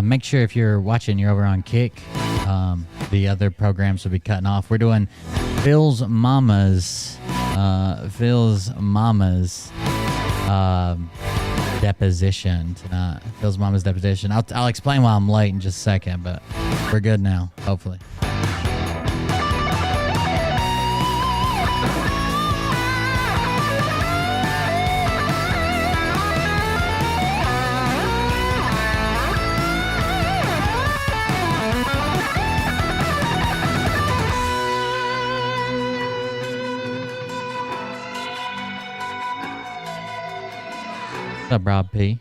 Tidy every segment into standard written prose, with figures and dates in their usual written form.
Make sure if you're watching, you're over on Kick. The other programs will be cutting off. We're doing Phil's Mama's Deposition tonight. Phil's Mama's Deposition. I'll explain why I'm late in just a second, but we're good now, hopefully. What's up, Rob P?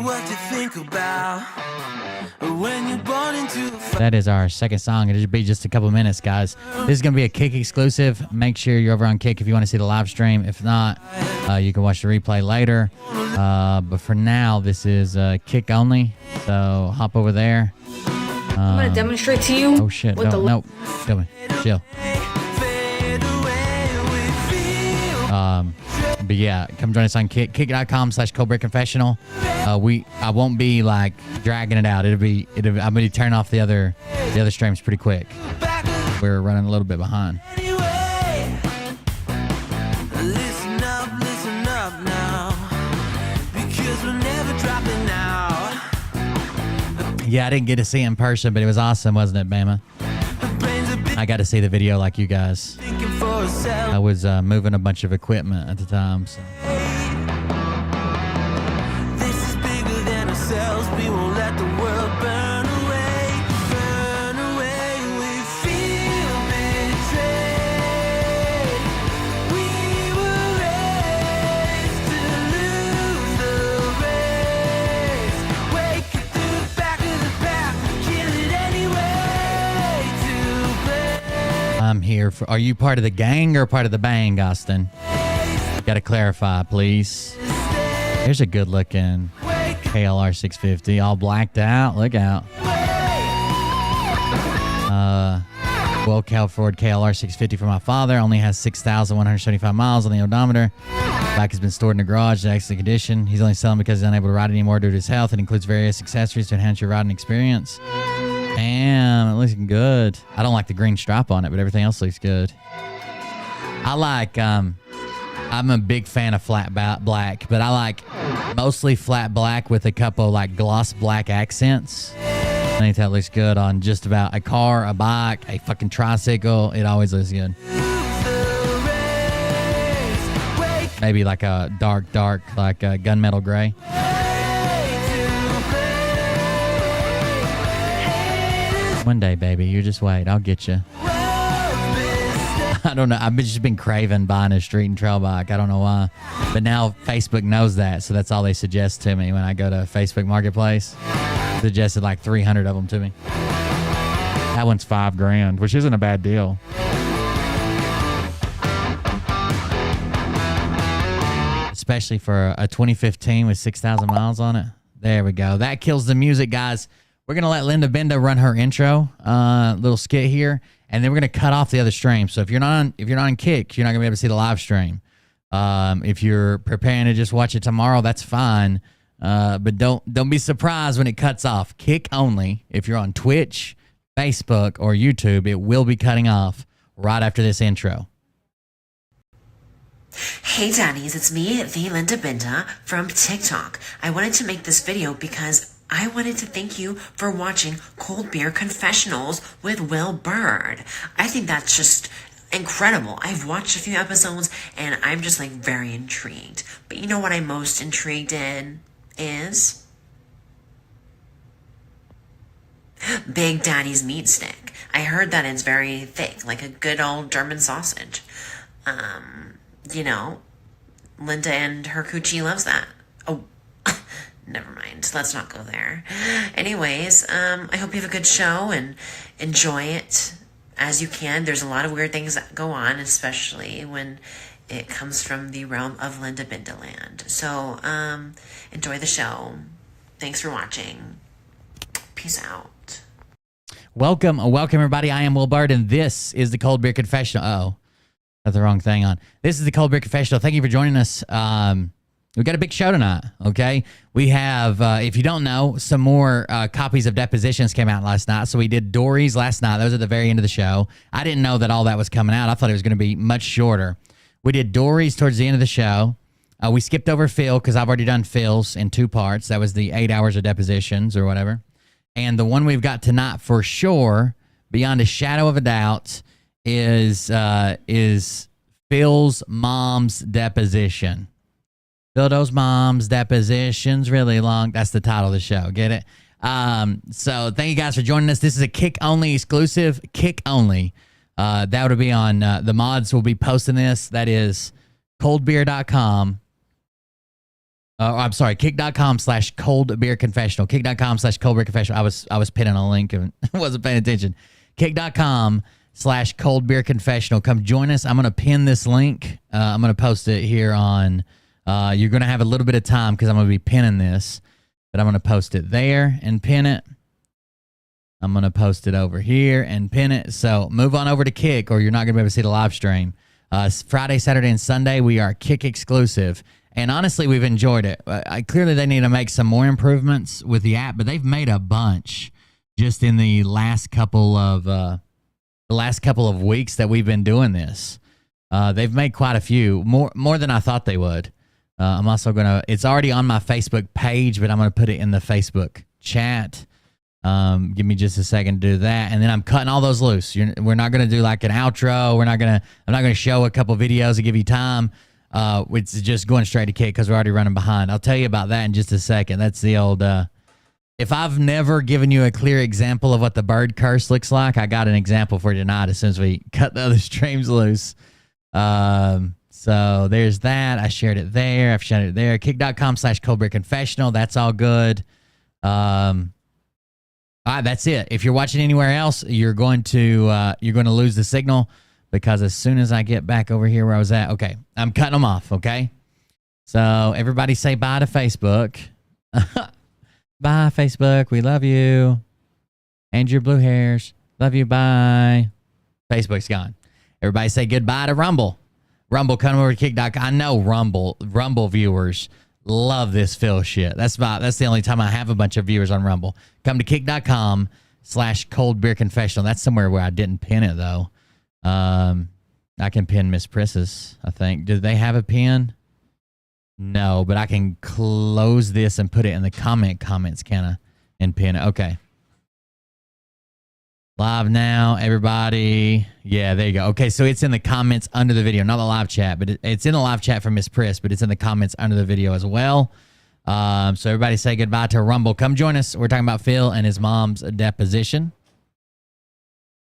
What you think about when you're born into That is our second song. It'll be just a couple minutes, guys. This is going to be a Kick exclusive. Make sure you're over on Kick if you want to see the live stream. If not, you can watch the replay later. But for now, this is Kick only. So hop over there. I'm going to demonstrate to you. Oh, shit. Nope. Kill me. Chill. But yeah, come join us on Kick. Kick.com/CobraConfessional. I won't be like dragging it out. I'm gonna turn off the other streams pretty quick. We're running a little bit behind. listen up now, because we're never dropping out. Yeah, I didn't get to see it in person, but it was awesome, wasn't it, Bama? I got to see the video like you guys. I was moving a bunch of equipment at the time. So. This is bigger than ourselves. We won't let the world burn away. Burn away. We feel betrayed. We were raised to lose the race. Wake it through the back of the pack. Kill it anyway to play. I'm here for. Are you part of the gang or part of the bang, Austin? Got to clarify, please. Here's a good looking KLR 650, all blacked out. Look out. Well, Cal Ford KLR 650 for my father. Only has 6,175 miles on the odometer. Bike has been stored in the garage in excellent condition. He's only selling because he's unable to ride anymore due to his health. It includes various accessories to enhance your riding experience. Damn, it looks good. I don't like the green stripe on it, but everything else looks good. I like, I'm a big fan of flat black, but I like mostly flat black with a couple like gloss black accents. I think that looks good on just about a car, a bike, a fucking tricycle. It always looks good. Maybe like a dark, like a gunmetal gray. One day, baby, you just wait. I'll get you. I don't know. I've just been craving buying a street and trail bike. I don't know why. But now Facebook knows that, so that's all they suggest to me when I go to Facebook Marketplace. Suggested like 300 of them to me. That one's $5,000, which isn't a bad deal. Especially for a 2015 with 6,000 miles on it. There we go. That kills the music, guys. We're going to let Linda Benda run her intro, little skit here, and then we're going to cut off the other stream. So if you're not on Kick, you're not going to be able to see the live stream. If you're preparing to just watch it tomorrow, that's fine. But don't be surprised when it cuts off. Kick only. If you're on Twitch, Facebook, or YouTube, it will be cutting off right after this intro. Hey Daddies, it's me, the Linda Binda from TikTok. I wanted to make this video because I wanted to thank you for watching Cold Beer Confessionals with Will Bird. I think that's just incredible. I've watched a few episodes and I'm just like very intrigued. But you know what I'm most intrigued in is Big Daddy's meat stick. I heard that it's very thick, like a good old German sausage. You know, Linda and her coochie loves that. Oh, never mind. Let's not go there. Anyways, I hope you have a good show and enjoy it as you can. There's a lot of weird things that go on, especially when it comes from the realm of Linda Bindaland. So, enjoy the show. Thanks for watching. Peace out. Welcome, everybody. I am Will Bird, and this is the Cold Beer Confessional. Oh. Got the wrong thing on. This is the Cold Beer Confessional. Thank you for joining us. We got a big show tonight, okay? We have, if you don't know, some more copies of Depositions came out last night. So we did Dory's last night. That was at the very end of the show. I didn't know that all that was coming out. I thought it was going to be much shorter. We did Dory's towards the end of the show. We skipped over Phil because I've already done Phil's in 2 parts. That was the 8 hours of Depositions or whatever. And the one we've got tonight for sure, beyond a shadow of a doubt, is Phil's mom's deposition. Phildo's mom's deposition's really long. That's the title of the show. Get it? So thank you guys for joining us. This is a Kick only exclusive. Kick only. That would be on the mods will be posting this. That is coldbeer.com. I'm sorry, kick.com/coldbeerconfessional. Kick.com/coldbeerconfessional. I was pinning a link and wasn't paying attention. Kick.com/coldbeerconfessional. Come join us. I'm going to pin this link. I'm going to post it here on, you're going to have a little bit of time because I'm going to be pinning this, but I'm going to post it there and pin it. I'm going to post it over here and pin it. So move on over to Kick or you're not going to be able to see the live stream. Friday, Saturday, and Sunday, we are Kick exclusive. And honestly, we've enjoyed it. Clearly, they need to make some more improvements with the app, but they've made a bunch just in the last couple of weeks that we've been doing this. They've made quite a few, more than I thought they would. I'm also gonna. It's already on my Facebook page, but I'm gonna put it in the Facebook chat. Give me just a second to do that, and then I'm cutting all those loose. We're not gonna do like an outro. I'm not gonna show a couple videos to give you time. It's just going straight to Kick because we're already running behind. I'll tell you about that in just a second. That's the old. If I've never given you a clear example of what the bird curse looks like, I got an example for you tonight as soon as we cut the other streams loose. So there's that. I shared it there. I've shared it there. Kick.com/coldbeerconfessional. That's all good. All right, that's it. If you're watching anywhere else, you're going to lose the signal because as soon as I get back over here where I was at, okay, I'm cutting them off, okay? So everybody say bye to Facebook. Bye, Facebook. We love you. And your blue hairs. Love you. Bye. Facebook's gone. Everybody say goodbye to Rumble. Rumble, come over to Kick.com. I know Rumble viewers love this Phil shit. That's the only time I have a bunch of viewers on Rumble. Come to Kick.com/coldbeerconfessional. That's somewhere where I didn't pin it, though. I can pin Miss Pris's, I think. Do they have a pin? No, but I can close this and put it in the comments, can I? And pin it. Okay. Live now, everybody. Yeah, there you go. Okay, so it's in the comments under the video, not the live chat, but it's in the live chat from Miss Priss, but it's in the comments under the video as well. So everybody say goodbye to Rumble. Come join us. We're talking about Phil and his mom's deposition.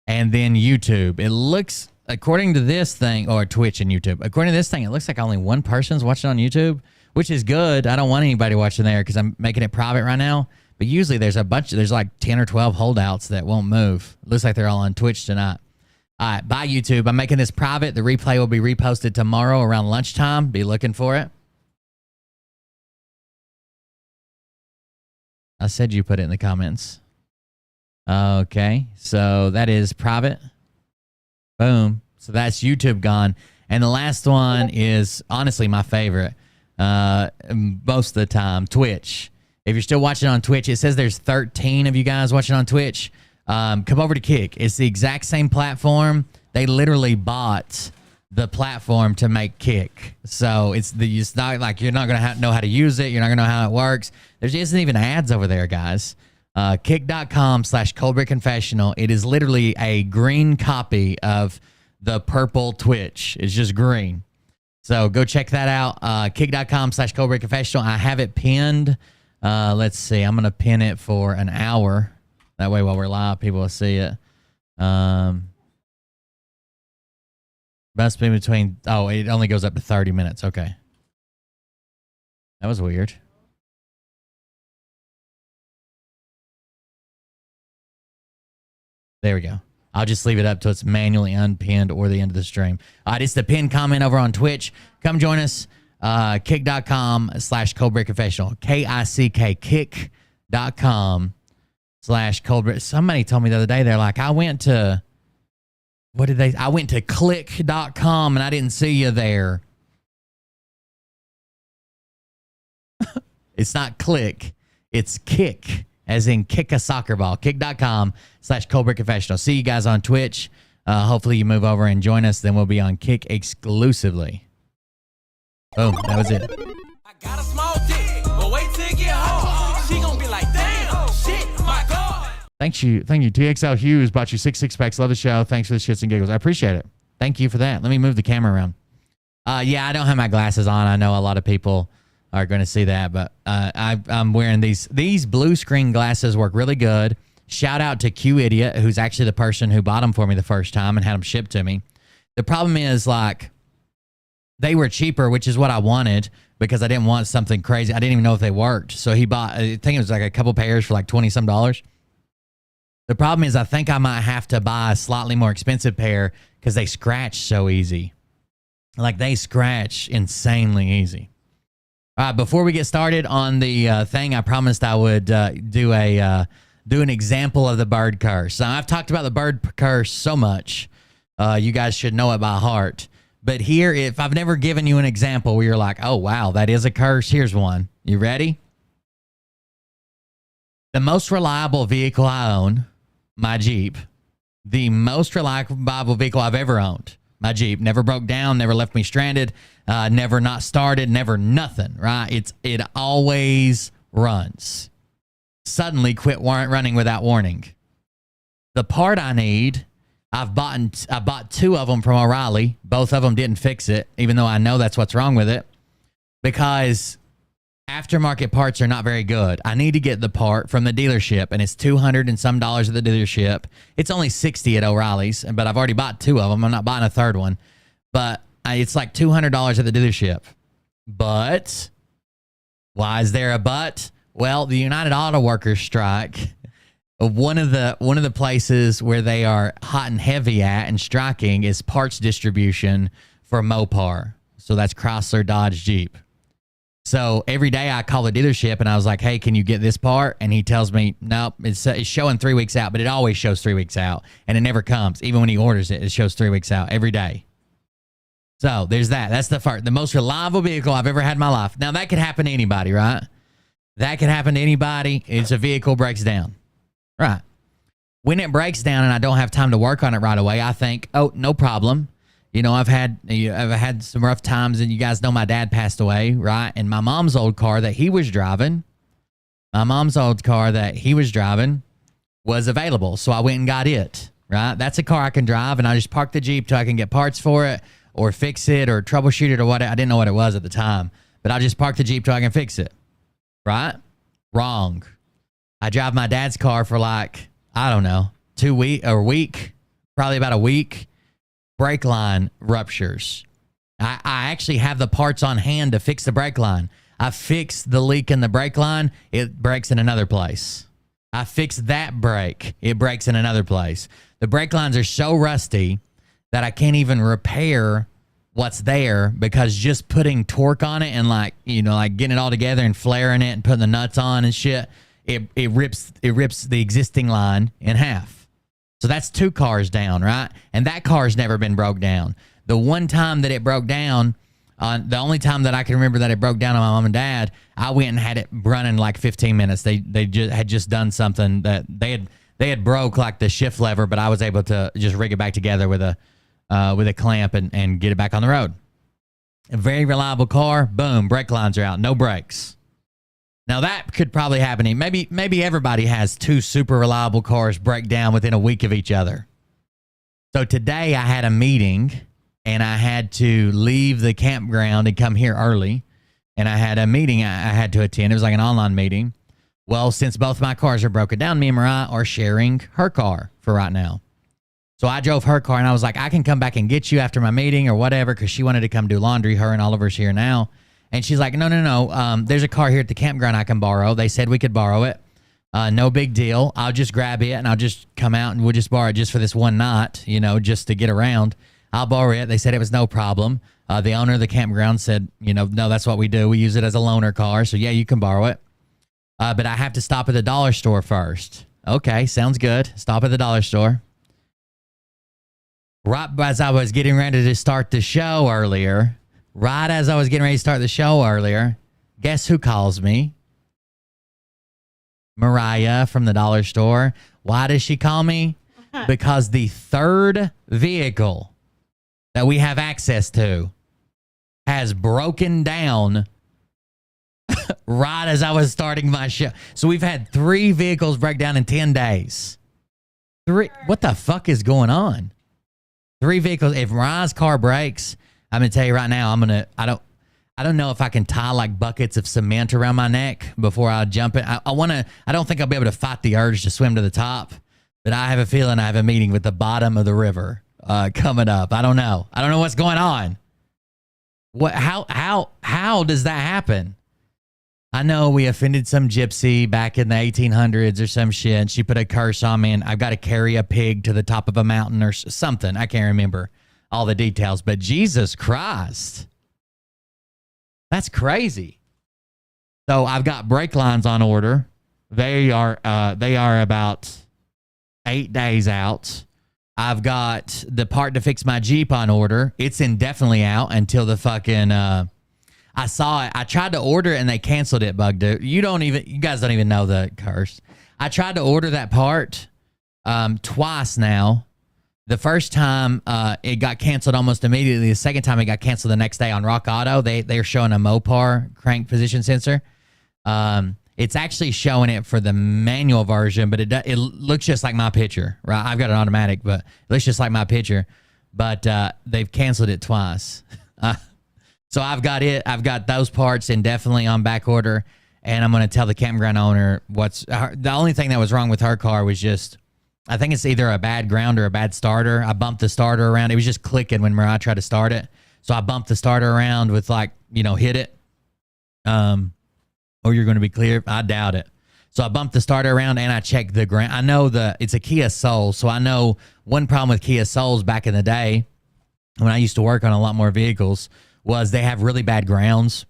And then YouTube. It looks, according to this thing, or Twitch and YouTube, according to this thing, it looks like only one person's watching on YouTube, which is good. I don't want anybody watching there because I'm making it private right now. But usually there's like 10 or 12 holdouts that won't move. Looks like they're all on Twitch tonight. All right, bye YouTube. I'm making this private. The replay will be reposted tomorrow around lunchtime. Be looking for it. I said you put it in the comments. Okay, so that is private. Boom. So that's YouTube gone. And the last one is honestly my favorite most of the time, Twitch. If you're still watching on Twitch, it says there's 13 of you guys watching on Twitch. Come over to Kick. It's the exact same platform. They literally bought the platform to make Kick. So it's not like you're not going to know how to use it. You're not going to know how it works. There isn't even ads over there, guys. Kick.com/ColdBreakConfessional. It is literally a green copy of the purple Twitch. It's just green. So go check that out. Kick.com/ColdBreakConfessional. I have it pinned. Let's see. I'm going to pin it for an hour. That way while we're live, people will see it. Must be between... Oh, it only goes up to 30 minutes. Okay. That was weird. There we go. I'll just leave it up till it's manually unpinned or the end of the stream. All right, it's the pinned comment over on Twitch. Come join us. Kick.com/ColdBreakConfessional. KICK. Kick.com/ColdBreak. Somebody told me the other day, they're like, I went to click.com and I didn't see you there. It's not click, it's kick, as in kick a soccer ball. Kick.com/ColdBreakConfessional. See you guys on Twitch. Hopefully you move over and join us. Then we'll be on Kick exclusively. Boom, that was it. I got a small dick, but wait till it get home. She gonna be like, damn, shit, my God. Thank you. TXL Hughes bought you 6 packs. Love the show. Thanks for the shits and giggles. I appreciate it. Thank you for that. Let me move the camera around. Yeah, I don't have my glasses on. I know a lot of people are going to see that, but I'm wearing these blue screen glasses. Work really good. Shout out to Q Idiot, who's actually the person who bought them for me the first time and had them shipped to me. The problem is, like, they were cheaper, which is what I wanted because I didn't want something crazy. I didn't even know if they worked. So he bought, I think it was like a couple pairs for like $20-some. The problem is I think I might have to buy a slightly more expensive pair because they scratch so easy. Like, they scratch insanely easy. All right, before we get started on the thing, I promised I would do an example of the bird curse. Now, I've talked about the bird curse so much. You guys should know it by heart. But here, if I've never given you an example where you're like, oh, wow, that is a curse, here's one. You ready? The most reliable vehicle I own, my Jeep. The most reliable vehicle I've ever owned, my Jeep. Never broke down, never left me stranded, never not started, never nothing, right? It always runs. Suddenly quit running without warning. The part I need... I bought 2 of them from O'Reilly. Both of them didn't fix it, even though I know that's what's wrong with it, because aftermarket parts are not very good. I need to get the part from the dealership, and it's $200 and some at the dealership. It's only $60 at O'Reilly's, but I've already bought 2 of them. I'm not buying a third one, but it's like $200 at the dealership. But why is there a but? Well, the United Auto Workers strike. One of the places where they are hot and heavy at and striking is parts distribution for Mopar. So that's Chrysler, Dodge, Jeep. So every day I call the dealership and I was like, hey, can you get this part? And he tells me, nope, it's showing 3 weeks out, but it always shows 3 weeks out. And it never comes. Even when he orders it, it shows 3 weeks out every day. So there's that. That's the most reliable vehicle I've ever had in my life. Now, that could happen to anybody, right? That could happen to anybody. It's a vehicle breaks down. Right. When it breaks down and I don't have time to work on it right away, I think, oh, no problem. You know, I've had some rough times, and you guys know my dad passed away, right? And my mom's old car that he was driving, was available. So I went and got it, right? That's a car I can drive, and I just parked the Jeep till I can get parts for it or fix it or troubleshoot it or what. I didn't know what it was at the time, but I just parked the Jeep till I can fix it, right? Wrong. I drive my dad's car for like, I don't know, 2 weeks or a week, probably about a week. Brake line ruptures. I actually have the parts on hand to fix the brake line. I fixed the leak in the brake line. It breaks in another place. I fixed that brake. It breaks in another place. The brake lines are so rusty that I can't even repair what's there because just putting torque on it and like getting it all together and flaring it and putting the nuts on and shit, it rips the existing line in half. So that's 2 cars down, right? And that car's never been broke down. The one time that it broke down, the only time that I can remember that it broke down on my mom and dad, I went and had it running like 15 minutes. They had just done something that they had broke like the shift lever, but I was able to just rig it back together with a clamp and get it back on the road. A very reliable car. Boom, brake lines are out. No brakes. Now that could probably happen. Maybe everybody has 2 super reliable cars break down within a week of each other. So today I had a meeting and I had to leave the campground and come here early. And I had a meeting I had to attend. It was like an online meeting. Well, since both my cars are broken down, me and Mariah are sharing her car for right now. So I drove her car and I was like, I can come back and get you after my meeting or whatever, because she wanted to come do laundry. Her and Oliver's here now. And she's like, no. There's a car here at the campground I can borrow. They said we could borrow it. No big deal. I'll just grab it and I'll just come out and we'll just borrow it just for this one night, just to get around. I'll borrow it. They said it was no problem. The owner of the campground said, no, that's what we do. We use it as a loaner car. So yeah, you can borrow it. But I have to stop at the dollar store first. Okay, sounds good. Stop at the dollar store. Right as I was getting ready to start the show earlier, guess who calls me? Mariah from the dollar store. Why does she call me? Because the third vehicle that we have access to has broken down right as I was starting my show. So we've had 3 vehicles break down in 10 days. 3. What the fuck is going on? 3 vehicles. If Mariah's car breaks, I'm going to tell you right now, I don't know if I can tie like buckets of cement around my neck before I jump it. I don't think I'll be able to fight the urge to swim to the top, but I have a feeling I have a meeting with the bottom of the river coming up. I don't know what's going on. How does that happen? I know we offended some gypsy back in the 1800s or some shit, and she put a curse on me, and I've got to carry a pig to the top of a mountain or something. I can't remember all the details, but Jesus Christ. That's crazy. So I've got brake lines on order. They are about 8 days out. I've got the part to fix my Jeep on order. It's indefinitely out until the fucking I saw it. I tried to order it and they canceled it, Bug Dude. You guys don't even know the curse. I tried to order that part twice now. The first time it got canceled almost immediately. The second time it got canceled the next day on Rock Auto. They're showing a Mopar crank position sensor. It's actually showing it for the manual version, but it looks just like my picture, right? I've got an automatic, but it looks just like my picture. But they've canceled it twice. So I've got those parts indefinitely on back order, and I'm going to tell the campground owner the only thing that was wrong with her car was just, I think it's either a bad ground or a bad starter. I bumped the starter around. It was just clicking when Mariah tried to start it. So I bumped the starter around with hit it. Or you're going to be clear. I doubt it. So I bumped the starter around and I checked the ground. I know it's a Kia Soul. So I know one problem with Kia Souls back in the day when I used to work on a lot more vehicles was they have really bad grounds.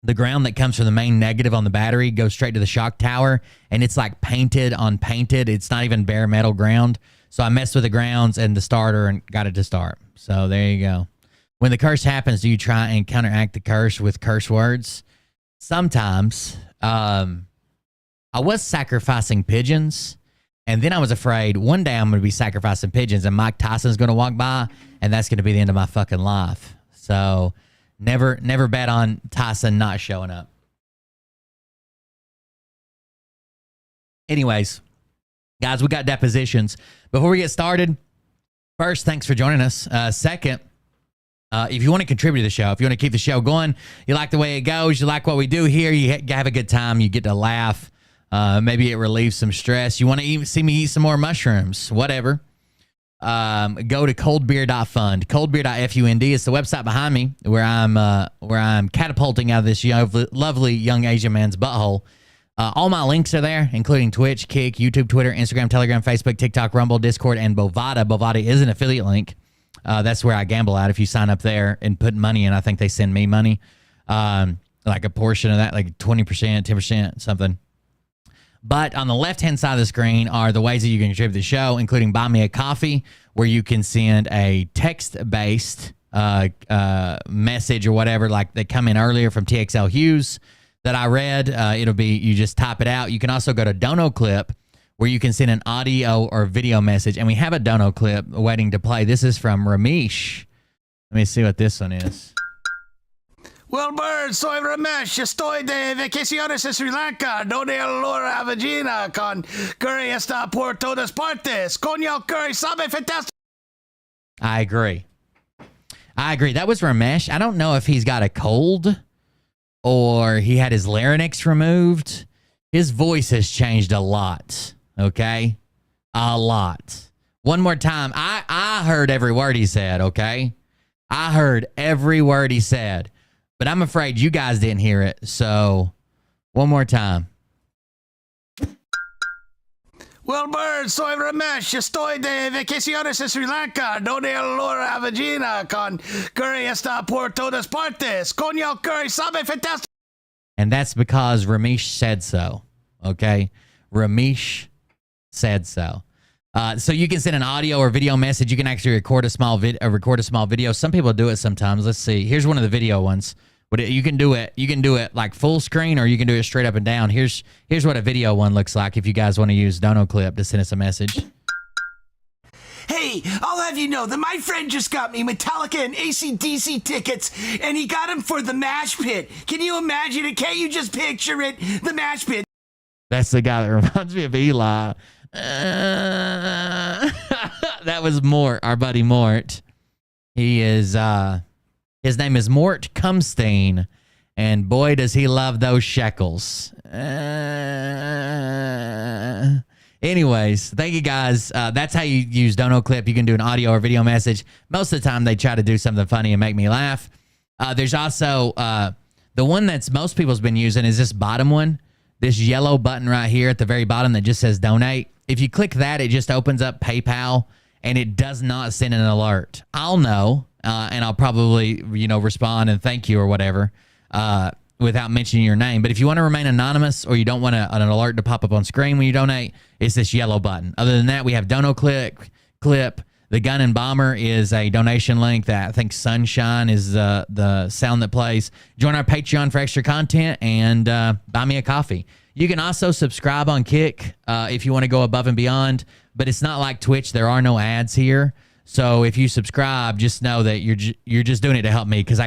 The ground that comes from the main negative on the battery goes straight to the shock tower, and it's like painted on painted. It's not even bare metal ground. So I messed with the grounds and the starter and got it to start. So there you go. When the curse happens, do you try and counteract the curse with curse words? Sometimes. I was sacrificing pigeons, and then I was afraid one day I'm going to be sacrificing pigeons and Mike Tyson's going to walk by, and that's going to be the end of my fucking life. So never bet on Tyson not showing up. Anyways, Guys, we got depositions. Before we get started, first, thanks for joining us. Second, if you want to contribute to the show, if you want to keep the show going, you like the way it goes, you like what we do here, you have a good time, you get to laugh, maybe it relieves some stress, you want to see me eat some more mushrooms, whatever, go to coldbeer.fund, coldbeer.fund is the website behind me where I'm catapulting out of this lovely young Asian man's butthole. All my links are there, including Twitch, Kick, YouTube, Twitter, Instagram, Telegram, Facebook, TikTok, Rumble, Discord, and Bovada. Bovada is an affiliate link. That's where I gamble at. If you sign up there and put money in, I think they send me money, like a portion of that, like 20%, 10%, something. But on the left-hand side of the screen are the ways that you can contribute to the show, including Buy Me a Coffee, where you can send a text-based message or whatever, like they come in earlier from TXL Hughes that I read. It'll be, you just type it out. You can also go to Dono Clip, where you can send an audio or video message. And we have a Dono clip waiting to play. This is from Ramesh. Let me see what this one is. Well, bird, soy Ramesh, estoy de vacaciones en Sri Lanka, donde el olor a vagina con curry está por todas partes. Coño, curry sabe fantastic. I agree. That was Ramesh. I don't know if he's got a cold or he had his larynx removed. His voice has changed a lot. Okay? A lot. One more time. I heard every word he said, okay? I heard every word he said. But I'm afraid you guys didn't hear it. So, one more time. Well, bird, soy Ramesh, estoy de vacaciones en Sri Lanka, donde el olor a vagina con curry está por todas partes. Coño, curry sabe fantastic. And that's because Ramesh said so. Okay? Ramesh said so. So you can send an audio or video message. You can actually record a small video. Some people do it sometimes. Let's see. Here's one of the video ones. But you can do it. You can do it like full screen, or you can do it straight up and down. Here's what a video one looks like if you guys want to use Dono Clip to send us a message. Hey, I'll have you know that my friend just got me Metallica and AC/DC tickets, and he got them for the Mash Pit. Can you imagine it? Can't you just picture it? The Mash Pit. That's the guy that reminds me of Eli. That was Mort, our buddy Mort. He is, his name is Mort Cumstein, and boy, does he love those shekels. Anyways, thank you guys. That's how you use Dono Clip. You can do an audio or video message. Most of the time, they try to do something funny and make me laugh. There's also the one that's most people's been using is this bottom one. This yellow button right here at the very bottom that just says donate. If you click that, it just opens up PayPal, and it does not send an alert. I'll know, and I'll probably, respond and thank you or whatever without mentioning your name. But if you want to remain anonymous or you don't want an alert to pop up on screen when you donate, it's this yellow button. Other than that, we have Dono Clip. The Gun and Bomber is a donation link that I think Sunshine is the sound that plays. Join our Patreon for extra content and buy me a coffee. You can also subscribe on Kick if you want to go above and beyond, but it's not like Twitch. There are no ads here. So if you subscribe, just know that you're just doing it to help me, because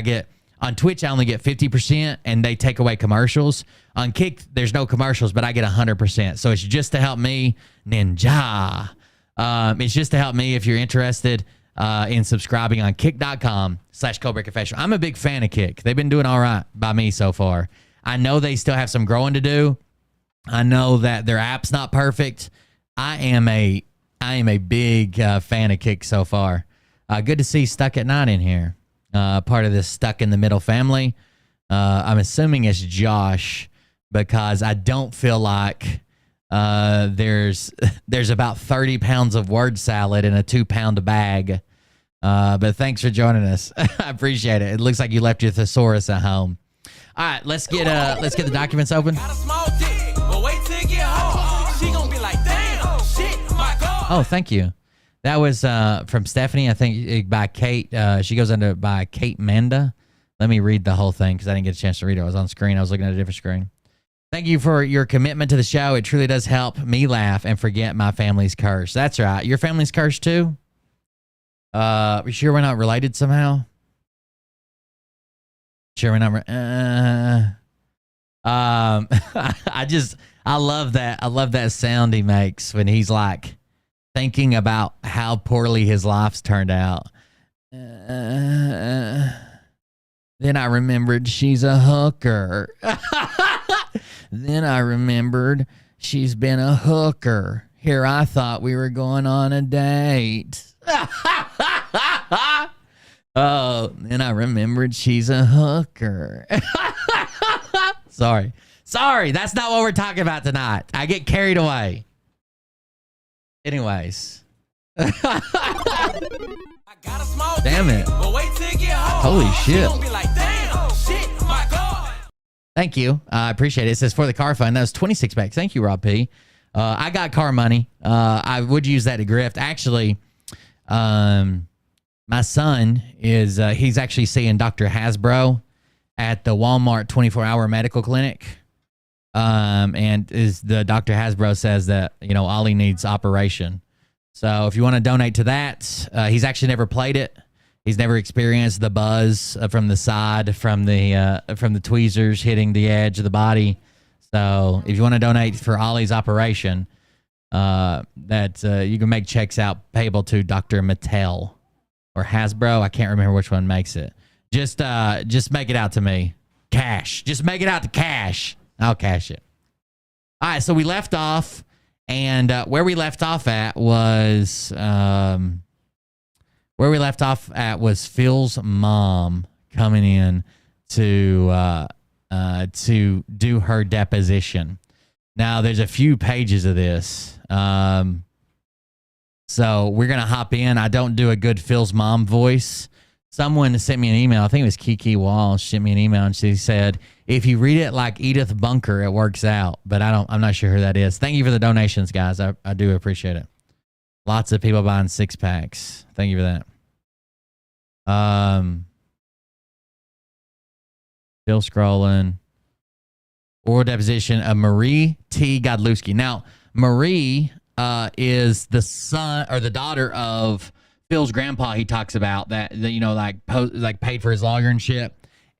on Twitch, I only get 50% and they take away commercials. On Kick, there's no commercials, but I get 100%. So it's just to help me, Ninja. It's just to help me if you're interested in subscribing on kick.com/ColdBreakerFessional. I'm a big fan of Kick. They've been doing all right by me so far. I know they still have some growing to do. I know that their app's not perfect. I am a big fan of Kick so far. Good to see Stuck at Night in here. Part of this Stuck in the Middle family. I'm assuming it's Josh, because I don't feel like there's about 30 pounds of word salad in a 2-pound bag. But thanks for joining us. I appreciate it. It looks like you left your thesaurus at home. All right, let's get the documents open. Got a small dick, but wait till it get home. She gonna be like, damn, shit, my God. Oh, thank you. That was from Stephanie, I think, by Kate. She goes under by Kate Manda. Let me read the whole thing because I didn't get a chance to read it. I was on screen. I was looking at a different screen. Thank you for your commitment to the show. It truly does help me laugh and forget my family's curse. That's right. Your family's cursed too? Are you sure we're not related somehow? Sure we're not... I love that. I love that sound he makes when he's like thinking about how poorly his life's turned out. Then I remembered she's a hooker. Then I remembered she's been a hooker. Here I thought we were going on a date. Oh, then I remembered she's a hooker. Sorry. That's not what we're talking about tonight. I get carried away. Anyways. Damn it. Holy shit. Thank you. I appreciate it. It says for the car fund. That was 26 bucks. Thank you, Rob P. I got car money. I would use that to grift. Actually, my son is, he's actually seeing Dr. Hasbro at the Walmart 24-hour medical clinic. And is the Dr. Hasbro says that, you know, Ollie needs operation. So if you want to donate to that, he's actually never played it. He's never experienced the buzz from the side, from the tweezers hitting the edge of the body. So if you want to donate for Ollie's operation, you can make checks out payable to Dr. Mattel or Hasbro. I can't remember which one makes it. Just make it out to me. Cash. Just make it out to cash. I'll cash it. All right, so we left off, and where we left off at was Phil's mom coming in to do her deposition. Now, there's a few pages of this, so we're gonna hop in. I don't do a good Phil's mom voice. Someone sent me an email. I think it was Kiki Walsh sent me an email, and she said, if you read it like Edith Bunker, it works out. But I'm not sure who that is. Thank you for the donations, guys. I do appreciate it. Lots of people buying 6-packs. Thank you for that. Still scrolling. Oral deposition of Marie T. Godlewski. Now, Marie is the son or the daughter of Phil's grandpa. He talks about that you know, like paid for his lawyer and shit.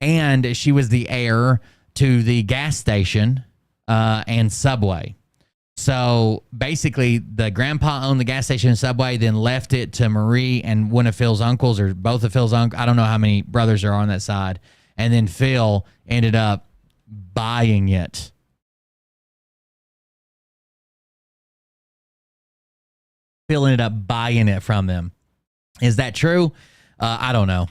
And she was the heir to the gas station and Subway. So basically, the grandpa owned the gas station and Subway, then left it to Marie and one of Phil's uncles, or both of Phil's uncles. I don't know how many brothers are on that side. And then Phil ended up buying it. Phil ended up buying it from them. Is that true? I don't know.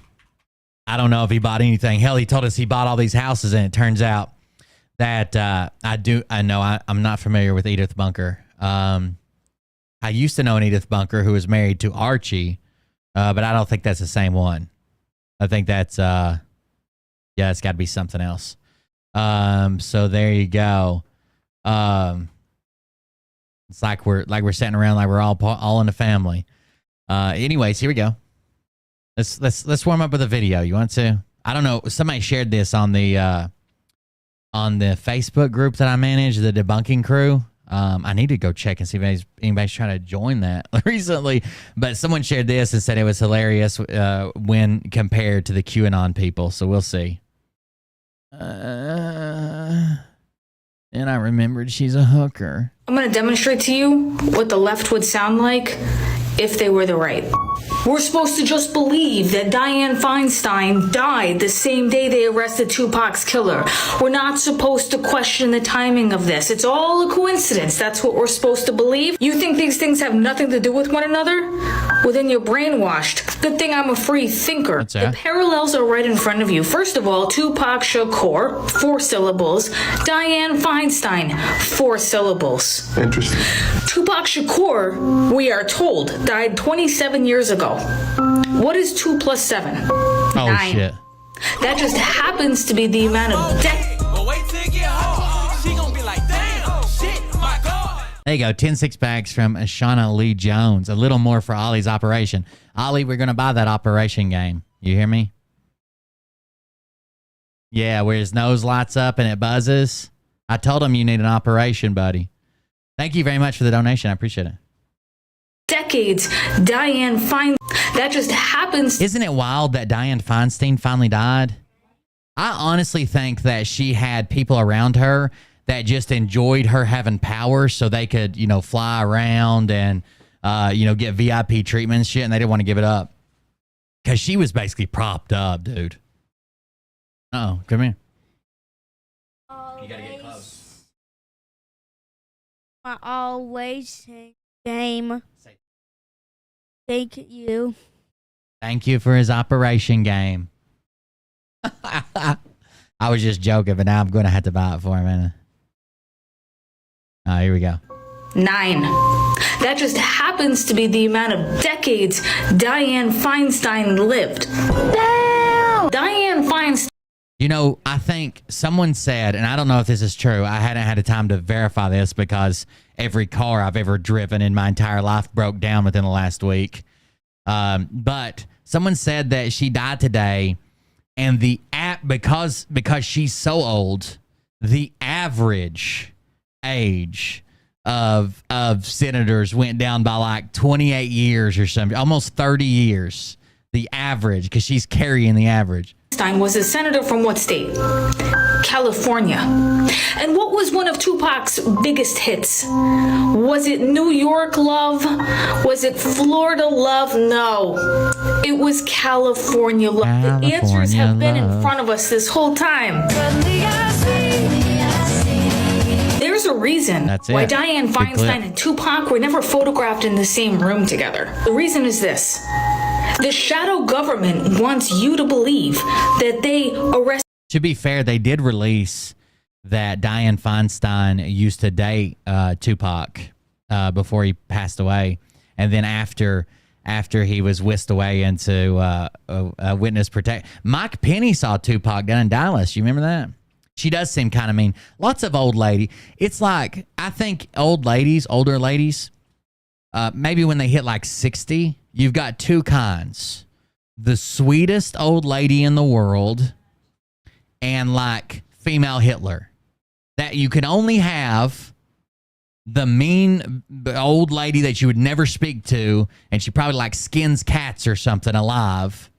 I don't know if he bought anything. Hell, he told us he bought all these houses, and it turns out that I'm not familiar with Edith Bunker. I used to know an Edith Bunker who was married to Archie, but I don't think that's the same one. I think that's it's got to be something else. So there you go. It's like we're sitting around like we're all in the family. Anyways, here we go. Let's warm up with a video. You want to? I don't know. Somebody shared this on the Facebook group that I manage, the debunking crew. I need to go check and see if anybody's trying to join that recently. But someone shared this and said it was hilarious when compared to the QAnon people. So we'll see. And I remembered she's a hooker. I'm going to demonstrate to you what the left would sound like if they were the right. We're supposed to just believe that Dianne Feinstein died the same day they arrested Tupac's killer. We're not supposed to question the timing of this. It's all a coincidence. That's what we're supposed to believe. You think these things have nothing to do with one another? Well, then you're brainwashed. Good thing I'm a free thinker. The parallels are right in front of you. First of all, Tupac Shakur, 4 syllables. Dianne Feinstein, 4 syllables. Interesting. Tupac Shakur, we are told, died 27 years ago. What is 2 plus 7? Oh, 9. shit. That just happens to be the amount of There you go. 10 6-packs from Shauna Lee Jones. A little more for Ollie's operation. Ollie, we're going to buy that operation game. You hear me? Yeah, where his nose lights up and it buzzes. I told him you need an operation, buddy. Thank you very much for the donation. I appreciate it. decades. Dianne Feinstein. That just happens. Isn't it wild that Dianne Feinstein finally died? I honestly think that she had people around her that just enjoyed her having power so they could, fly around and, get VIP treatment and shit, and they didn't want to give it up. Because she was basically propped up, dude. Oh, come here. You gotta get close. I always say game. Thank you. Thank you for his Operation Game. I was just joking, but now I'm going to have to buy it for him. Man. Here we go. 9. That just happens to be the amount of decades Dianne Feinstein lived. Damn! Dianne Feinstein. I think someone said, and I don't know if this is true, I hadn't had a time to verify this because every car I've ever driven in my entire life broke down within the last week. But someone said that she died today, and because she's so old, the average age of senators went down by like 28 years or something, almost 30 years. The average, because she's carrying the average. Was a senator from what state? California. And what was one of Tupac's biggest hits? Was it New York Love? Was it Florida Love? No. It was California Love. The answers have been in front of us this whole time. There's a reason why Dianne Feinstein and Tupac were never photographed in the same room together. The reason is this. The shadow government wants you to believe that they arrested. To be fair, they did release that Dianne Feinstein used to date Tupac before he passed away. And then after he was whisked away into witness protection. Mike Penny saw Tupac down in Dallas. You remember that? She does seem kind of mean. Lots of old lady. It's like, I think older ladies, maybe when they hit like 60, you've got two kinds. The sweetest old lady in the world and like female Hitler. That you can only have the mean old lady that you would never speak to, and she probably like skins cats or something alive.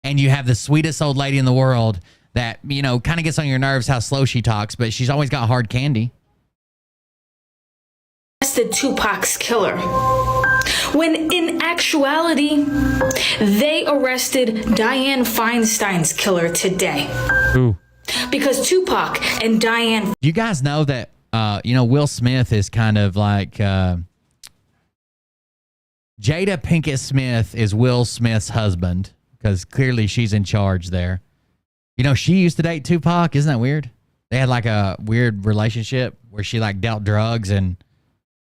And you have the sweetest old lady in the world that, kind of gets on your nerves how slow she talks, but she's always got hard candy. Tupac's killer. When in actuality, they arrested Dianne Feinstein's killer today. Ooh. Because Tupac and Dianne... You guys know that, Will Smith is kind of like... Jada Pinkett Smith is Will Smith's husband, because clearly she's in charge there. She used to date Tupac. Isn't that weird? They had like a weird relationship where she like dealt drugs and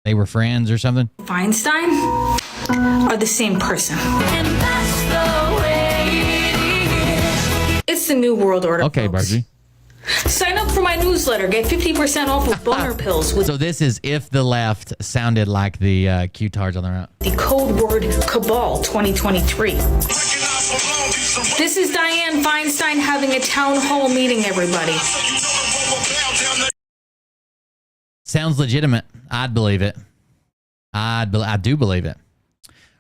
they were friends or something. Feinstein are the same person. And that's the way it is. It's the New World Order. Okay, folks. Bargy. Sign up for my newsletter. Get 50% off with boner pills with So this is if the left sounded like the Q-tards on the right. the code word Cabal 2023. This is Dianne Feinstein having a town hall meeting, everybody. Sounds legitimate. I'd believe it. I do believe it.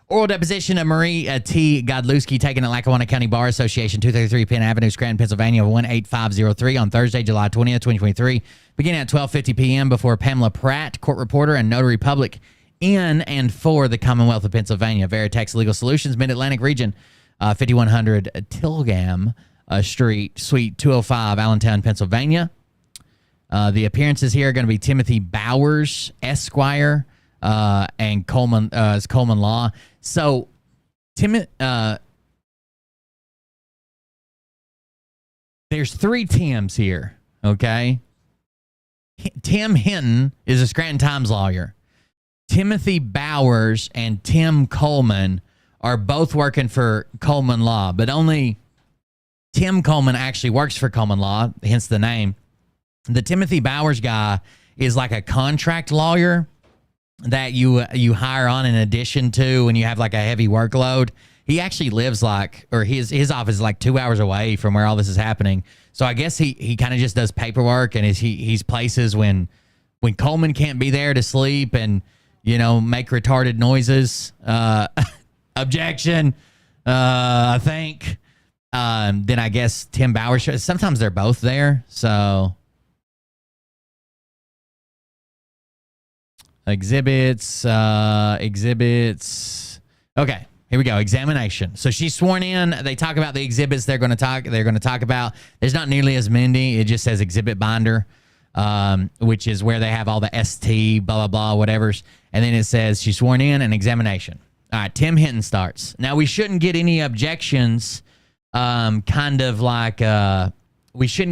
Oral deposition of Marie T. Godlewski taken at Lackawanna County Bar Association, 233 Penn Avenue, Scranton, Pennsylvania, 18503 on Thursday, July 20th, 2023, beginning at 12:50 p.m. before Pamela Pratt, court reporter and notary public in and for the Commonwealth of Pennsylvania. Veritex Legal Solutions, Mid-Atlantic Region, 5100 Tilgham Street, Suite 205, Allentown, Pennsylvania. The appearances here are going to be Timothy Bowers, Esquire, and Coleman Law. So, there's three Tims here, okay? Tim Hinton is a Scranton Times lawyer. Timothy Bowers and Tim Coleman are both working for Coleman Law, but only Tim Coleman actually works for Coleman Law, hence the name. The Timothy Bowers guy is like a contract lawyer that you hire on in addition to when you have like a heavy workload. He actually lives like, or his office is like 2 hours away from where all this is happening. So I guess he kind of just does paperwork, and he's places when Coleman can't be there to sleep and, make retarded noises. Objection. I think. Then I guess Tim Bauer. Sometimes they're both there. So exhibits. Okay, here we go. Examination. So she's sworn in. They talk about the exhibits they're going to talk about. There's not nearly as many. It just says exhibit binder, which is where they have all the ST, blah, blah, blah, whatever's. And then it says she's sworn in and examination. All right, Tim Hinton starts. Now, we shouldn't get any objections, we shouldn't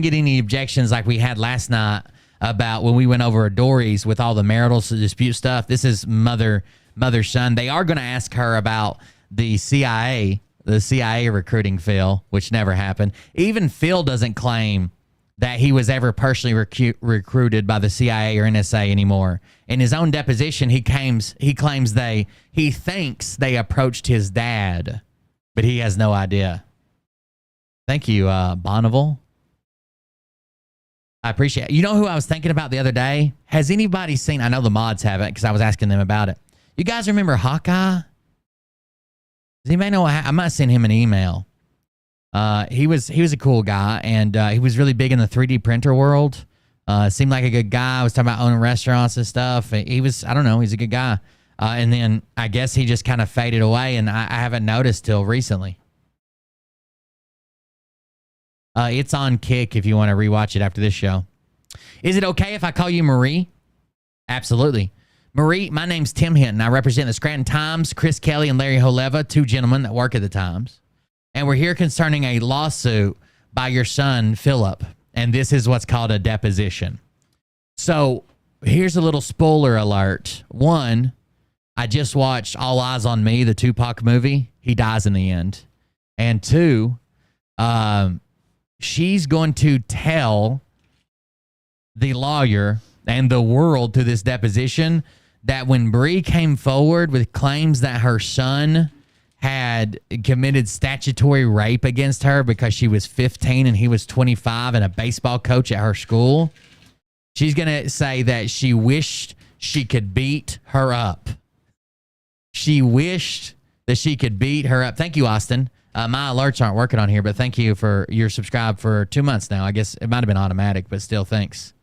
get any objections like we had last night about when we went over Dory's with all the marital dispute stuff. This is mother-son. They are going to ask her about the CIA recruiting Phil, which never happened. Even Phil doesn't claim that he was ever personally recruited by the CIA or NSA anymore. In his own deposition, he thinks they approached his dad, but he has no idea. Thank you, Bonneville. I appreciate it. You know who I was thinking about the other day? Has anybody seen, I know the mods haven't because I was asking them about it. You guys remember Hawkeye? Does anybody know? I might send him an email. He was a cool guy, and he was really big in the 3D printer world. Seemed like a good guy. Was talking about owning restaurants and stuff. He was, I don't know, he's a good guy. And then I guess he just kind of faded away, and I haven't noticed till recently. It's on Kick if you want to rewatch it after this show. Is it okay if I call you Marie? Absolutely. Marie, my name's Tim Hinton. I represent the Scranton Times, Chris Kelly and Larry Holeva, two gentlemen that work at the Times. And we're here concerning a lawsuit by your son, Philip. And this is what's called a deposition. So here's a little spoiler alert. One, I just watched All Eyes on Me, the Tupac movie. He dies in the end. And two, she's going to tell the lawyer and the world through this deposition that when Bree came forward with claims that her son had committed statutory rape against her because she was 15 and he was 25 and a baseball coach at her school, she's going to say that she wished she could beat her up. She wished that she could beat her up. Thank you, Austin. My alerts aren't working on here, but thank you for your subscribe for 2 months now. I guess it might have been automatic, but still, thanks.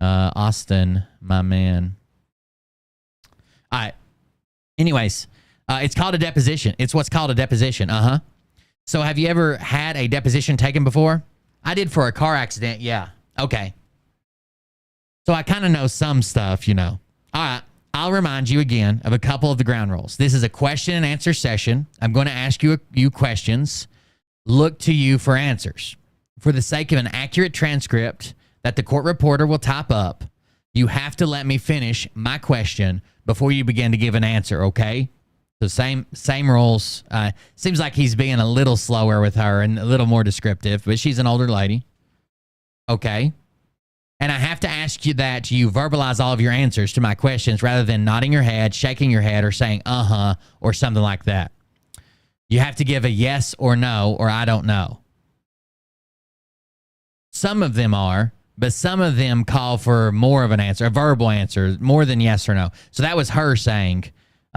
Austin, my man. All right. Anyways, it's called a deposition. It's what's called a deposition. So have you ever had a deposition taken before? I did for a car accident. Yeah. Okay. So I kind of know some stuff, you know. All right. I'll remind you again of a couple of the ground rules. This is a question and answer session. I'm going to ask you questions. Look to you for answers. For the sake of an accurate transcript that the court reporter will type up, you have to let me finish my question before you begin to give an answer, okay? So same rules. Seems like he's being a little slower with her and a little more descriptive, but she's an older lady. Okay. And I have to ask you that you verbalize all of your answers to my questions rather than nodding your head, shaking your head, or saying or something like that. You have to give a yes or no, or I don't know. Some of them are, but some of them call for more of an answer, a verbal answer, more than yes or no. So that was her saying.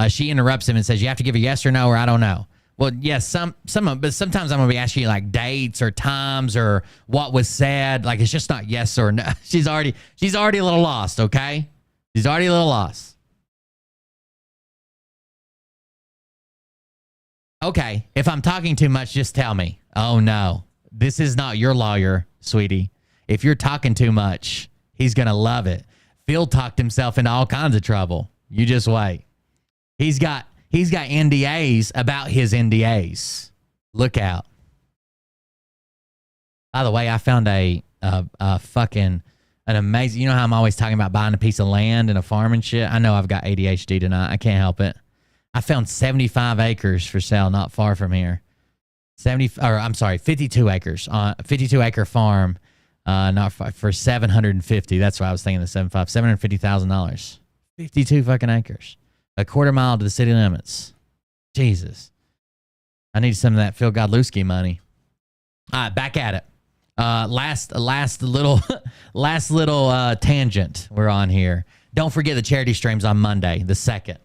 She interrupts him and says, you have to give a yes or no, or I don't know. Well, yes, some, but sometimes I'm going to be asking you like dates or times or what was said. Like, it's just not yes or no. She's already a little lost, okay? She's already a little lost. Okay, if I'm talking too much, just tell me. Oh, no. This is not your lawyer, sweetie. If you're talking too much, he's going to love it. Phil talked himself into all kinds of trouble. You just wait. He's got NDAs about his NDAs. Look out. By the way, I found an amazing, you know how I'm always talking about buying a piece of land and a farm and shit? I know I've got ADHD tonight. I can't help it. I found 75 acres for sale not far from here. 52 acres on a 52-acre farm, not far, for $750. That's what I was thinking. $750,000. 52 fucking acres, a quarter mile to the city limits. Jesus, I need some of that Phil Godlewski money. All right, back at it. Last little tangent we're on here. Don't forget the charity stream's on Monday, the 2nd.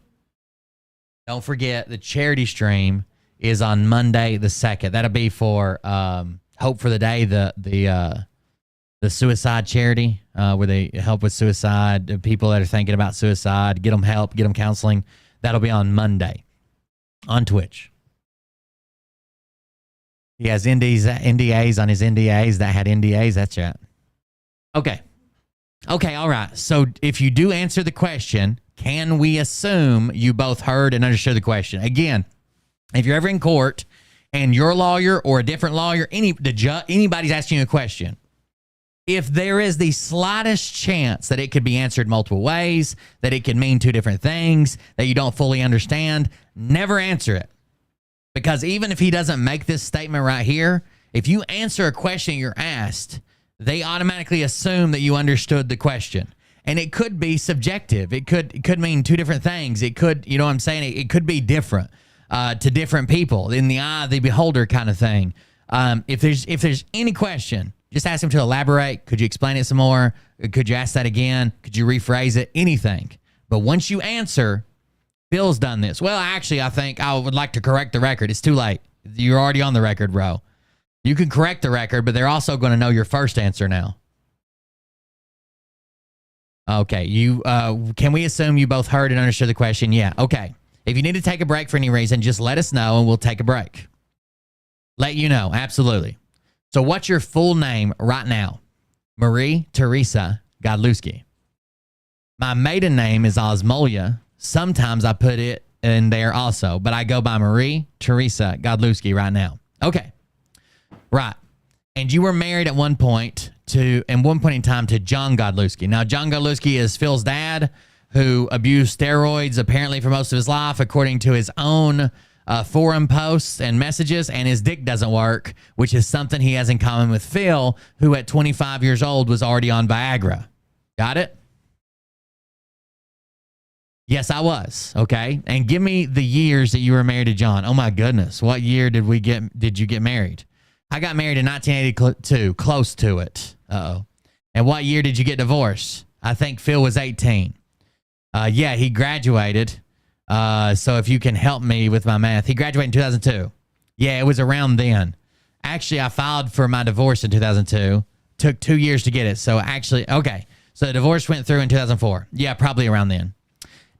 Don't forget the charity stream is on Monday the 2nd. That'll be for Hope for the Day, the suicide charity where they help with suicide, people that are thinking about suicide, get them help, get them counseling. That'll be on Monday on Twitch. He has NDAs on his NDAs that had NDAs. That's right. Okay. Okay, all right. So if you do answer the question, can we assume you both heard and understood the question? Again, if you're ever in court and your lawyer or a different lawyer, anybody's asking you a question, if there is the slightest chance that it could be answered multiple ways, that it could mean two different things, that you don't fully understand, never answer it. Because even if he doesn't make this statement right here, if you answer a question you're asked, they automatically assume that you understood the question. And it could be subjective. It could mean two different things. It could, you know what I'm saying? It could be different to different people, in the eye of the beholder kind of thing. If there's any question, just ask him to elaborate. Could you explain it some more? Could you ask that again? Could you rephrase it? Anything. But once you answer, Phil's done this. Well, actually, I think I would like to correct the record. It's too late. You're already on the record, bro. You can correct the record, but they're also going to know your first answer now. Okay, can we assume you both heard and understood the question? Yeah, okay. If you need to take a break for any reason, just let us know and we'll take a break. Let you know, absolutely. So what's your full name right now? Marie Teresa Godlewski. My maiden name is Osmolia. Sometimes I put it in there also, but I go by Marie Teresa Godlewski right now. Okay, right. And you were married at one point in time to John Godlewski. Now, John Godlewski is Phil's dad, who abused steroids apparently for most of his life, according to his own forum posts and messages, and his dick doesn't work, which is something he has in common with Phil, who at 25 years old was already on Viagra. Got it? Yes, I was. Okay. And give me the years that you were married to John. Oh my goodness. What year did you get married? I got married in 1982, close to it. Uh-oh. And what year did you get divorced? I think Phil was 18. Yeah, he graduated. So if you can help me with my math, he graduated in 2002. Yeah, it was around then. Actually, I filed for my divorce in 2002. Took 2 years to get it. So actually, okay. So the divorce went through in 2004. Yeah, probably around then.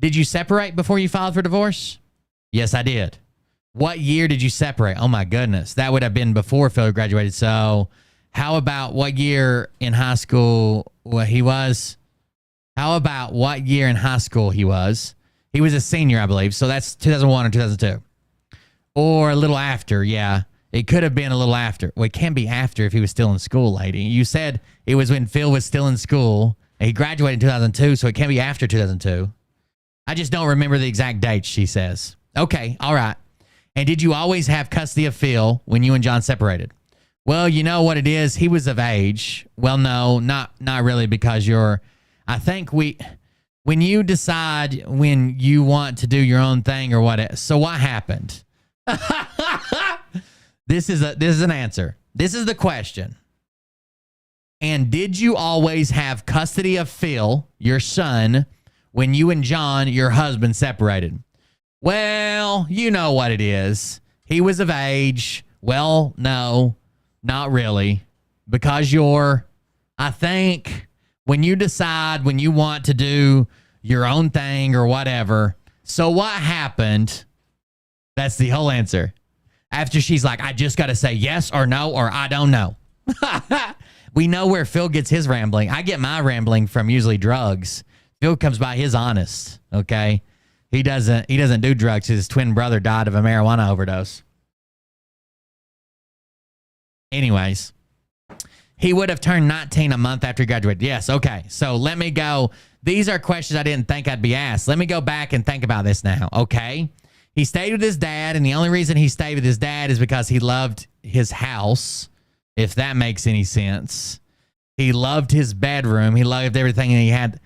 Did you separate before you filed for divorce? Yes, I did. What year did you separate? Oh my goodness. That would have been before Phil graduated. So how about what year in high school he was? How about what year in high school he was? He was a senior, I believe. So that's 2001 or 2002. Or a little after, yeah. It could have been a little after. Well, it can't be after if he was still in school, lady. You said it was when Phil was still in school. And he graduated in 2002, so it can't be after 2002. I just don't remember the exact date, she says. Okay, all right. And did you always have custody of Phil when you and John separated? Well, you know what it is? He was of age. Well, no, not really, because I think when you decide when you want to do your own thing or what, so what happened? This is an answer. This is the question. And did you always have custody of Phil, your son, when you and John, your husband, separated? Well, you know what it is. He was of age. Well, no, not really. Because I think when you decide when you want to do your own thing or whatever. So what happened? That's the whole answer. After she's like, I just got to say yes or no, or I don't know. We know where Phil gets his rambling. I get my rambling from usually drugs. Phil comes by his honest, okay? He doesn't do drugs. His twin brother died of a marijuana overdose. Anyways, he would have turned 19 a month after he graduated. Yes, okay. So let me go. These are questions I didn't think I'd be asked. Let me go back and think about this now, okay? He stayed with his dad, and the only reason he stayed with his dad is because he loved his house, if that makes any sense. He loved his bedroom. He loved everything he had.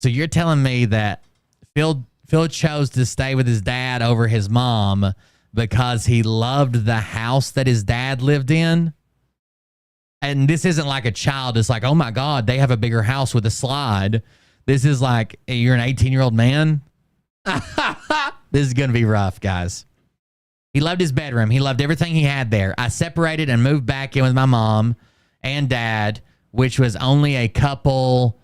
So you're telling me that Phil chose to stay with his dad over his mom because he loved the house that his dad lived in? And this isn't like a child. It's like, oh my God, they have a bigger house with a slide. This is like, you're an 18-year-old man? This is going to be rough, guys. He loved his bedroom. He loved everything he had there. I separated and moved back in with my mom and dad, which was only a couple.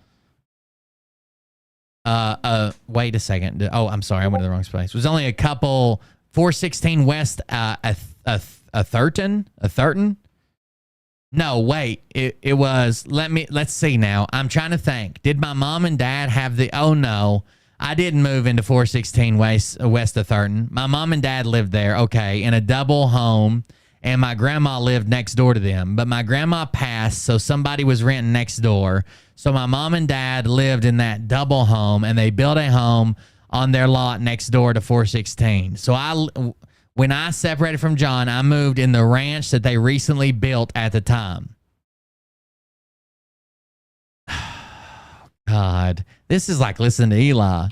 Wait a second. Oh, I'm sorry. I went to the wrong place. It was only a couple. 416 West, a Thurton. No, wait. It was. Let's see now. I'm trying to think. Did my mom and dad have the? Oh no, I didn't move into 416 west of Thurton. My mom and dad lived there. Okay, in a double home, and my grandma lived next door to them. But my grandma passed, so somebody was renting next door. So my mom and dad lived in that double home, and they built a home on their lot next door to 416. So when I separated from John, I moved in the ranch that they recently built at the time. God, this is like listening to Eli.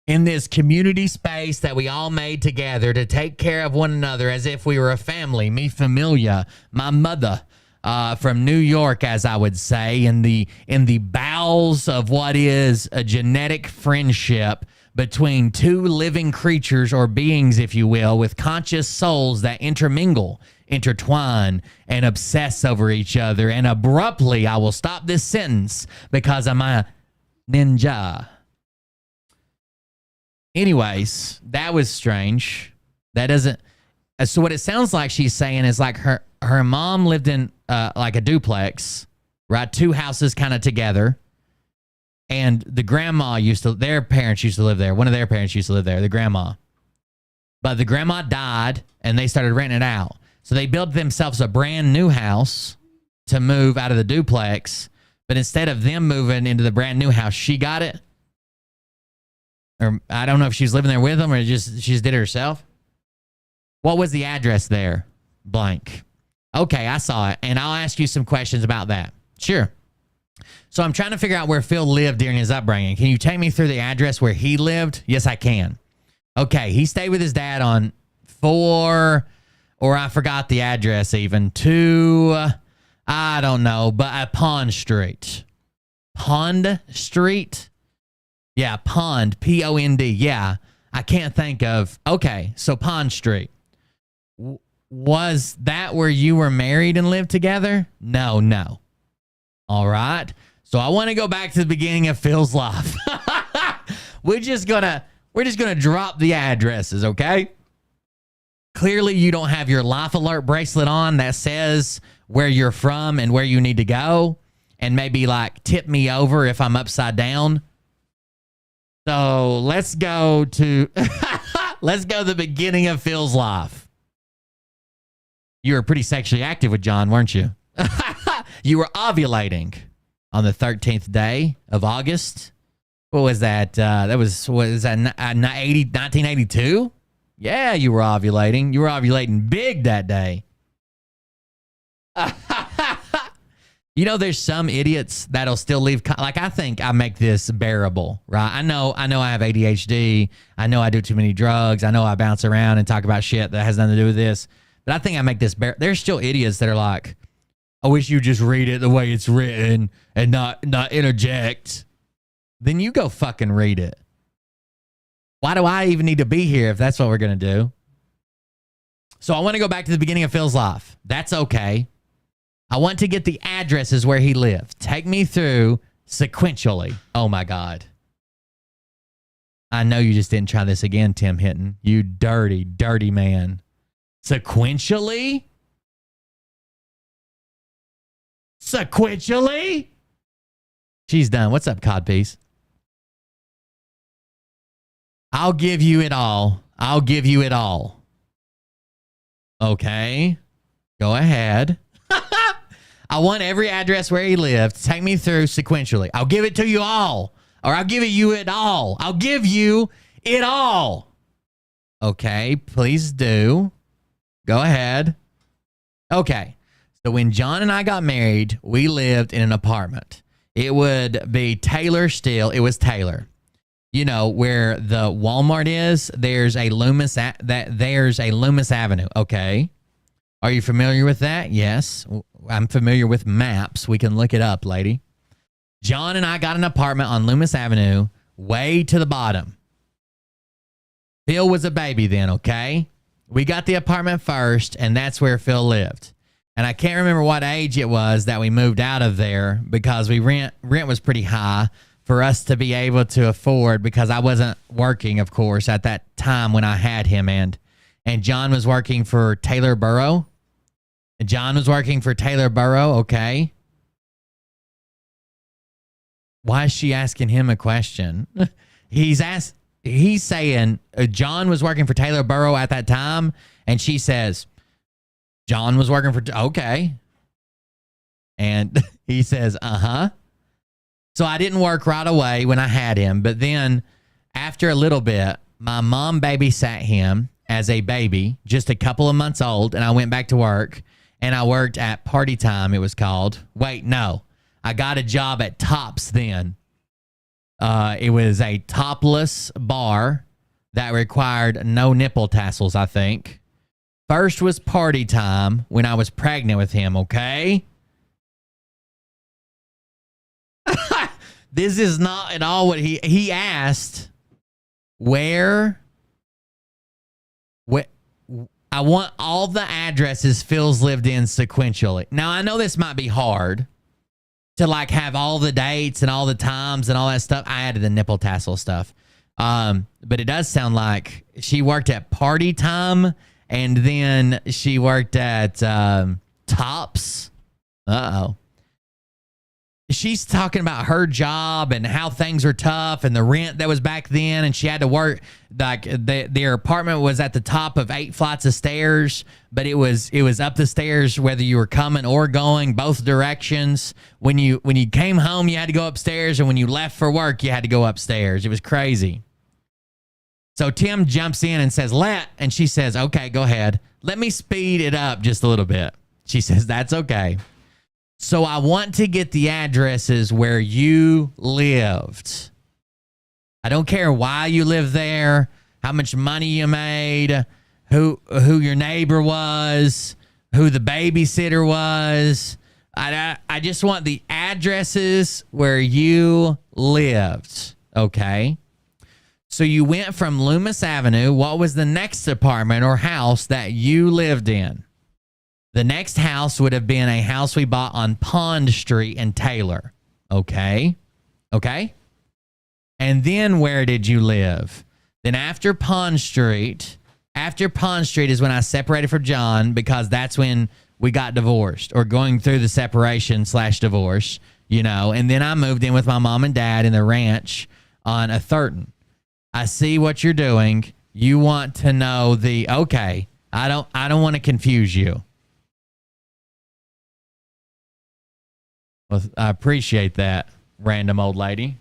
In this community space that we all made together to take care of one another as if we were a family. Mi familia, my mother, from New York, as I would say, in the bowels of what is a genetic friendship between two living creatures or beings, if you will, with conscious souls that intermingle, intertwine, and obsess over each other. And abruptly, I will stop this sentence because I'm a ninja. Anyways, that was strange. That doesn't... So what it sounds like she's saying is like her mom lived in like a duplex, right? Two houses kind of together. And the grandma their parents used to live there. One of their parents used to live there, the grandma. But the grandma died and they started renting it out. So they built themselves a brand new house to move out of the duplex. But instead of them moving into the brand new house, she got it. Or I don't know if she was living there with them or she just did it herself. What was the address there? Blank. Okay, I saw it. And I'll ask you some questions about that. Sure. So I'm trying to figure out where Phil lived during his upbringing. Can you take me through the address where he lived? Yes, I can. Okay, he stayed with his dad on 4, or I forgot the address even, 2, I don't know, but at Pond Street. Pond Street? Yeah, Pond, P-O-N-D. Yeah, I can't think of. Okay, so Pond Street. Was that where you were married and lived together? No. All right. So I want to go back to the beginning of Phil's life. We're just gonna drop the addresses, okay? Clearly, you don't have your life alert bracelet on that says where you're from and where you need to go, and maybe like tip me over if I'm upside down. So let's go to the beginning of Phil's life. You were pretty sexually active with John, weren't you? You were ovulating on the 13th day of August. What was that? What was that, 1982? Yeah, you were ovulating. You were ovulating big that day. You know, there's some idiots that'll still leave. Like, I think I make this bearable, right? I know I have ADHD. I know I do too many drugs. I know I bounce around and talk about shit that has nothing to do with this. But I think I make this bearable. There's still idiots that are like, I wish you just read it the way it's written and not interject. Then you go fucking read it. Why do I even need to be here if that's what we're going to do? So I want to go back to the beginning of Phil's life. That's okay. I want to get the addresses where he lived. Take me through sequentially. Oh my God. I know you just didn't try this again, Tim Hinton. You dirty, dirty man. Sequentially? Sequentially? She's done. What's up, Codpiece? I'll give you it all. I'll give you it all. Okay. Go ahead. I want every address where he lived. Take me through sequentially. I'll give it to you all. Or I'll give you it all. I'll give you it all. Okay, please do. Go ahead. Okay. So when John and I got married, we lived in an apartment. It would be Taylor still. It was Taylor. You know, where the Walmart is, there's a Loomis Avenue. Okay. Are you familiar with that? Yes. I'm familiar with maps. We can look it up, lady. John and I got an apartment on Loomis Avenue, way to the bottom. Phil was a baby then, okay? We got the apartment first, and that's where Phil lived. And I can't remember what age it was that we moved out of there because rent was pretty high for us to be able to afford, because I wasn't working, of course, at that time when I had him, and John was working for Taylor Burrow. John was working for Taylor Burrow, okay? Why is she asking him a question? He's saying John was working for Taylor Burrow at that time, and she says, John was working for, okay. And he says, uh-huh. So I didn't work right away when I had him, but then after a little bit, my mom babysat him as a baby, just a couple of months old, and I went back to work, and I worked at Party Time, it was called. Wait, no. I got a job at Tops then. It was a topless bar that required no nipple tassels, I think. First was Party Time when I was pregnant with him, okay? This is not at all what he asked. Where I want all the addresses Phil's lived in sequentially. Now, I know this might be hard to like have all the dates and all the times and all that stuff. I added the nipple tassel stuff. But it does sound like she worked at Party Time and then she worked at Tops. Uh-oh. She's talking about her job and how things are tough and the rent that was back then, and she had to work like their apartment was at the top of 8 flights of stairs, but it was up the stairs whether you were coming or going both directions. When you came home, you had to go upstairs, and when you left for work, you had to go upstairs. It was crazy. So Tim jumps in and says, and she says, okay, go ahead. Let me speed it up just a little bit. She says, that's okay. So I want to get the addresses where you lived. I don't care why you lived there, how much money you made, who your neighbor was, who the babysitter was. I just want the addresses where you lived, okay? So you went from Loomis Avenue. What was the next apartment or house that you lived in? The next house would have been a house we bought on Pond Street in Taylor. Okay? Okay? And then where did you live? Then after Pond Street is when I separated from John, because that's when we got divorced, or going through the separation/divorce, you know. And then I moved in with my mom and dad in the ranch on a Thurton. I see what you're doing. You want to know okay. I don't want to confuse you. Well, I appreciate that, random old lady.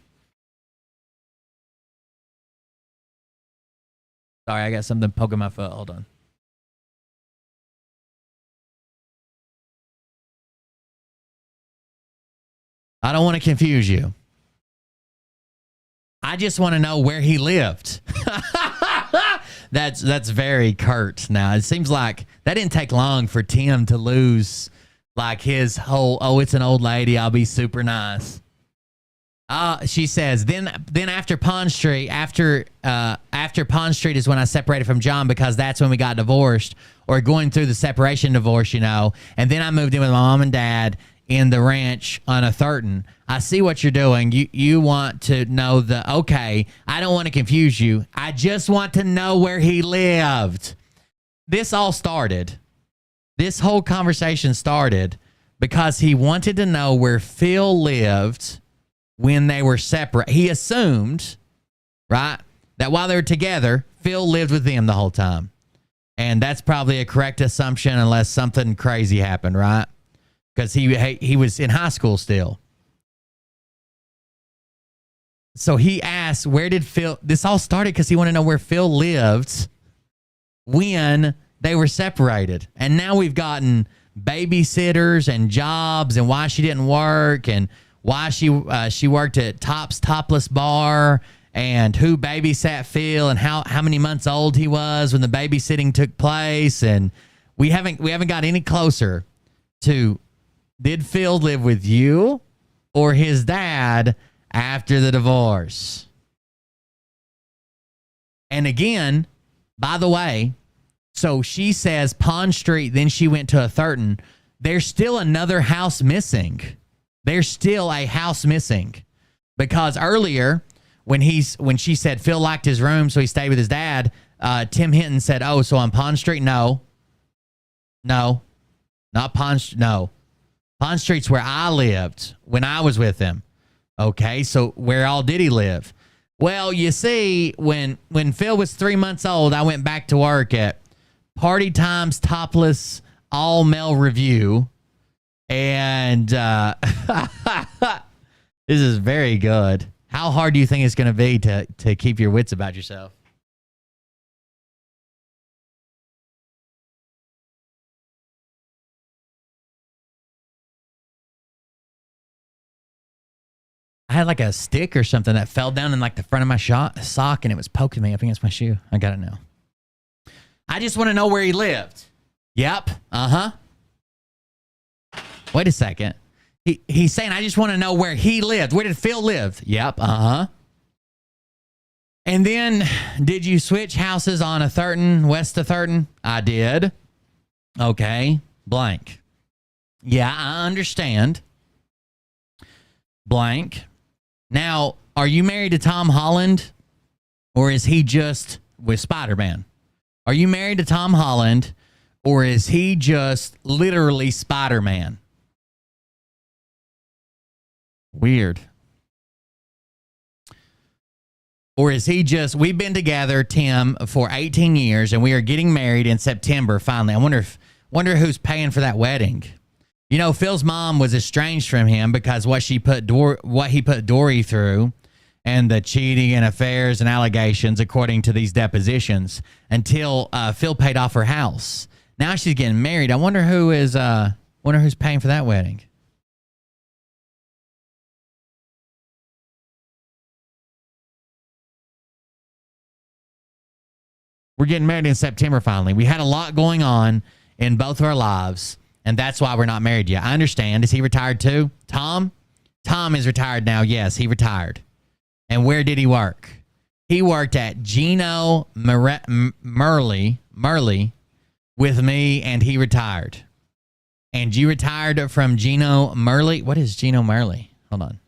Sorry, I got something poking my foot. Hold on. I don't want to confuse you. I just want to know where he lived. That's very curt now. It seems like that didn't take long for Tim to lose like his whole, it's an old lady, I'll be super nice. She says, then after Pond Street, after Pond Street is when I separated from John, because that's when we got divorced, or going through the separation divorce, you know. And then I moved in with my mom and dad in the ranch on a Thurton. I see what you're doing. You want to know okay, I don't want to confuse you. I just want to know where he lived. This whole conversation started because he wanted to know where Phil lived when they were separate. He assumed, right, that while they were together, Phil lived with them the whole time. And that's probably a correct assumption unless something crazy happened, right? Because he was in high school still. So he asked, where did Phil... This all started because he wanted to know where Phil lived when they were separated. And now we've gotten babysitters and jobs and why she didn't work and why she worked at Topless Bar and who babysat Phil and how many months old he was when the babysitting took place. And we haven't got any closer to, did Phil live with you or his dad after the divorce? And again, By the way, so she says Pond Street, then she went to a Thurton. There's still another house missing. There's still a house missing. Because earlier, when she said Phil liked his room, so he stayed with his dad, Tim Hinton said, oh, so on Pond Street? No. No. Not Pond Street. No. Pond Street's where I lived when I was with him. Okay, so where all did he live? Well, you see, when Phil was 3 months old, I went back to work at Party Time's Topless All-Male Review. And this is very good. How hard do you think it's going to be to keep your wits about yourself? I had like a stick or something that fell down in like the front of my sock and it was poking me up against my shoe. I got it now. I just want to know where he lived. Yep. Uh-huh. Wait a second. He's saying, I just want to know where he lived. Where did Phil live? Yep. Uh-huh. And then, did you switch houses on a Thurton, west of Thurton? I did. Okay. Blank. Yeah, I understand. Blank. Now, are you married to Tom Holland? Or is he just with Spider-Man? Are you married to Tom Holland? Or is he just literally Spider-Man? Weird. Or is he just, we've been together, Tim, for 18 years, and we are getting married in September, finally. I wonder who's paying for that wedding. You know, Phil's mom was estranged from him because what he put Dory through and the cheating and affairs and allegations, according to these depositions, until Phil paid off her house. Now she's getting married. I wonder who's paying for that wedding. We're getting married in September finally. We had a lot going on in both of our lives, and that's why we're not married yet. I understand. Is he retired too? Tom? Tom is retired now. Yes, he retired. And where did he work? He worked at Gino Murley with me, and he retired. And you retired from Gino Murley? What is Gino Murley? Hold on.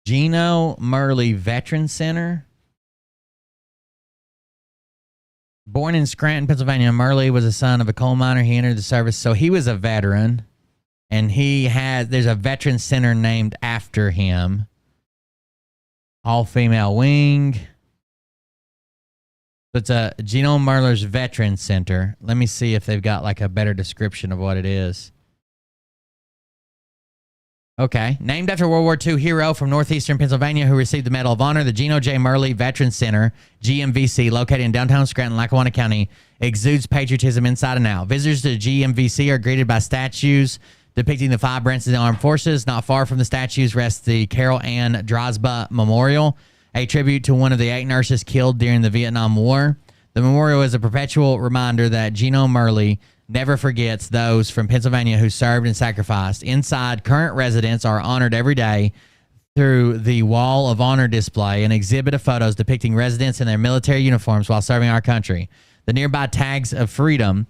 Gino Murley Veteran Center. Born in Scranton, Pennsylvania, Murley was a son of a coal miner. He entered the service, so he was a veteran, and there's a veteran center named after him. All-female wing. So it's a Gino Murler's Veteran Center. Let me see if they've got like a better description of what it is. Okay. Named after World War II hero from northeastern Pennsylvania who received the Medal of Honor, the Gino J. Murley Veteran Center, GMVC, located in downtown Scranton, Lackawanna County, exudes patriotism inside and out. Visitors to GMVC are greeted by statues depicting the 5 branches of the armed forces. Not far from the statues rests the Carol Ann Drosba Memorial, a tribute to one of the 8 nurses killed during the Vietnam War. The memorial is a perpetual reminder that Gino Murley never forgets those from Pennsylvania who served and sacrificed. Inside, current residents are honored every day through the Wall of Honor display, an exhibit of photos depicting residents in their military uniforms while serving our country. The nearby Tags of Freedom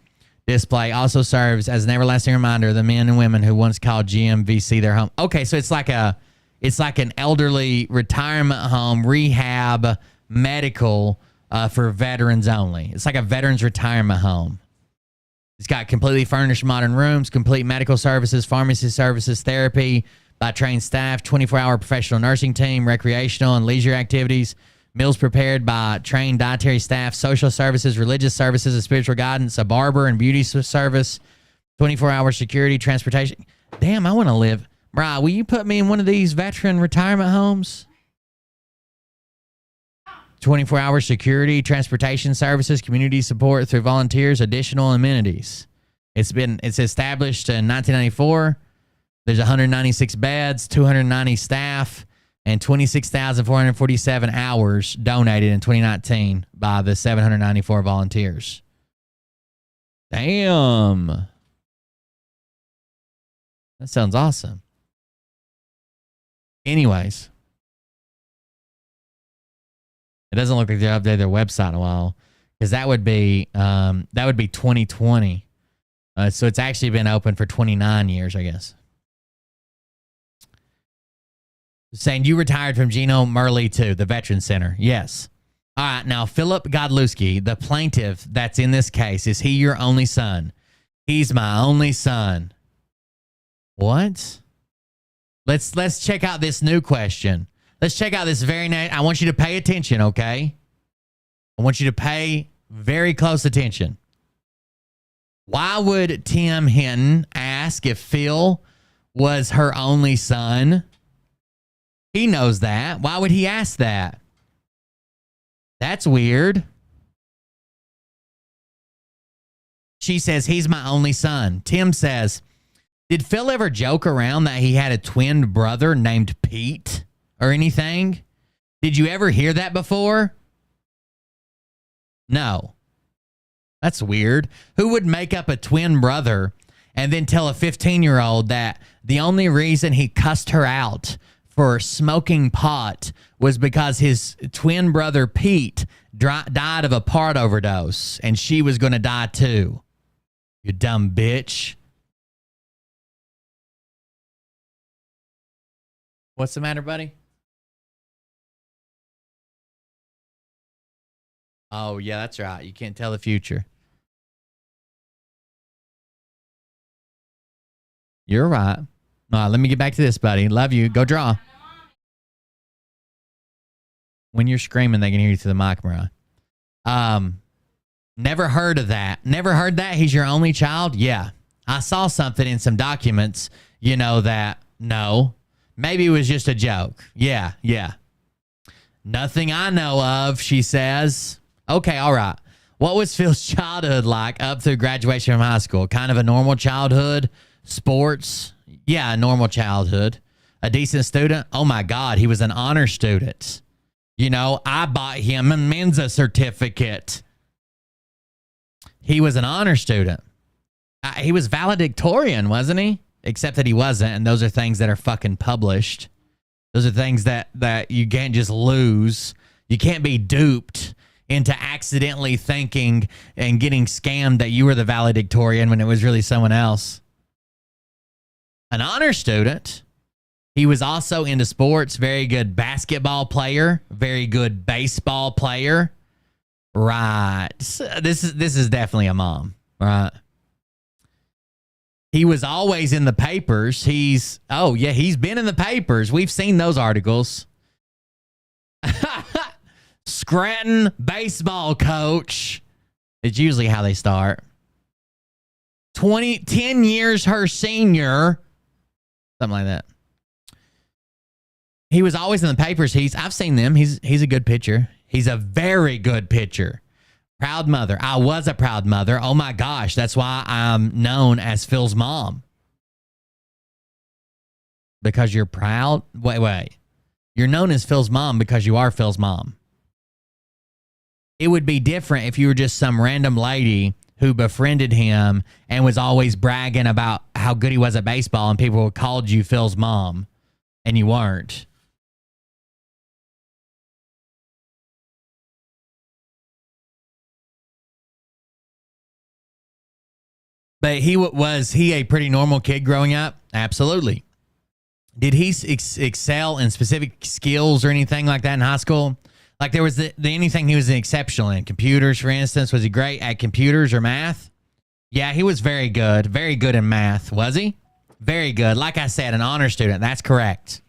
display also serves as an everlasting reminder of the men and women who once called GMVC their home. Okay, so it's like an elderly retirement home, rehab, medical for veterans only. It's like a veterans retirement home. It's got completely furnished modern rooms, complete medical services, pharmacy services, therapy by trained staff, 24-hour professional nursing team, recreational and leisure activities, meals prepared by trained dietary staff, social services, religious services, and spiritual guidance, a barber and beauty service, 24-hour security, transportation. Damn, I want to live. Mariah, will you put me in one of these veteran retirement homes? 24-hour security, transportation services, community support through volunteers, additional amenities. It's established in 1994. There's 196 beds, 290 staff, and 26,447 hours donated in 2019 by the 794 volunteers. Damn. That sounds awesome. Anyways, it doesn't look like they updated their website in a while, because that would be 2020. So it's actually been open for 29 years, I guess. Saying you retired from Gino Murley too, the Veteran Center. Yes. All right. Now, Philip Godlewski, the plaintiff that's in this case, is he your only son? He's my only son. What? Let's check out this new question. Let's check out this very next. I want you to pay attention, okay? I want you to pay very close attention. Why would Tim Hinton ask if Phil was her only son? He knows that. Why would he ask that? That's weird. She says, he's my only son. Tim says, did Phil ever joke around that he had a twin brother named Pete or anything? Did you ever hear that before? No. That's weird. Who would make up a twin brother and then tell a 15-year-old that the only reason he cussed her out for smoking pot was because his twin brother Pete died of a part overdose and she was going to die too? You dumb bitch. What's the matter, buddy? Oh, yeah, that's right. You can't tell the future. You're right. All right, let me get back to this, buddy. Love you. Go draw. When you're screaming, they can hear you through the mic, Mariah. Never heard of that. Never heard that? He's your only child? Yeah. I saw something in some documents, that, no. Maybe it was just a joke. Yeah. Nothing I know of, she says. Okay, all right. What was Phil's childhood like up through graduation from high school? Kind of a normal childhood? Sports? Yeah, a normal childhood. A decent student? Oh my God, he was an honor student. I bought him a Mensa certificate. He was an honor student. He was valedictorian, wasn't he? Except that he wasn't, and those are things that are fucking published. Those are things that you can't just lose. You can't be duped into accidentally thinking and getting scammed that you were the valedictorian when it was really someone else. An honor student. He was also into sports, very good basketball player, very good baseball player. Right. This is definitely a mom, right? He was always in the papers. He's been in the papers. We've seen those articles. Scranton baseball coach. It's usually how they start. 10 years her senior. Something like that. He was always in the papers. I've seen them. He's a good pitcher. He's a very good pitcher. Proud mother. I was a proud mother. Oh my gosh. That's why I'm known as Phil's mom. Because you're proud? Wait. You're known as Phil's mom because you are Phil's mom. It would be different if you were just some random lady who befriended him and was always bragging about how good he was at baseball and people called you Phil's mom and you weren't. But was he a pretty normal kid growing up? Absolutely. Did he excel in specific skills or anything like that in high school? Like there was anything he was exceptional in? Computers, for instance. Was he great at computers or math? Yeah, he was very good. Very good in math. Was he? Very good. Like I said, an honor student. That's correct.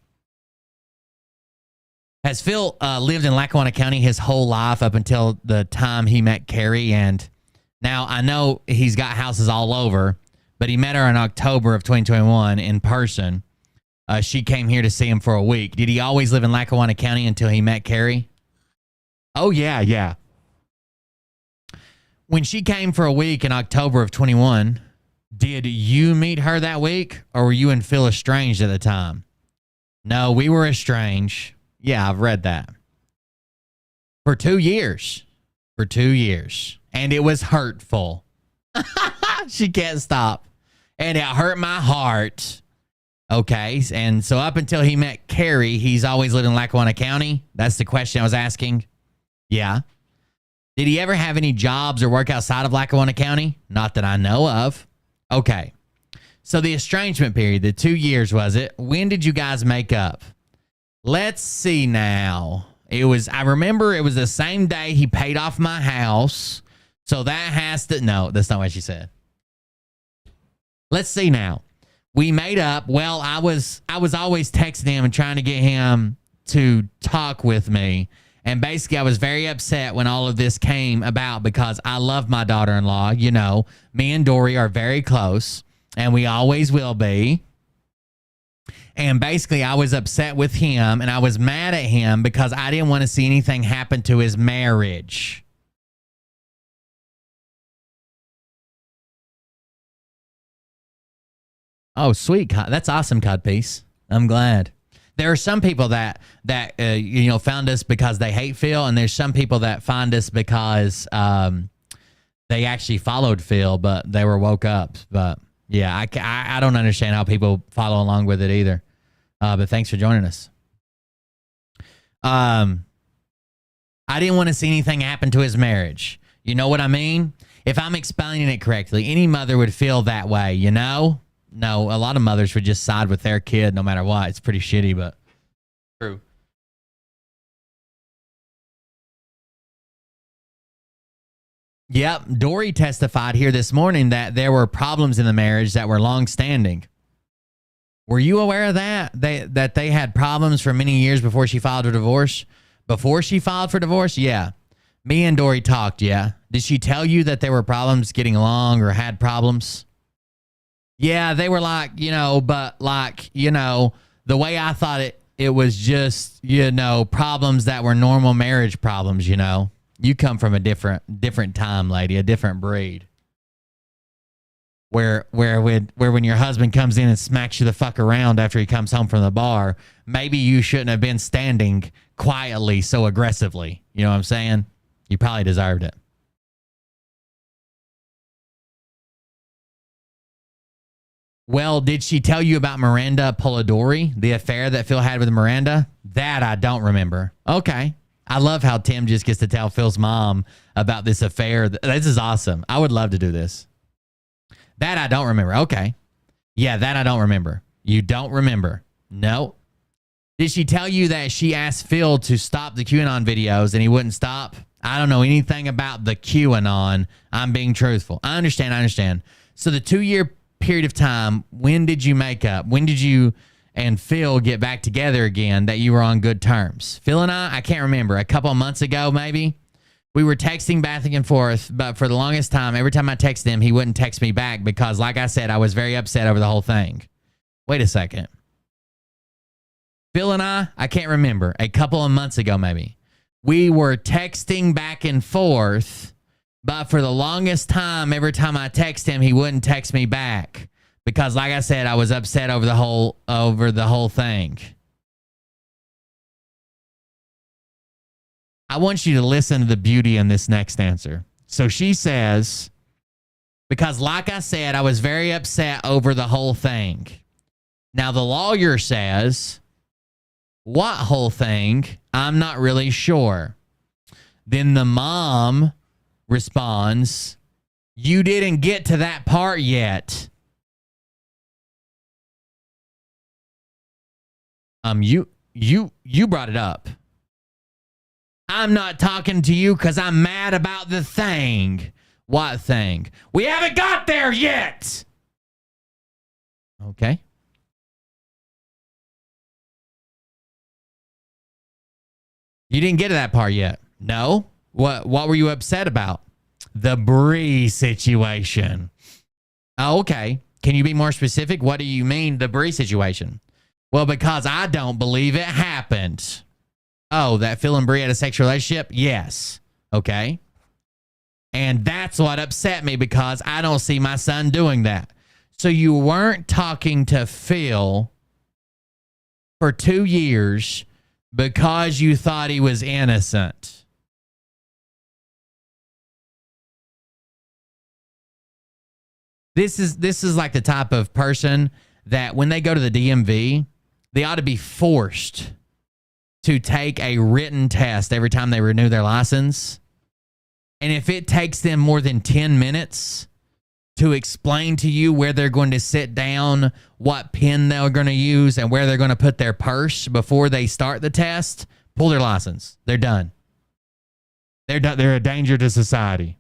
Has Phil lived in Lackawanna County his whole life up until the time he met Carrie? And now I know he's got houses all over, but he met her in October of 2021 in person. She came here to see him for a week. Did he always live in Lackawanna County until he met Carrie? Oh, yeah. When she came for a week in October of 21, did you meet her that week, or were you and Phil estranged at the time? No, we were estranged. Yeah, I've read that. For 2 years. For 2 years. And it was hurtful. She can't stop. And it hurt my heart. Okay, and so up until he met Carrie, he's always lived in Lackawanna County? That's the question I was asking. Yeah. Did he ever have any jobs or work outside of Lackawanna County? Not that I know of. Okay. So the estrangement period, the 2 years, was it? When did you guys make up? Let's see now. I remember it was the same day he paid off my house. So that has to, no, that's not what she said. Let's see now. We made up. Well, I was always texting him and trying to get him to talk with me. And basically, I was very upset when all of this came about because I love my daughter-in-law. You know, me and Dory are very close, and we always will be. And basically, I was upset with him, and I was mad at him because I didn't want to see anything happen to his marriage. Oh, sweet. That's awesome, Codpiece. I'm glad. There are some people that found us because they hate Phil, and there's some people that find us because they actually followed Phil, but they were woke up. But yeah, I don't understand how people follow along with it either. But thanks for joining us. I didn't want to see anything happen to his marriage. You know what I mean? If I'm explaining it correctly, any mother would feel that way, you know? No, a lot of mothers would just side with their kid no matter what. It's pretty shitty, but true. Yep, Dory testified here this morning that there were problems in the marriage that were long-standing. Were you aware of that? That they had problems for many years before she filed for divorce? Before she filed for divorce? Yeah. Me and Dory talked, yeah. Did she tell you that there were problems getting along or had problems? Yeah, they were like, but like, the way I thought it was just, problems that were normal marriage problems, You come from a different time, lady, a different breed. Where when your husband comes in and smacks you the fuck around after he comes home from the bar, maybe you shouldn't have been standing quietly so aggressively. You know what I'm saying? You probably deserved it. Well, did she tell you about Miranda Polidori, the affair that Phil had with Miranda? That I don't remember. Okay. I love how Tim just gets to tell Phil's mom about this affair. This is awesome. I would love to do this. That I don't remember. Okay. Yeah, that I don't remember. You don't remember? No. Did she tell you that she asked Phil to stop the QAnon videos and he wouldn't stop? I don't know anything about the QAnon. I'm being truthful. I understand. So the 2-year period of time, when did you make up? When did you and Phil get back together again that you were on good terms? Phil and I can't remember. A couple of months ago, maybe. We were texting back and forth, but for the longest time, every time I texted him, he wouldn't text me back because, like I said, I was very upset over the whole thing. Wait a second. Phil and I can't remember. A couple of months ago, maybe. We were texting back and forth, but for the longest time, every time I text him, he wouldn't text me back because, like I said, I was upset over the whole thing. I want you to listen to the beauty in this next answer. So she says, because, like I said, I was very upset over the whole thing. Now the lawyer says, what whole thing? I'm not really sure. Then the mom responds, you didn't get to that part yet. You brought it up. I'm not talking to you because I'm mad about the thing. What thing? We haven't got there yet. Okay. You didn't get to that part yet. No. What were you upset about? The Bree situation. Oh, okay. Can you be more specific? What do you mean, the Bree situation? Well, because I don't believe it happened. Oh, that Phil and Bree had a sexual relationship? Yes. Okay. And that's what upset me because I don't see my son doing that. So you weren't talking to Phil for 2 years because you thought he was innocent. This is like the type of person that when they go to the DMV, they ought to be forced to take a written test every time they renew their license. And if it takes them more than 10 minutes to explain to you where they're going to sit down, what pen they're going to use, and where they're going to put their purse before they start the test, pull their license. They're done. They're done. They're a danger to society.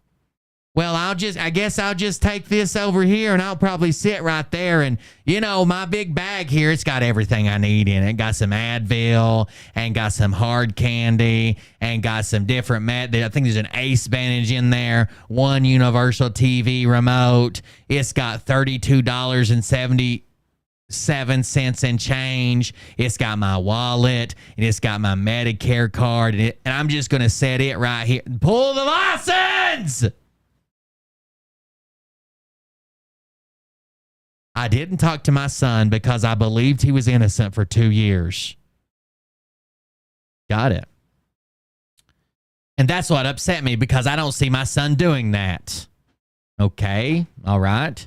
Well, I guess I'll just take this over here and I'll probably sit right there. And, you know, my big bag here, it's got everything I need in it. Got some Advil and got some hard candy and got some different I think there's an Ace bandage in there, one universal TV remote. It's got $32.77 and change. It's got my wallet and it's got my Medicare card. And I'm just going to set it right here. Pull the license! I didn't talk to my son because I believed he was innocent for 2 years. Got it. And that's what upset me because I don't see my son doing that. Okay. All right.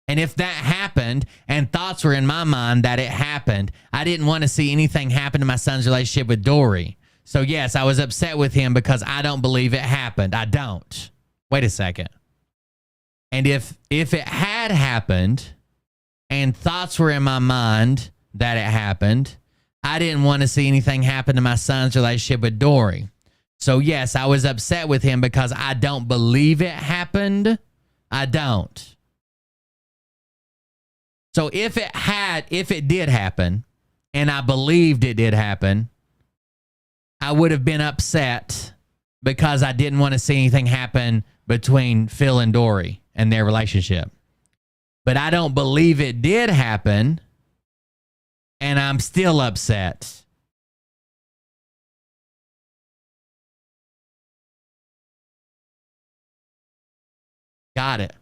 And if that happened and thoughts were in my mind that it happened, I didn't want to see anything happen to my son's relationship with Dory. So yes, I was upset with him because I don't believe it happened. I don't. Wait a second. And if it had happened and thoughts were in my mind that it happened, I didn't want to see anything happen to my son's relationship with Dory. So yes, I was upset with him because I don't believe it happened. I don't. So if it did happen, and I believed it did happen, I would have been upset because I didn't want to see anything happen between Phil and Dory and their relationship. But I don't believe it did happen, and I'm still upset. Got it.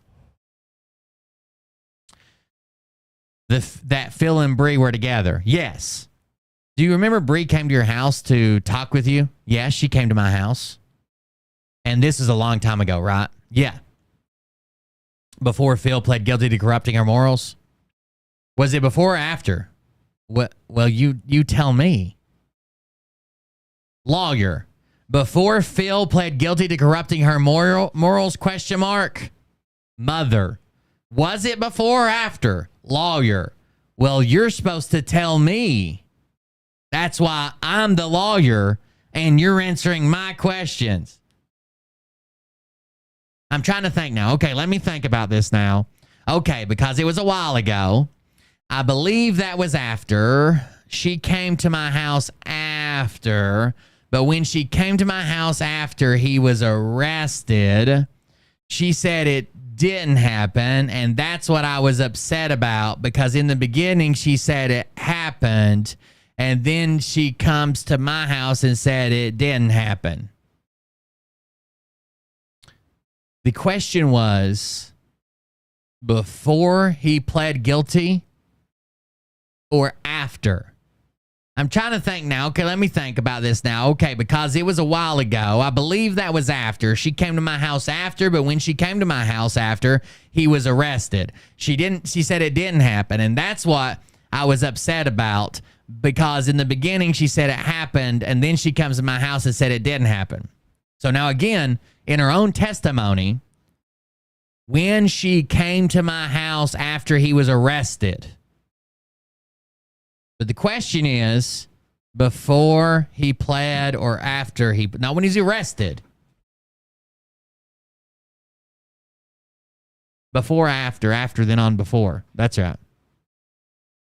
That Phil and Bree were together. Yes. Do you remember Bree came to your house to talk with you? Yes, she came to my house. And this is a long time ago, right? Yeah. Before Phil pled guilty to corrupting her morals? Was it before or after? Well, you tell me. Lawyer. Before Phil pled guilty to corrupting her morals? Question mark. Mother. Was it before or after? Lawyer. Well, you're supposed to tell me. That's why I'm the lawyer and you're answering my questions. I'm trying to think now. Okay, let me think about this now. Okay, because it was a while ago. I believe that was after. She came to my house after. But when she came to my house after he was arrested, she said it didn't happen. And that's what I was upset about. Because in the beginning, she said it happened. And then she comes to my house and said it didn't happen. The question was, before he pled guilty or after? I'm trying to think now. Okay, let me think about this now. Okay, because it was a while ago. I believe that was after. She came to my house after, but when she came to my house after, he was arrested. She said it didn't happen, and that's what I was upset about, because in the beginning she said it happened, and then she comes to my house and said it didn't happen. So now again, in her own testimony, when she came to my house after he was arrested. But the question is, before he pled or after he, not when he's arrested. Before, after, then on before. That's right.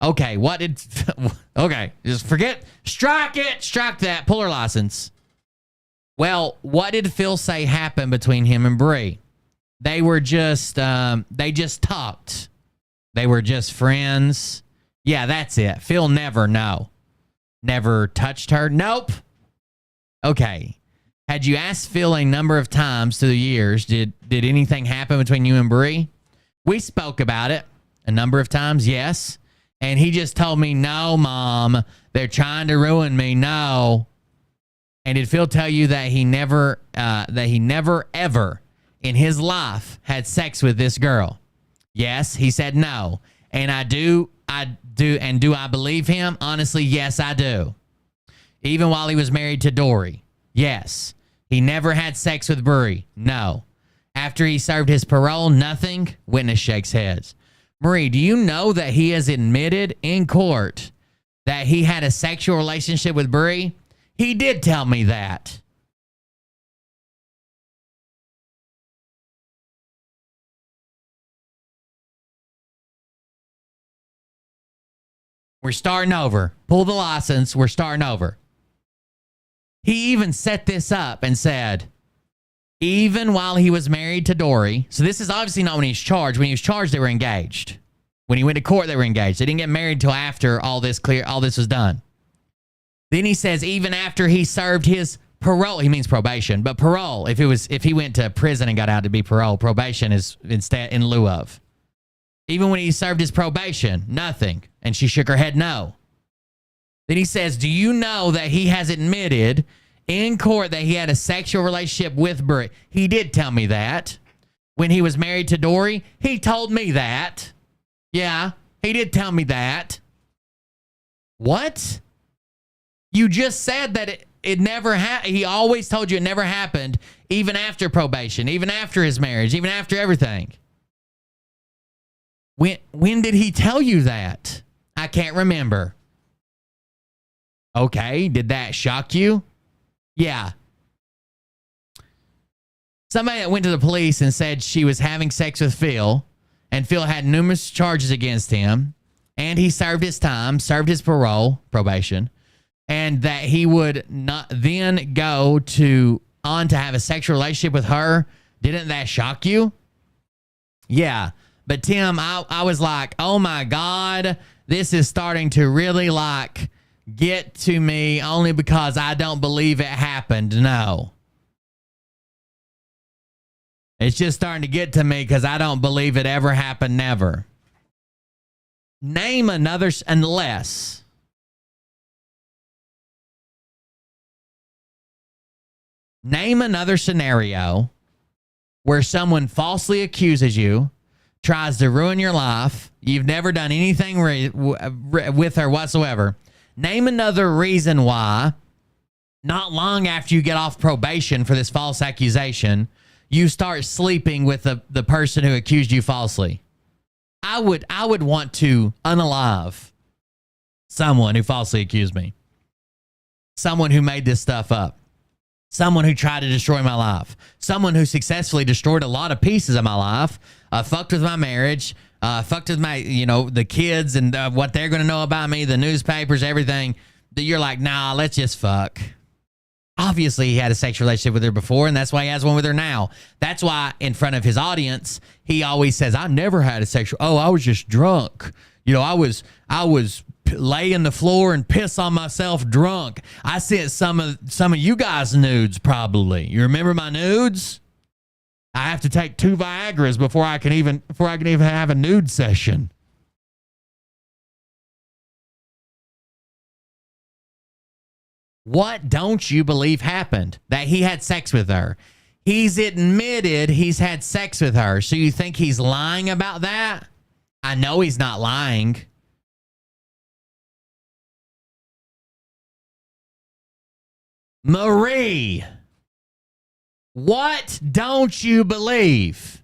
Okay, okay, just forget, strike that, pull her license. Well, what did Phil say happened between him and Bree? They were just, they just talked. They were just friends. Yeah, that's it. Phil never touched her. Nope. Okay. Had you asked Phil a number of times through the years, did anything happen between you and Bree? We spoke about it a number of times, yes. And he just told me, no, Mom, they're trying to ruin me. No. And did Phil tell you that he never ever in his life had sex with this girl? Yes, he said no. And I do I do. And do I believe him? Honestly, yes, I do. Even while he was married to Dory. Yes. He never had sex with Brie. No. After he served his parole, nothing. Witness shakes heads. Marie, do you know that he has admitted in court that he had a sexual relationship with Brie? He did tell me that. We're starting over. Pull the license. We're starting over. He even set this up and said, even while he was married to Dory, so this is obviously not when he was charged. When he was charged, they were engaged. When he went to court, they were engaged. They didn't get married until after all this was done. Then he says, even after he served his parole, he means probation, but parole, if he went to prison and got out to be parole, probation is instead in lieu of. Even when he served his probation, nothing. And she shook her head no. Then he says, do you know that he has admitted in court that he had a sexual relationship with Brie? He did tell me that. When he was married to Dory, he told me that. Yeah, he did tell me that. What? You just said that it never happened. He always told you it never happened, even after probation, even after his marriage, even after everything. When did he tell you that? I can't remember. Okay, did that shock you? Yeah. Somebody that went to the police and said she was having sex with Phil, and Phil had numerous charges against him, and he served his time, served his probation, and that he would not then go on to have a sexual relationship with her. Didn't that shock you? Yeah. But Tim, I was like, oh my God, this is starting to really like get to me only because I don't believe it happened. No. It's just starting to get to me because I don't believe it ever happened. Never. Name another, unless. Name another scenario where someone falsely accuses you, tries to ruin your life. You've never done anything with her whatsoever. Name another reason why, not long after you get off probation for this false accusation, you start sleeping with the person who accused you falsely. I would want to unalive someone who falsely accused me. Someone who made this stuff up. Someone who tried to destroy my life. Someone who successfully destroyed a lot of pieces of my life. Fucked with my marriage. Fucked with my, the kids and what they're going to know about me, the newspapers, everything. That you're like, nah, let's just fuck. Obviously, he had a sexual relationship with her before, and that's why he has one with her now. That's why, in front of his audience, he always says, I never had a sexual... Oh, I was just drunk. I was lay in the floor and piss on myself drunk. I sent some of you guys nudes, probably. You remember my nudes? I have to take 2 Viagras before I can even have a nude session. What don't you believe happened? That he had sex with her. He's admitted he's had sex with her. So you think he's lying about that? I know he's not lying. Marie, what don't you believe?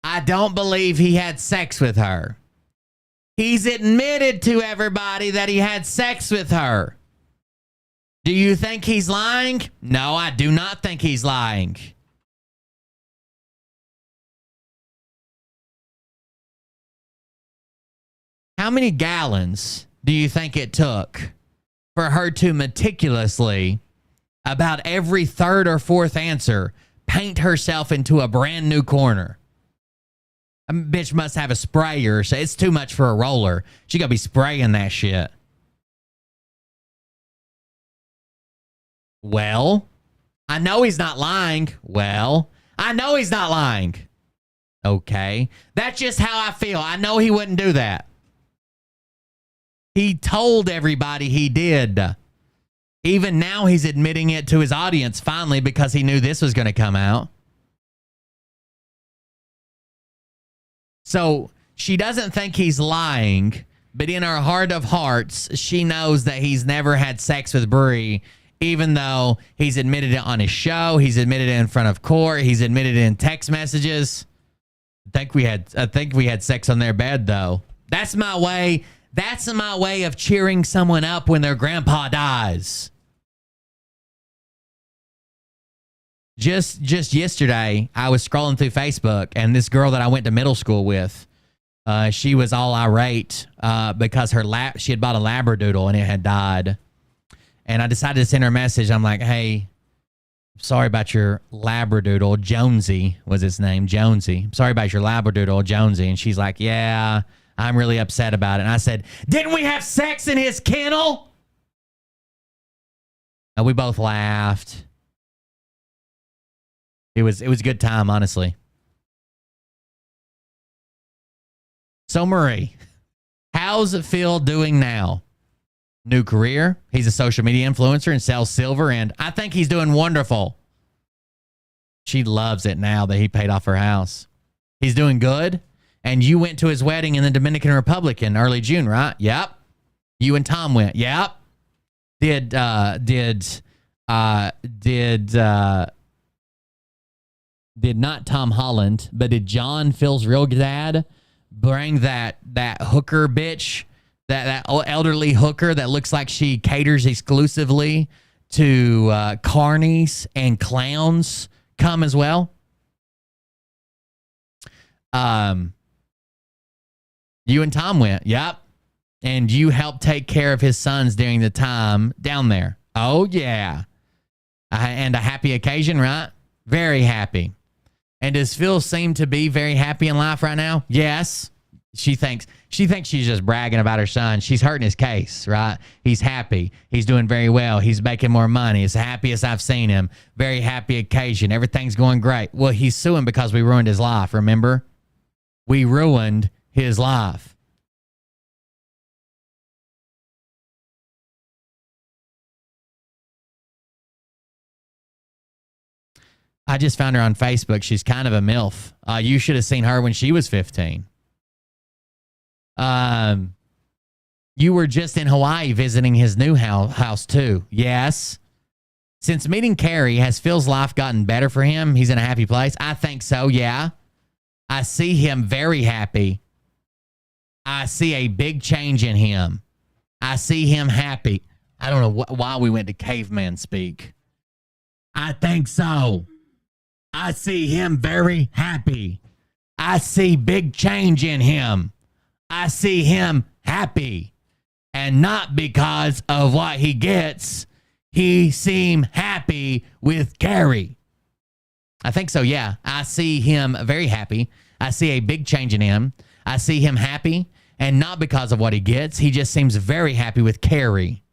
I don't believe he had sex with her. He's admitted to everybody that he had sex with her. Do you think he's lying? No, I do not think he's lying. How many gallons do you think it took for her to meticulously, about every third or fourth answer, paint herself into a brand new corner? A bitch must have a sprayer, so it's too much for a roller. She gotta be spraying that shit. Well, I know he's not lying. Well, I know he's not lying. Okay. That's just how I feel. I know he wouldn't do that. He told everybody he did. Even now he's admitting it to his audience finally because he knew this was going to come out. So she doesn't think he's lying but in her heart of hearts, she knows that he's never had sex with Bree, even though he's admitted it on his show. He's admitted it in front of court. He's admitted it in text messages. I think we had sex on their bed, though. That's my way. That's my way of cheering someone up when their grandpa dies. Just yesterday, I was scrolling through Facebook, and this girl that I went to middle school with, she was all irate because she had bought a Labradoodle and it had died. And I decided to send her a message. I'm like, hey, sorry about your Labradoodle. Jonesy was his name, Jonesy. Sorry about your Labradoodle, Jonesy. And she's like, yeah, I'm really upset about it. And I said, didn't we have sex in his kennel? And we both laughed. It was a good time, honestly. So, Marie, how's Phil doing now? New career. He's a social media influencer and sells silver, and I think he's doing wonderful. She loves it now that he paid off her house. He's doing good, and you went to his wedding in the Dominican Republic in early June, right? Yep. You and Tom went. Yep. Did not Tom Holland, but did John, Phil's real dad, bring that hooker bitch, that elderly hooker that looks like she caters exclusively to carnies and clowns come as well? You and Tom went, yep. And you helped take care of his sons during the time down there. Oh, yeah. And a happy occasion, right? Very happy. And does Phil seem to be very happy in life right now? Yes. She thinks she's just bragging about her son. She's hurting his case, right? He's happy. He's doing very well. He's making more money. It's the happiest I've seen him. Very happy occasion. Everything's going great. Well, he's suing because we ruined his life, remember? We ruined his life. I just found her on Facebook. She's kind of a MILF. You should have seen her when she was 15. You were just in Hawaii visiting his new house too. Yes. Since meeting Carrie, has Phil's life gotten better for him? He's in a happy place? I think so, yeah. I see him very happy. I see a big change in him. I see him happy. I don't know why we went to caveman speak. I think so. I see him very happy. I see big change in him. I see him happy. And not because of what he gets. He seem happy with Carrie. I think so, yeah. I see him very happy. I see a big change in him. I see him happy. And not because of what he gets. He just seems very happy with Carrie.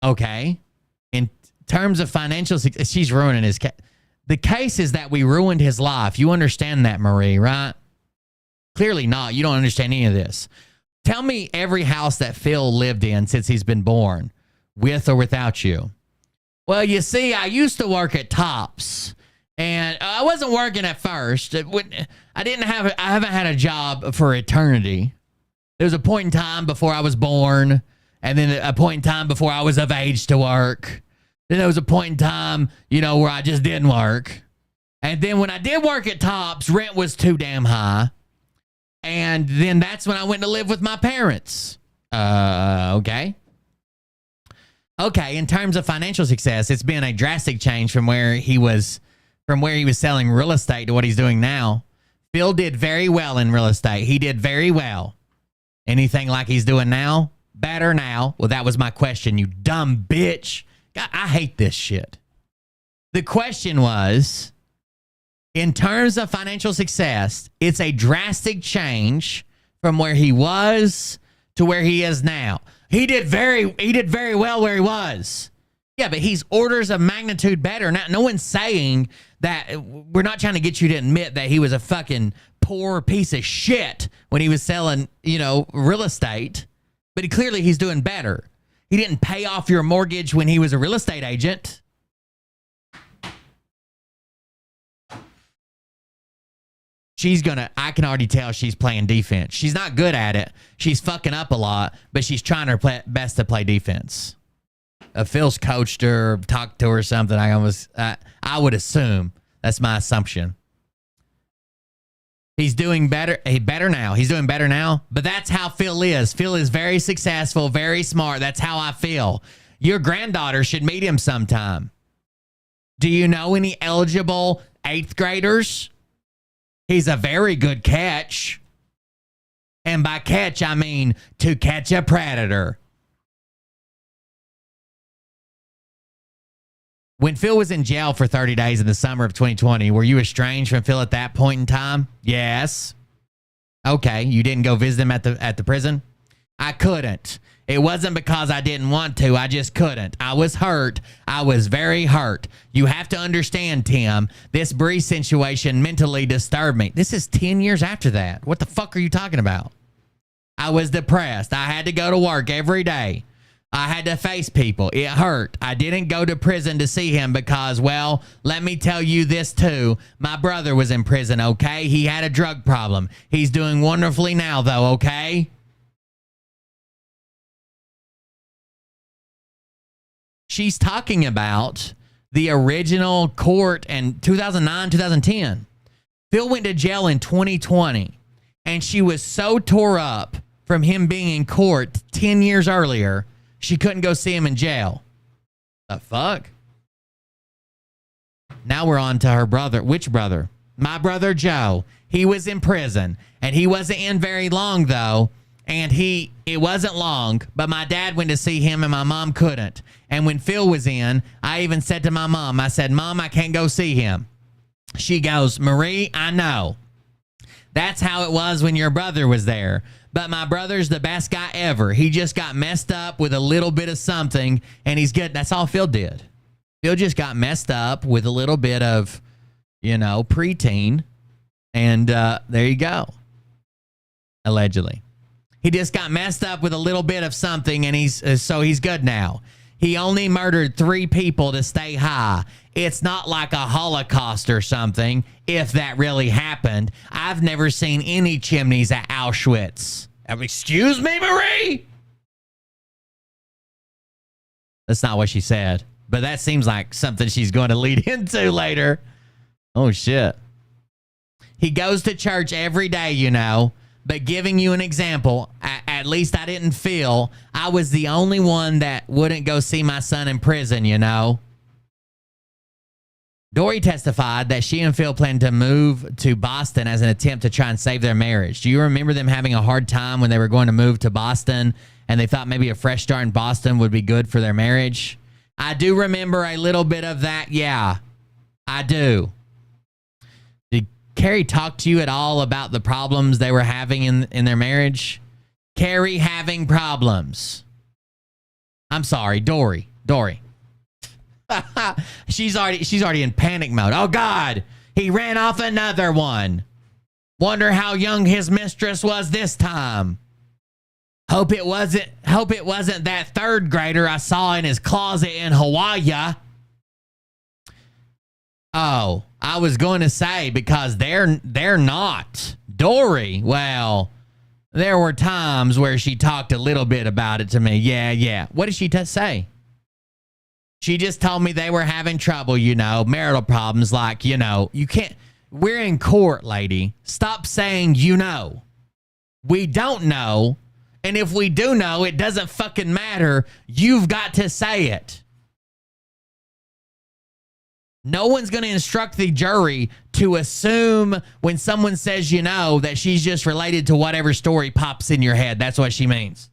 Okay. In terms of financial success, she's ruining his case. The case is that we ruined his life. You understand that, Marie, right? Clearly not. You don't understand any of this. Tell me every house that Phil lived in since he's been born, with or without you. Well, you see, I used to work at Tops, and I wasn't working at first. I haven't had a job for eternity. There was a point in time before I was born, and then a point in time before I was of age to work. Then there was a point in time, where I just didn't work. And then when I did work at Tops, rent was too damn high. And then that's when I went to live with my parents. Okay. Okay, in terms of financial success, it's been a drastic change from where he was selling real estate to what he's doing now. Phil did very well in real estate. He did very well. Anything like he's doing now? Better now? Well, that was my question, you dumb bitch. God, I hate this shit. The question was, in terms of financial success, it's a drastic change from where he was to where he is now. He did very well where he was. Yeah, but he's orders of magnitude better. Now, no one's saying that. We're not trying to get you to admit that he was a fucking poor piece of shit when he was selling, real estate. But he's doing better. He didn't pay off your mortgage when he was a real estate agent. I can already tell she's playing defense. She's not good at it. She's fucking up a lot, but she's trying her best to play defense. Phil's coached her, talked to her or something. I would assume. That's my assumption. He's doing better. Better now. He's doing better now. But that's how Phil is. Phil is very successful, very smart. That's how I feel. Your granddaughter should meet him sometime. Do you know any eligible 8th graders? He's a very good catch. And by catch, I mean to catch a predator. When Phil was in jail for 30 days in the summer of 2020, were you estranged from Phil at that point in time? Yes. Okay, you didn't go visit him at the prison? I couldn't. It wasn't because I didn't want to. I just couldn't. I was hurt. I was very hurt. You have to understand, Tim, this Bree situation mentally disturbed me. This is 10 years after that. What the fuck are you talking about? I was depressed. I had to go to work every day. I had to face people. It hurt. I didn't go to prison to see him because, well, let me tell you this too. My brother was in prison, okay? He had a drug problem. He's doing wonderfully now, though, okay? She's talking about the original court in 2009, 2010. Phil went to jail in 2020, and she was so tore up from him being in court 10 years earlier, she couldn't go see him in jail. The fuck? Now we're on to her brother. Which brother? My brother Joe. He was in prison, and he wasn't in very long, though. And it wasn't long, but my dad went to see him and my mom couldn't. And when Phil was in, I even said to my mom, I said, Mom, I can't go see him. She goes, Marie, I know. That's how it was when your brother was there. But my brother's the best guy ever. He just got messed up with a little bit of something, and he's good. That's all Phil did. Phil just got messed up with a little bit of, preteen. And there you go. Allegedly. He just got messed up with a little bit of something, and he's good now. He only murdered 3 people to stay high. It's not like a Holocaust or something, if that really happened. I've never seen any chimneys at Auschwitz. Excuse me, Marie? That's not what she said, but that seems like something she's going to lead into later. Oh, shit. He goes to church every day, But giving you an example, at least I didn't feel I was the only one that wouldn't go see my son in prison, Dory testified that she and Phil planned to move to Boston as an attempt to try and save their marriage. Do you remember them having a hard time when they were going to move to Boston and they thought maybe a fresh start in Boston would be good for their marriage? I do remember a little bit of that. Yeah, I do. Carrie talk to you at all about the problems they were having in their marriage? Carrie having problems. I'm sorry, Dory. She's already in panic mode. Oh God, he ran off another one. Wonder how young his mistress was this time. Hope it wasn't that 3rd grader I saw in his closet in Hawaii. Oh, I was going to say, because they're not. Dory, well, there were times where she talked a little bit about it to me. Yeah. What did she say? She just told me they were having trouble, marital problems, like, you can't. We're in court, lady. Stop saying We don't know. And if we do know, it doesn't fucking matter. You've got to say it. No one's going to instruct the jury to assume when someone says that she's just related to whatever story pops in your head. That's what she means.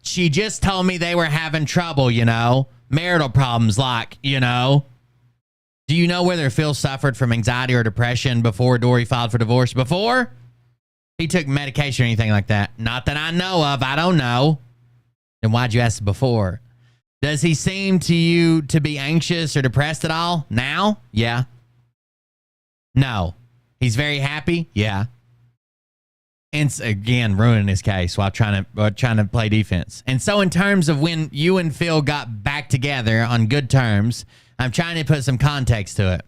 She just told me they were having trouble, marital problems, like, Do you know whether Phil suffered from anxiety or depression before Dory filed for divorce? Before he took medication or anything like that? Not that I know of. I don't know. Then why'd you ask before? Does he seem to you to be anxious or depressed at all? Now? Yeah. No. He's very happy? Yeah. And again, ruining this case while trying to play defense. And so in terms of when you and Phil got back together on good terms, I'm trying to put some context to it.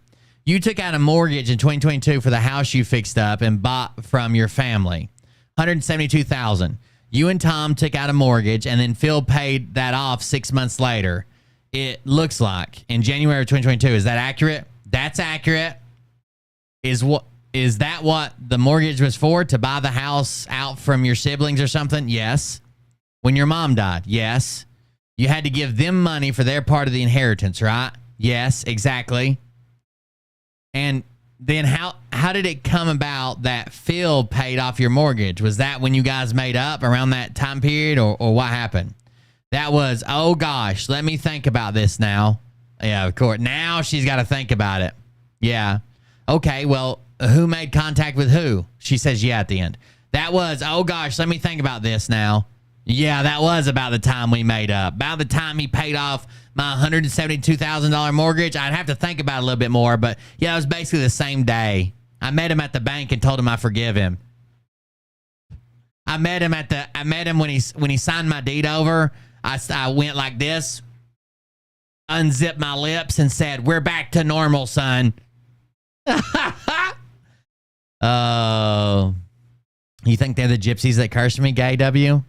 You took out a mortgage in 2022 for the house you fixed up and bought from your family, $172,000. You and Tom took out a mortgage, and then Phil paid that off 6 months later. It looks like in January of 2022. Is that accurate? That's accurate. Is that what the mortgage was for? To buy the house out from your siblings or something? Yes. When your mom died? Yes. You had to give them money for their part of the inheritance, right? Yes, exactly. And then how did it come about that Phil paid off your mortgage? Was that when you guys made up around that time period, or what happened? That was, oh gosh, let me think about this now. Yeah, of course. Now she's got to think about it. Yeah. Okay, well, who made contact with who? She says yeah at the end. That was, oh gosh, let me think about this now. Yeah, that was about the time we made up. About the time he paid off my $172,000 mortgage. I'd have to think about it a little bit more, but yeah, it was basically the same day. I met him at the bank and told him I forgive him. I met him when he signed my deed over. I went like this, unzipped my lips, and said, "We're back to normal, son." Oh, you think they're the gypsies that cursed me, Gay W?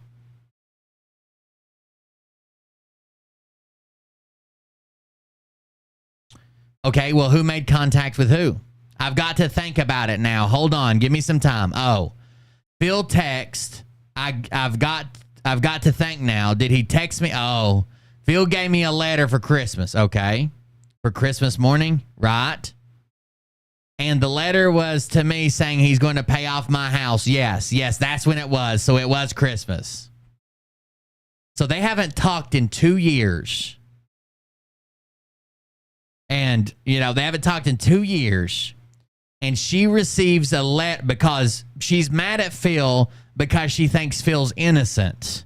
Okay, well, who made contact with who? I've got to think about it now. Hold on, give me some time. Oh, Phil text. I've got to think now. Did he text me? Oh, Phil gave me a letter for Christmas. Okay, for Christmas morning, right? And the letter was to me saying he's going to pay off my house. Yes, that's when it was. So it was Christmas. So they haven't talked in 2 years. And, they haven't talked in 2 years. And she receives a letter because she's mad at Phil because she thinks Phil's innocent.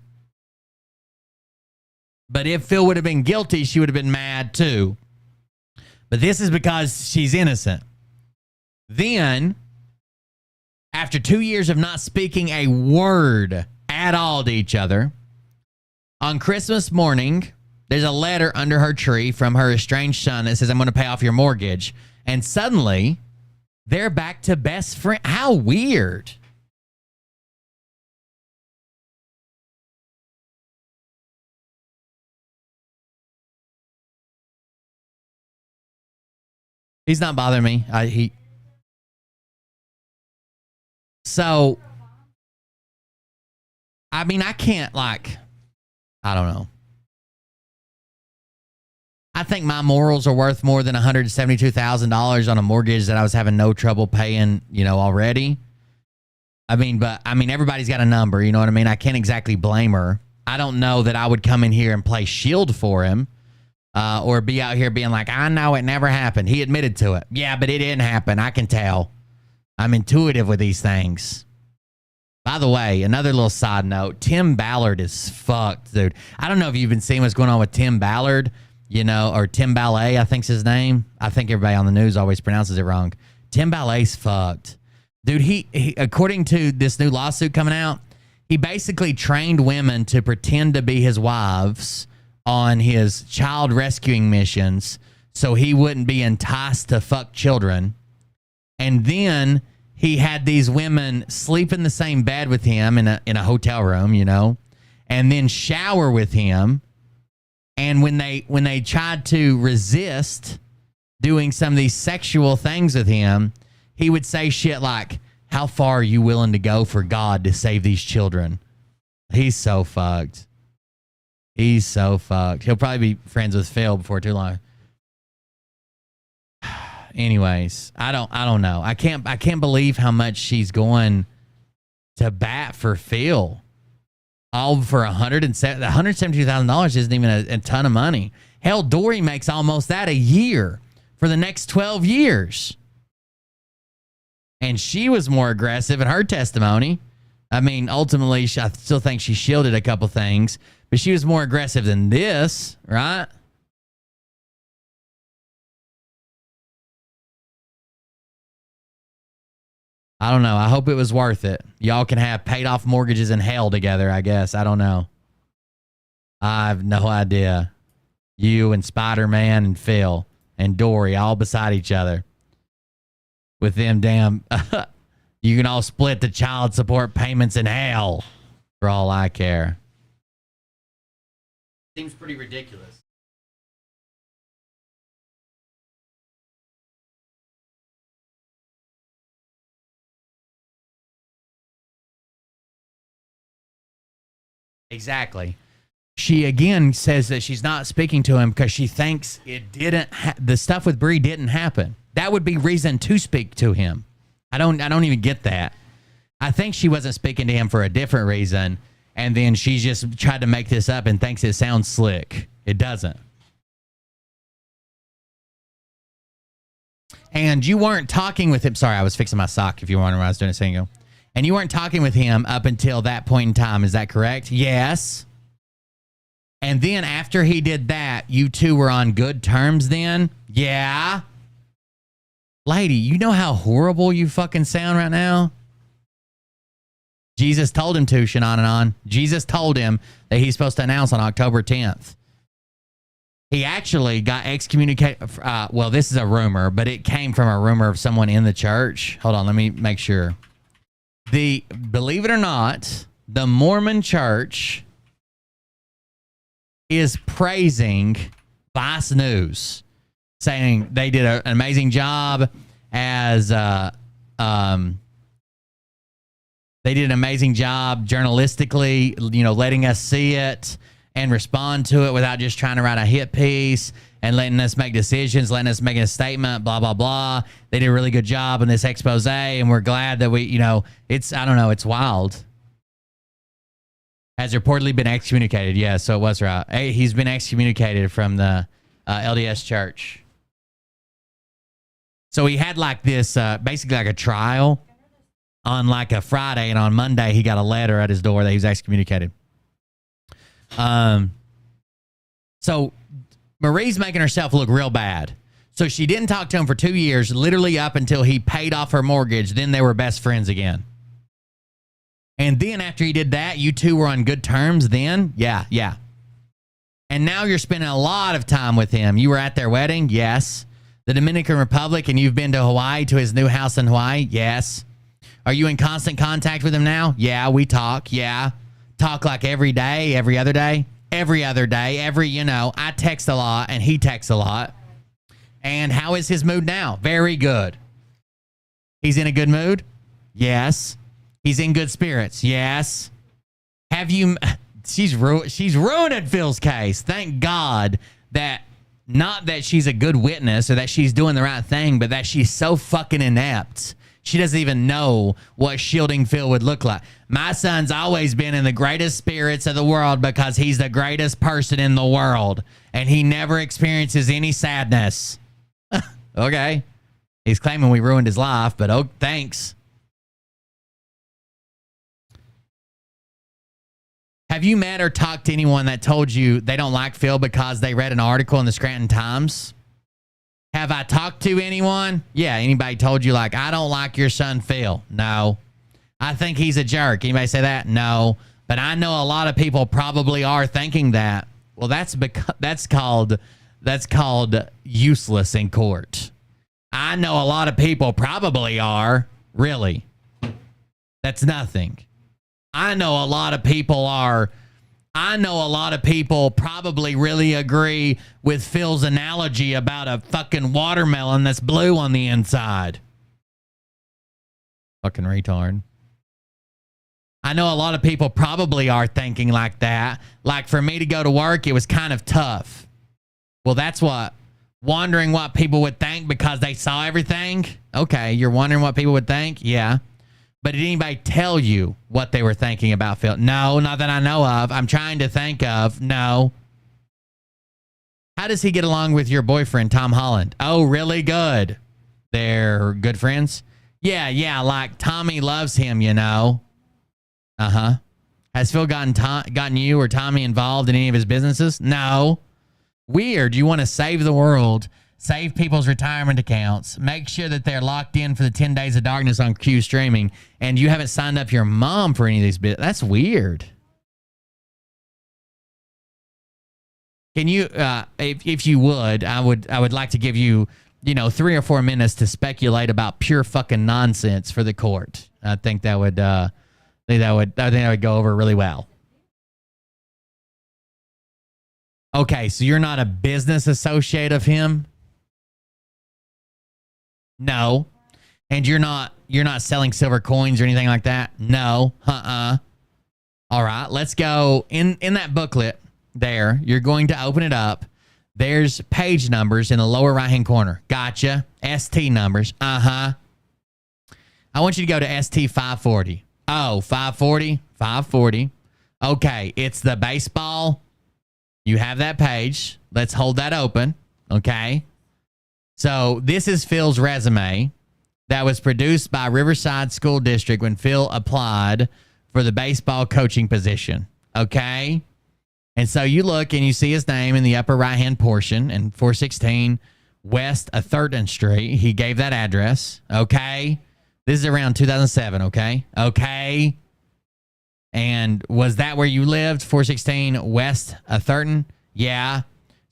But if Phil would have been guilty, she would have been mad too. But this is because she's innocent. Then, after 2 years of not speaking a word at all to each other, on Christmas morning, there's a letter under her tree from her estranged son that says, "I'm going to pay off your mortgage." And suddenly, they're back to best friend. How weird. He's not bothering me. So, I mean, I can't, I don't know. I think my morals are worth more than $172,000 on a mortgage that I was having no trouble paying, already. Everybody's got a number, you know what I mean? I can't exactly blame her. I don't know that I would come in here and play shield for him, or be out here being like, I know it never happened. He admitted to it. Yeah, but it didn't happen. I can tell. I'm intuitive with these things. By the way, another little side note, Tim Ballard is fucked, dude. I don't know if you've been seeing what's going on with Tim Ballard, or Tim Ballet, I think's his name. I think everybody on the news always pronounces it wrong. Tim Ballet's fucked. Dude, he according to this new lawsuit coming out, he basically trained women to pretend to be his wives on his child rescuing missions so he wouldn't be enticed to fuck children. And then he had these women sleep in the same bed with him in a hotel room, and then shower with him. And when they tried to resist doing some of these sexual things with him, he would say shit like, "How far are you willing to go for God to save these children?" He's so fucked. He's so fucked. He'll probably be friends with Phil before too long. Anyways, I don't know. I can't believe how much she's going to bat for Phil. All for $172,000 isn't even a ton of money. Hell, Dory makes almost that a year for the next 12 years. And she was more aggressive in her testimony. Ultimately, I still think she shielded a couple things, but she was more aggressive than this, right? I don't know. I hope it was worth it. Y'all can have paid off mortgages in hell together, I guess. I don't know. I have no idea. You and Spider-Man and Phil and Dory all beside each other. With them damn... you can all split the child support payments in hell. For all I care. Seems pretty ridiculous. Exactly. She again says that she's not speaking to him because she thinks it didn't. The stuff with Bree didn't happen. That would be reason to speak to him. I don't even get that. I think she wasn't speaking to him for a different reason, and then she just tried to make this up and thinks it sounds slick. It doesn't. And you weren't talking with him. Sorry, I was fixing my sock. If you were wondering what I was doing a second ago. And you weren't talking with him up until that point in time. Is that correct? Yes. And then after he did that, you two were on good terms then? Yeah. Lady, you know how horrible you fucking sound right now? Jesus told him to, Shananon. Jesus told him that he's supposed to announce on October 10th. He actually got excommunicated. Well, this is a rumor, but it came from a rumor of someone in the church. Hold on, let me make sure. Believe it or not, the Mormon church is praising Vice News, saying they did an amazing job as they did an amazing job journalistically, letting us see it and respond to it without just trying to write a hit piece and letting us make decisions, letting us make a statement, blah, blah, blah. They did a really good job in this expose, and we're glad that we, it's, I don't know, it's wild. Has reportedly been excommunicated. Yeah, so it was right. He's been excommunicated from the LDS church. So he had like this, basically like a trial on like a Friday, and on Monday he got a letter at his door that he was excommunicated. So Marie's making herself look real bad. So she didn't talk to him for 2 years, literally up until he paid off her mortgage. Then they were best friends again. And then after he did that, you two were on good terms then? Yeah. And now you're spending a lot of time with him. You were at their wedding? Yes. The Dominican Republic, and you've been to Hawaii, to his new house in Hawaii? Yes. Are you in constant contact with him now? Yeah, we talk. Yeah. Talk like every day, every other day? Every other day, I text a lot and he texts a lot. And how is his mood now? Very good. He's in a good mood? Yes. He's in good spirits? Yes. Have you... She's ruining Phil's case. Thank God that... Not that she's a good witness or that she's doing the right thing, but that she's so fucking inept. She doesn't even know what shielding Phil would look like. My son's always been in the greatest spirits of the world because he's the greatest person in the world. And he never experiences any sadness. Okay. He's claiming we ruined his life, but oh, thanks. Have you met or talked to anyone that told you they don't like Phil because they read an article in the Scranton Times? Have I talked to anyone? Yeah, anybody told you, like, I don't like your son, Phil? No. I think he's a jerk. Anybody say that? No. But I know a lot of people probably are thinking that. Well, that's called useless in court. I know a lot of people probably are. Really. That's nothing. I know a lot of people probably really agree with Phil's analogy about a fucking watermelon that's blue on the inside. Fucking retard. I know a lot of people probably are thinking like that. Like for me to go to work, it was kind of tough. Well, that's what. Wondering what people would think because they saw everything? Okay, you're wondering what people would think? Yeah. But did anybody tell you what they were thinking about Phil? No, not that I know of. I'm trying to think of. No. How does he get along with your boyfriend, Tom Holland? Oh, really good. They're good friends? Yeah, like Tommy loves him, Uh-huh. Has Phil gotten you or Tommy involved in any of his businesses? No. Weird. You want to save the world. save people's retirement accounts, make sure that they're locked in for the 10 Days of Darkness on Q streaming, and you haven't signed up your mom for any of these bits. That's weird. Can you, if you would, I would like to give you, 3 or 4 minutes to speculate about pure fucking nonsense for the court. I think that would, go over really well. Okay, so you're not a business associate of him? No. And you're not selling silver coins or anything like that? No. All right, let's go in that booklet there. You're going to open it up. There's page numbers in the lower right-hand corner. Gotcha. ST numbers. I want you to go to ST 540. Oh, 540? 540. Okay, it's the baseball. You have that page. Let's hold that open. Okay. So this is Phil's resume that was produced by Riverside School District when Phil applied for the baseball coaching position. Okay. And so you look and you see his name in the upper right-hand portion and 416 West 3rd Street. He gave that address. Okay. This is around 2007. Okay. Okay. And was that where you lived? 416 West 3rd? Yeah.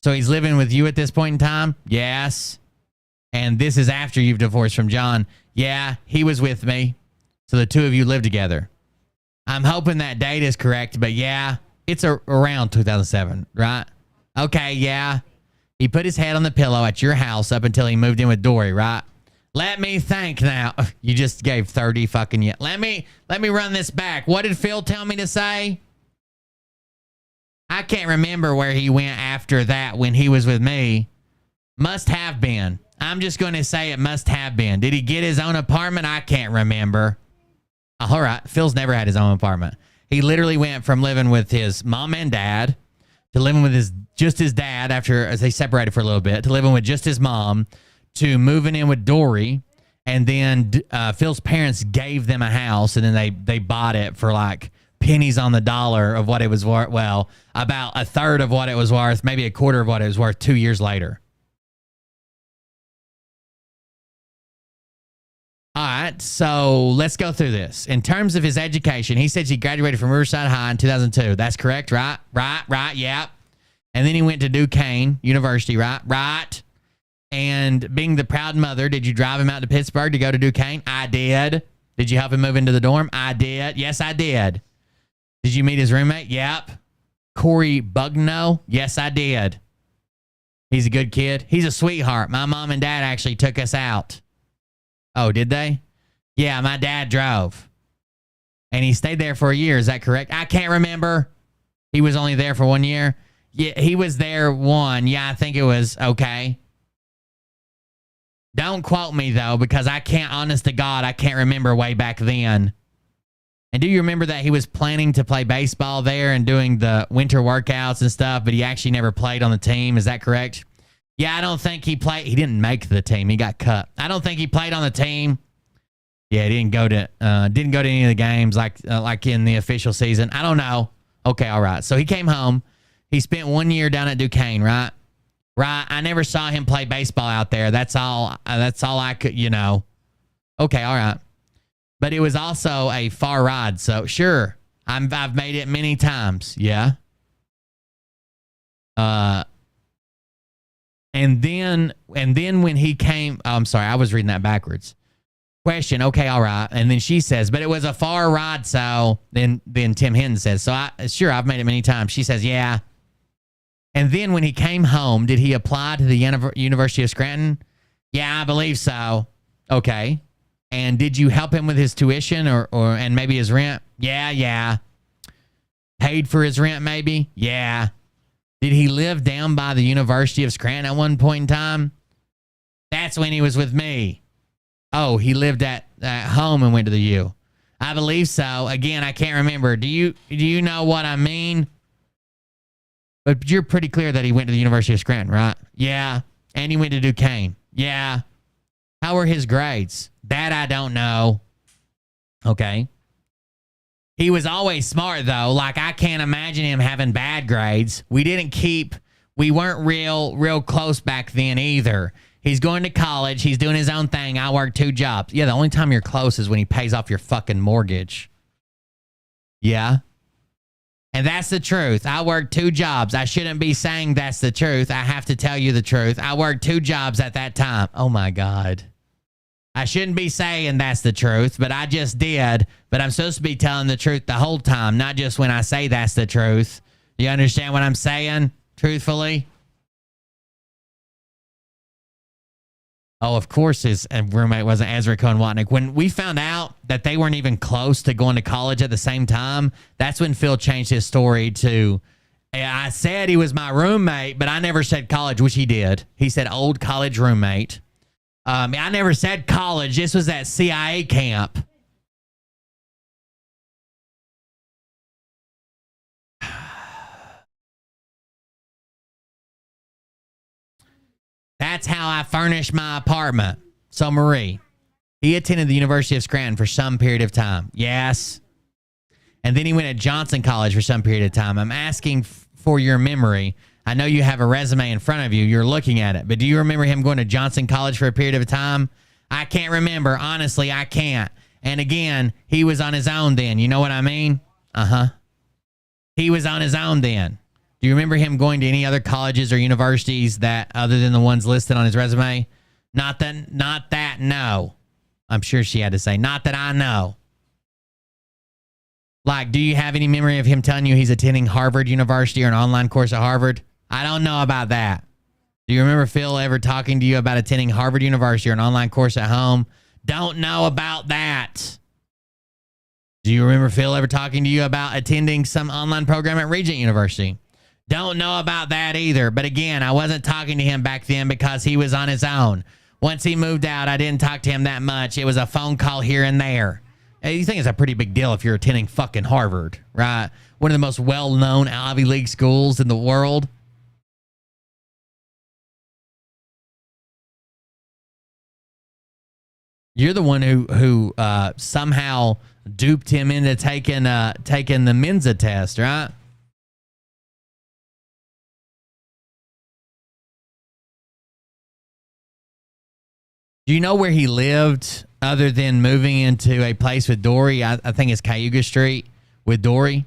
So he's living with you at this point in time? Yes. And this is after you've divorced from John? Yeah, he was with me. So the two of you live together. I'm hoping that date is correct, but yeah, it's around 2007, right? Okay, yeah. He put his head on the pillow at your house up until he moved in with Dory, right? Let me think now. You just gave 30 fucking yet. Let me run this back. What did Phil tell me to say? I can't remember where he went after that when he was with me. Must have been. I'm just going to say it must have been. Did he get his own apartment? I can't remember. All right. Phil's never had his own apartment. He literally went from living with his mom and dad to living with just his dad after they separated for a little bit, to living with just his mom, to moving in with Dory, and then Phil's parents gave them a house, and then they bought it for like pennies on the dollar of what it was worth. Well, about a third of what it was worth, maybe a quarter of what it was worth 2 years later. All right, so let's go through this. In terms of his education, he said he graduated from Riverside High in 2002. That's correct, right? Right, yep. And then he went to Duquesne University, right? Right. And being the proud mother, did you drive him out to Pittsburgh to go to Duquesne? I did. Did you help him move into the dorm? I did. Yes, I did. Did you meet his roommate? Yep. Corey Bugno? Yes, I did. He's a good kid. He's a sweetheart. My mom and dad actually took us out. Oh, did they? Yeah, my dad drove. And he stayed there for a year. Is that correct? I can't remember. He was only there for 1 year. Yeah, he was there 1. Yeah, I think it was okay. Don't quote me, though, because I can't, honest to God, I can't remember way back then. And do you remember that he was planning to play baseball there and doing the winter workouts and stuff, but he actually never played on the team? Is that correct? Yeah, I don't think he played. He didn't make the team. He got cut. I don't think he played on the team. Yeah, he didn't go to any of the games like in the official season. I don't know. Okay, all right. So he came home. He spent 1 year down at Duquesne, right? Right. I never saw him play baseball out there. That's all I could, Okay, all right. But it was also a far ride. So sure, I've made it many times. Yeah. And then when he came, I'm sorry, I was reading that backwards. Question. Okay, all right. And then she says, but it was a far ride. So then Tim Hinton says, so I've made it many times. She says, yeah. And then when he came home, did he apply to the University of Scranton? Yeah, I believe so. Okay. And did you help him with his tuition or and maybe his rent? Yeah. Paid for his rent maybe? Yeah. Did he live down by the University of Scranton at one point in time? That's when he was with me. Oh, he lived at home and went to the U. I believe so. Again, I can't remember. Do you know what I mean? But you're pretty clear that he went to the University of Scranton, right? Yeah. And he went to Duquesne. Yeah. How were his grades? That I don't know. Okay. He was always smart, though. Like, I can't imagine him having bad grades. We didn't keep we weren't real close back then either. He's going to college. He's doing his own thing. I work 2 jobs. Yeah, the only time you're close is when he pays off your fucking mortgage. Yeah. And that's the truth. I work 2 jobs. I shouldn't be saying that's the truth. I have to tell you the truth. I worked 2 jobs at that time. Oh my God. I shouldn't be saying that's the truth, but I just did. But I'm supposed to be telling the truth the whole time, not just when I say that's the truth. You understand what I'm saying? Truthfully? Oh, of course his roommate wasn't Ezra Cohen Watnick. When we found out that they weren't even close to going to college at the same time, that's when Phil changed his story to, I said he was my roommate, but I never said college, which he did. He said old college roommate. I never said college. This was at CIA camp. That's how I furnished my apartment. So, Marie, he attended the University of Scranton for some period of time. Yes. And then he went to Johnson College for some period of time. I'm asking for your memory. I know you have a resume in front of you. You're looking at it. But do you remember him going to Johnson College for a period of time? I can't remember. Honestly, I can't. And again, he was on his own then. You know what I mean? Uh-huh. He was on his own then. Do you remember him going to any other colleges or universities that other than the ones listed on his resume? Not that, no. I'm sure she had to say, not that I know. Like, do you have any memory of him telling you he's attending Harvard University or an online course at Harvard? I don't know about that. Do you remember Phil ever talking to you about attending Harvard University or an online course at home? Don't know about that. Do you remember Phil ever talking to you about attending some online program at Regent University? Don't know about that either. But again, I wasn't talking to him back then because he was on his own. Once he moved out, I didn't talk to him that much. It was a phone call here and there. Hey, you think it's a pretty big deal if you're attending fucking Harvard, right? One of the most well-known Ivy League schools in the world. You're the one who somehow duped him into taking the Mensa test, right? Do you know where he lived other than moving into a place with Dory? I think it's Cayuga Street with Dory.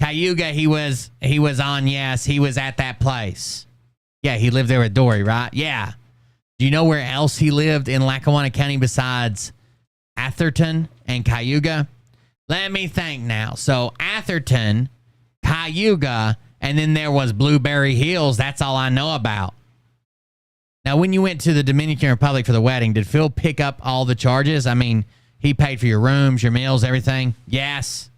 Cayuga, he was on, yes, he was at that place. Yeah, he lived there with Dory, right? Yeah. Do you know where else he lived in Lackawanna County besides Atherton and Cayuga? Let me think now. So Atherton, Cayuga, and then there was Blueberry Hills. That's all I know about. Now, when you went to the Dominican Republic for the wedding, did Phil pick up all the charges? I mean, he paid for your rooms, your meals, everything? Yes.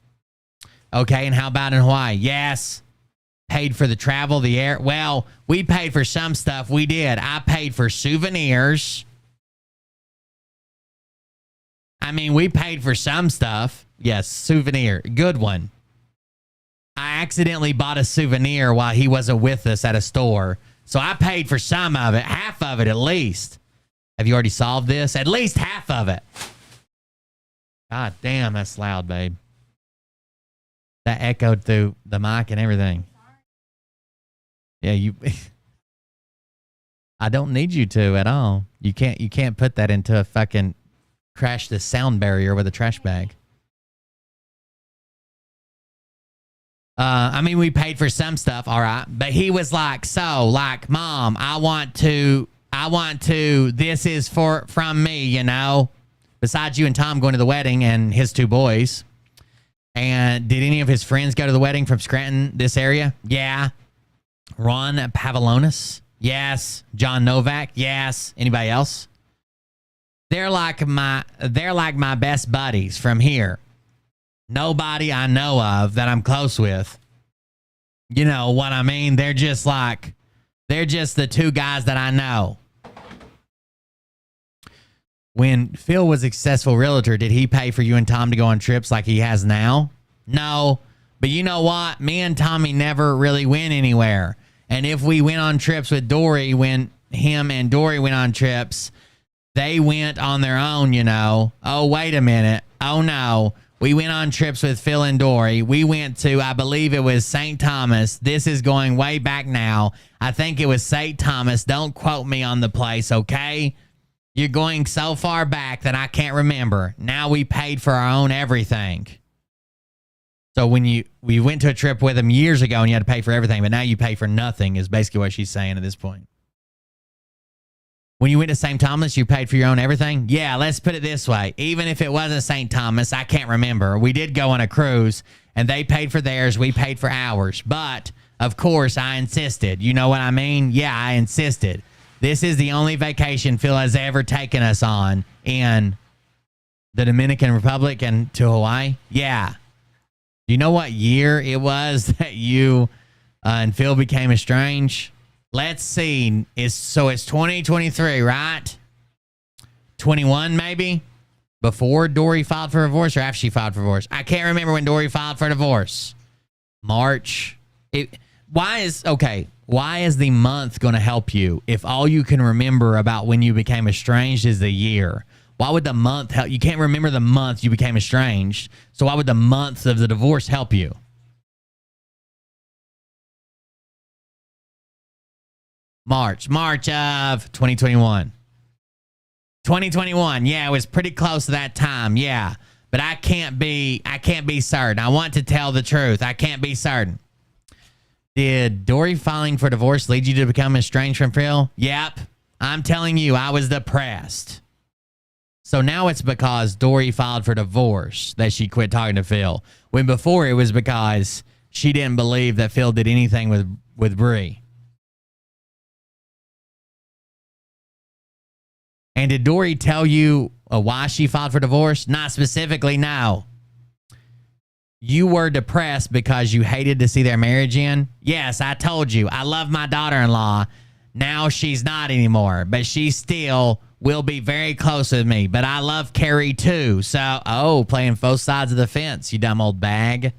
Okay, and how about in Hawaii? Yes. Paid for the travel, the air? Well, we paid for some stuff. We did. I paid for souvenirs. I mean, we paid for some stuff. Yes, souvenir. Good one. I accidentally bought a souvenir while he wasn't with us at a store. So I paid for some of it, half of it at least. Have you already solved this? At least half of it. God damn, that's loud, babe. That echoed through the mic and everything. Yeah, you. I don't need you to at all. You can't put that into a fucking crash the sound barrier with a trash bag. I mean, we paid for some stuff, all right, but he was like, so, like, Mom, I want to, this is from me, you know, besides you and Tom going to the wedding and his 2 boys. And did any of his friends go to the wedding from Scranton, this area? Yeah. Ron Pavlonis? Yes. John Novak? Yes. Anybody else? They're like my best buddies from here. Nobody I know of that I'm close with. You know what I mean? They're just the 2 guys that I know. When Phil was a successful realtor, did he pay for you and Tom to go on trips like he has now? No. But you know what? Me and Tommy never really went anywhere. And if we went on trips with Dory, when him and Dory went on trips, they went on their own, you know. Oh, wait a minute. Oh, no. We went on trips with Phil and Dory. We went to, I believe it was St. Thomas. This is going way back now. I think it was St. Thomas. Don't quote me on the place, okay? You're going so far back that I can't remember. Now we paid for our own everything. So we went to a trip with them years ago and you had to pay for everything, but now you pay for nothing is basically what she's saying at this point. When you went to St. Thomas, you paid for your own everything? Yeah, let's put it this way. Even if it wasn't St. Thomas, I can't remember. We did go on a cruise, and they paid for theirs. We paid for ours. But, of course, I insisted. You know what I mean? Yeah, I insisted. This is the only vacation Phil has ever taken us on in the Dominican Republic and to Hawaii. Yeah. Do you know what year it was that you and Phil became estranged? Let's see. It's 2023, right? 21 maybe? Before Dory filed for divorce or after she filed for divorce? I can't remember when Dory filed for divorce. March. Why is the month going to help you if all you can remember about when you became estranged is the year? Why would the month help? You can't remember the month you became estranged. So why would the month of the divorce help you? March of 2021. 2021. Yeah, it was pretty close to that time. Yeah. But I can't be certain. I want to tell the truth. I can't be certain. Did Dory filing for divorce lead you to become estranged from Phil? Yep. I'm telling you, I was depressed. So now it's because Dory filed for divorce that she quit talking to Phil. When before it was because she didn't believe that Phil did anything with Bree. And did Dory tell you why she filed for divorce? Not specifically, no. You were depressed because you hated to see their marriage end? Yes, I told you. I love my daughter-in-law. Now she's not anymore, but she still will be very close with me. But I love Carrie too. So, playing both sides of the fence, you dumb old bag.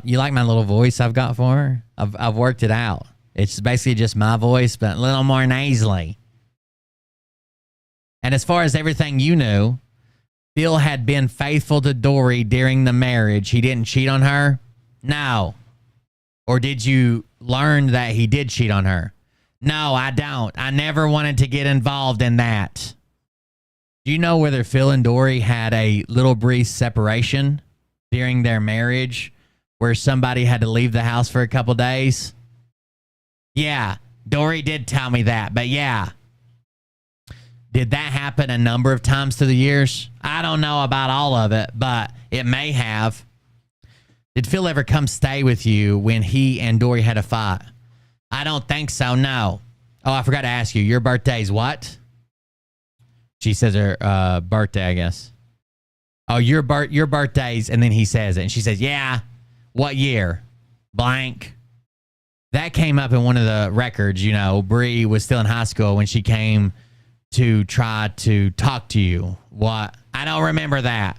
You like my little voice I've got for her? I've worked it out. It's basically just my voice, but a little more nasally. And as far as everything you knew, Phil had been faithful to Dory during the marriage. He didn't cheat on her? No. Or did you learn that he did cheat on her? No, I don't. I never wanted to get involved in that. Do you know whether Phil and Dory had a little brief separation during their marriage where somebody had to leave the house for a couple days? Yeah, Dory did tell me that, but yeah. Did that happen a number of times through the years? I don't know about all of it, but it may have. Did Phil ever come stay with you when he and Dory had a fight? I don't think so, no. Oh, I forgot to ask you. Your birthday's what? She says her birthday, I guess. Oh, your birthday's, and then he says it. And she says, yeah, what year? Blank. That came up in one of the records, you know. Bree was still in high school when she came to try to talk to you. What? I don't remember that.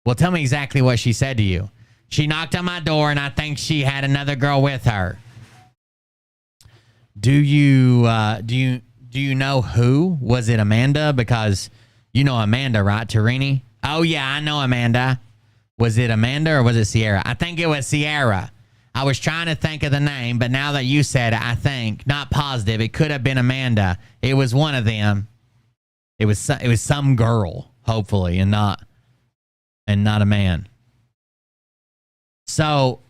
Well, tell me exactly what she said to you. She knocked on my door, and I think she had another girl with her. Do you know who? Was it Amanda? Because you know Amanda, right, Tarini? Oh, yeah, I know Amanda. Was it Amanda or was it Sierra? I think it was Sierra. I was trying to think of the name, but now that you said it, I think, not positive, it could have been Amanda. It was one of them. It was some girl, hopefully, and not a man. So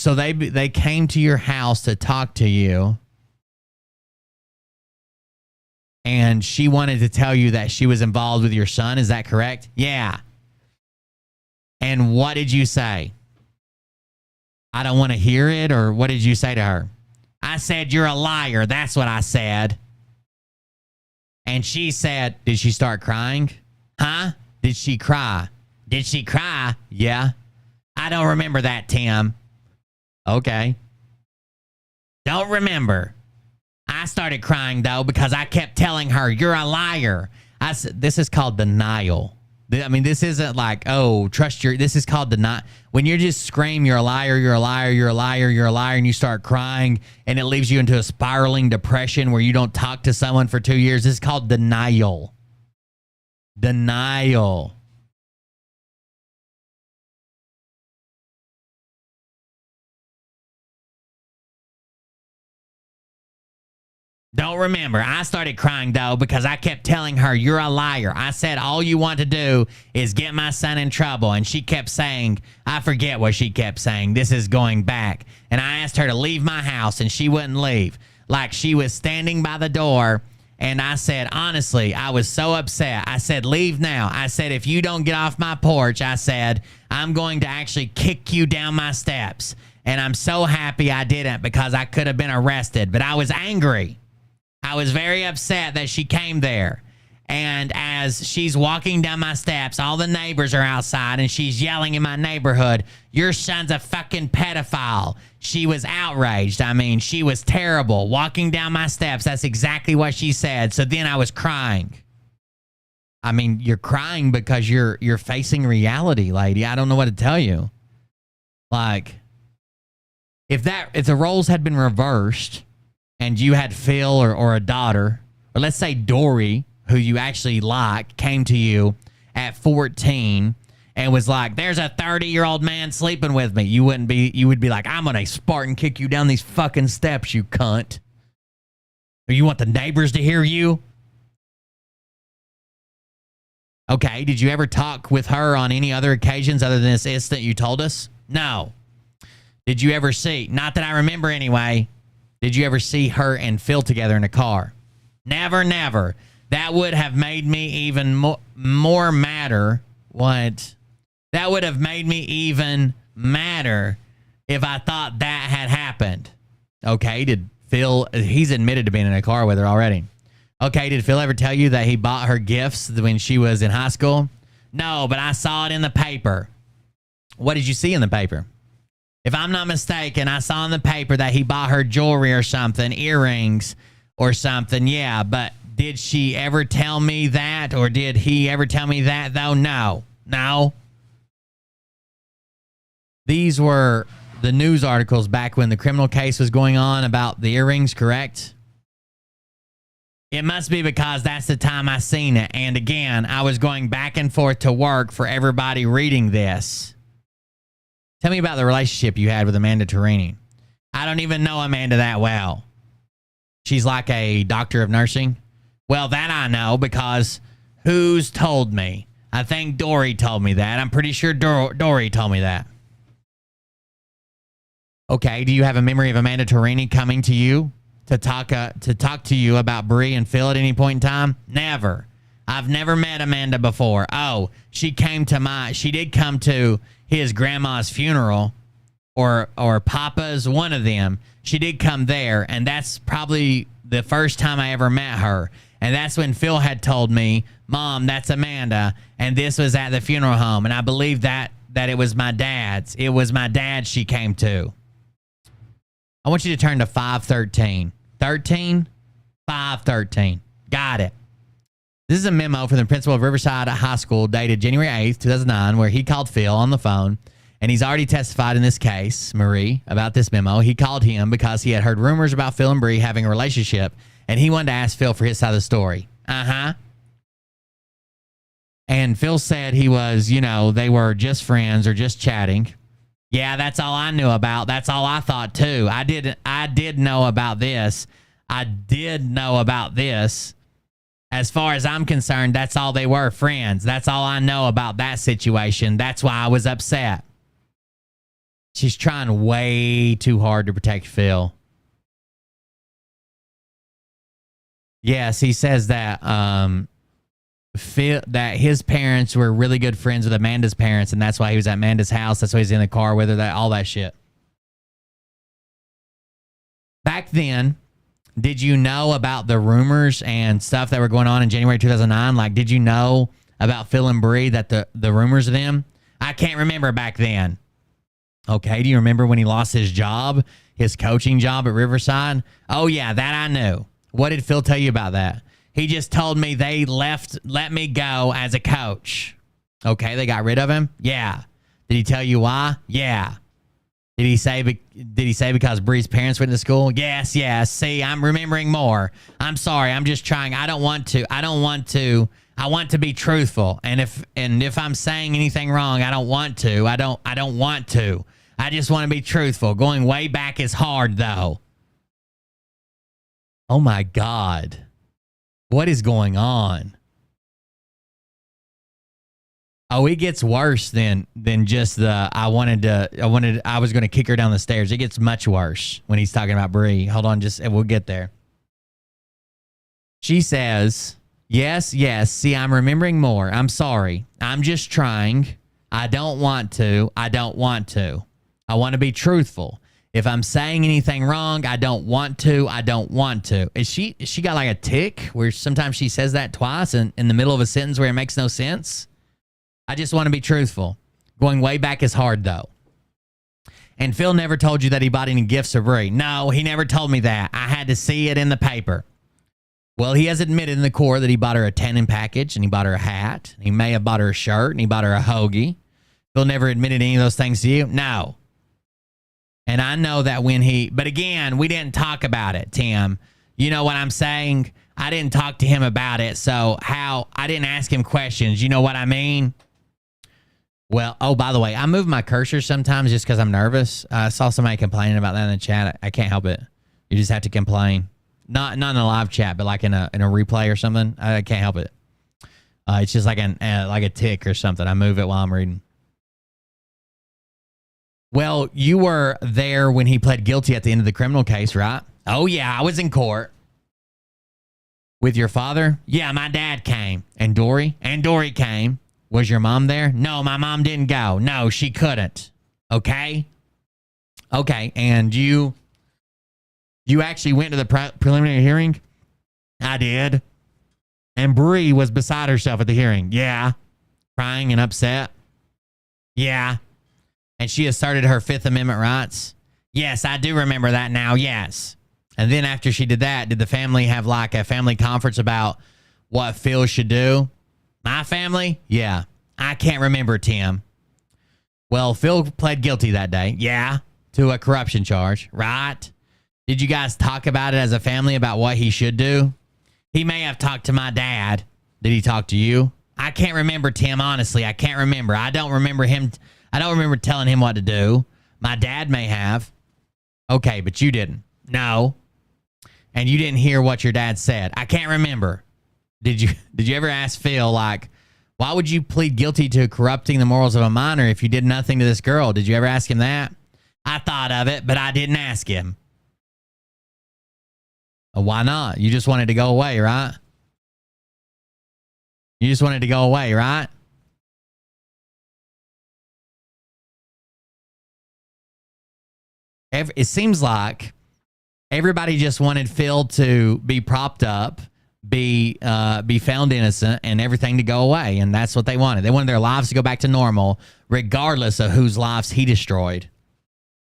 they came to your house to talk to you, and she wanted to tell you that she was involved with your son. Is that correct? Yeah. And what did you say? I don't want to hear it, or what did you say to her? I said, you're a liar. That's what I said. And she said, did she start crying? Huh? Did she cry? Did she cry? Yeah. I don't remember that, Tim. Okay. Don't remember. I started crying, though, because I kept telling her, you're a liar. I said, this is called denial. I mean, this isn't like, this is called denial. When you just scream, you're a liar, you're a liar, you're a liar, you're a liar, and you start crying, and it leaves you into a spiraling depression where you don't talk to someone for 2 years. This is called denial. Denial. Don't remember. I started crying, though, because I kept telling her, you're a liar. I said, all you want to do is get my son in trouble. And she kept saying, I forget what she kept saying. This is going back. And I asked her to leave my house, and she wouldn't leave. Like, she was standing by the door, and I said, honestly, I was so upset. I said, leave now. I said, if you don't get off my porch, I said, I'm going to actually kick you down my steps. And I'm so happy I didn't, because I could have been arrested. But I was angry. I was very upset that she came there. And as she's walking down my steps, all the neighbors are outside, and she's yelling in my neighborhood, your son's a fucking pedophile. She was outraged. I mean, she was terrible. Walking down my steps, that's exactly what she said. So then I was crying. I mean, you're crying because you're facing reality, lady. I don't know what to tell you. Like, if the roles had been reversed, and you had Phil or a daughter, or let's say Dory, who you actually like, came to you at 14 and was like, there's a 30-year-old man sleeping with me, you would be like, I'm gonna Spartan kick you down these fucking steps, you cunt. Or you want the neighbors to hear you? Okay, did you ever talk with her on any other occasions other than this instant you told us? No. Did you ever see, not that I remember anyway, did you ever see her and Phil together in a car? Never, never. That would have made me even more madder. What? That would have made me even madder if I thought that had happened. Okay, did Phil, he's admitted to being in a car with her already. Okay, did Phil ever tell you that he bought her gifts when she was in high school? No, but I saw it in the paper. What did you see in the paper? If I'm not mistaken, I saw in the paper that he bought her jewelry or something, earrings or something. Yeah, but did she ever tell me that, or did he ever tell me that, though? No. No. These were the news articles back when the criminal case was going on about the earrings, correct? It must be because that's the time I seen it. And again, I was going back and forth to work for everybody reading this. Tell me about the relationship you had with Amanda Torini. I don't even know Amanda that well. She's like a doctor of nursing. Well, that I know because who's told me? I think Dory told me that. I'm pretty sure Dory told me that. Okay, do you have a memory of Amanda Torini coming to you to talk to you about Bree and Phil at any point in time? Never. I've never met Amanda before. Oh, she did come to his grandma's funeral or Papa's, one of them. She did come there, and that's probably the first time I ever met her. And that's when Phil had told me, Mom, that's Amanda, and this was at the funeral home. And I believe that it was my dad's. It was my dad she came to. I want you to turn to 513. 13? 513. Got it. This is a memo from the principal of Riverside High School dated January 8th, 2009, where he called Phil on the phone, and he's already testified in this case, Marie, about this memo. He called him because he had heard rumors about Phil and Bree having a relationship, and he wanted to ask Phil for his side of the story. Uh-huh. And Phil said he was, they were just friends or just chatting. Yeah, that's all I knew about. That's all I thought, too. I did know about this. As far as I'm concerned, that's all they were, friends. That's all I know about that situation. That's why I was upset. She's trying way too hard to protect Phil. Yes, he says that Phil, that his parents were really good friends with Amanda's parents, and that's why he was at Amanda's house. That's why he's in the car with her, all that shit. Back then, did you know about the rumors and stuff that were going on in January 2009? Like, did you know about Phil and Bree, that the rumors of them? I can't remember back then. Okay, do you remember when he lost his job, his coaching job at Riverside? Oh, yeah, that I knew. What did Phil tell you about that? He just told me they let me go as a coach. Okay, they got rid of him? Yeah. Did he tell you why? Yeah. Did he say because Bree's parents went to school? Yes. See, I'm remembering more. I'm sorry. I'm just trying. I want to be truthful. And if I'm saying anything wrong, I don't want to. I don't want to. I just want to be truthful. Going way back is hard, though. Oh my God. What is going on? Oh, it gets worse than just the I was going to kick her down the stairs. It gets much worse when he's talking about Bree. Hold on, we'll get there. She says, yes, see, I'm remembering more. I'm sorry. I'm just trying. I don't want to. I want to be truthful. If I'm saying anything wrong, I don't want to. Is she got like a tick where sometimes she says that twice in the middle of a sentence where it makes no sense? I just want to be truthful. Going way back is hard, though. And Phil never told you that he bought any gifts for Bree. No, he never told me that. I had to see it in the paper. Well, he has admitted in the court that he bought her a tanning package and he bought her a hat. He may have bought her a shirt and he bought her a hoagie. Phil never admitted any of those things to you? No. And I know that but again, we didn't talk about it, Tim. You know what I'm saying? I didn't talk to him about it, so I didn't ask him questions. You know what I mean? Well, oh, by the way, I move my cursor sometimes just because I'm nervous. I saw somebody complaining about that in the chat. I can't help it. You just have to complain. Not in a live chat, but like in a replay or something. I can't help it. It's just like a tick or something. I move it while I'm reading. Well, you were there when he pled guilty at the end of the criminal case, right? Oh, yeah, I was in court. With your father? Yeah, my dad came. And Dory? And Dory came. Was your mom there? No, my mom didn't go. No, she couldn't. Okay? Okay, and you actually went to the preliminary hearing? I did. And Bree was beside herself at the hearing? Yeah. Crying and upset? Yeah. And she asserted her Fifth Amendment rights? Yes, I do remember that now, yes. And then after she did that, did the family have like a family conference about what Phil should do? My family? Yeah. I can't remember, Tim. Well, Phil pled guilty that day. Yeah. To a corruption charge. Right. Did you guys talk about it as a family about what he should do? He may have talked to my dad. Did he talk to you? I can't remember, Tim. Honestly, I can't remember. I don't remember telling him what to do. My dad may have. Okay, but you didn't. No. And you didn't hear what your dad said. I can't remember. Did you ever ask Phil, like, why would you plead guilty to corrupting the morals of a minor if you did nothing to this girl? Did you ever ask him that? I thought of it, but I didn't ask him. Why not? You just wanted to go away, right? You just wanted to go away, right? It seems like everybody just wanted Phil to be propped up, be found innocent, and everything to go away. And that's what they wanted. They wanted their lives to go back to normal, regardless of whose lives he destroyed.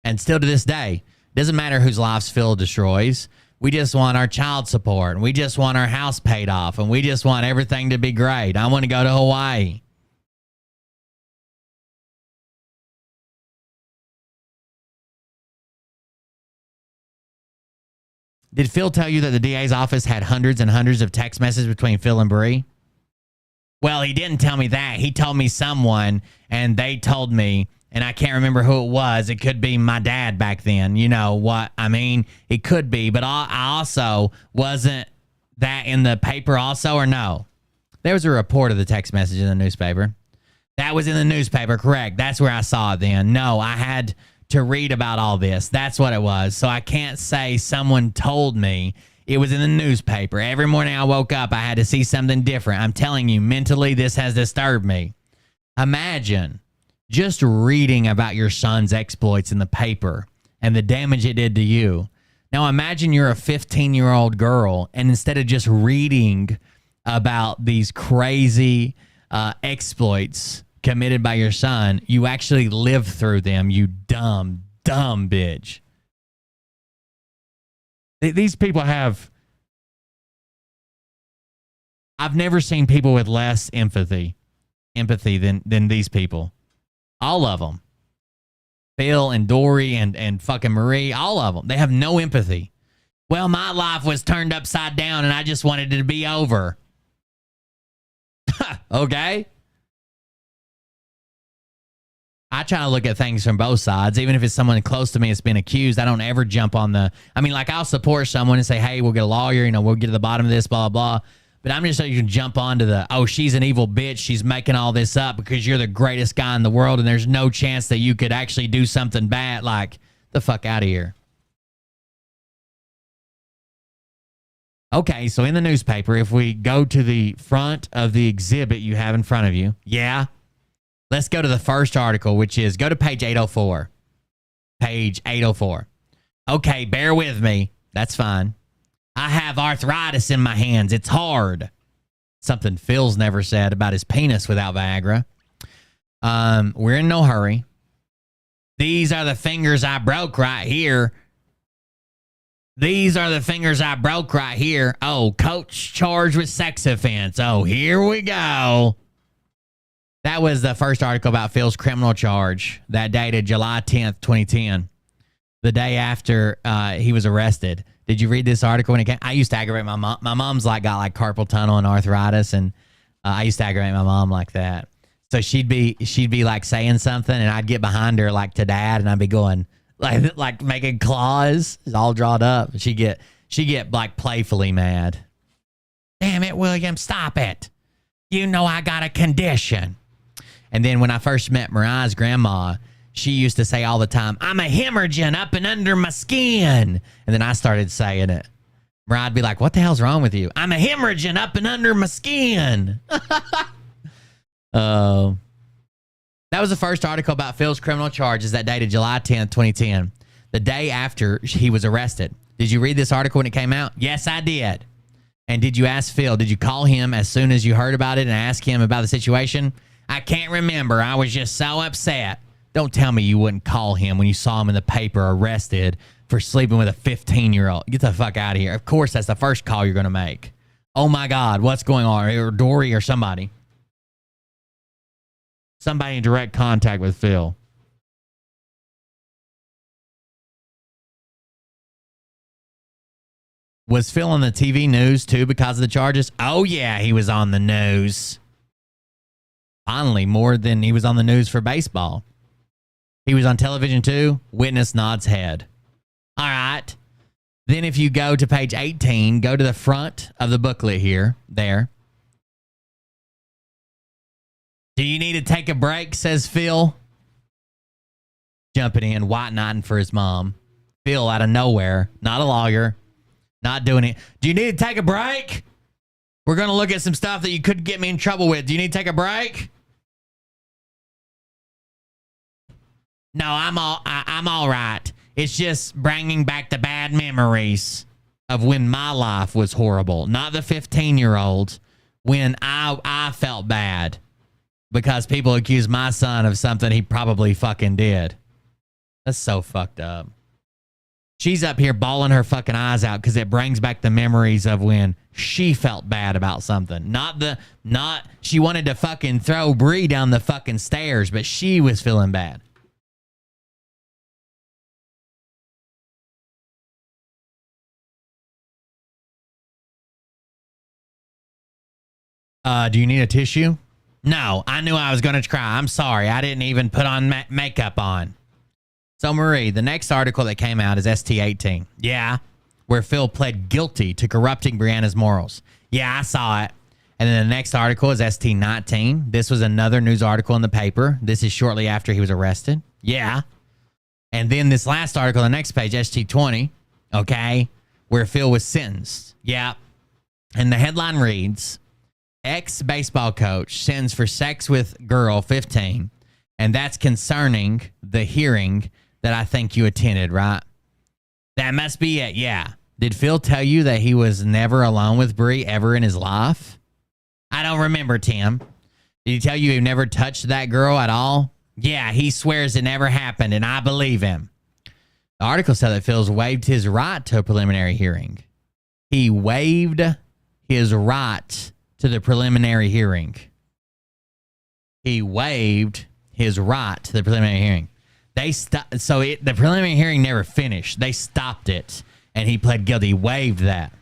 And still to this day, doesn't matter whose lives Phil destroys. We just want our child support, and we just want our house paid off, and we just want everything to be great. I want to go to Hawaii. Did Phil tell you that the DA's office had hundreds and hundreds of text messages between Phil and Bree? Well, he didn't tell me that. He told me someone, and they told me, and I can't remember who it was. It could be my dad back then. You know what I mean? It could be, but I also wasn't that in the paper also, or no? There was a report of the text message in the newspaper. That was in the newspaper, correct. That's where I saw it then. No, I had to read about all this. That's what it was. So I can't say someone told me. It was in the newspaper. Every morning I woke up, I had to see something different. I'm telling you, mentally, this has disturbed me. Imagine just reading about your son's exploits in the paper and the damage it did to you. Now imagine you're a 15-year-old girl, and instead of just reading about these crazy exploits committed by your son, you actually live through them, you dumb bitch. These people have... I've never seen people with less empathy than these people. All of them. Phil and Dory and fucking Marie, all of them. They have no empathy. Well, my life was turned upside down and I just wanted it to be over. Okay? I try to look at things from both sides. Even if it's someone close to me that's been accused, I don't ever jump on the... I mean, like, I'll support someone and say, hey, we'll get a lawyer, you know, we'll get to the bottom of this, blah, blah, blah. But I'm just saying you can jump onto the, oh, she's an evil bitch, she's making all this up because you're the greatest guy in the world and there's no chance that you could actually do something bad. Like, the fuck out of here. Okay, so in the newspaper, if we go to the front of the exhibit you have in front of you, yeah, let's go to the first article, which is, go to page 804. Page 804. Okay, bear with me. That's fine. I have arthritis in my hands. It's hard. Something Phil's never said about his penis without Viagra. We're in no hurry. These are the fingers I broke right here. These are the fingers I broke right here. Oh, coach charged with sex offense. Oh, here we go. That was the first article about Phil's criminal charge that dated July 10th, 2010. The day after he was arrested. Did you read this article when it came? I used to aggravate my mom. My mom's got like carpal tunnel and arthritis, and I used to aggravate my mom like that. So she'd be like saying something, and I'd get behind her like to dad, and I'd be going like making claws, all drawn up. She'd get like playfully mad. Damn it, William, stop it! You know I got a condition. And then when I first met Mariah's grandma, she used to say all the time, I'm a hemorrhaging up and under my skin. And then I started saying it. Mariah'd be like, what the hell's wrong with you? I'm a hemorrhaging up and under my skin. That was the first article about Phil's criminal charges that dated July 10th, 2010. The day after he was arrested. Did you read this article when it came out? Yes, I did. And did you ask Phil, did you call him as soon as you heard about it and ask him about the situation? I can't remember. I was just so upset. Don't tell me you wouldn't call him when you saw him in the paper arrested for sleeping with a 15-year-old. Get the fuck out of here. Of course, that's the first call you're going to make. Oh, my God. What's going on? Or Dory or somebody. Somebody in direct contact with Phil. Was Phil on the TV news, too, because of the charges? Oh, yeah, he was on the news. Finally, more than he was on the news for baseball. He was on television too. Witness nods head. All right. Then if you go to page 18, go to the front of the booklet here. There. Do you need to take a break, says Phil. Jumping in, white knighting for his mom. Phil out of nowhere. Not a lawyer. Not doing it. Do you need to take a break? We're going to look at some stuff that you could get me in trouble with. Do you need to take a break? No, I'm all right. It's just bringing back the bad memories of when my life was horrible. Not the 15-year-old, when I felt bad because people accused my son of something he probably fucking did. That's so fucked up. She's up here bawling her fucking eyes out because it brings back the memories of when she felt bad about something. Not she wanted to fucking throw Bree down the fucking stairs, but she was feeling bad. Do you need a tissue? No, I knew I was going to cry. I'm sorry. I didn't even put on makeup on. So, Marie, the next article that came out is ST18. Yeah, where Phil pled guilty to corrupting Brianna's morals. Yeah, I saw it. And then the next article is ST19. This was another news article in the paper. This is shortly after he was arrested. Yeah. And then this last article, the next page, ST20, okay, where Phil was sentenced. Yeah. And the headline reads, ex-baseball coach sends for sex with girl 15. And that's concerning the hearing that I think you attended, right? That must be it, yeah. Did Phil tell you that he was never alone with Bree ever in his life? I don't remember, Tim. Did he tell you he never touched that girl at all? Yeah, he swears it never happened, and I believe him. The article said that Phil's waived his right to a preliminary hearing. He waived his right to the preliminary hearing. He waived his right to the preliminary hearing. The preliminary hearing never finished. They stopped it, and he pled guilty. He waived that.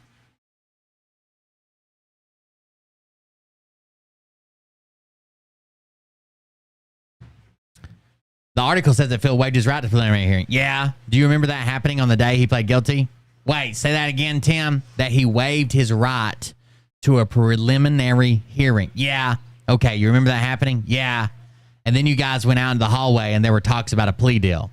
The article says that Phil waived his right to preliminary hearing. Yeah. Do you remember that happening on the day he pled guilty? Wait, say that again, Tim. That he waived his right to a preliminary hearing. Yeah. Okay, you remember that happening? Yeah. And then you guys went out in the hallway and there were talks about a plea deal.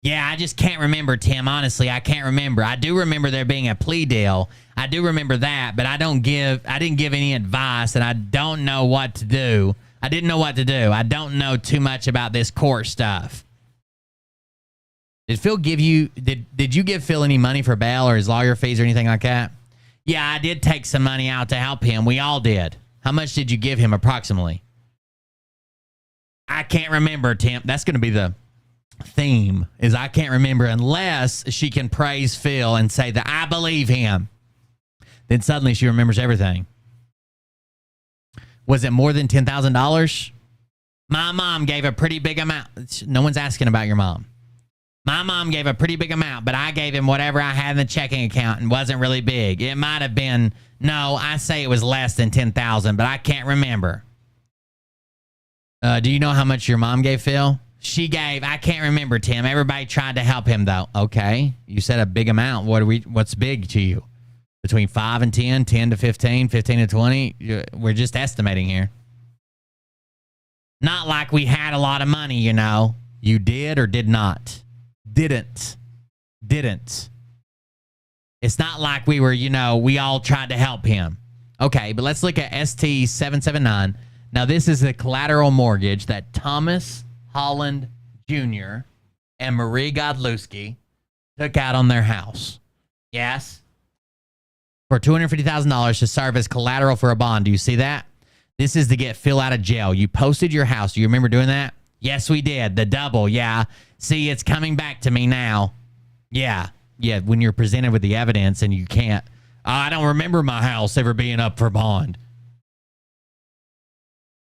Yeah, I just can't remember, Tim. Honestly, I can't remember. I do remember there being a plea deal. I do remember that, but I didn't give any advice, and I don't know what to do. I didn't know what to do. I don't know too much about this court stuff. Did Phil give you did you give Phil any money for bail or his lawyer fees or anything like that? Yeah, I did take some money out to help him. We all did. How much did you give him approximately? I can't remember, Tim. That's going to be the theme, is I can't remember, unless she can praise Phil and say that I believe him. Then suddenly she remembers everything. Was it more than $10,000? My mom gave a pretty big amount. No one's asking about your mom. My mom gave a pretty big amount, but I gave him whatever I had in the checking account and wasn't really big. It might have been, no, I say it was less than $10,000, but I can't remember. Do you know how much your mom gave Phil? She gave, I can't remember, Tim. Everybody tried to help him, though. Okay. You said a big amount. What's big to you? Between 5 and 10, 10 to 15, 15 to 20? We're just estimating here. Not like we had a lot of money, you know. You did or did not? Didn't. It's not like we were, you know, we all tried to help him. Okay, but let's look at ST779. Now, this is the collateral mortgage that Thomas Holland Jr. and Marie Godlewski took out on their house. Yes? For $250,000 to serve as collateral for a bond. Do you see that? This is to get Phil out of jail. You posted your house. Do you remember doing that? Yes, we did. The double, yeah. See, it's coming back to me now. Yeah, when you're presented with the evidence and you can't. I don't remember my house ever being up for bond.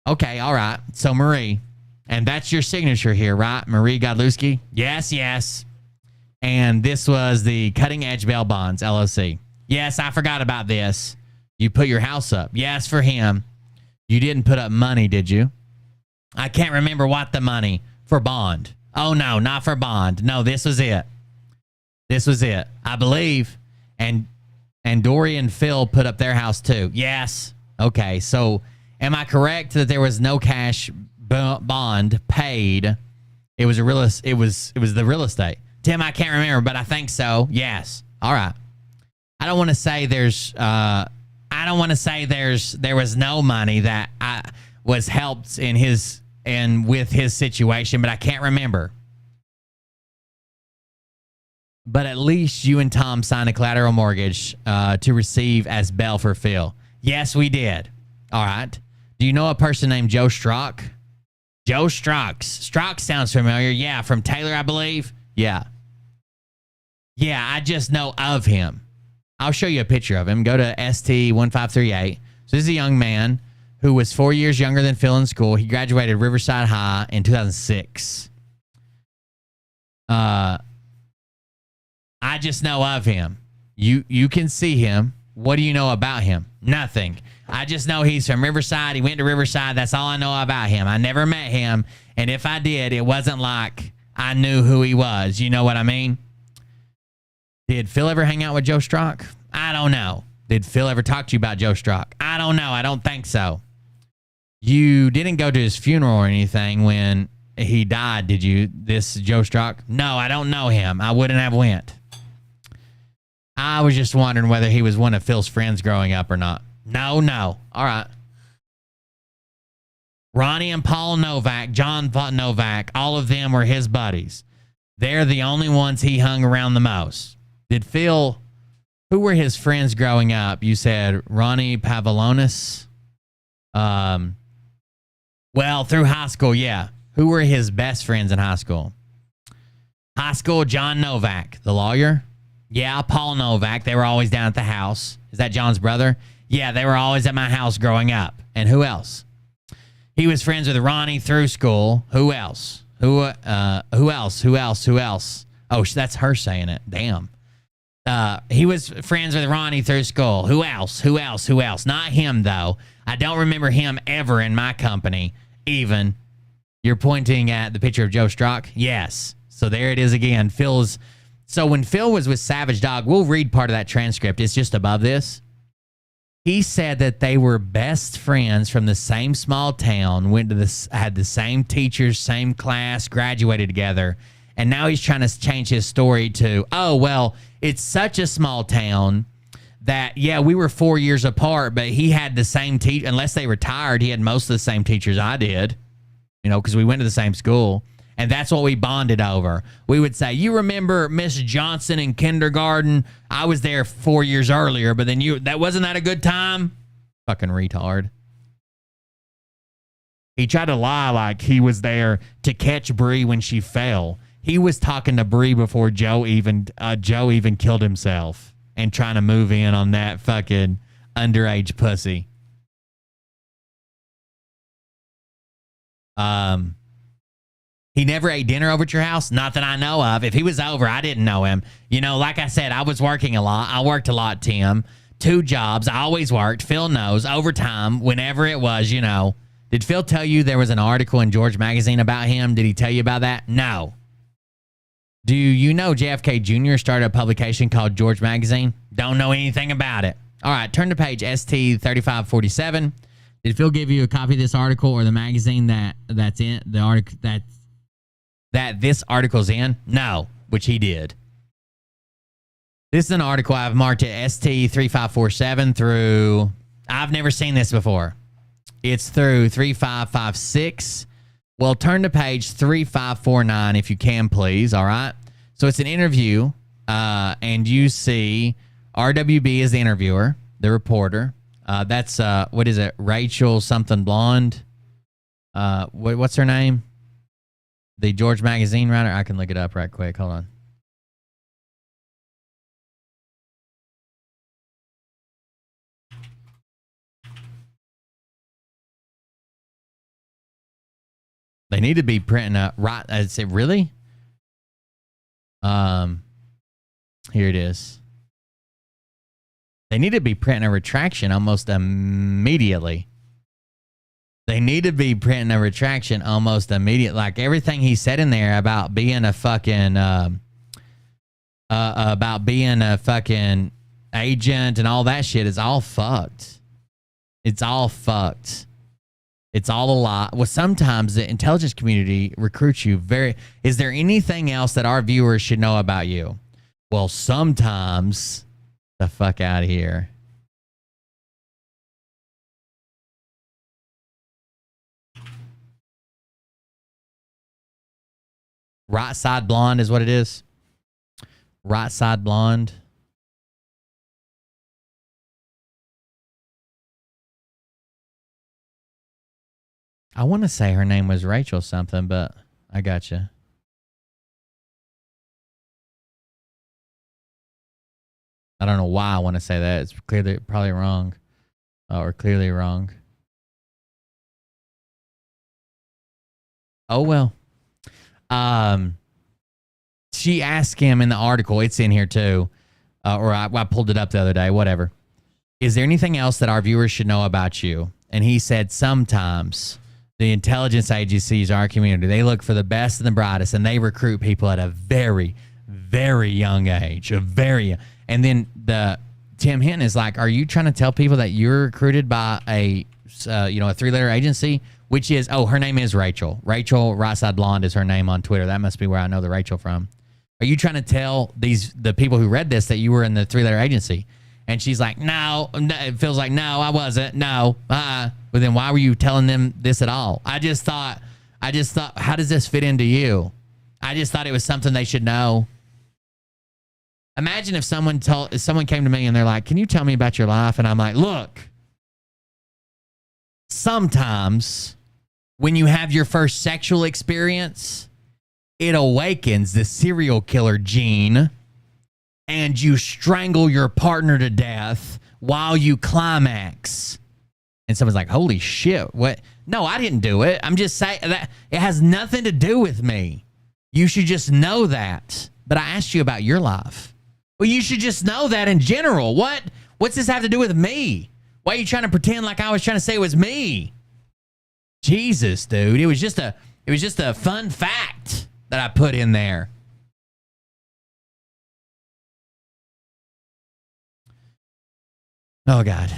Okay, all right. So, Marie, and that's your signature here, right? Marie Godlewski? Yes. And this was the Cutting Edge Bail Bonds, LLC. Yes, I forgot about this. You put your house up. Yes, for him. You didn't put up money, did you? I can't remember what the money for bond. Oh, no, not for bond. No, this was it. I believe. And Dory and Phil put up their house too. Yes. Okay, so am I correct that there was no cash bond paid? It was the real estate. Tim, I can't remember, but I think so. Yes. All right. I don't want to say there was no money that was helped with his situation, but I can't remember. But at least you and Tom signed a collateral mortgage to receive as bail for Phil. Yes, we did. All right. Do you know a person named Joe Strock? Joe Strock. Strock sounds familiar. Yeah, from Taylor, I believe. Yeah, I just know of him. I'll show you a picture of him. Go to ST1538. So this is a young man who was 4 years younger than Phil in school. He graduated Riverside High in 2006. I just know of him. You can see him. What do you know about him? Nothing. I just know he's from Riverside. He went to Riverside. That's all I know about him. I never met him. And if I did, it wasn't like I knew who he was. You know what I mean? Did Phil ever hang out with Joe Strock? I don't know. Did Phil ever talk to you about Joe Strock? I don't know. I don't think so. You didn't go to his funeral or anything when he died, did you? This Joe Strock? No, I don't know him. I wouldn't have went. I was just wondering whether he was one of Phil's friends growing up or not. No. All right. Ronnie and Paul Novak, John Novak, all of them were his buddies. They're the only ones he hung around the most. Did Phil, who were his friends growing up? You said Ronnie Pavlonis. Well, through high school, yeah. Who were his best friends in high school? High school, John Novak, the lawyer. Yeah, Paul Novak. They were always down at the house. Is that John's brother? Yeah, they were always at my house growing up. And who else? He was friends with Ronnie through school. Who else? Who else? Oh, that's her saying it. Damn. He was friends with Ronnie through school. Who else? Not him, though. I don't remember him ever in my company, even. You're pointing at the picture of Joe Strzok? Yes. So there it is again. So when Phil was with Savage Dog, we'll read part of that transcript. It's just above this. He said that they were best friends from the same small town, had the same teachers, same class, graduated together. And now he's trying to change his story to, oh, well, it's such a small town that, yeah, we were 4 years apart, but he had the same teacher. Unless they retired, he had most of the same teachers I did, because we went to the same school. And that's what we bonded over. We would say, you remember Miss Johnson in kindergarten? I was there 4 years earlier, but then wasn't that a good time? Fucking retard. He tried to lie like he was there to catch Bree when she fell. He was talking to Bree before Joe even killed himself and trying to move in on that fucking underage pussy. He never ate dinner over at your house? Not that I know of. If he was over, I didn't know him. Like I said, I was working a lot. I worked a lot, Tim. 2 jobs. I always worked. Phil knows. Overtime, whenever it was, Did Phil tell you there was an article in George Magazine about him? Did he tell you about that? No. Do you know JFK Jr. started a publication called George Magazine? Don't know anything about it. All right, turn to page ST3547. Did Phil give you a copy of this article or the magazine that's in the article that this article's in? No, which he did. This is an article I've marked at ST3547 through, I've never seen this before. It's through 3556. Well, turn to page 3549 if you can, please. All right. So it's an interview, and you see RWB is the interviewer, the reporter. That's what is it? Rachel something Blonde. What's her name? The George Magazine writer. I can look it up right quick. Hold on. They need to be printing a right. I say really. Here it is. They need to be printing a retraction almost immediately. They need to be printing a retraction almost immediately. Like everything he said in there about being a fucking agent and all that shit is all fucked. It's all fucked. It's all a lie. Well, sometimes the intelligence community recruits you very. Is there anything else that our viewers should know about you? Well, sometimes. The fuck out of here. Right side blonde is what it is. Right side blonde. I want to say her name was Rachel something, but I got you. I don't know why I want to say that. It's clearly probably wrong. Or clearly wrong. Oh, well. She asked him in the article, it's in here too, or I pulled it up the other day, whatever. Is there anything else that our viewers should know about you? And he said, sometimes the intelligence agencies, our community, they look for the best and the brightest, and they recruit people at a very, very young age. And then Tim Hinton is like, are you trying to tell people that you're recruited by a 3-letter agency? Which is, her name is Rachel. Rachel Right Side Blonde is her name on Twitter. That must be where I know the Rachel from. Are you trying to tell the people who read this that you were in the 3-letter agency? And she's like, no. It feels like, no, I wasn't. No. But then why were you telling them this at all? I just thought, how does this fit into you? I just thought it was something they should know. Imagine if someone came to me and they're like, can you tell me about your life? And I'm like, look, sometimes when you have your first sexual experience, it awakens the serial killer gene and you strangle your partner to death while you climax. And someone's like, holy shit, what? No, I didn't do it. I'm just saying that it has nothing to do with me. You should just know that. But I asked you about your life. Well, you should just know that in general. What's this have to do with me? Why are you trying to pretend like I was trying to say it was me? Jesus, dude. It was It was just a fun fact that I put in there. Oh, God.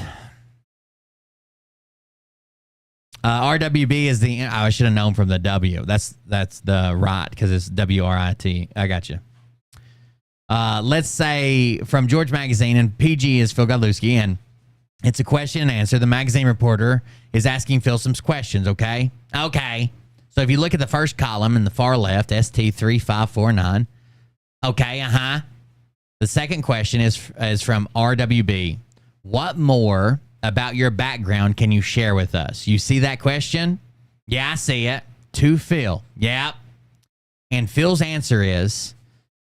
RWB is the... I should have known from the W. That's the right, because it's WRIT. I got you. Let's say from George Magazine, and PG is Phil Godlewski, and it's a question and answer. The magazine reporter is asking Phil some questions, okay? Okay. So if you look at the first column in the far left, ST3549. Okay, The second question is from RWB. What more about your background can you share with us? You see that question? Yeah, I see it. To Phil. Yep. And Phil's answer is,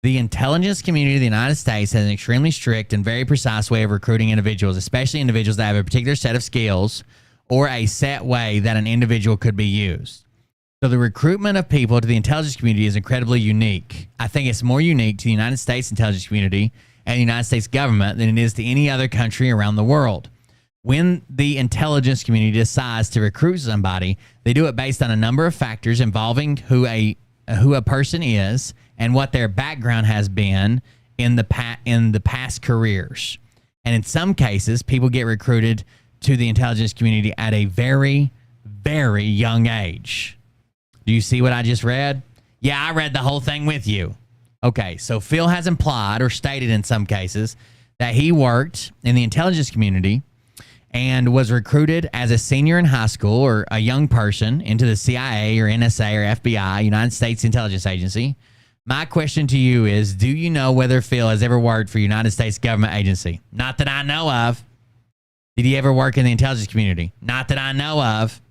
the intelligence community of the United States has an extremely strict and very precise way of recruiting individuals, especially individuals that have a particular set of skills or a set way that an individual could be used. So the recruitment of people to the intelligence community is incredibly unique. I think it's more unique to the United States intelligence community and the United States government than it is to any other country around the world. When the intelligence community decides to recruit somebody, they do it based on a number of factors involving who a person is and what their background has been in the past careers. And in some cases, people get recruited to the intelligence community at a very, very young age. Do you see what I just read? Yeah, I read the whole thing with you. Okay, so Phil has implied or stated in some cases that he worked in the intelligence community and was recruited as a senior in high school or a young person into the CIA or NSA or FBI, United States Intelligence Agency. My question to you is, do you know whether Phil has ever worked for a United States government agency? Not that I know of. Did he ever work in the intelligence community? Not that I know of.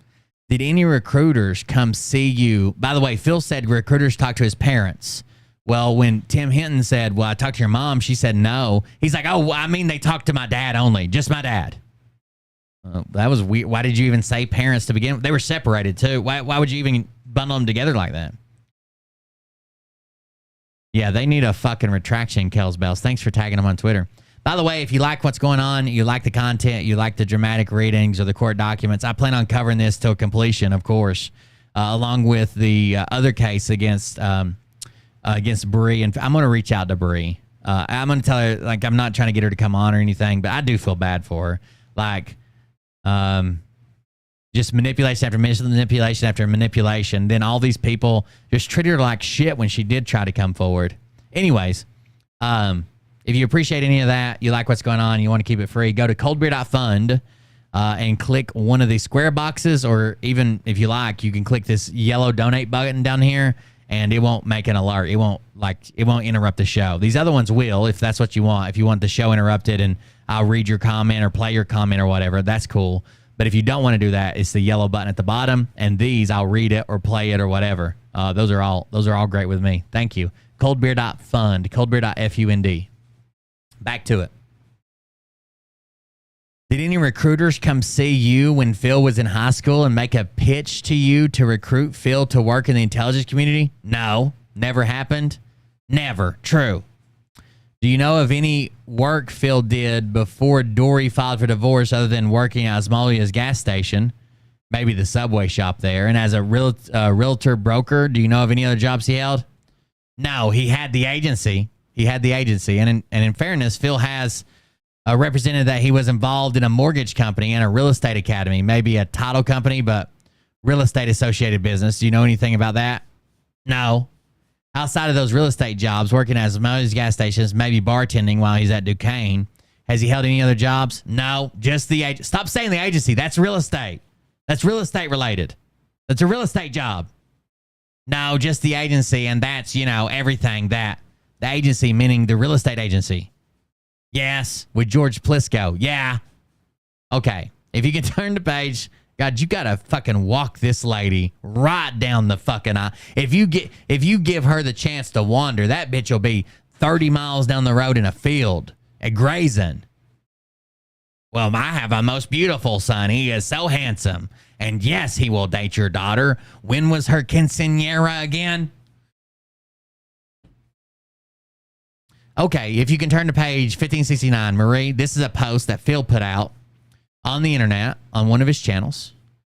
Did any recruiters come see you? By the way, Phil said recruiters talk to his parents. Well, when Tim Hinton said, well, I talked to your mom, she said no. He's like, oh, I mean, they talked to my dad only, just my dad. That was weird. Why did you even say parents to begin with? They were separated too. Why would you even bundle them together like that? Yeah, they need a fucking retraction, Kells Bells. Thanks for tagging them on Twitter. By the way, if you like what's going on, you like the content, you like the dramatic readings or the court documents, I plan on covering this till completion, of course, along with the other case against Bree. And I'm going to reach out to Bree. I'm going to tell her, like, I'm not trying to get her to come on or anything, but I do feel bad for her. Like, just manipulation after manipulation after manipulation. Then all these people just treated her like shit when she did try to come forward. Anyways, if you appreciate any of that, you like what's going on, you want to keep it free, go to coldbeer.fund and click one of these square boxes, or even if you like, you can click this yellow donate button down here and it won't make an alert. It won't interrupt the show. These other ones will, if that's what you want. If you want the show interrupted and I'll read your comment or play your comment or whatever, that's cool. But if you don't want to do that, it's the yellow button at the bottom, and these I'll read it or play it or whatever. Those are all great with me. Thank you. Coldbeer.fund, coldbeer.fund. Back to it. Did any recruiters come see you when Phil was in high school and make a pitch to you to recruit Phil to work in the intelligence community? No, never happened. Never. True. Do you know of any work Phil did before Dory filed for divorce other than working at Osmolia's gas station, maybe the Subway shop there, and as a realtor broker? Do you know of any other jobs he held? No, he had the agency. And in fairness, Phil has represented that he was involved in a mortgage company and a real estate academy, maybe a title company, but real estate associated business. Do you know anything about that? No. Outside of those real estate jobs, working at Osmolia's gas stations, maybe bartending while he's at Duquesne, has he held any other jobs? No, just the agency. Stop saying the agency. That's real estate. That's real estate related. That's a real estate job. No, just the agency, and that's, everything that. The agency, meaning the real estate agency. Yes, with George Plisco. Yeah. Okay, if you can turn the page... God, you gotta fucking walk this lady right down the fucking aisle. If you give her the chance to wander, that bitch will be 30 miles down the road in a field at grazing. Well, I have a most beautiful son. He is so handsome. And yes, he will date your daughter. When was her quinceañera again? Okay, if you can turn to page 1569, Marie, this is a post that Phil put out on the internet on one of his channels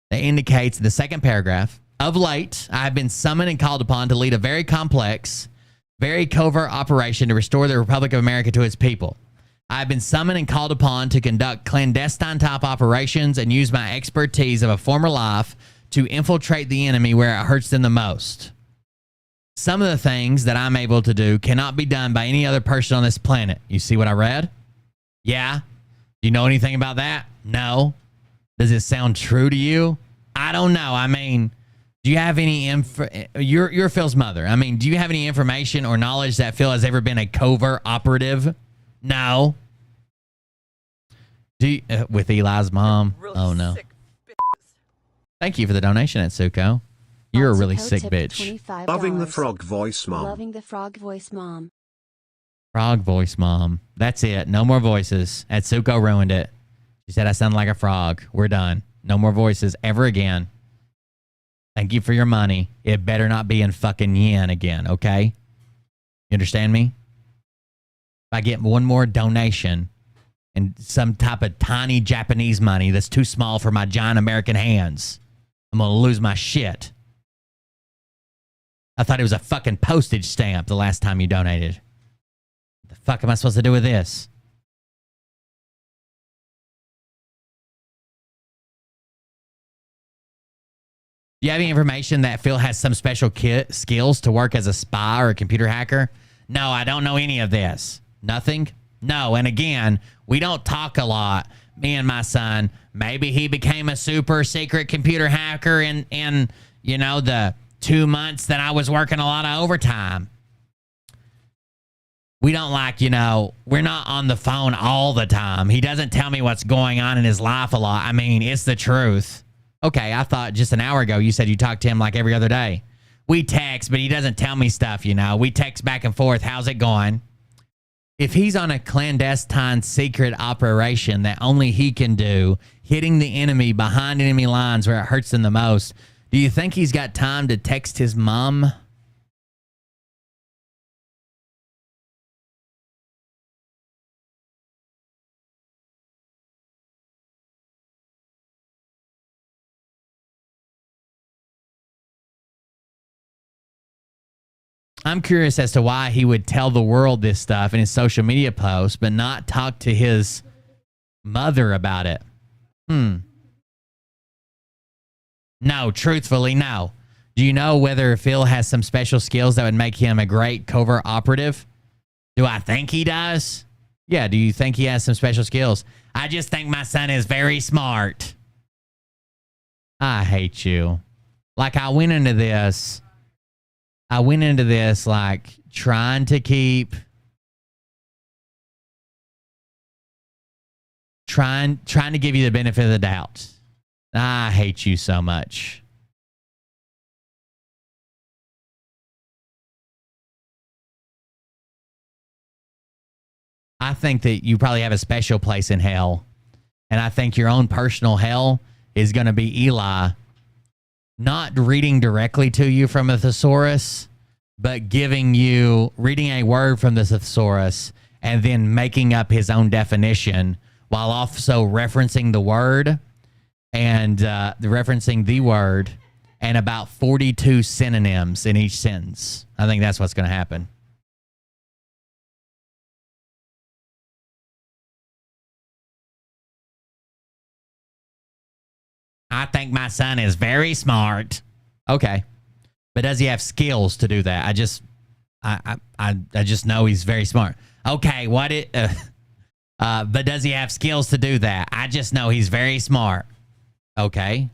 that indicates the second paragraph Of late, I have been summoned and called upon to lead a very complex, very covert operation to restore the Republic of America to its people. I have been summoned and called upon to conduct clandestine type operations and use my expertise of a former life to infiltrate the enemy where it hurts them the most. Some of the things that I'm able to do cannot be done by any other person on this planet. You see what I read? Yeah. Do you know anything about that? No. Does it sound true to you? I don't know. I mean, do you have any you're Phil's mother. I mean, do you have any information or knowledge that Phil has ever been a covert operative? No. Do you, with Eli's mom? Oh no. Thank you for the donation, Atsuko. You're a really sick bitch. Loving the frog voice, mom. Loving the frog voice, mom. Frog voice, mom. That's it. No more voices. Atsuko ruined it. She said I sound like a frog. We're done. No more voices ever again. Thank you for your money. It better not be in fucking yen again, okay? You understand me? If I get one more donation and some type of tiny Japanese money that's too small for my giant American hands, I'm going to lose my shit. I thought it was a fucking postage stamp the last time you donated. What the fuck am I supposed to do with this? Do you have any information that Phil has some special skills to work as a spy or a computer hacker? No, I don't know any of this. Nothing? No, and again, we don't talk a lot, me and my son. Maybe he became a super secret computer hacker in you know, the 2 months that I was working a lot of overtime. We don't like, you know, we're not on the phone all the time. He doesn't tell me what's going on in his life a lot. I mean, it's the truth. Okay, I thought just an hour ago you said you talked to him like every other day. We text, but he doesn't tell me stuff, you know. We text back and forth. How's it going? If he's on a clandestine secret operation that only he can do, hitting the enemy behind enemy lines where it hurts them the most, do you think he's got time to text his mom? I'm curious as to why he would tell the world this stuff in his social media posts, but not talk to his mother about it. No, truthfully, no. Do you know whether Phil has some special skills that would make him a great covert operative? Do I think he does? Yeah, do you think he has some special skills? I just think my son is very smart. I hate you. Like, I went into this like trying to give you the benefit of the doubt. I hate you so much. I think that you probably have a special place in hell. And I think your own personal hell is going to be Eli not reading directly to you from a thesaurus, but reading a word from the thesaurus and then making up his own definition while also referencing the word and referencing the word and about 42 synonyms in each sentence. I think that's what's going to happen. I think my son is very smart. Okay. But does he have skills to do that? I just know he's very smart. Okay, but does he have skills to do that? I just know he's very smart. Okay.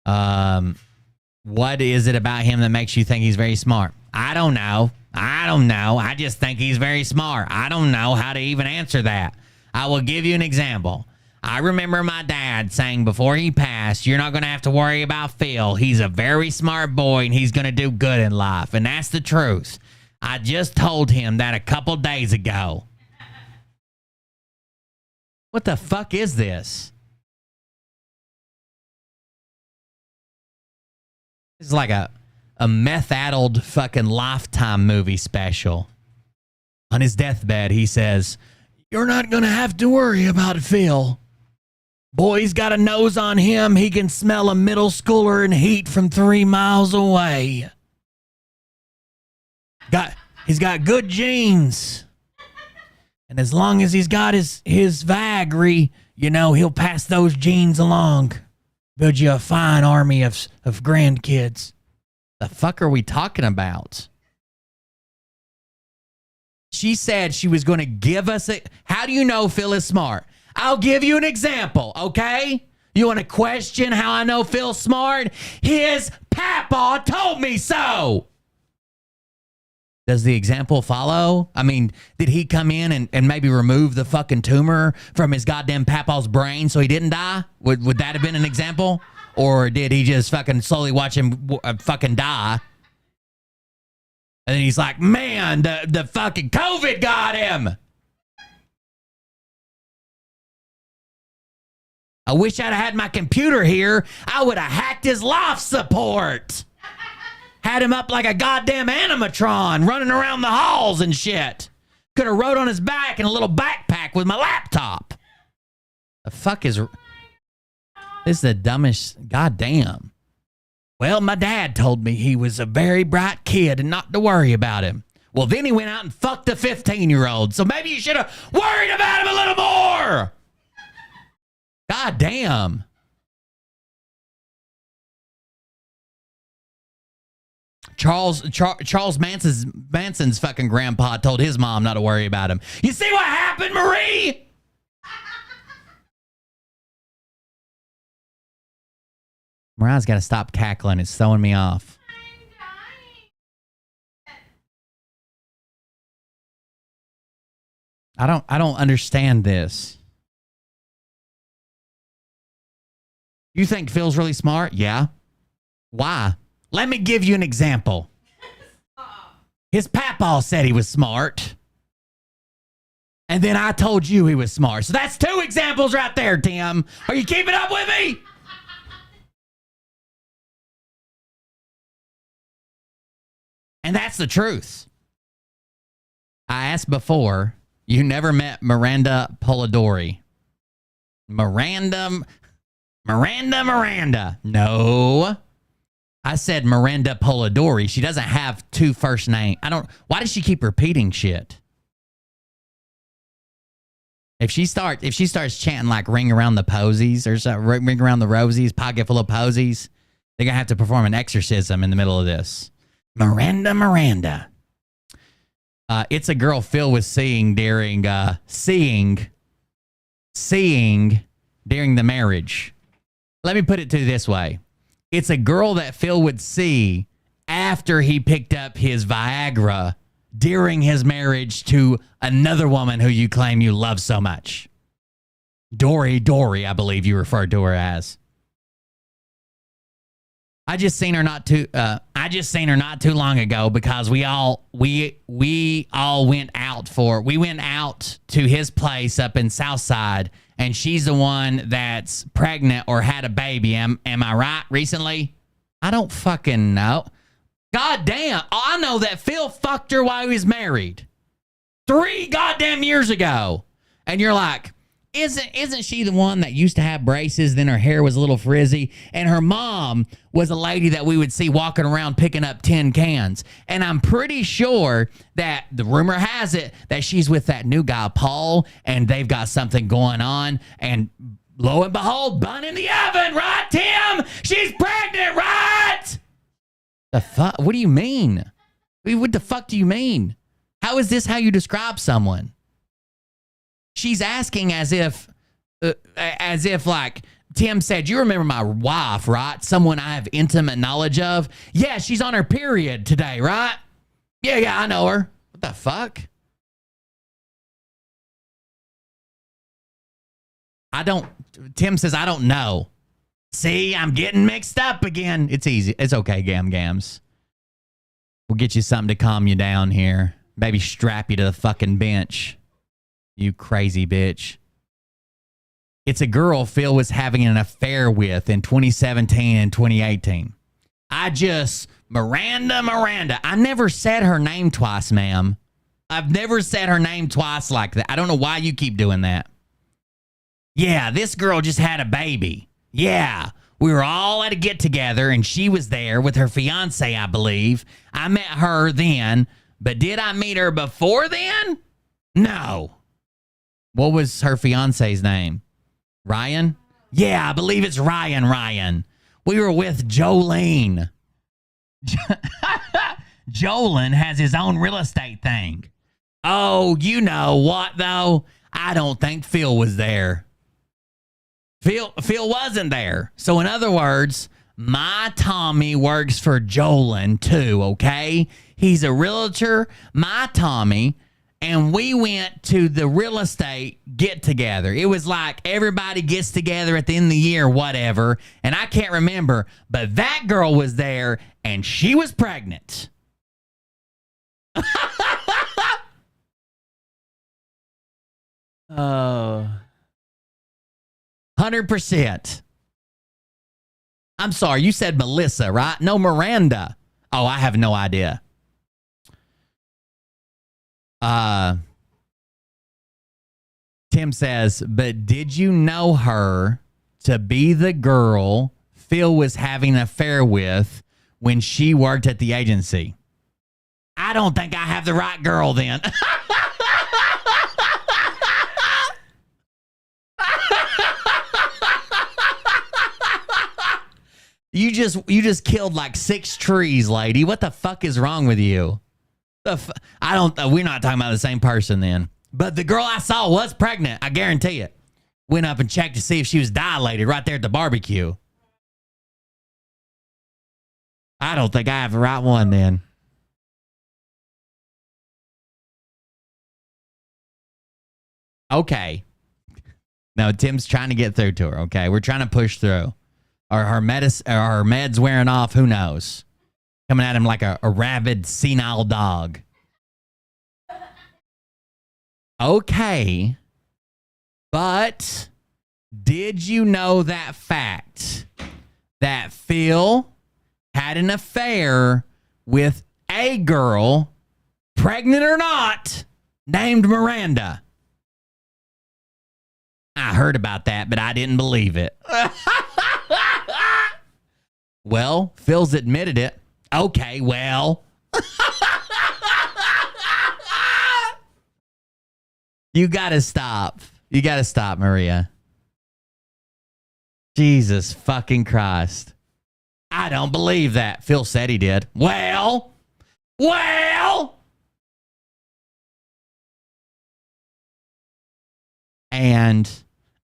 What is it about him that makes you think he's very smart? I don't know. I just think he's very smart. I don't know how to even answer that. I will give you an example. I remember my dad saying before he passed, you're not going to have to worry about Phil. He's a very smart boy and he's going to do good in life. And that's the truth. I just told him that a couple days ago. What the fuck is this? It's like a meth-addled fucking Lifetime movie special. On his deathbed, he says, you're not going to have to worry about Phil. Boy's got a nose on him. He can smell a middle schooler in heat from 3 miles away. He's got good genes. And as long as he's got his Viagra, you know, he'll pass those genes along. Build you a fine army of grandkids. The fuck are we talking about? She said she was going to give us a... How do you know Phil is smart? I'll give you an example, okay? You want to question how I know Phil's smart? His papa told me so. Does the example follow? I mean, did he come in and maybe remove the fucking tumor from his goddamn papa's brain so he didn't die? Would that have been an example? Or did he just fucking slowly watch him fucking die? And then he's like, man, the fucking COVID got him. I wish I'd had my computer here. I would have hacked his life support. Had him up like a goddamn animatron running around the halls and shit. Could have rode on his back in a little backpack with my laptop. The fuck is... This is the dumbest... Goddamn. Well, my dad told me he was a very bright kid and not to worry about him. Well, then he went out and fucked a 15-year-old. So maybe you should have worried about him a little more. God damn. Charles Manson's fucking grandpa told his mom not to worry about him. You see what happened, Marie? Mariah's got to stop cackling. It's throwing me off. I don't understand this. You think Phil's really smart? Yeah. Why? Let me give you an example. His papa said he was smart. And then I told you he was smart. So that's 2 examples right there, Tim. Are you keeping up with me? And that's the truth. I asked before, you never met Miranda Polidori. Miranda. No. I said Miranda Polidori. She doesn't have 2 first names. Why does she keep repeating shit? If she starts chanting like ring around the posies or something, ring around the rosies, pocket full of posies, they're going to have to perform an exorcism in the middle of this. Miranda. It's a girl Phil was seeing during during the marriage. Let me put it to you this way. It's a girl that Phil would see after he picked up his Viagra during his marriage to another woman who you claim you love so much. Dory, I believe you referred to her as. I just seen her not too long ago because we all went out to his place up in Southside, and she's the one that's pregnant or had a baby. Am I right recently? I don't fucking know. God damn. I know that Phil fucked her while he was married 3 goddamn years ago. And you're like, isn't she the one that used to have braces, then her hair was a little frizzy, and her mom was a lady that we would see walking around picking up tin cans? And I'm pretty sure that the rumor has it that she's with that new guy, Paul, and they've got something going on, and lo and behold, bun in the oven, right, Tim? She's pregnant, right? The fuck? What do you mean? What the fuck do you mean? How is this how you describe someone? She's asking as if like Tim said, you remember my wife, right? Someone I have intimate knowledge of. Yeah, she's on her period today, right? Yeah, I know her. What the fuck? Tim says, I don't know. See, I'm getting mixed up again. It's easy. It's okay, Gams. We'll get you something to calm you down here. Maybe strap you to the fucking bench. You crazy bitch. It's a girl Phil was having an affair with in 2017 and 2018. Miranda. I never said her name twice, ma'am. I've never said her name twice like that. I don't know why you keep doing that. Yeah, this girl just had a baby. Yeah, we were all at a get together and she was there with her fiance, I believe. I met her then, but did I meet her before then? No. What was her fiance's name? Ryan? Yeah, I believe it's Ryan. We were with Jolene. Jolene has his own real estate thing. Oh, you know what, though? I don't think Phil was there. Phil wasn't there. So, in other words, my Tommy works for Jolene, too, okay? He's a realtor, my Tommy, and we went to the real estate get-together. It was like everybody gets together at the end of the year, whatever, and I can't remember, but that girl was there, and she was pregnant. Oh. 100%. I'm sorry, you said Melissa, right? No, Miranda. Oh, I have no idea. Tim says, but did you know her to be the girl Phil was having an affair with when she worked at the agency? I don't think I have the right girl then. You just killed like 6 trees, lady. What the fuck is wrong with you? I don't. We're not talking about the same person then. But the girl I saw was pregnant. I guarantee it. Went up and checked to see if she was dilated right there at the barbecue. I don't think I have the right one then. Okay. No, Tim's trying to get through to her. Okay, we're trying to push through. Or her meds wearing off, who knows? Coming at him like a rabid, senile dog. Okay. But did you know that fact? That Phil had an affair with a girl, pregnant or not, named Miranda. I heard about that, but I didn't believe it. Well, Phil's admitted it. Okay, well. You gotta stop. You gotta stop, Maria. Jesus fucking Christ. I don't believe that. Phil said he did. Well. And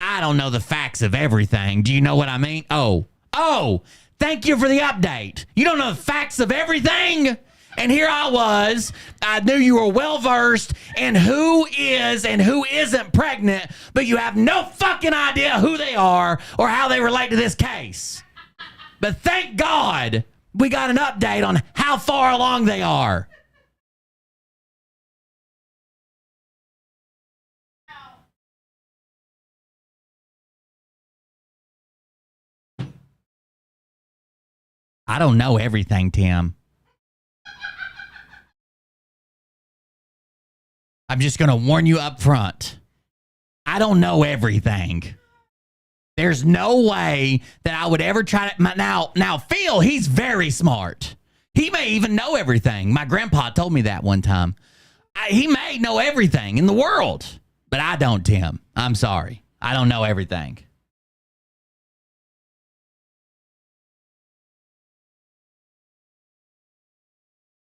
I don't know the facts of everything. Do you know what I mean? Oh, thank you for the update. You don't know the facts of everything? And here I was. I knew you were well-versed in who is and who isn't pregnant, but you have no fucking idea who they are or how they relate to this case. But thank God we got an update on how far along they are. I don't know everything, Tim. I'm just going to warn you up front. I don't know everything. There's no way that I would ever try to... Now, Phil, he's very smart. He may even know everything. My grandpa told me that one time. He may know everything in the world, but I don't, Tim. I'm sorry. I don't know everything.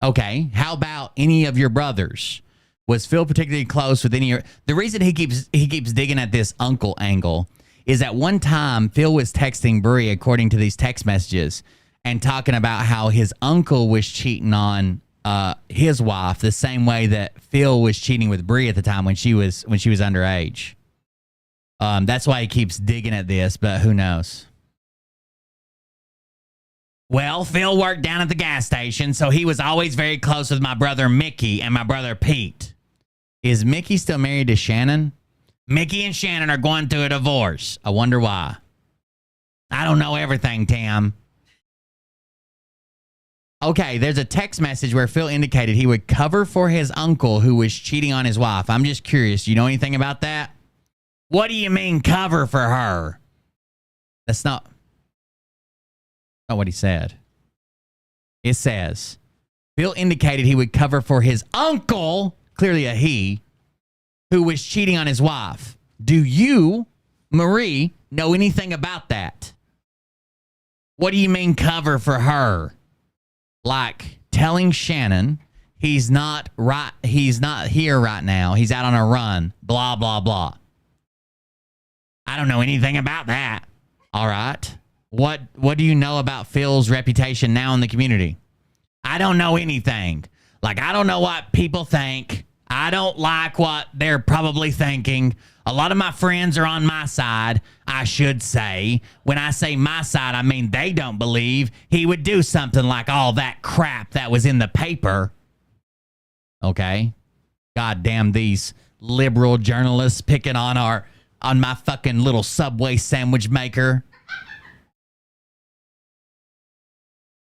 Okay, how about any of your brothers? Was Phil particularly close with any of your... The reason he keeps digging at this uncle angle is that one time Phil was texting Brie, according to these text messages, and talking about how his uncle was cheating on his wife the same way that Phil was cheating with Brie at the time when she was underage. That's why he keeps digging at this, but who knows? Well, Phil worked down at the gas station, so he was always very close with my brother Mickey and my brother Pete. Is Mickey still married to Shannon? Mickey and Shannon are going through a divorce. I wonder why. I don't know everything, Tam. Okay, there's a text message where Phil indicated he would cover for his uncle who was cheating on his wife. I'm just curious. Do you know anything about that? What do you mean cover for her? That's not what he said. It says, Phil indicated he would cover for his uncle, clearly a he, who was cheating on his wife. Do you, Marie, know anything about that? What do you mean cover for her? Like telling Shannon he's not here right now. He's out on a run. Blah, blah, blah. I don't know anything about that. All right. What do you know about Phil's reputation now in the community? I don't know anything. Like, I don't know what people think. I don't like what they're probably thinking. A lot of my friends are on my side, I should say. When I say my side, I mean they don't believe he would do something like all that crap that was in the paper. Okay? God damn these liberal journalists picking on my fucking little Subway sandwich maker.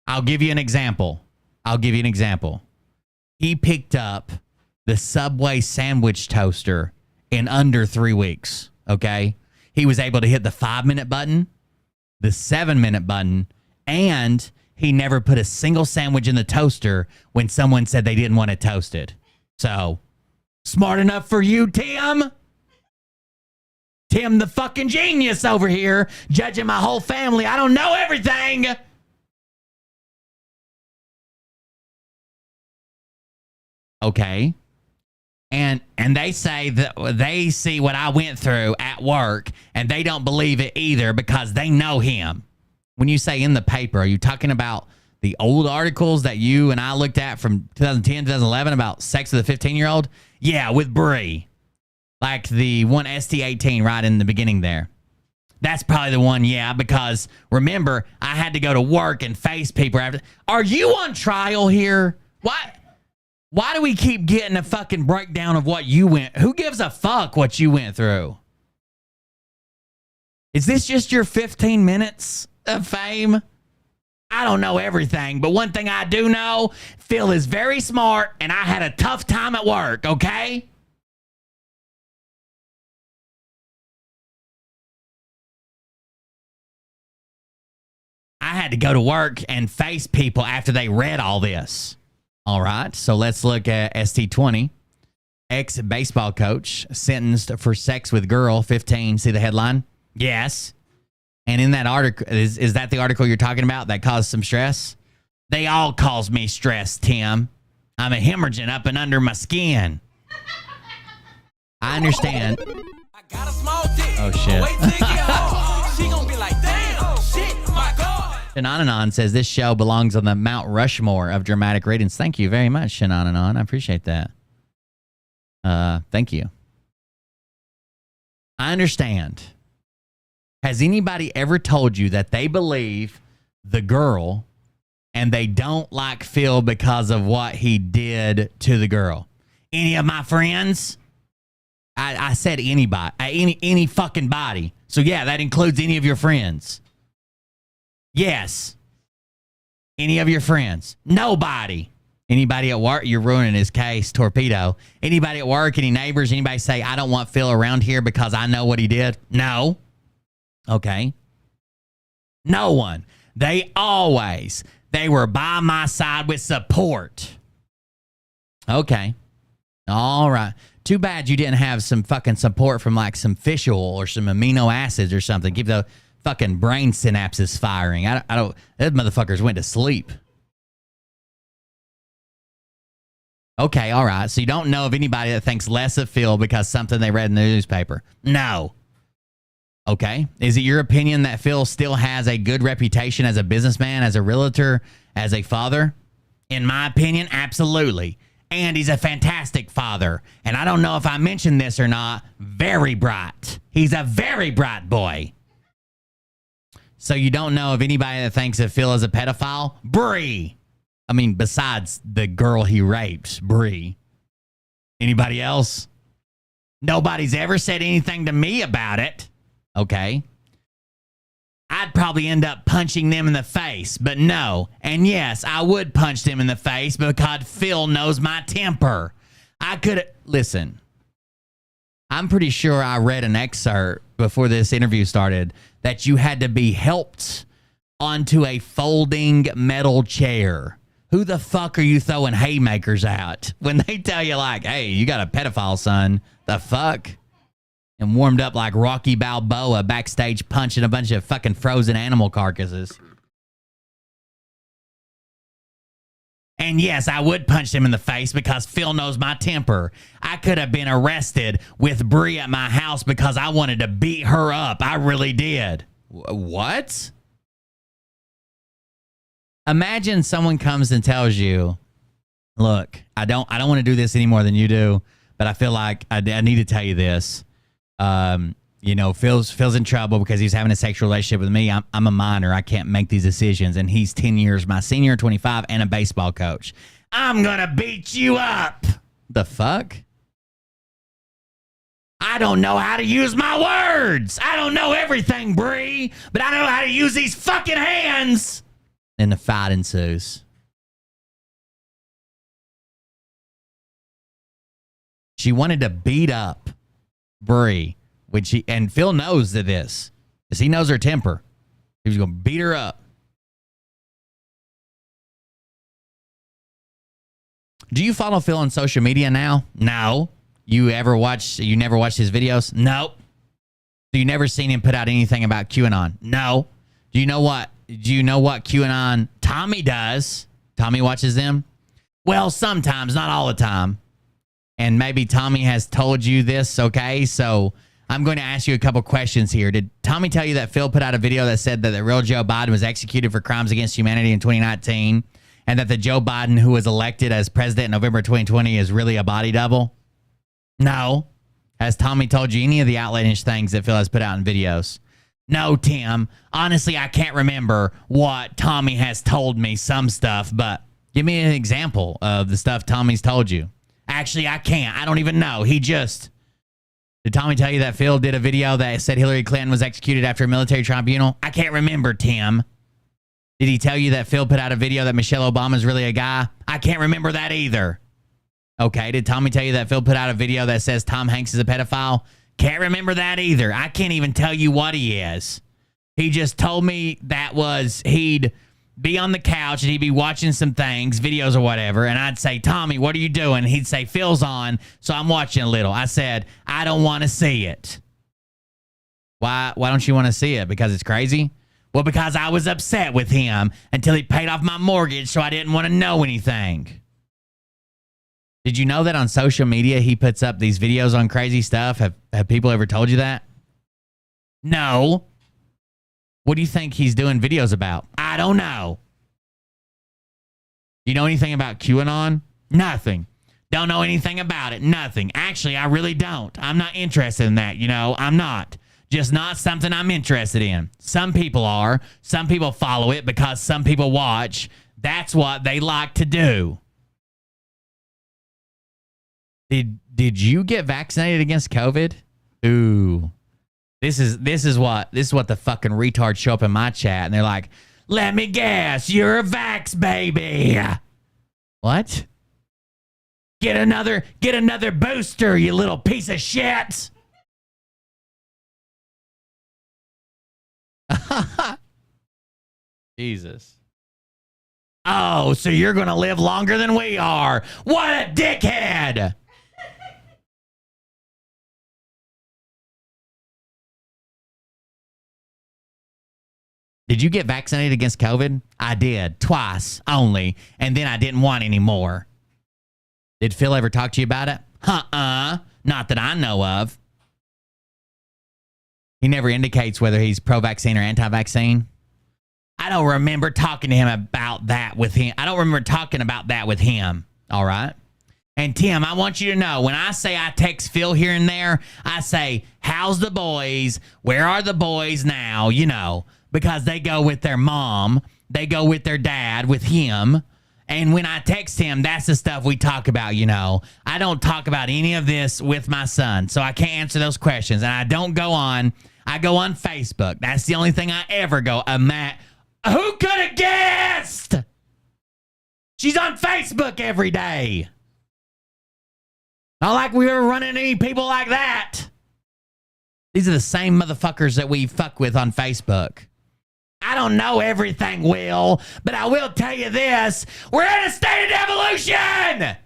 I'll give you an example. He picked up the Subway sandwich toaster in under 3 weeks, okay? He was able to hit the 5-minute button, the 7-minute button, and he never put a single sandwich in the toaster when someone said they didn't want it toasted. So, smart enough for you, Tim? Tim the fucking genius over here, judging my whole family. I don't know everything. Okay. And they say that they see what I went through at work and they don't believe it either because they know him. When you say in the paper, are you talking about the old articles that you and I looked at from 2010, 2011 about sex with a 15-year-old? Yeah, with Bree. Like the one ST18 right in the beginning there. That's probably the one, yeah, because remember, I had to go to work and face people after. Are you on trial here? What? Why do we keep getting a fucking breakdown of what you went? Who gives a fuck what you went through? Is this just your 15 minutes of fame? I don't know everything, but one thing I do know, Phil is very smart and I had a tough time at work, okay? I had to go to work and face people after they read all this. All right, so let's look at ST20. Ex-baseball coach sentenced for sex with girl, 15. See the headline? Yes. And in that article, is that the article you're talking about that caused some stress? They all cause me stress, Tim. I'm a hemorrhaging up and under my skin. I understand. I got a small dick. Oh, shit. Wait till it get hard. She gonna be like, damn, shit, my God. Shanananon says this show belongs on the Mount Rushmore of dramatic ratings. Thank you very much, Shanananon. I appreciate that. Thank you. I understand. Has anybody ever told you that they believe the girl and they don't like Phil because of what he did to the girl? Any of my friends? I said anybody. Any fucking body. So yeah, that includes any of your friends. Yes. Any of your friends? Nobody. Anybody at work? You're ruining his case, torpedo. Anybody at work? Any neighbors? Anybody say, I don't want Phil around here because I know what he did? No. Okay. No one. They were by my side with support. Okay. All right. Too bad you didn't have some fucking support from like some fish oil or some amino acids or something. Keep the fucking brain synapses firing. I don't. Those motherfuckers went to sleep. Okay, all right. So you don't know of anybody that thinks less of Phil because something they read in the newspaper? No. Okay. Is it your opinion that Phil still has a good reputation as a businessman, as a realtor, as a father? In my opinion, absolutely. And he's a fantastic father. And I don't know if I mentioned this or not. Very bright. He's a very bright boy. So you don't know of anybody that thinks that Phil is a pedophile? Bree. I mean, besides the girl he raped, Bree. Anybody else? Nobody's ever said anything to me about it. Okay. I'd probably end up punching them in the face, but no. And yes, I would punch them in the face because Phil knows my temper. I could listen. I'm pretty sure I read an excerpt before this interview started that you had to be helped onto a folding metal chair. Who the fuck are you throwing haymakers at when they tell you, like, hey, you got a pedophile son? The fuck? And warmed up like Rocky Balboa backstage punching a bunch of fucking frozen animal carcasses. And yes, I would punch him in the face because Phil knows my temper. I could have been arrested with Bree at my house because I wanted to beat her up. I really did. What? Imagine someone comes and tells you, look, I don't want to do this any more than you do, but I feel like I need to tell you this. Phil's in trouble because he's having a sexual relationship with me. I'm a minor. I can't make these decisions. And he's 10 years my senior, 25, and a baseball coach. I'm going to beat you up. The fuck? I don't know how to use my words. I don't know everything, Bree, but I know how to use these fucking hands. And the fight ensues. She wanted to beat up Bree, and Phil knows this, because he knows her temper. He was going to beat her up. Do you follow Phil on social media now? No. You never watched his videos? Nope. So you never seen him put out anything about QAnon? No. Do you know what QAnon Tommy does? Tommy watches them? Well, sometimes, not all the time. And maybe Tommy has told you this, okay? So I'm going to ask you a couple questions here. Did Tommy tell you that Phil put out a video that said that the real Joe Biden was executed for crimes against humanity in 2019 and that the Joe Biden who was elected as president in November 2020 is really a body double? No. Has Tommy told you any of the outlandish things that Phil has put out in videos? No, Tim. Honestly, I can't remember what Tommy has told me, some stuff, but give me an example of the stuff Tommy's told you. Actually, I can't. I don't even know. Did Tommy tell you that Phil did a video that said Hillary Clinton was executed after a military tribunal? I can't remember, Tim. Did he tell you that Phil put out a video that Michelle Obama is really a guy? I can't remember that either. Okay, did Tommy tell you that Phil put out a video that says Tom Hanks is a pedophile? Can't remember that either. I can't even tell you what he is. He just told me that he'd be on the couch and he'd be watching some things, videos or whatever, and I'd say, Tommy, what are you doing? He'd say, Phil's on, so I'm watching a little. I said, I don't want to see it. Why don't you want to see it? Because it's crazy? Well, because I was upset with him until he paid off my mortgage, so I didn't want to know anything. Did you know that on social media he puts up these videos on crazy stuff? Have people ever told you that? No. What do you think he's doing videos about? I don't know. You know anything about QAnon? Nothing. Don't know anything about it. Nothing. Actually, I really don't. I'm not interested in that. I'm not. Just not something I'm interested in. Some people are. Some people follow it because some people watch. That's what they like to do. Did you get vaccinated against COVID? Ooh. This is what the fucking retards show up in my chat and they're like, let me guess, you're a vax baby. What? Get another booster, you little piece of shit. Jesus. Oh, so you're gonna live longer than we are. What a dickhead. Did you get vaccinated against COVID? I did. Twice only. And then I didn't want any more. Did Phil ever talk to you about it? Not that I know of. He never indicates whether he's pro-vaccine or anti-vaccine. I don't remember talking to him about that with him. All right? And Tim, I want you to know, when I say I text Phil here and there, I say, how's the boys? Where are the boys now? Because they go with their mom, they go with their dad, with him. And when I text him, that's the stuff we talk about, I don't talk about any of this with my son, so I can't answer those questions. And I go on Facebook. That's the only thing I ever go, who could have guessed? She's on Facebook every day. Not like we ever run into any people like that. These are the same motherfuckers that we fuck with on Facebook. I don't know everything, Will, but I will tell you this. We're in a state of devolution!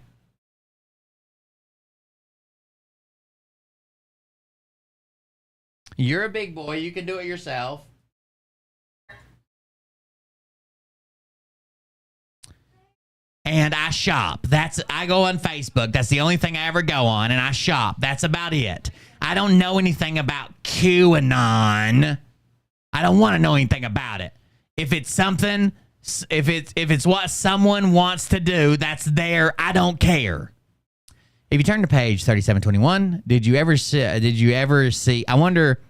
You're a big boy. You can do it yourself. And I shop. I go on Facebook. That's the only thing I ever go on, and I shop. That's about it. I don't know anything about QAnon. I don't want to know anything about it. If it's something, if it's what someone wants to do, that's there. I don't care. If you turn to page 3721, did you ever see? I wonder.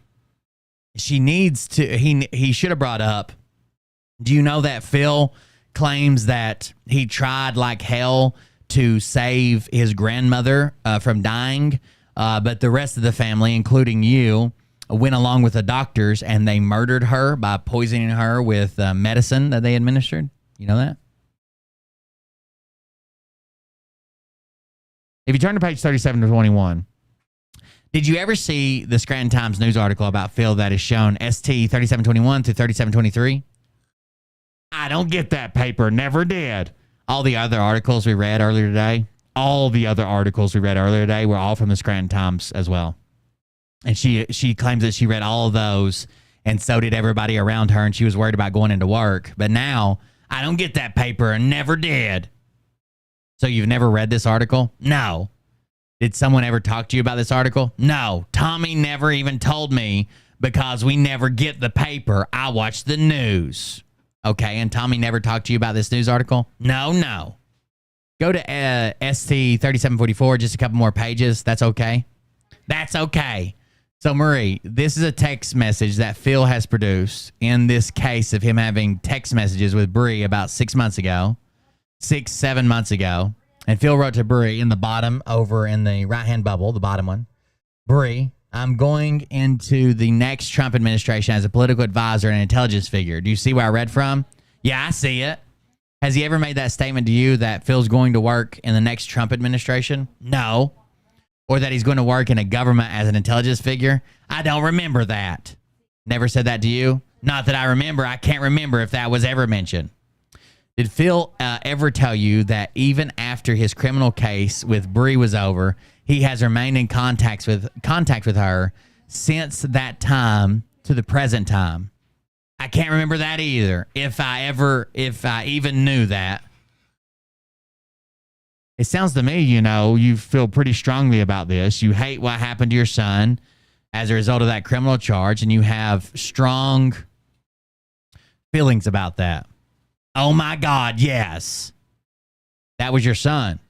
She needs to. He should have brought up. Do you know that Phil claims that he tried like hell to save his grandmother from dying, but the rest of the family, including you, went along with the doctors and they murdered her by poisoning her with medicine that they administered? You know that? If you turn to page 37 to 21, did you ever see the Scranton Times news article about Phil that is shown ST 3721 through 3723? I don't get that paper. Never did. All the other articles we read earlier today, were all from the Scranton Times as well. And she claims that she read all of those, and so did everybody around her, and she was worried about going into work. But now, I don't get that paper and never did. So you've never read this article? No. Did someone ever talk to you about this article? No. Tommy never even told me because we never get the paper. I watch the news. Okay, and Tommy never talked to you about this news article? No. Go to ST 3744, just a couple more pages. That's okay? That's okay. So, Marie, this is a text message that Phil has produced in this case of him having text messages with Bree about 7 months ago. And Phil wrote to Bree in the bottom over in the right-hand bubble, the bottom one. Bree, I'm going into the next Trump administration as a political advisor and intelligence figure. Do you see where I read from? Yeah, I see it. Has he ever made that statement to you that Phil's going to work in the next Trump administration? No. Or that he's going to work in a government as an intelligence figure? I don't remember that. Never said that to you? Not that I remember. I can't remember if that was ever mentioned. Did Phil ever tell you that even after his criminal case with Bree was over, he has remained in contact with her since that time to the present time? I can't remember that either. If I even knew that. It sounds to me, you feel pretty strongly about this. You hate what happened to your son as a result of that criminal charge, and you have strong feelings about that. Oh my God, yes. That was your son.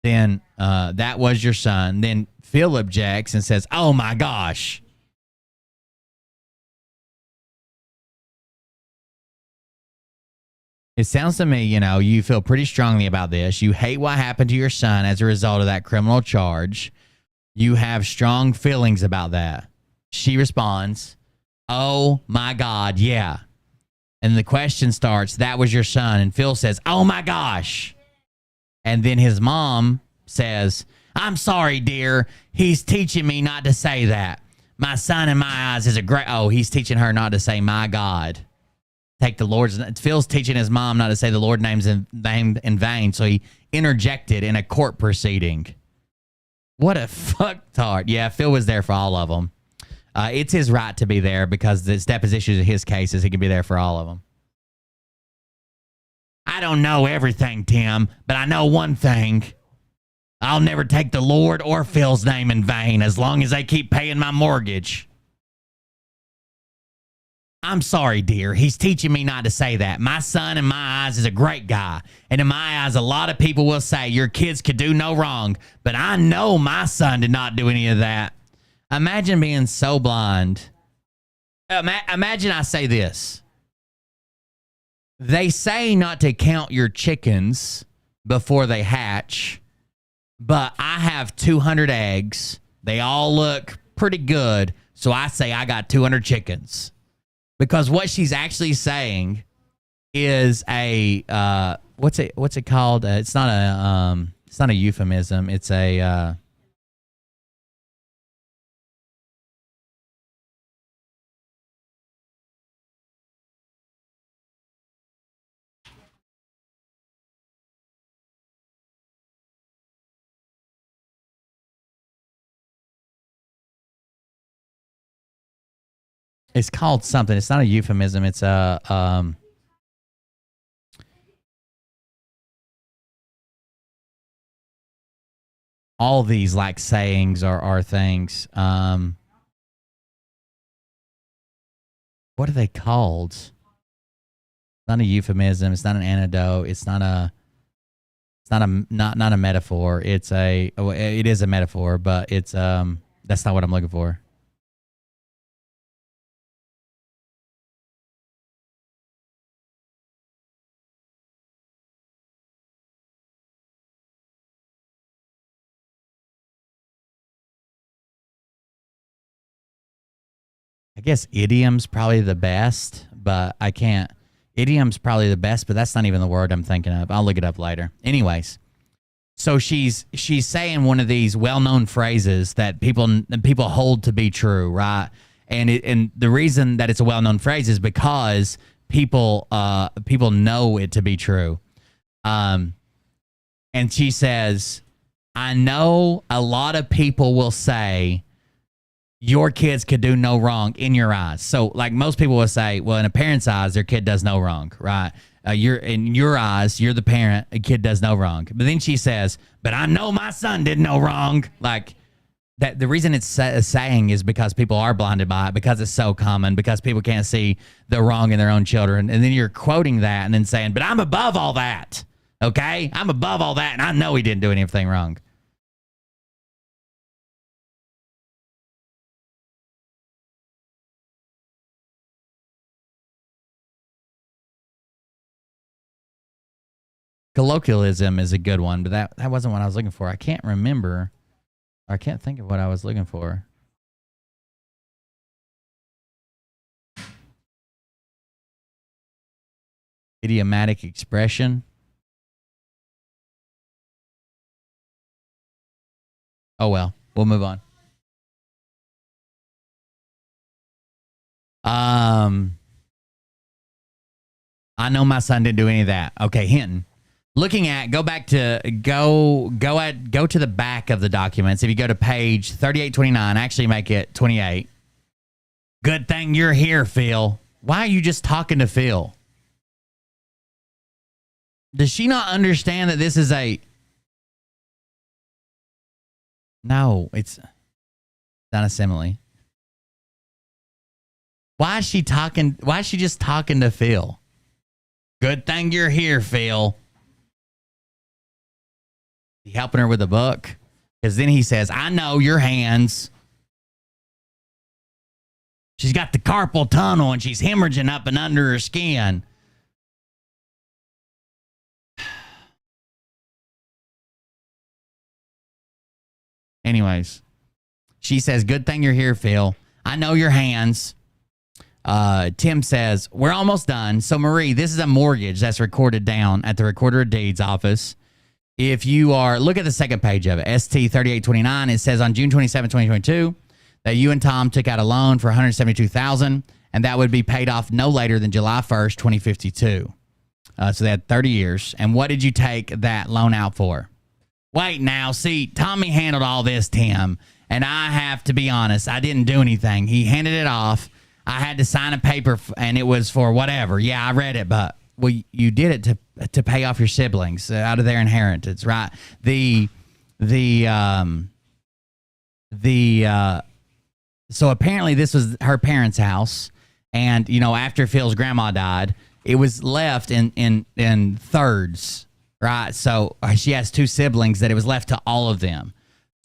Then that was your son. Then Phil objects and says, oh my gosh. It sounds to me, you feel pretty strongly about this. You hate what happened to your son as a result of that criminal charge. You have strong feelings about that. She responds, oh my God, yeah. And the question starts, that was your son. And Phil says, oh my gosh. And then his mom says, I'm sorry, dear. He's teaching me not to say that. My son in my eyes is a great... Oh, he's teaching her not to say, my God. Take the Lord's... Phil's teaching his mom not to say the Lord's name in vain. So he interjected in a court proceeding. What a fucktard. Yeah, Phil was there for all of them. It's his right to be there because it's depositions in his cases. He can be there for all of them. I don't know everything, Tim, but I know one thing. I'll never take the Lord or Phil's name in vain as long as they keep paying my mortgage. I'm sorry, dear. He's teaching me not to say that. My son, in my eyes, is a great guy. And in my eyes, a lot of people will say your kids could do no wrong. But I know my son did not do any of that. Imagine being so blind. Imagine I say this. They say not to count your chickens before they hatch, but I have 200 eggs. They all look pretty good, so I say I got 200 chickens. Because what she's actually saying is a what's it called? It's not a euphemism. It's a It's called something. It's not a euphemism. It's a all these like sayings are things. What are they called? It's not a euphemism. It's not an antidote. It's not a metaphor. It is a metaphor, but it's that's not what I'm looking for. I guess idiom's probably the best, but I can't. Idiom's probably the best, but that's not even the word I'm thinking of. I'll look it up later. Anyways, so she's saying one of these well-known phrases that people hold to be true, right? And the reason that it's a well-known phrase is because people know it to be true. And she says, I know a lot of people will say your kids could do no wrong in your eyes. So like most people will say, well, in a parent's eyes, their kid does no wrong, right? You're in your eyes, you're the parent, a kid does no wrong. But then she says, but I know my son did no wrong. Like that, the reason it's saying is because people are blinded by it, because it's so common, because people can't see the wrong in their own children. And then you're quoting that and then saying, but I'm above all that. Okay? I'm above all that. And I know he didn't do anything wrong. Colloquialism is a good one, but that wasn't what I was looking for. I can't remember. I can't think of what I was looking for. Idiomatic expression. Oh, well, we'll move on. I know my son didn't do any of that. Okay, Hinton. Looking at, go to the back of the documents. If you go to page 3829, actually make it 28. Good thing you're here, Phil. Why are you just talking to Phil? Does she not understand that this is a... No, it's not a simile. Why is she talking? Why is she just talking to Phil? Good thing you're here, Phil. He helping her with a book? Because then he says, I know your hands. She's got the carpal tunnel and she's hemorrhaging up and under her skin. Anyways, she says, good thing you're here, Phil. I know your hands. Tim says, we're almost done. So, Marie, this is a mortgage that's recorded down at the Recorder of Deeds office. If you are, look at the second page of it, ST 3829. It says on June 27, 2022, that you and Tom took out a loan for $172,000, and that would be paid off no later than July 1st, 2052. So they had 30 years. And what did you take that loan out for? Wait now, see, Tommy handled all this, Tim, and I have to be honest, I didn't do anything. He handed it off. I had to sign a paper, and it was for whatever. Yeah, I read it, but well, you did it to pay off your siblings out of their inheritance, right? So apparently this was her parents' house, and you know, after Phil's grandma died, it was left in thirds, right? So she has two siblings that it was left to all of them.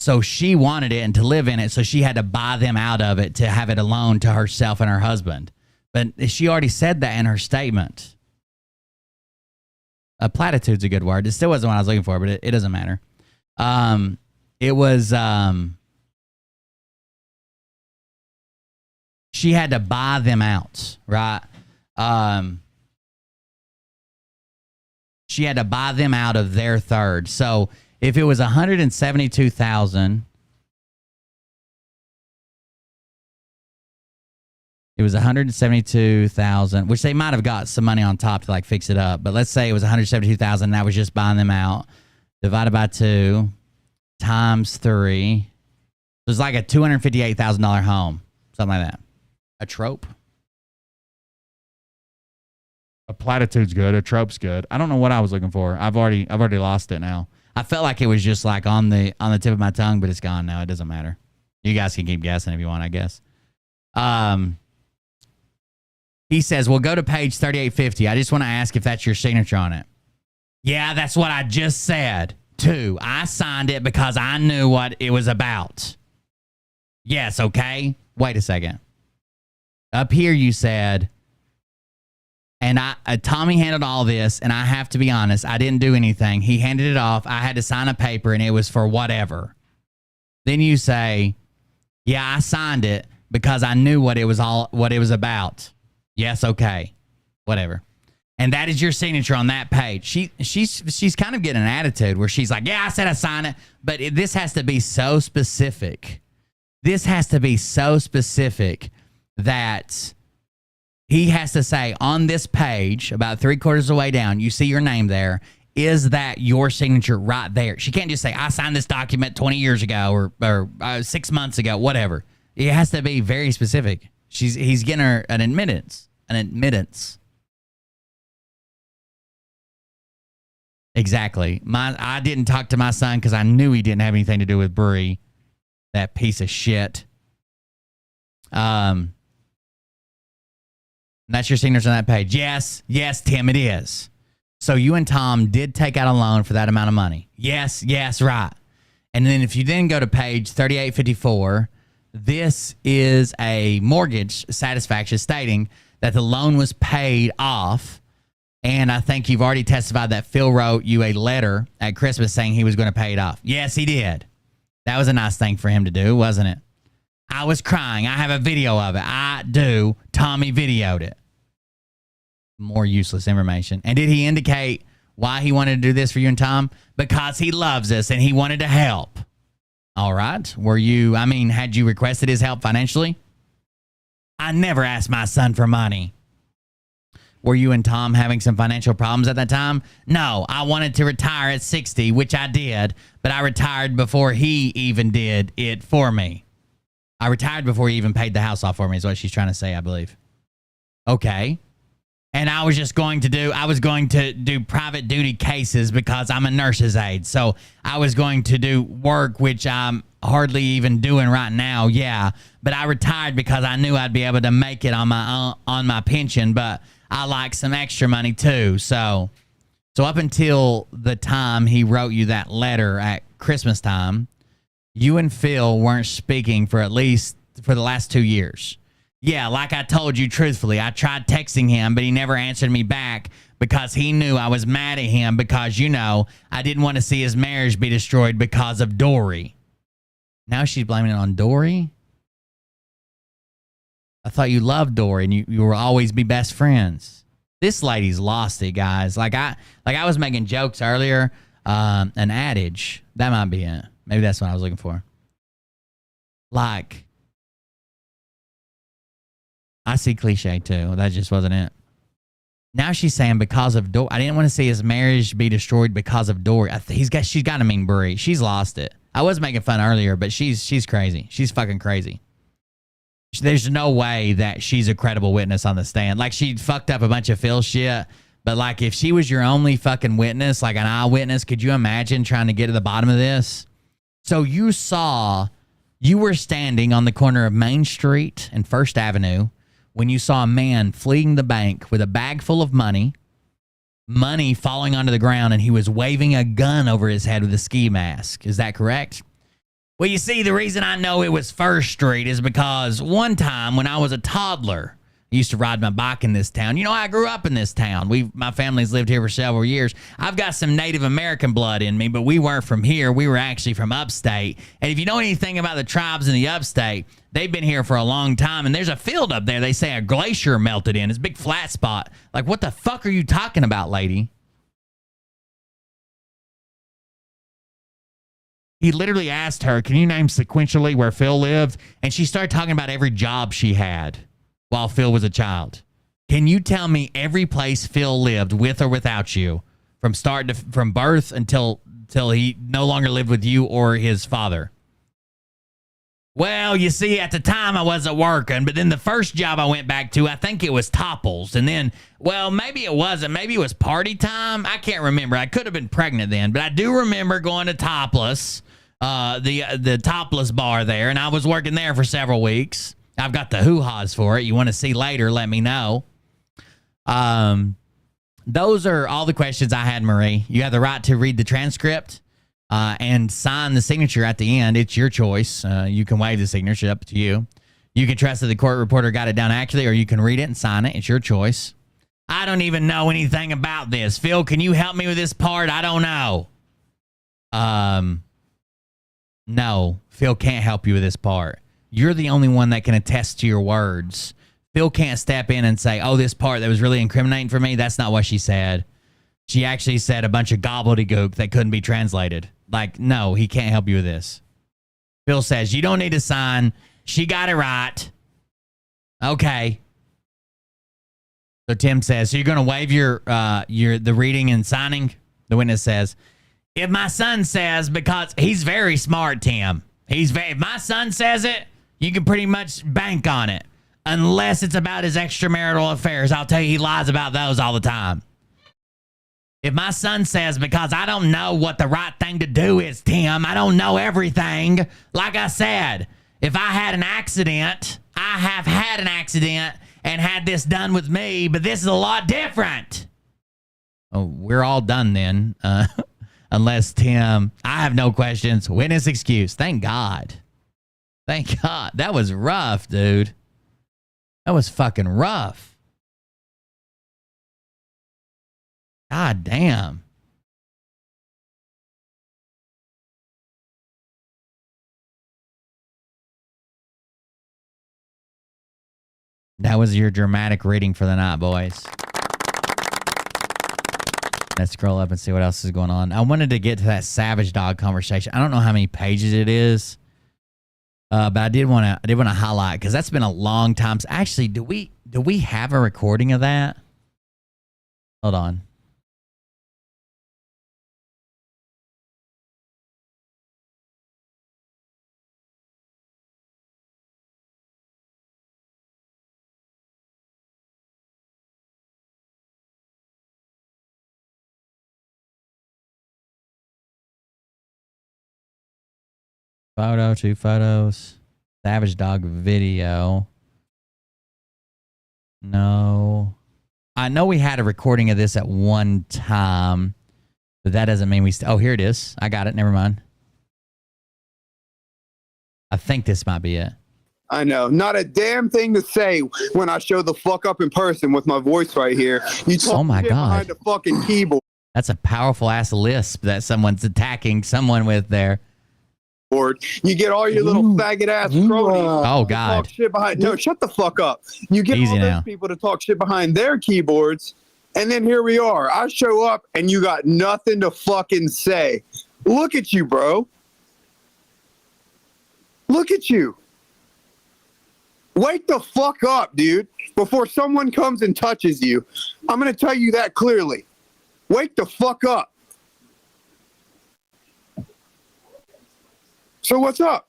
So she wanted it and to live in it, so she had to buy them out of it to have it alone to herself and her husband. But she already said that in her statement. A platitude's a good word. It still wasn't what I was looking for, but it doesn't matter. It was... she had to buy them out, right? She had to buy them out of their third. So if it was $172,000, it was $172,000, which they might have got some money on top to like fix it up. But let's say it was $172,000. That was just buying them out, divided by 2 times 3. It was like a $258,000 home, something like that. A trope. A platitude's good. A trope's good. I don't know what I was looking for. I've already lost it now. I felt like it was just like on the tip of my tongue, but it's gone now. It doesn't matter. You guys can keep guessing if you want, I guess. He says, "Well, go to page 3850. I just want to ask if that's your signature on it." Yeah, that's what I just said, too. I signed it because I knew what it was about. Yes, okay. Wait a second. Up here you said, and Tommy handled all this, and I have to be honest, I didn't do anything. He handed it off. I had to sign a paper, and it was for whatever. Then you say, yeah, I signed it because I knew what it was about. Yes, okay. Whatever. And that is your signature on that page. She's kind of getting an attitude where she's like, yeah, I said I signed it, but this has to be so specific. This has to be so specific that he has to say on this page, about 3/4 of the way down, you see your name there. Is that your signature right there? She can't just say, I signed this document 20 years ago or 6 months ago, whatever. It has to be very specific. He's getting her an admittance. Exactly. I didn't talk to my son because I knew he didn't have anything to do with Bree. That piece of shit. That's your signature on that page. Yes, Tim, it is. So you and Tom did take out a loan for that amount of money. Yes, right. And then if you then go to page 3854, this is a mortgage satisfaction stating that the loan was paid off. And I think you've already testified that Phil wrote you a letter at Christmas saying he was going to pay it off. Yes, he did. That was a nice thing for him to do, wasn't it? I was crying. I have a video of it. I do. Tommy videoed it. More useless information. And did he indicate why he wanted to do this for you and Tom? Because he loves us and he wanted to help. All right. Had you requested his help financially? I never asked my son for money. Were you and Tom having some financial problems at that time? No, I wanted to retire at 60, which I did, but I retired before he even did it for me. I retired before he even paid the house off for me is what she's trying to say, I believe. Okay. And I was going to do private duty cases because I'm a nurse's aide. So I was going to do work, which I'm hardly even doing right now. Yeah. But I retired because I knew I'd be able to make it on my pension, but I like some extra money too. So up until the time he wrote you that letter at Christmas time, you and Phil weren't speaking for the last 2 years. Yeah, like I told you truthfully, I tried texting him, but he never answered me back because he knew I was mad at him because, I didn't want to see his marriage be destroyed because of Dory. Now she's blaming it on Dory? I thought you loved Dory and you will always be best friends. This lady's lost it, guys. Like I was making jokes earlier. An adage. That might be it. Maybe that's what I was looking for. Like, I see cliche too. That just wasn't it. Now she's saying because of Dory. I didn't want to see his marriage be destroyed because of Dory. She's got to mean Brie. She's lost it. I was making fun earlier, but she's crazy. She's fucking crazy. There's no way that she's a credible witness on the stand. Like, she fucked up a bunch of Phil shit, but like if she was your only fucking witness, like an eyewitness, could you imagine trying to get to the bottom of this? So you were standing on the corner of Main Street and First Avenue when you saw a man fleeing the bank with a bag full of money falling onto the ground, and he was waving a gun over his head with a ski mask. Is that correct? Well, you see, the reason I know it was First Street is because one time when I was a toddler, I used to ride my bike in this town. I grew up in this town. My family's lived here for several years. I've got some Native American blood in me, but we weren't from here. We were actually from upstate. And if you know anything about the tribes in the upstate, they've been here for a long time. And there's a field up there they say a glacier melted in. It's a big flat spot. Like, what the fuck are you talking about, lady? He literally asked her, can you name sequentially where Phil lived? And she started talking about every job she had while Phil was a child. Can you tell me every place Phil lived with or without you from birth until he no longer lived with you or his father? Well, you see, at the time I wasn't working, but then the first job I went back to, I think it was Topples. And then, well, maybe it wasn't. Maybe it was party time. I can't remember. I could have been pregnant then, but I do remember going to Topless, the Topless bar there, and I was working there for several weeks. I've got the hoo-haws for it. You want to see later, let me know. Those are all the questions I had, Marie. You have the right to read the transcript. And sign the signature at the end. It's your choice. You can waive the signature, up to you. You can trust that the court reporter got it down accurately, or you can read it and sign it. It's your choice. I don't even know anything about this. Phil, can you help me with this part? I don't know. No, Phil can't help you with this part. You're the only one that can attest to your words. Phil can't step in and say, oh, this part that was really incriminating for me, that's not what she said. She actually said a bunch of gobbledygook that couldn't be translated. Like, no, he can't help you with this. Phil says, you don't need to sign. She got it right. Okay. So Tim says, so you're going to waive the reading and signing? The witness says, if my son says, because he's very smart, Tim. If my son says it, you can pretty much bank on it. Unless it's about his extramarital affairs. I'll tell you, he lies about those all the time. If my son says, because I don't know what the right thing to do is, Tim, I don't know everything. Like I said, if I had an accident, I have had an accident and had this done with me, but this is a lot different. Oh, we're all done then. Unless Tim, I have no questions. Witness excuse. Thank God. Thank God. That was rough, dude. That was fucking rough. God damn. That was your dramatic reading for the night, boys. Let's scroll up and see what else is going on. I wanted to get to that Savage Dog conversation. I don't know how many pages it is, but I did want to highlight, because that's been a long time. Actually, do we have a recording of that? Hold on. Photo, 2 photos. Savage Dog video. No. I know we had a recording of this at one time, but that doesn't mean we... oh, here it is. I got it. Never mind. I think this might be it. I know. Not a damn thing to say when I show the fuck up in person with my voice right here. You talk oh my shit God. behind the fucking keyboard. That's a powerful ass lisp that someone's attacking someone with there. You get all your little faggot ass cronies. Oh God! Talk shit behind. No, shut the fuck up. You get Easy all those now. people to talk shit behind their keyboards, and then here we are. I show up and you got nothing to fucking say. Look at you, bro. Look at you. Wake the fuck up, dude, before someone comes and touches you. I'm gonna tell you that clearly. Wake the fuck up. So what's up?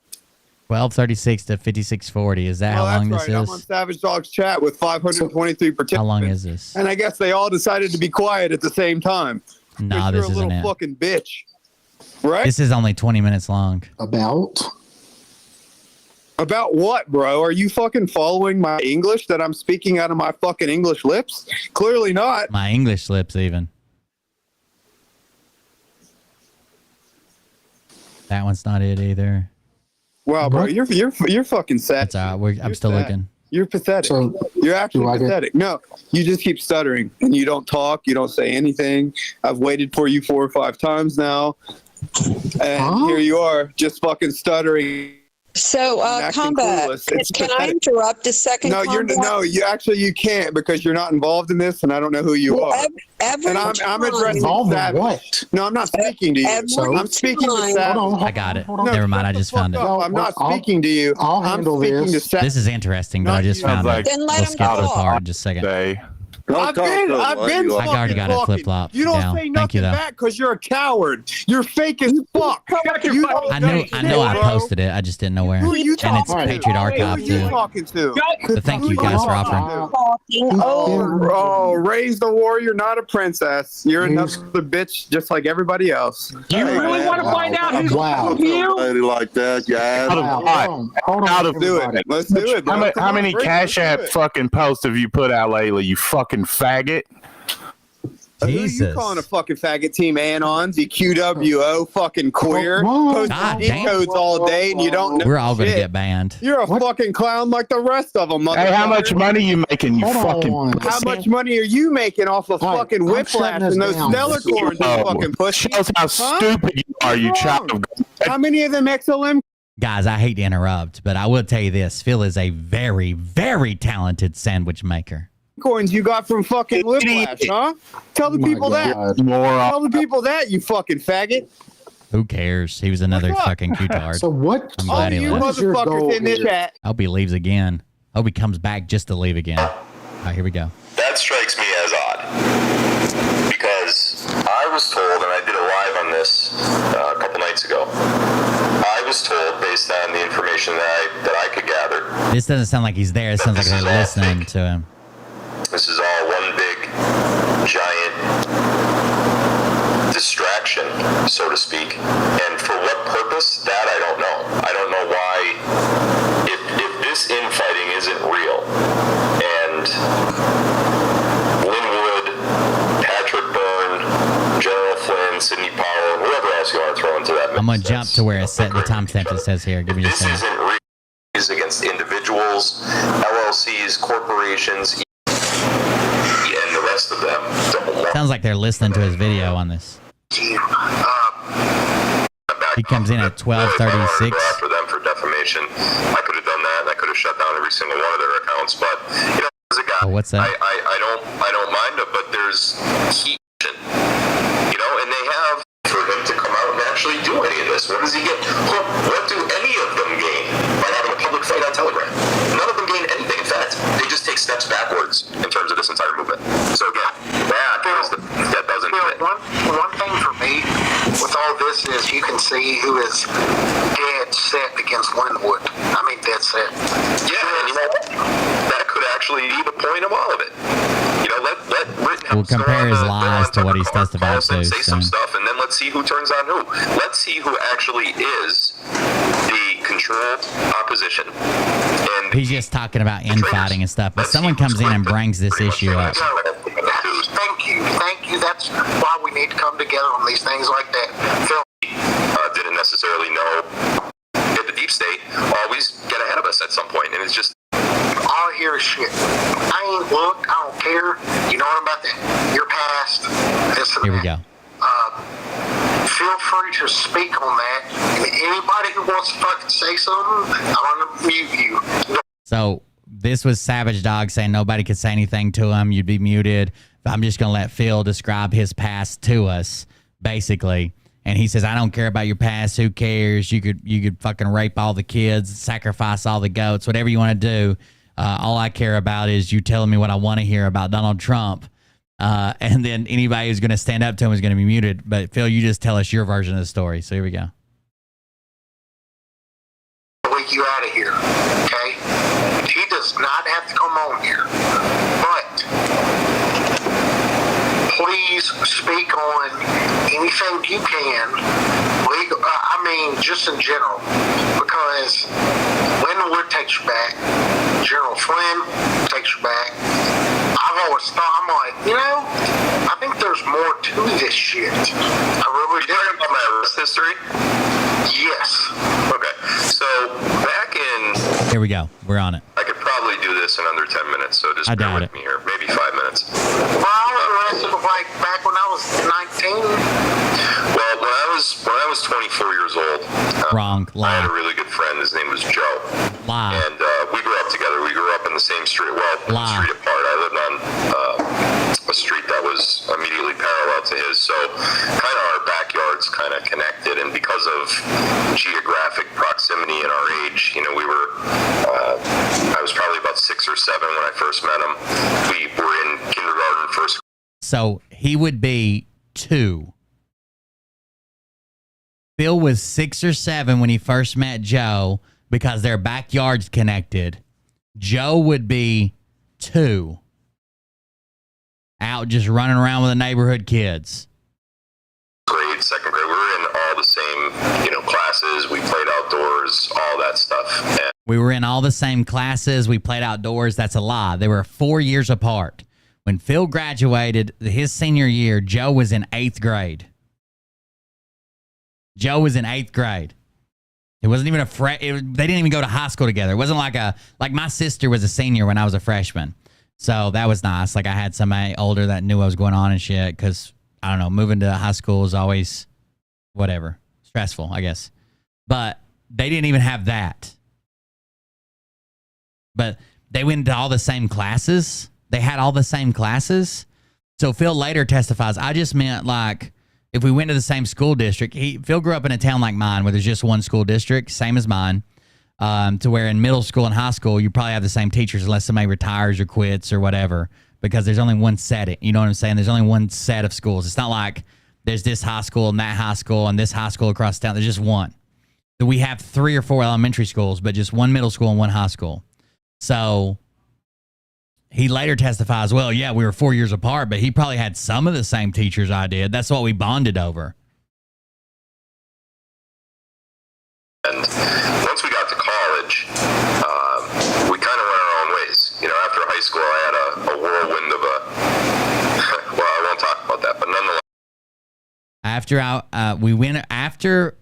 1236 to 5640. Is that how long this right. I'm on is? Savage Dog's chat with 523 participants. How long is this? And I guess they all decided to be quiet at the same time. Nah, You're this a isn't little it. fucking bitch, right? This is only 20 minutes long. About what, bro? Are you fucking following my English that I'm speaking out of my fucking English lips? Clearly not. My English lips, even. That one's not it either. Wow, bro, you're fucking sad. That's all right. I'm still looking. You're pathetic. So, You're actually do I get- pathetic. No, you just keep stuttering and you don't talk. You don't say anything. I've waited for you 4 or 5 times now, and here you are, just fucking stuttering. So, acting Combat, clueless. It's can I pathetic. interrupt a second? No, Combat? you can't, because you're not involved in this, and I don't know who you Well, are. every And I'm time- addressing involved in Savage. what? No, I'm not speaking to you. Every I'm speaking to time- Savage. Hold on. I got it. Hold on. Never mind. shut I the just fuck found it. up. I'm not I'll- speaking to you. I'll I'm handle speaking this. to Savage. This is interesting, but I just No, found it. Then let We'll him skip this talk. part in just a second. Say I've been I already got it fucking flip-flop. You don't Dal. say Thank nothing you, though. back because you're a coward. You're fake as fuck. You don't I know say I know I shit, bro. posted it. I just didn't know where. Who are you And it's talking to? Patriot Archive Who are you too. talking to? So thank you guys for offering. Oh, raise the warrior, not a princess. You're another bitch just like everybody else. You really want to find out who's Wow. you? Lady like that, yeah. Hold on, Let's do it. Let's do it. bro. How many Come on, Cash let's App do it. fucking posts have you put out lately, you fucking faggot? Who you Jesus. calling a fucking faggot? Team Anons, you QWO fucking queer. Post God cheat damn. codes all day and you don't know We're all gonna shit. get banned. You're a fucking clown like the rest of them, Hey, how much motherfucker. money you making, you Hold fucking on. pussy? How much money are you making off of All right, fucking I'm Whiplash shutting this and those down. Stellacorns, you Oh, fucking pussy? shows how stupid you are, you What's child wrong? of God. How many of them XLM Guys, I hate to interrupt, but I will tell you this. Phil is a very, very talented sandwich maker. coins you got from fucking Whiplash, huh? Tell the people that. Tell the people that, you fucking faggot. Who cares? He was another What's up? fucking cutard. So what? I'm All glad he you left. What is your goal motherfuckers in this here? chat. I hope he leaves again. I hope he comes back just to leave again. All right, here we go. That strikes me as odd. Because I was told, and I did a live on this a couple nights ago, I was told, based on the information that I could gather, This doesn't sound like he's there. It sounds like they're listening to him. this is all one big, giant distraction, so to speak. And for what purpose, that I don't know. I don't know why, if this infighting isn't real, and Linwood, Patrick Byrne, General Flynn, Sidney Powell, whoever else you want to throw into that mix. I'm going to jump to where it's set, the timestamp it says here. Give me just a This second. isn't real. It's against individuals, LLCs, corporations, and the rest of them. Sounds like they're listening to his video on this. He comes in at 12:36. After them for defamation. I could have done that, and I could have shut down every single one of their accounts. But you know, as a guy, Oh, what's that? I don't mind it, but there's heat, you know, and they have for him to come out and actually do any of this. What does he get? What do any of them gain by having a public fight on Telegram? None of them gain anything. In fact, they just take steps backwards in terms of this entire movement. So again, that doesn't fit. One thing for me with all this is you can see who is dead set against Linwood. I mean, dead set. Yeah, and you know what? That could actually be the point of all of it. You know, let Rittenhouse We'll compare go his on lies to what he's Tucker testified Carlson, to, say some so. stuff, and then let's see who turns on who. Let's see who actually is the controlled opposition. And He's just talking about infighting and stuff. But someone comes in and brings this issue up. Thank you. That's why we need to come together on these things like that. Phil, didn't necessarily know that the deep state always get ahead of us at some point, and it's just all I hear is shit. I ain't looked. I don't care. You know what about that? Your past. This and Here we that. go. Feel free to speak on that. And anybody who wants to fucking say something, I'm gonna mute you. So this was Savage Dog saying nobody could say anything to him. You'd be muted. I'm just going to let Phil describe his past to us, basically. And he says, I don't care about your past. Who cares? You could fucking rape all the kids, sacrifice all the goats, whatever you want to do. All I care about is you telling me what I want to hear about Donald Trump. And then anybody who's going to stand up to him is going to be muted. But Phil, you just tell us your version of the story. So here we go. Week you out of here, okay? He does not have to come on here, but please speak on anything you can. Legal, I mean, just in general, because Linwood takes you back, General Flynn takes you back. I've always thought, I'm like, you know, I think there's more to this shit. I really do. about my arrest history. Yes. Okay, so back in, Here we go. We're on it. I could probably do this in under 10 minutes, so just I bear doubt with it. me here, maybe 5 minutes. Well, I was arrested like back when I was 19. Well, when I was 24 years old, Wrong. I had Lie. a really good friend. His name was Joe, Lie. and we grew up together. We grew up in the same street. Well, a Lie. street apart. I lived on a street that was immediately parallel to his, so kind of our backyards kind of connected. And because of geographic proximity and our age, you know, we were. I was probably about 6 or 7 when I first met him. We were in kindergarten So he would be 2. Phil was 6 or 7 when he first met Joe because their backyards connected. Joe would be 2. Out just running around with the neighborhood kids. Grade, second grade, we were in all the same, classes. We played outdoors, all that stuff. And We were in all the same classes. We played outdoors. That's a lie. They were 4 years apart. When Phil graduated his senior year, Joe was in 8th grade. Joe was in 8th grade. It wasn't even they didn't even go to high school together. It wasn't like my sister was a senior when I was a freshman. So that was nice. Like I had somebody older that knew what was going on and shit. Because, I don't know, moving to high school is always whatever. Stressful, I guess. But they didn't even have that. But they went to all the same classes. They had all the same classes. So Phil later testifies, I just meant like if we went to the same school district. Phil grew up in a town like mine where there's just one school district, same as mine, to where in middle school and high school, you probably have the same teachers unless somebody retires or quits or whatever, because there's only one set. You know what I'm saying? There's only one set of schools. It's not like there's this high school and that high school and this high school across town. There's just one. So we have 3 or 4 elementary schools, but just one middle school and one high school. So he later testifies, well, yeah, we were 4 years apart, but he probably had some of the same teachers I did. That's what we bonded over. And once we got to college, we kind of went our own ways. After high school, I had a whirlwind of well, I won't talk about that, but nonetheless.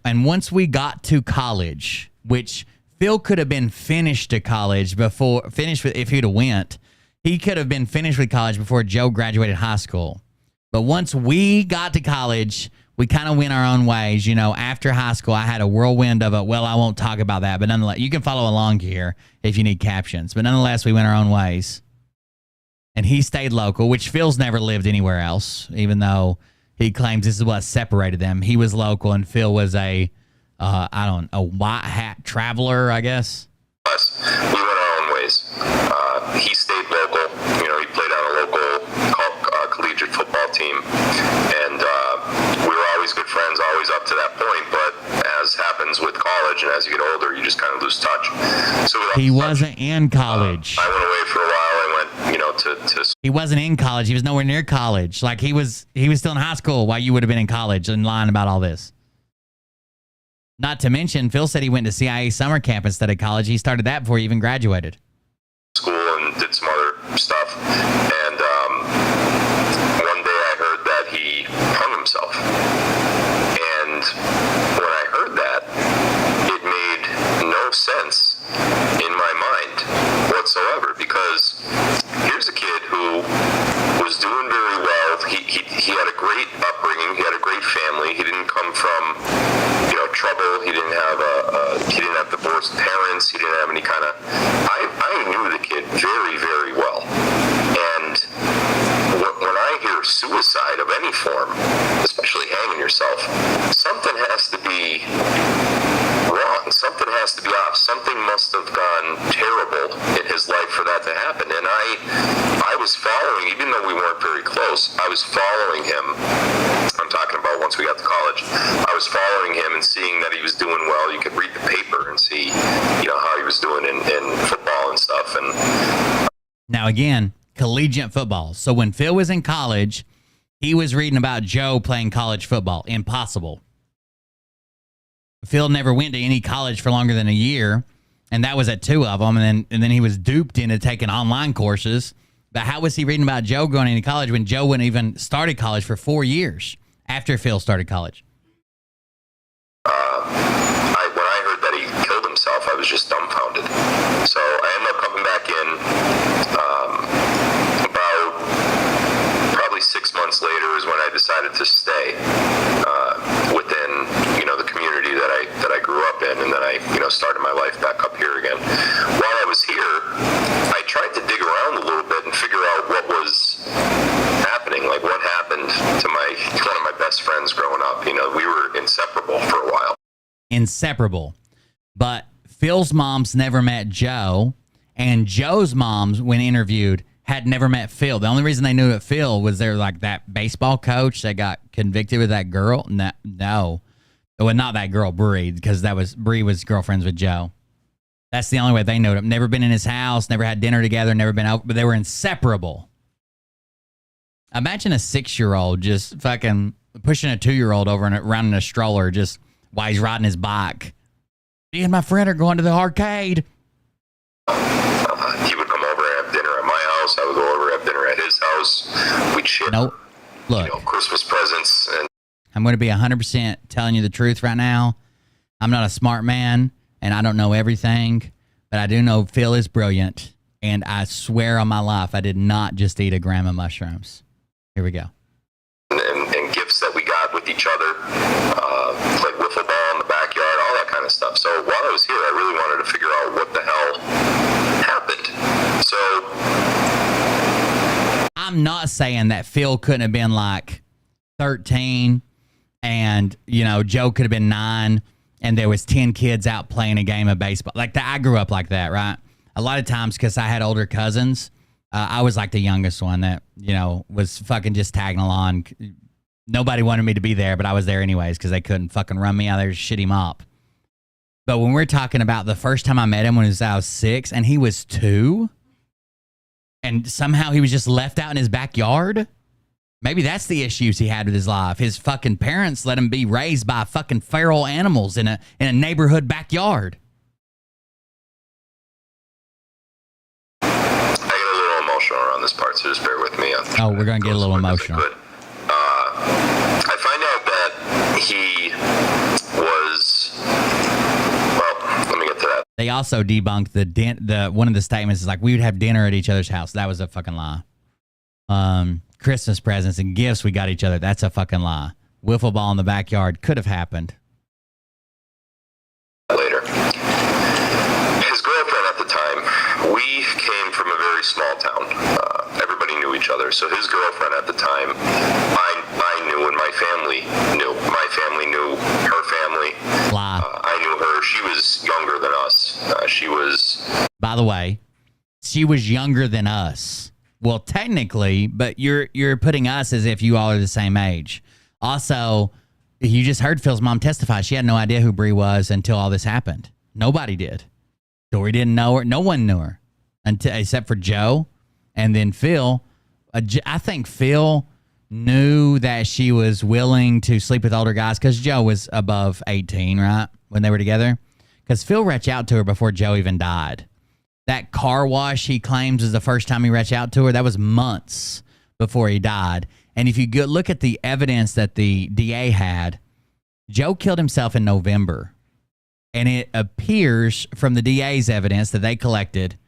And once we got to college, which Phil could have been finished to college if he'd have went. He could have been finished with college before Joe graduated high school. But once we got to college, we kind of went our own ways. After high school, I had a whirlwind of it. Well, I won't talk about that, but nonetheless, you can follow along here if you need captions. But nonetheless, we went our own ways. And he stayed local, which Phil's never lived anywhere else, even though he claims this is what separated them. He was local, and Phil was a white hat traveler, I guess. We went our own ways. He stayed local. He played on a local collegiate football team, and we were always good friends, always up to that point. But as happens with college, and as you get older, you just kind of lose touch. So he wasn't in college. I went away for a while. I went, to. He wasn't in college. He was nowhere near college. Like he was still in high school while you would have been in college and lying about all this. Not to mention, Phil said he went to CIA summer camp instead of college. He started that before he even graduated. School and did some other stuff. And one day I heard that he hung himself. And when I heard that, it made no sense in my mind whatsoever, because here's a kid who was doing very well. He had a great upbringing. He had a great family. He didn't come from trouble. He didn't have divorced parents. He didn't have any kind of. I knew the kid very, very well. And when I hear suicide of any form, especially hanging yourself, something has to be wrong. Something has to be off. Something must have gone terrible in his life for that to happen. And I was following, even though we weren't very close, I was following him. I'm talking about once we got to college. I was following him and seeing that he was doing well. You could read the paper and see, how he was doing in football and stuff. And now again, collegiate football. So when Phil was in college, he was reading about Joe playing college football. Impossible. Phil never went to any college for longer than a year, and that was at 2 of them. And then he was duped into taking online courses. But how was he reading about Joe going into college when Joe wouldn't even started college for 4 years after Phil started college? When I heard that he killed himself, I was just dumbfounded. So I ended up coming back in about probably 6 months later is when I decided to stay within the community that I grew up in, and then I started my life back up here again. While I was here, I tried to dig around a little bit and figure out what was happening, like what happened to one of my best friends growing up. We were inseparable for a while. Inseparable. But Phil's moms never met Joe, and Joe's moms, when interviewed, had never met Phil. The only reason they knew that Phil was there, like that baseball coach that got convicted with that girl. No. Well, not that girl, Bree, because Bree was girlfriends with Joe. That's the only way they knew him. Never been in his house, never had dinner together, never been out, but they were inseparable. Imagine a 6-year-old just fucking pushing a 2-year-old over and around in a stroller just while he's riding his bike. Me and my friend are going to the arcade. He would come over and have dinner at my house. I would go over and have dinner at his house. We'd share, Nope. Look, Christmas presents. And I'm going to be 100% telling you the truth right now. I'm not a smart man, and I don't know everything, but I do know Phil is brilliant, and I swear on my life I did not just eat a gram of mushrooms. Here we go. and gifts that we got with each other, like wiffle ball in the backyard, all that kind of stuff. So while I was here, I really wanted to figure out what the hell happened. So I'm not saying that Phil couldn't have been like 13 and, Joe could have been 9 and there was 10 kids out playing a game of baseball. Like that, I grew up like that, right? A lot of times because I had older cousins, I was like the youngest one that, was fucking just tagging along. Nobody wanted me to be there, but I was there anyways because they couldn't fucking run me out there to shit him up. But when we're talking about the first time I met him when I was 6 and he was 2 and somehow he was just left out in his backyard, maybe that's the issues he had with his life. His fucking parents let him be raised by fucking feral animals in a neighborhood backyard. around this part, so just bear with me. Oh, we're going to get a little emotional. I find out that he was, well, let me get to that. They also debunked the one of the statements is like, we would have dinner at each other's house. That was a fucking lie. Christmas presents and gifts we got each other. That's a fucking lie. Wiffle ball in the backyard could have happened. Later. His girlfriend at the time, we came from a very small town. Everybody knew each other. So his girlfriend at the time, I knew and my family knew. My family knew her family. Lie. I knew her. She was younger than us. She was... By the way, she was younger than us. Well, technically, but you're putting us as if you all are the same age. Also, you just heard Phil's mom testify. She had no idea who Bree was until all this happened. Nobody did. Dory didn't know her. No one knew her except for Joe. And then Phil. I think Phil knew that she was willing to sleep with older guys because Joe was above 18, right? When they were together. Because Phil reached out to her before Joe even died. That car wash he claims is the first time he reached out to her. That was months before he died. And if you look at the evidence that the DA had, Joe killed himself in November. And it appears from the DA's evidence that they collected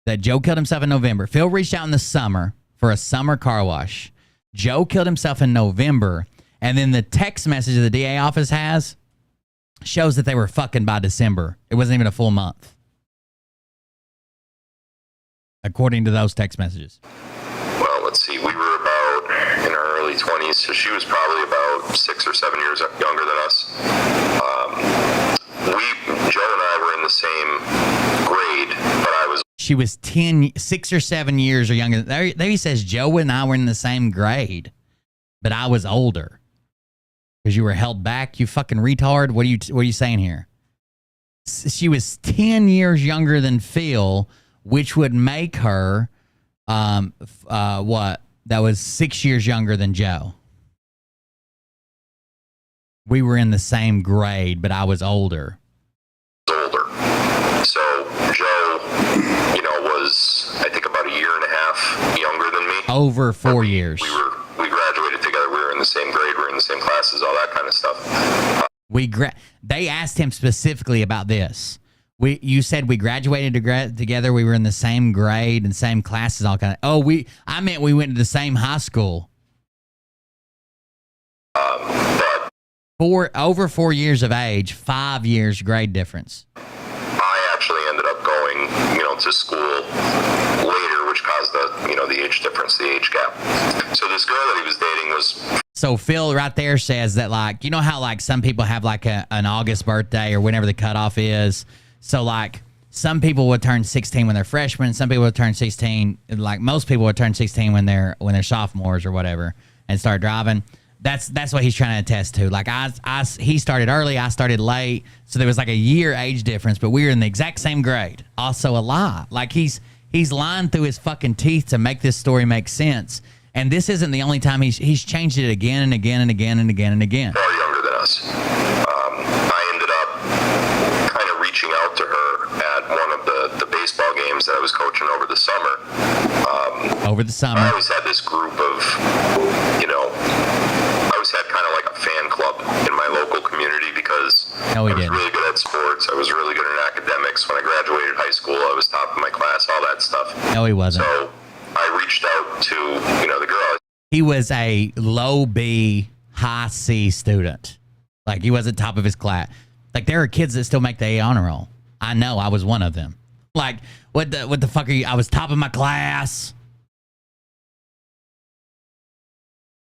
that Joe killed himself in November. Phil reached out in the summer for a summer car wash. Joe killed himself in November. And then the text message the DA office has shows that they were fucking by December. It wasn't even a full month, according to those text messages. Well, let's see. We were about in our early 20s, so she was probably about 6 or 7 years younger than us. Joe and I were in the same grade, but I was... She was 6 or 7 years or younger. There he says Joe and I were in the same grade, but I was older. Because you were held back, you fucking retard. What are you saying here? She was 10 years younger than Phil, which would make her, what? That was 6 years younger than Joe. We were in the same grade, but I was older. Older. So Joe, was, I think, about a year and a half younger than me. Over 4 years. We graduated together. We were in the same grade. We were in the same classes, all that kind of stuff. They asked him specifically about this. You said we graduated together. We were in the same grade and same classes, all kind of. I meant we went to the same high school. But over 4 years of age, 5 years grade difference. I actually ended up going, to school later, which caused the age difference, the age gap. So this girl that he was dating was. So Phil right there says that, like, you know how like some people have like an August birthday or whenever the cutoff is. So like some people would turn 16 when they're freshmen. Some people would turn 16, like most people would turn 16 when they're sophomores or whatever, and start driving. That's what he's trying to attest to. Like he started early, I started late, so there was like a year age difference, but we were in the exact same grade. Also a lie. Like he's lying through his fucking teeth to make this story make sense. And this isn't the only time he's changed it again and again and again and again and again. Far younger than us. I ended up kind of reaching out to her at one of the baseball games that I was coaching over the summer. I always had this group of, I always had kind of like a fan club in my local community because I was really good at sports. I was really good at academics. When I graduated high school, I was top of my class, all that stuff. No, he wasn't. So I reached out to, the girl. He was a low B, high C student. Like, he wasn't top of his class. Like, there are kids that still make the A honor roll. I know, I was one of them. Like, what the fuck are you? I was top of my class.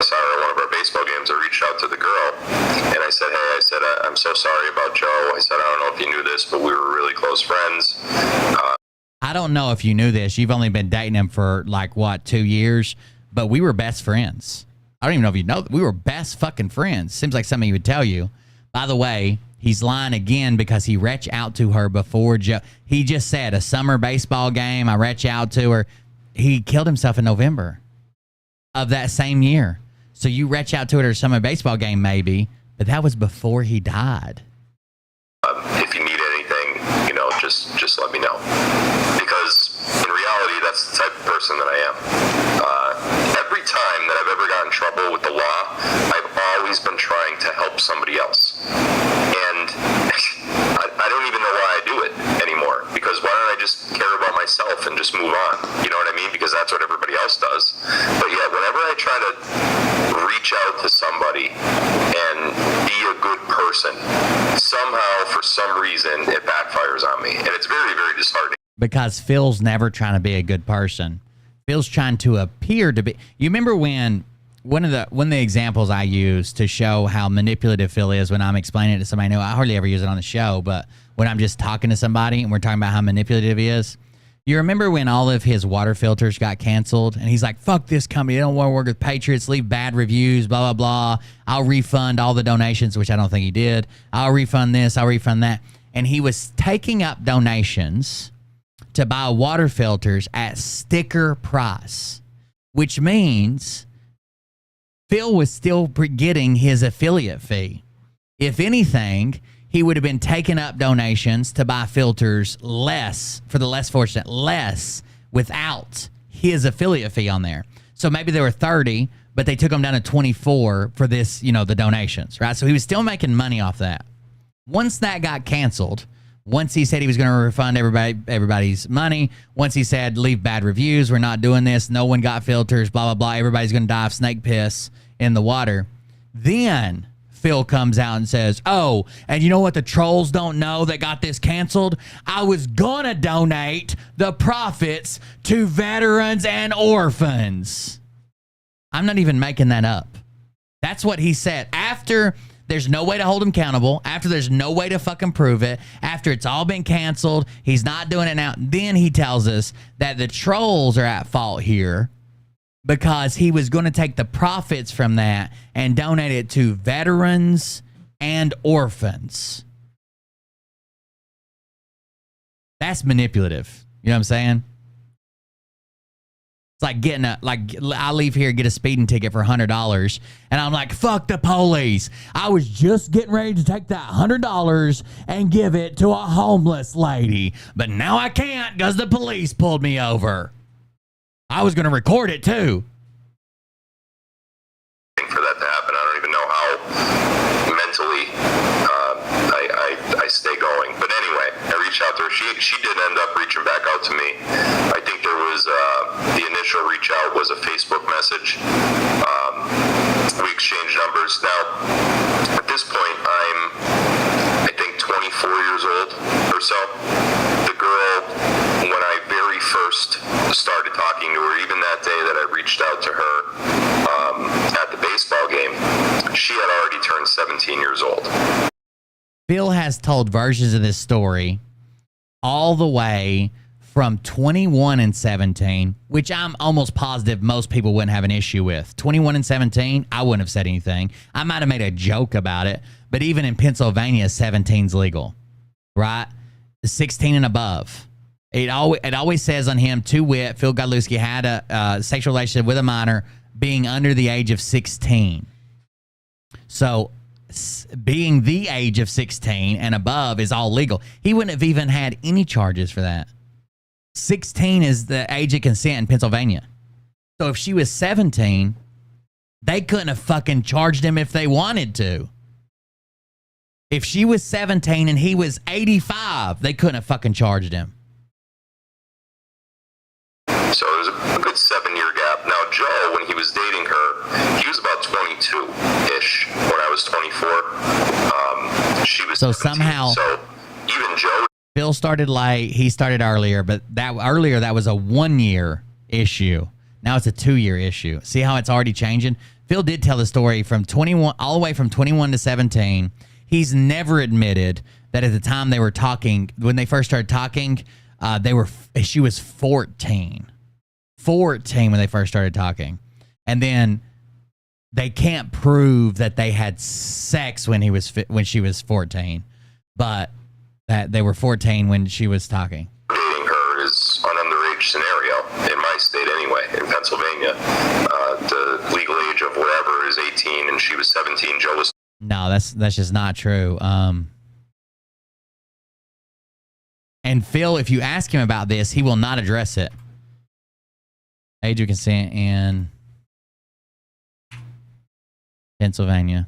I saw her at one of our baseball games. I reached out to the girl, and I said, hey, I'm so sorry about Joe. I said, I don't know if you knew this, but we were really close friends. I don't know if you knew this. You've only been dating him for, 2 years? But we were best friends. I don't even know if you know. We were best fucking friends. Seems like something he would tell you. By the way, he's lying again because he reached out to her before Joe. He just said a summer baseball game. I reached out to her. He killed himself in November of that same year. So you reach out to her at a summer baseball game maybe, but that was before he died. If you need anything, just let me know. Because in reality, that's the type of person that I am. Every time that I've ever gotten in trouble with the law, I've always been trying to help somebody else. And I don't even know why I do it anymore. Because why don't I just care about myself and just move on? You know what I mean? Because that's what everybody else does. But yet, whenever I try to reach out to somebody and be a good person, somehow, for some reason, it backfires on me. And it's very, very disheartening. Because Phil's never trying to be a good person. Phil's trying to appear to be. You remember when one of the examples I use to show how manipulative Phil is when I'm explaining it to somebody new, I hardly ever use it on the show, but when I'm just talking to somebody and we're talking about how manipulative he is, you remember when all of his water filters got canceled and he's like, fuck this company, they don't want to work with Patriots, leave bad reviews, blah, blah, blah. I'll refund all the donations, which I don't think he did. I'll refund this, I'll refund that. And he was taking up donations to buy water filters at sticker price, which means Phil was still getting his affiliate fee. If anything, he would have been taking up donations to buy filters less, for the less fortunate, less without his affiliate fee on there. So maybe they were 30, but they took them down to 24 for this, the donations, right? So he was still making money off that. Once that got canceled, once he said he was going to refund everybody's money, once he said leave bad reviews, we're not doing this, no one got filters, blah, blah, blah, everybody's going to die of snake piss in the water, then Phil comes out and says, oh, and you know what the trolls don't know that got this canceled? I was going to donate the profits to veterans and orphans. I'm not even making that up. That's what he said. After there's no way to hold him accountable, after there's no way to fucking prove it, after it's all been canceled, he's not doing it now, then he tells us that the trolls are at fault here because he was going to take the profits from that and donate it to veterans and orphans. That's manipulative. You know what I'm saying? It's like getting I leave here, get a speeding ticket for $100, and I'm like, fuck the police. I was just getting ready to take that $100 and give it to a homeless lady, but now I can't because the police pulled me over. I was going to record it too. For that to happen, I don't even know how mentally I stay going. But anyway, I reached out to her. She did end up reaching back out to me. I think there was the initial reach out was a Facebook message. We exchanged numbers. Now, at this point, I think 24 years old or so. The girl, when I very first started talking to her, even that day that I reached out to her at the baseball game, she had already turned 17 years old. Phil has told versions of this story all the way from 21 and 17, which I'm almost positive most people wouldn't have an issue with. 21 and 17, I wouldn't have said anything. I might have made a joke about it, but even in Pennsylvania, 17's legal, right? 16 and above. It always says on him, to wit, Phil Godlewski had a sexual relationship with a minor being under the age of 16. So being the age of 16 and above is all legal. He wouldn't have even had any charges for that. 16 is the age of consent in Pennsylvania. So if she was 17, they couldn't have fucking charged him if they wanted to. If she was 17 and he was 85, they couldn't have fucking charged him. So it was a good 7-year gap. Now, Joe, when he was dating her, he was about 22-ish when I was 24. She was So 17. somehow- So even Joe... Phil started late. He started earlier, but that was a 1-year issue. Now it's a 2-year issue. See how it's already changing? Phil did tell the story from 21, all the way from 21 to 17. He's never admitted that at the time they were talking, when they first started talking, she was 14. 14 when they first started talking. And then they can't prove that they had sex when she was 14. But that they were 14 when she was talking. Dating her is an underage scenario, in my state anyway, in Pennsylvania. The legal age of whatever is 18, and she was 17. Joe was... No, that's just not true. And Phil, if you ask him about this, he will not address it. Age of consent in Pennsylvania.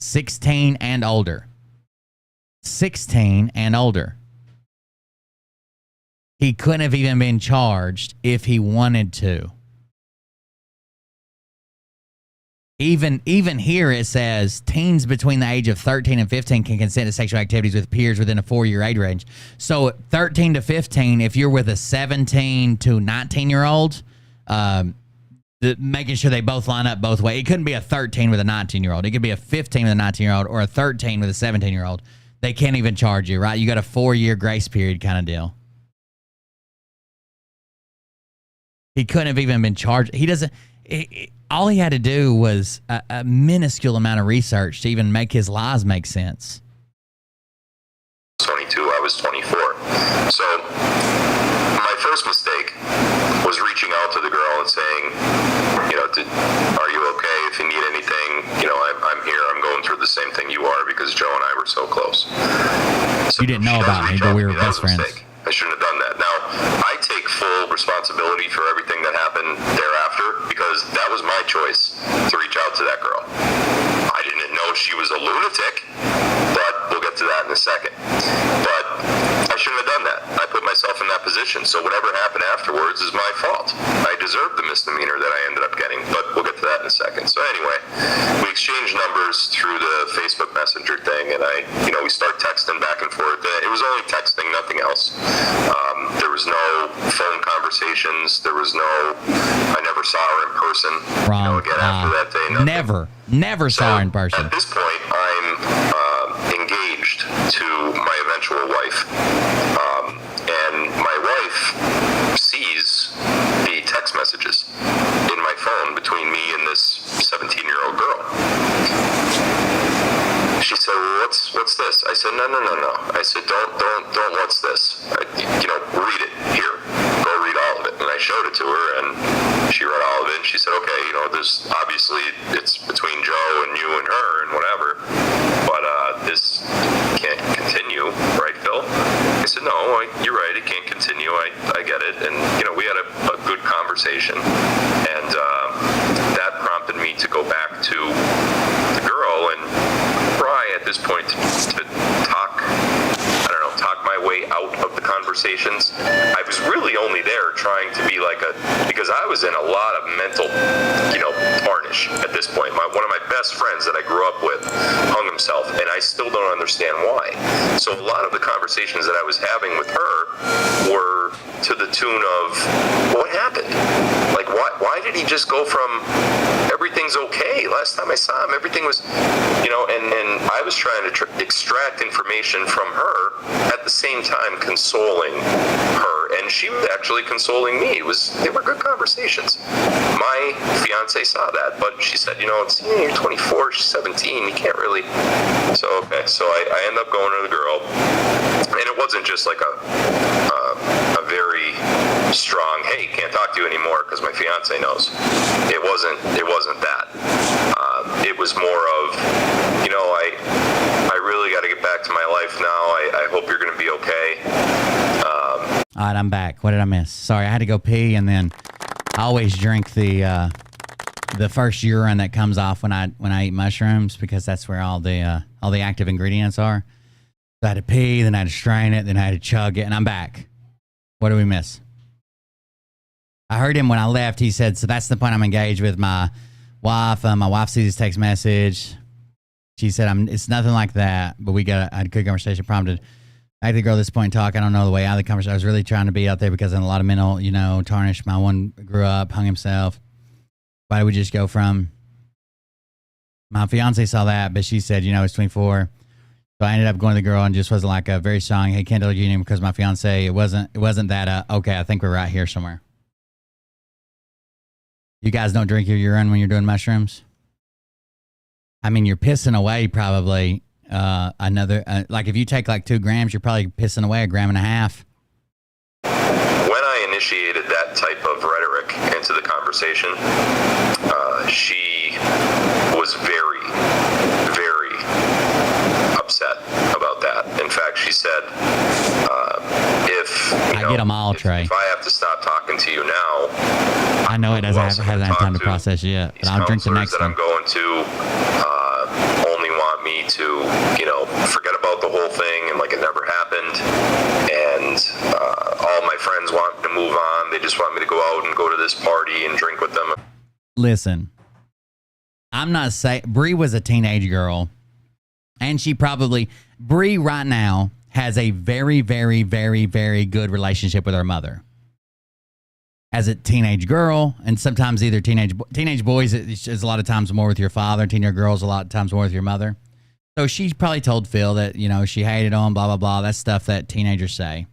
16 and older. 16 and older. He couldn't have even been charged if he wanted to. Even here it says teens between the age of 13 and 15 can consent to sexual activities with peers within a 4-year age range. So 13 to 15, if you're with a 17 to 19-year-old, making sure they both line up both ways. It couldn't be a 13 with a 19-year-old. It could be a 15 with a 19-year-old or a 13 with a 17-year-old. They can't even charge you, right? You got a 4-year grace period kind of deal. He couldn't have even been charged. He doesn't... all he had to do was a minuscule amount of research to even make his lies make sense. 22, I was 24. So my first mistake was reaching out to the girl and saying, are you okay? If you need anything, I'm here. I'm going through the same thing you are, because Joe and I were so close. So you didn't know about me, but we were best friends. I shouldn't have done that. Now, I take full responsibility for everything that happened thereafter, because that was my choice to reach out to that girl. I didn't know she was a lunatic, but we'll get to that in a second. But I shouldn't have done that. I put myself in that position, so whatever happened afterwards is my fault. I deserved the misdemeanor that I ended up getting, but we'll get to that in a second. So anyway, we exchanged numbers through the Facebook Messenger thing, and we start texting back and forth. It was only texting, nothing else. There was no phone conversations. I never saw her in person. Wrong. Again, after that day, nothing. Never saw her in person. At this point, I'm engaged to my eventual wife. And my wife sees the text messages in my phone between me and this 17-year-old girl. She said, well, what's this? I said, no. I said, don't what's this? Read it. Here, go read all of it. And I showed it to her, and she read all of it, and she said, okay, there's obviously, it's between Joe and you and her and whatever, but this can't continue, right, Phil? I said, no, you're right, it can't continue, I get it, and, we had a good conversation, and that prompted me to go back to the girl and try at this point to talk my way out of the conversations. I was really only there trying to be because I was in a lot of mental, tarnish at this point. One of my best friends that I grew up with hung himself, and I still don't understand why. So a lot of the conversations that I was having with her were to the tune of, what happened? Why did he just go from everything's okay? Last time I saw him, everything was, and I was trying to extract information from her at at the same time consoling her, and she was actually consoling me. They were good conversations. My fiance saw that, but she said, you're 24, she's 17, you can't really. So I end up going to the girl, and it wasn't just like a very strong, hey, can't talk to you anymore because my fiance knows. It wasn't that. It was more of, I really got to get back to my life now. I hope you're going to be okay. All right, I'm back. What did I miss? Sorry, I had to go pee, and then I always drink the first urine that comes off when I eat mushrooms, because that's where all the active ingredients are. So I had to pee, then I had to strain it, then I had to chug it, and I'm back. What did we miss? I heard him when I left. He said, so that's the point I'm engaged with my wife. My wife sees this text message. She said, it's nothing like that, but I had a good conversation, prompted. I had the girl at this point talk. I don't know the way out of the conversation. I was really trying to be out there because in a lot of mental, tarnish. My one grew up, hung himself. Why did we just go from? My fiance saw that, but she said, it's 24. So I ended up going to the girl and just wasn't like a very strong, hey, can't tell you because my fiance, it wasn't that, okay, I think we're right here somewhere. You guys don't drink your urine when you're doing mushrooms? I mean, you're pissing away probably like if you take like 2 grams, you're probably pissing away 1.5 grams. When I initiated that type of rhetoric into the conversation, she was very, very upset about that. In fact, she said, I get them all, Trey. If I have to stop talking to you now, I know it hasn't had time to process yet, but I'll drink the next that one. I'm going to only want me to, forget about the whole thing and like it never happened. And all my friends want me to move on. They just want me to go out and go to this party and drink with them. Listen, I'm not saying Bree was a teenage girl, and Bree right now has a very, very, very, very good relationship with her mother. As a teenage girl, and sometimes either teenage boys, it's a lot of times more with your father, teenage girls a lot of times more with your mother. So she probably told Phil that, she hated him, blah, blah, blah. That's stuff that teenagers say.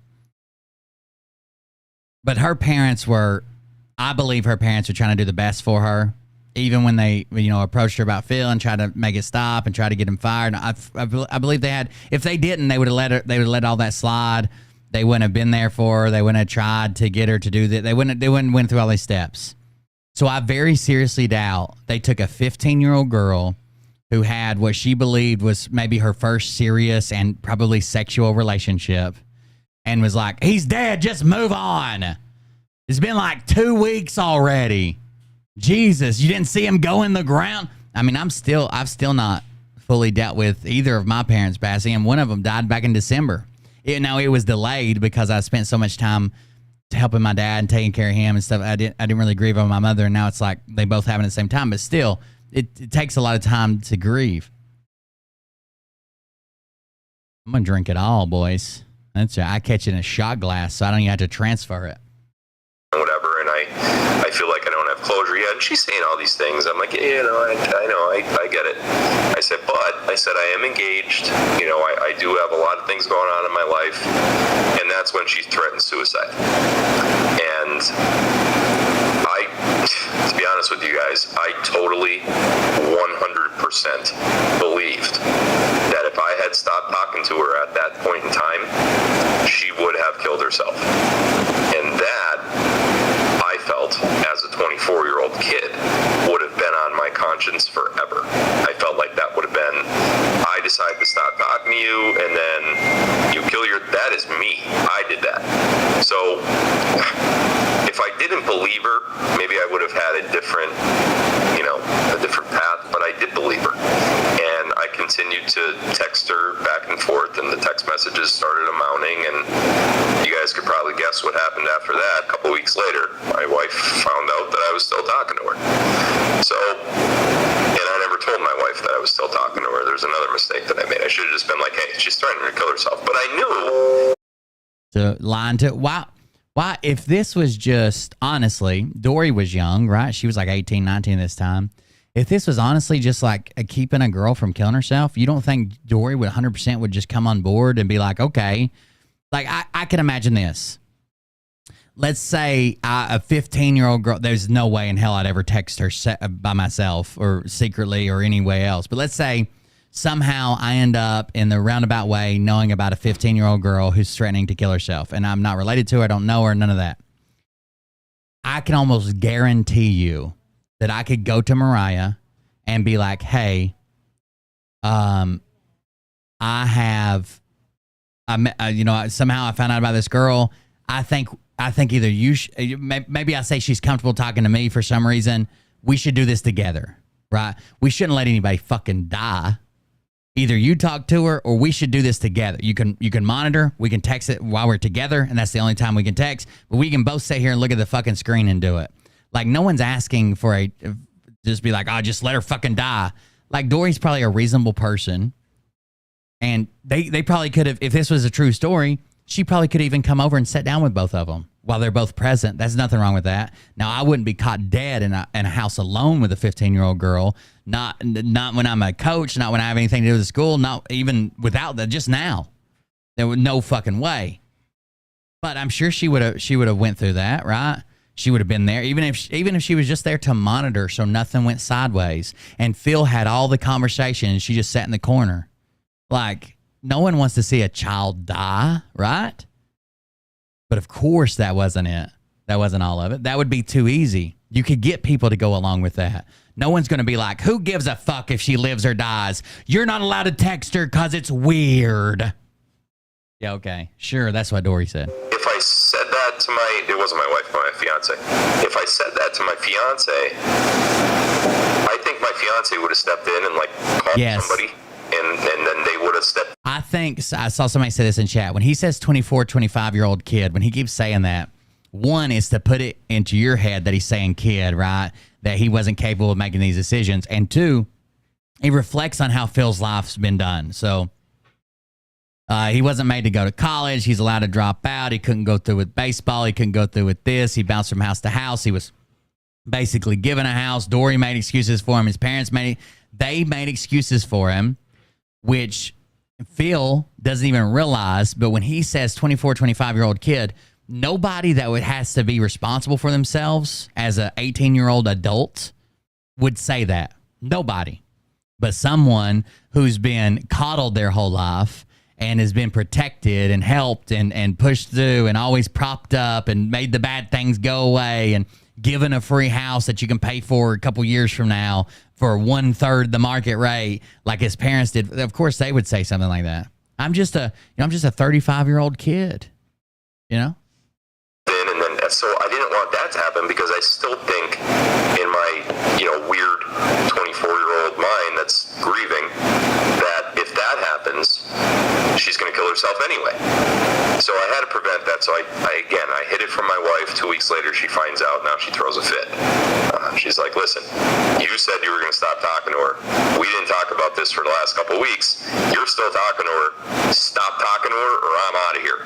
But I believe her parents were trying to do the best for her. Even when they, approached her about Phil and tried to make it stop and try to get him fired. I believe they had, if they didn't, they would have let all that slide. They wouldn't have been there for her. They wouldn't have tried to get her to do that. They wouldn't went through all these steps. So I very seriously doubt they took a 15-year-old girl who had what she believed was maybe her first serious and probably sexual relationship and was like, he's dead, just move on. It's been like 2 weeks already. Jesus, you didn't see him go in the ground? I mean, I've still not fully dealt with either of my parents passing, and one of them died back in December. It was delayed because I spent so much time helping my dad and taking care of him and stuff. I didn't really grieve on my mother, and now it's like they both happen at the same time. But still, it takes a lot of time to grieve. I'm gonna drink it all, boys. I catch it in a shot glass, so I don't even have to transfer it. Whatever, and I feel like I don't have closure yet. And she's saying all these things. I'm like, I know, I get it. I said, I am engaged. I do have a lot of things going on in my life, and that's when she threatened suicide. And to be honest with you guys, I totally 100% believed that if I had stopped talking to her at that point in time, she would have killed herself. And that, I felt, as a 24-year-old kid, would have been on my conscience forever. I felt like that would have been, I decided to stop talking to you, and then you kill that is me. I did that. So, if I didn't believe her, maybe I would have had a different path, but I did believe her. And I continued to text her back and forth, and the text messages started amounting, and you guys could probably guess what happened after that. A couple weeks later, my wife found out that I was still talking to her. So, and I never told my wife that I was still talking to her. There's another mistake that I made. I should have just been like, hey, she's threatening to kill herself. But I knew. So, lying to, why, if this was just, honestly, Dory was young, right? She was like 18, 19 this time. If this was honestly just like keeping a girl from killing herself, you don't think Dory would 100% would just come on board and be like, okay, Like, I can imagine this. Let's say a 15-year-old girl, there's no way in hell I'd ever text her by myself or secretly or any way else. But let's say somehow I end up in the roundabout way knowing about a 15-year-old girl who's threatening to kill herself. And I'm not related to her. I don't know her, none of that. I can almost guarantee you that I could go to Mariah and be like, hey, somehow I found out about this girl. I think either maybe I say she's comfortable talking to me for some reason. We should do this together, right? We shouldn't let anybody fucking die. Either you talk to her or we should do this together. You can monitor. We can text it while we're together, and that's the only time we can text. But we can both sit here and look at the fucking screen and do it. Like, no one's asking for just be like, oh, just let her fucking die. Like, Dory's probably a reasonable person. And they probably could have, if this was a true story, she probably could even come over and sit down with both of them while they're both present. There's nothing wrong with that. Now, I wouldn't be caught dead in a house alone with a 15-year-old girl. Not when I'm a coach, not when I have anything to do with the school, not even without that, just now. There was no fucking way. But I'm sure she would have went through that, right? She would have been there, even if she was just there to monitor so nothing went sideways. And Phil had all the conversation and she just sat in the corner. Like, no one wants to see a child die, right? But of course that wasn't it. That wasn't all of it. That would be too easy. You could get people to go along with that. No one's going to be like, who gives a fuck if she lives or dies? You're not allowed to text her because it's weird. Yeah, okay. Sure, that's what Dory said. If I said that to it wasn't my wife, my fiance. If I said that to my fiance, I think my fiance would have stepped in and called somebody. And then they would have stepped. I think I saw somebody say this in chat. When he says 24, 25-year-old kid, when he keeps saying that, one is to put it into your head that he's saying kid, right? That he wasn't capable of making these decisions. And two, he reflects on how Phil's life's been done. So he wasn't made to go to college. He's allowed to drop out. He couldn't go through with baseball. He couldn't go through with this. He bounced from house to house. He was basically given a house. Dory made excuses for him. His parents made excuses for him, which Phil doesn't even realize. But when he says 24, 25-year-old kid, nobody that has to be responsible for themselves as an 18-year-old adult would say that. Nobody. But someone who's been coddled their whole life and has been protected and helped and pushed through and always propped up and made the bad things go away and given a free house that you can pay for a couple years from now for 1/3 the market rate, like his parents did. Of course, they would say something like that. I'm just a 35-year-old kid, you know? So I didn't want that to happen because I still think in my, weird 24-year-old mind that's grieving that if that happens, she's going to kill herself anyway. So I had to prevent that. So I hid it from my wife. 2 weeks later, she finds out. Now she throws a fit. She's like, listen, you said you were going to stop talking to her. We didn't talk about this for the last couple of weeks. You're still talking to her. Stop talking to her or I'm out of here.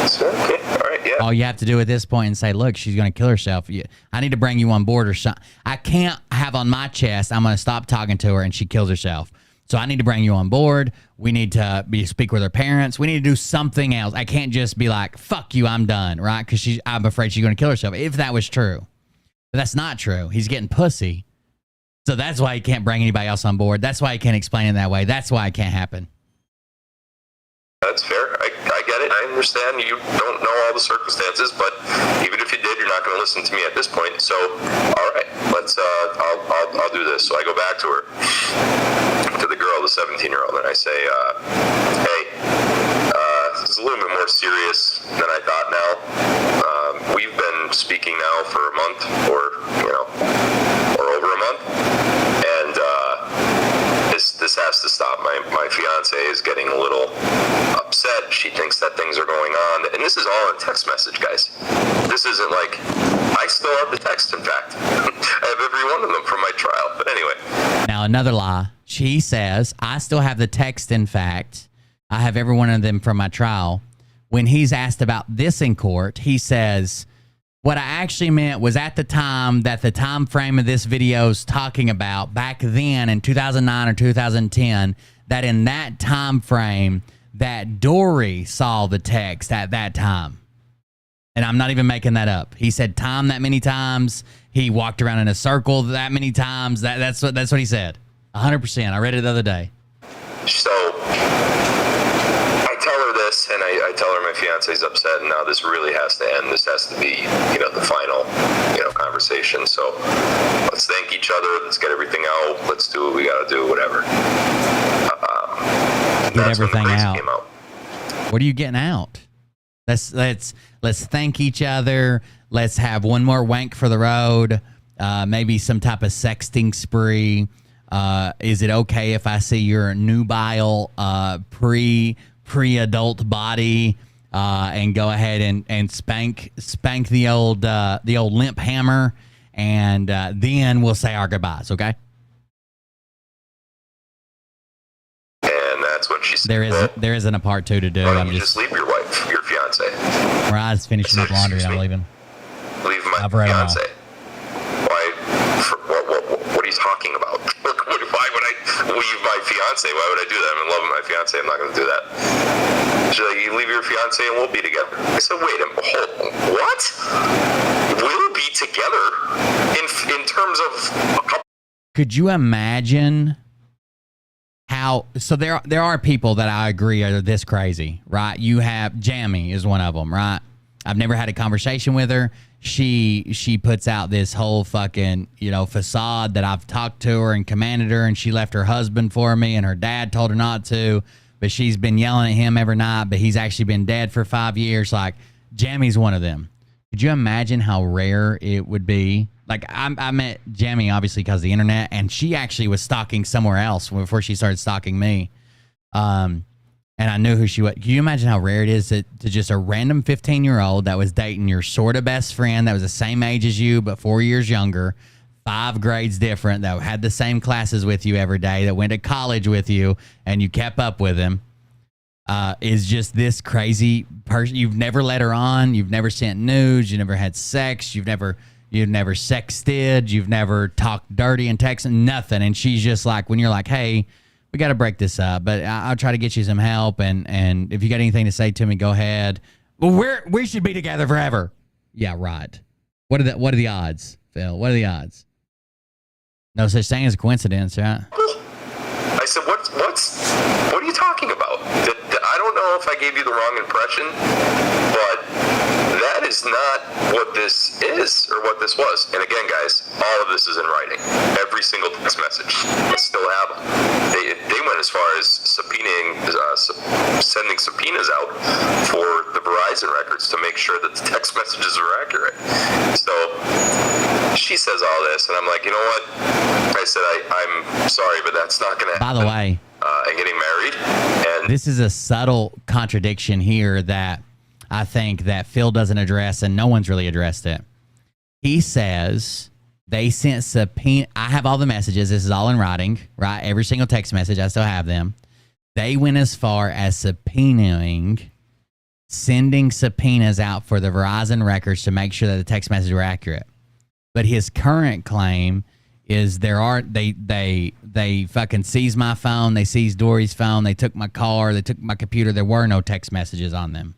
So, okay, all right, yeah. All you have to do at this point and say, look, she's going to kill herself. I need to bring you on board or something. I can't have on my chest, I'm going to stop talking to her and she kills herself. So I need to bring you on board. We need to speak with her parents. We need to do something else. I can't just be like, fuck you, I'm done, right? Because I'm afraid she's going to kill herself. If that was true. But that's not true. He's getting pussy. So that's why he can't bring anybody else on board. That's why he can't explain it that way. That's why it can't happen. That's fair. I get it. I understand you don't know all the circumstances, but even if you did, you're not going to listen to me at this point. So, all right, let's. I'll do this. So I go back to her, to the girl, the 17-year-old, and I say, hey, this is a little bit more serious than I thought. Now, we've been speaking now for a month, or over a month, and this has to stop. My fiance is getting a little upset. She thinks that things are going on. And this is all in text message, guys. This isn't like, I still have the text, in fact. I have every one of them from my trial. But anyway. Now, another lie. She says, I still have the text, in fact. I have every one of them from my trial. When he's asked about this in court, he says, what I actually meant was at the time that the time frame of this video is talking about, back then in 2009 or 2010, that in that time frame, that Dory saw the text at that time. And I'm not even making that up. He said time that many times. He walked around in a circle that many times. That's what he said. 100%. I read it the other day. So I tell her this, and I tell her my fiance's upset, and now this really has to end. This has to be, the final, conversation. So let's thank each other. Let's get everything out. Let's do what we got to do, whatever. Get everything when the crazy out. came out. What are you getting out? Let's thank each other. Let's have one more wank for the road. Maybe some type of sexting spree. Is it okay if I see your nubile pre-adult body and go ahead and spank the old limp hammer, and then we'll say our goodbyes, okay? And that's when she said, there isn't a part 2 to do. why don't I'm you just just leave your wife, your fiance. Mariah's finishing up laundry and I'm leaving. Leave my I've read 'em all. fiance. Why? What are you talking about? Why would I leave my fiance? Why would I do that? I'm in love with my fiance. I'm not going to do that. She's like, you leave your fiance and we'll be together. I said, wait a minute. What? We'll be together in terms of a couple. Could you imagine how? So there are people that I agree are this crazy, right? You have Jamie is one of them, right? I've never had a conversation with her. She puts out this whole fucking facade that I've talked to her and commanded her, and she left her husband for me, and her dad told her not to, but she's been yelling at him every night, but he's actually been dead for 5 years. Like, Jamie's one of them. Could you imagine how rare it would be? Like, I met Jamie obviously because of the internet, and she actually was stalking somewhere else before she started stalking me. And I knew who she was. Can you imagine how rare it is to just a random 15-year-old that was dating your sort of best friend that was the same age as you but 4 years younger, 5 grades different, that had the same classes with you every day, that went to college with you, and you kept up with him, is just this crazy person. You've never let her on. You've never sent nudes. You never had sex. You've never sexted. You've never talked dirty and texted, nothing. And she's just like, when you're like, hey, we got to break this up, but I'll try to get you some help. And if you got anything to say to me, go ahead. Well, we should be together forever. Yeah, right. What are the odds, Phil? What are the odds? No such thing as a coincidence, right? I said, what are you talking about? I don't know if I gave you the wrong impression, but that is not what this is or what this was. And again, guys, all of this is in writing. Every single text message. I still have them. They went as far as sending subpoenas out for the Verizon records to make sure that the text messages are accurate. So she says all this, and I'm like, you know what? I said, I'm sorry, but that's not going to happen. By the way, I'm getting married, and this is a subtle contradiction here that I think that Phil doesn't address, and no one's really addressed it. He says they sent subpoena. I have all the messages. This is all in writing, right? Every single text message, I still have them. They went as far as sending subpoenas out for the Verizon records to make sure that the text messages were accurate. But his current claim is they fucking seized my phone, they seized Dory's phone, they took my car, they took my computer. There were no text messages on them.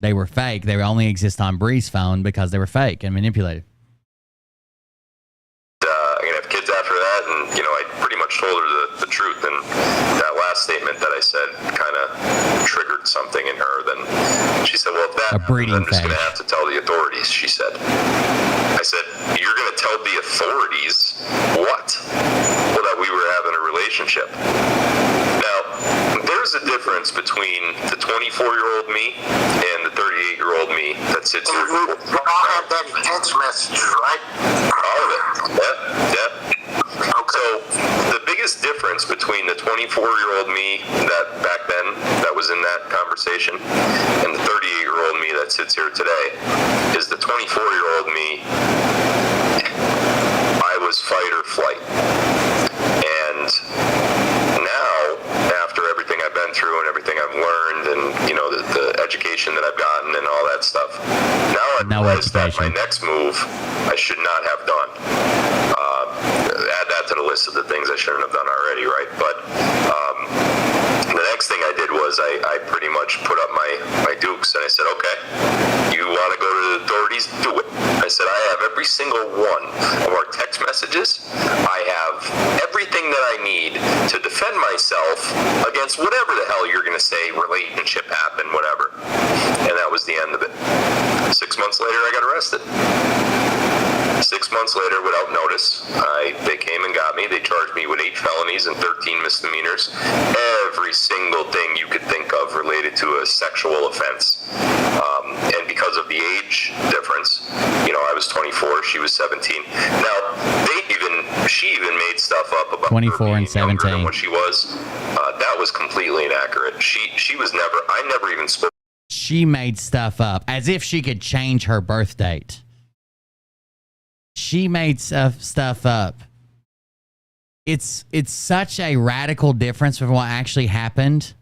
They were fake. They only exist on Bree's phone because they were fake and manipulated. I'm gonna have kids after that, and I pretty much told her the truth. And that last statement that I said kind of triggered something in her. Then she said, "Well, if that happens, I'm just gonna have to tell the authorities." She said. I said, "You're gonna tell the authorities what? Well, that we were having a relationship." Now, there's a difference between the 24-year-old me and the 38-year-old me that sits here. You all have that in text messages, right? All of it. Yep. So the biggest difference between the 24-year-old me that back then that was in that conversation and the 38-year-old me that sits here today is the 24-year-old me. I was fight or flight. And now, after everything I've been through and everything I've learned and, the education that I've gotten and all that stuff, now I realize that my next move I should not have done. Add that to the list of the things I shouldn't have done already, right? But next thing I did was I pretty much put up my dukes, and I said, okay, you want to go to the authorities? Do it. I said, I have every single one of our text messages. I have everything that I need to defend myself against whatever the hell you're going to say, relationship happened, whatever. And that was the end of it. 6 months later, I got arrested. 6 months later, without notice, they came and got me. They charged me with 8 felonies and 13 misdemeanors. Every single thing you could think of related to a sexual offense. And because of the age difference, I was 24, she was 17. Now, she even made stuff up about 24 her being and 17. younger than what she was. That was completely inaccurate. She was never, I never even spoke. She made stuff up as if she could change her birth date. She made stuff up. It's such a radical difference from what actually happened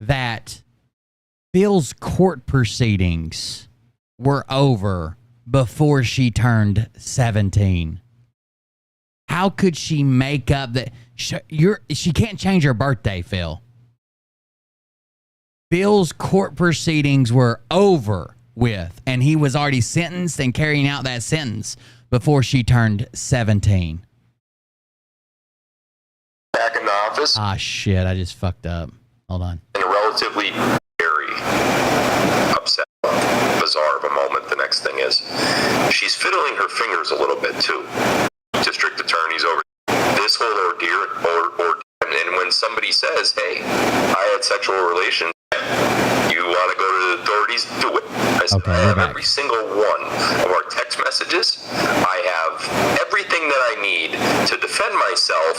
that Phil's court proceedings were over before she turned 17. How could she make up that? She can't change her birthday, Phil. Phil's court proceedings were over with, and he was already sentenced and carrying out that sentence before she turned 17. Back in the office. Ah, shit, I just fucked up. Hold on. In a relatively very upset, bizarre of a moment, the next thing is she's fiddling her fingers a little bit too. District attorneys over this whole ordeal, and when somebody says, hey, I had sexual relations, you want to go to the authorities? Do it. I said, Okay, I have we're back. every single one of our text messages. I have everything that I need to defend myself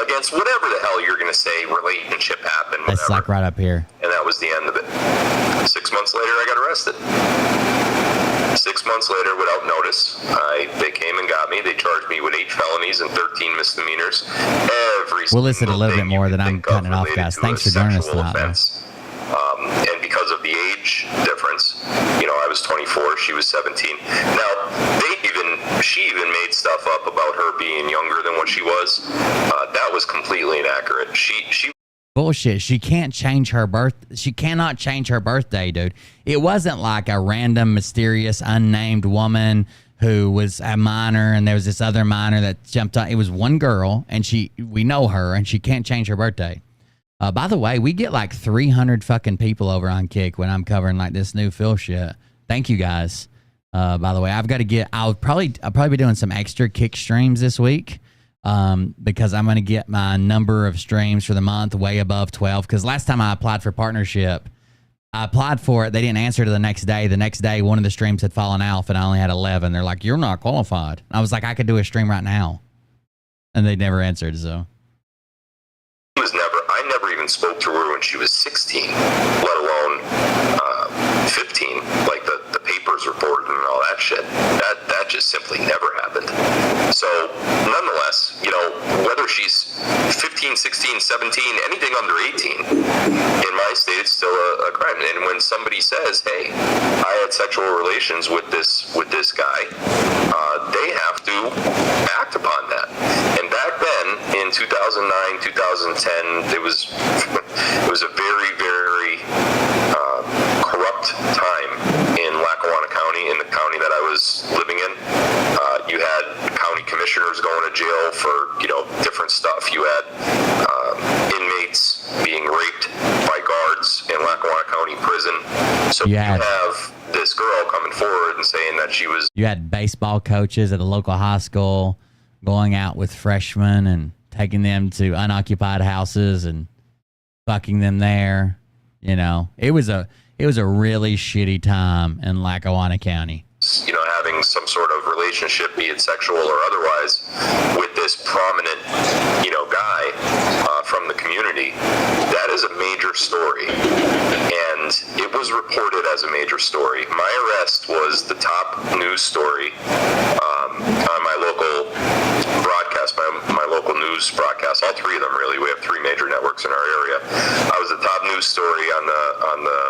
against whatever the hell you're going to say, relationship happened, whatever. That's like right up here. And that was the end of it. 6 months later, I got arrested. 6 months later, without notice, they came and got me. They charged me with 8 felonies and 13 misdemeanors. We'll listen a little bit more that I'm cutting it off, guys. Thanks for joining us tonight. And because of the age difference, I was 24, she was 17. Now, she even made stuff up about her being younger than what she was. That was completely inaccurate. She Bullshit. She can't change her birth. She cannot change her birthday, dude. It wasn't like a random, mysterious, unnamed woman who was a minor, and there was this other minor that jumped on. It was one girl, and we know her, and she can't change her birthday. By the way, we get like 300 fucking people over on Kick when I'm covering like this new Phil shit. Thank you guys. By the way, I'll probably be doing some extra Kick streams this week. Because I'm going to get my number of streams for the month way above 12. Because last time I applied for partnership, I applied for it. They didn't answer to the next day. The next day, one of the streams had fallen off, and I only had 11. They're like, "You're not qualified." I was like, "I could do a stream right now," and they never answered. So I never even spoke to her when she was 16, let alone 15. Like the papers reported and all that shit. That just simply never happened. So nonetheless, whether she's 15, 16, 17, anything under 18, in my state, it's still a crime. And when somebody says, hey, I had sexual relations with this guy, they have to act upon that. And back then, in 2009, 2010, it was a very, very corrupt time in Lackawanna County, in the county that I was living in. You had county commissioners going to jail for, different stuff. You had inmates being raped by guards in Lackawanna County prison. So you have this girl coming forward and saying that she was... You had baseball coaches at a local high school going out with freshmen and taking them to unoccupied houses and fucking them there. It was a really shitty time in Lackawanna County. Having some sort of relationship, be it sexual or otherwise, with this prominent, guy from the community. That is a major story, and it was reported as a major story. My arrest was the top news story on my local broadcast, my local news broadcast. All three of them, really. We have 3 major networks in our area. I was the top news story on the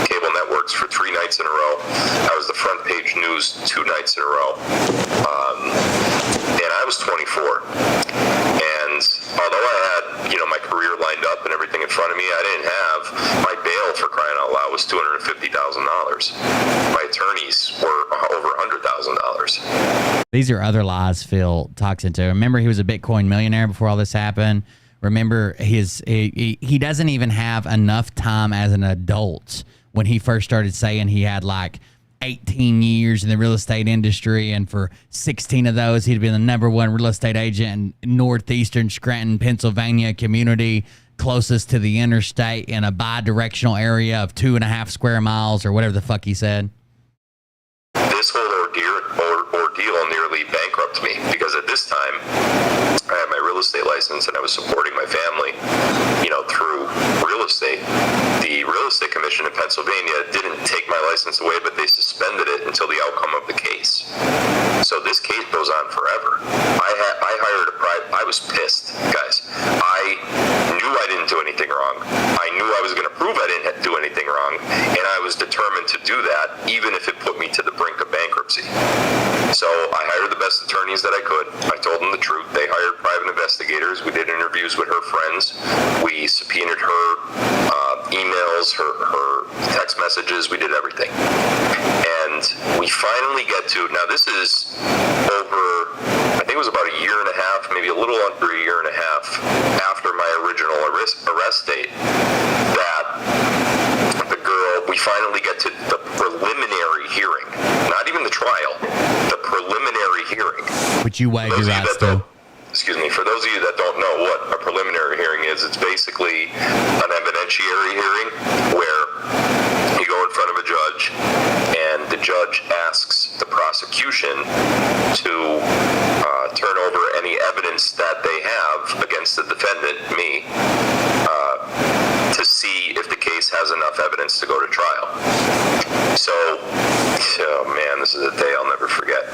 cable networks for 3 nights in a row. I was the front page news 2 nights in a row. And I was 24. And although I had, my career lined up and everything had front of me. I didn't have my bail, for crying out loud, was $250,000. My attorneys were over $100,000. These are other lies Phil talks into. Remember, he was a Bitcoin millionaire before all this happened. Remember, he doesn't even have enough time as an adult when he first started saying he had like 18 years in the real estate industry, and for 16 of those, he'd been the #1 real estate agent in northeastern Scranton, Pennsylvania community, closest to the interstate in a bi-directional area of 2.5 square miles or whatever the fuck he said. This whole ordeal nearly bankrupted me, because at this time I had my real estate license and I was supporting my family, through real estate. The real estate commission in Pennsylvania didn't take my license away, but they suspended it until the outcome of the case. So this case goes on forever. I hired a private. I was pissed, guys. I knew I didn't do anything wrong. I knew I was going to prove I didn't do anything wrong, and I was determined to do that, even if it put me to the brink of bankruptcy. So I hired the best attorneys that I could. I told them the truth. They hired private investigators. We did interviews with her friends. We subpoenaed her emails, her text messages. We did everything. And we finally get to, now this is over, I think it was about a year and a half, maybe a little under a year and a half after my original arrest date, that the girl, we finally get to the preliminary hearing. Not even the trial, the preliminary hearing. Which you waived your rights to. Excuse me, for those of you that don't know what a preliminary hearing is, it's basically an evidentiary hearing where you go in front of a judge and the judge asks the prosecution to turn over any evidence that they have against the defendant, me, to see if the case has enough evidence to go to trial. So, oh man, this is a day I'll never forget.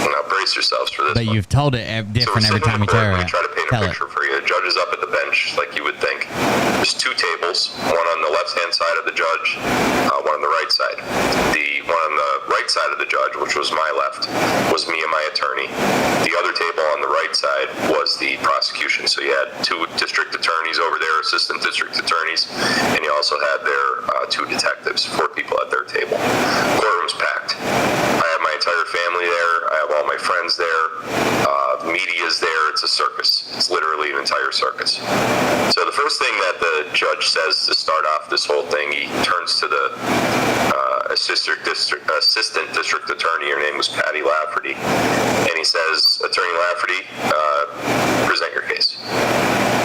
Now brace yourselves for this. But one. you've told it different every time you tell it. We try to paint a picture for you. The judge is up at the bench, like you would think. There's 2 tables, one on the left-hand side of the judge, one on the right side. The one on the right side of the judge, which was my left, was me and my attorney. The other table on the right side was the prosecution. So you had 2 district attorneys over there, assistant district attorneys, and you also had their 2 detectives, 4 people at their table. Courtroom's packed. I have my entire family there. I have all my friends there. Media's there. It's a circus. It's literally an entire circus. So the first thing that the judge says to start off this whole thing, he turns to the assistant district attorney. Her name was Patty Lafferty. And he says, Attorney Lafferty, present your case.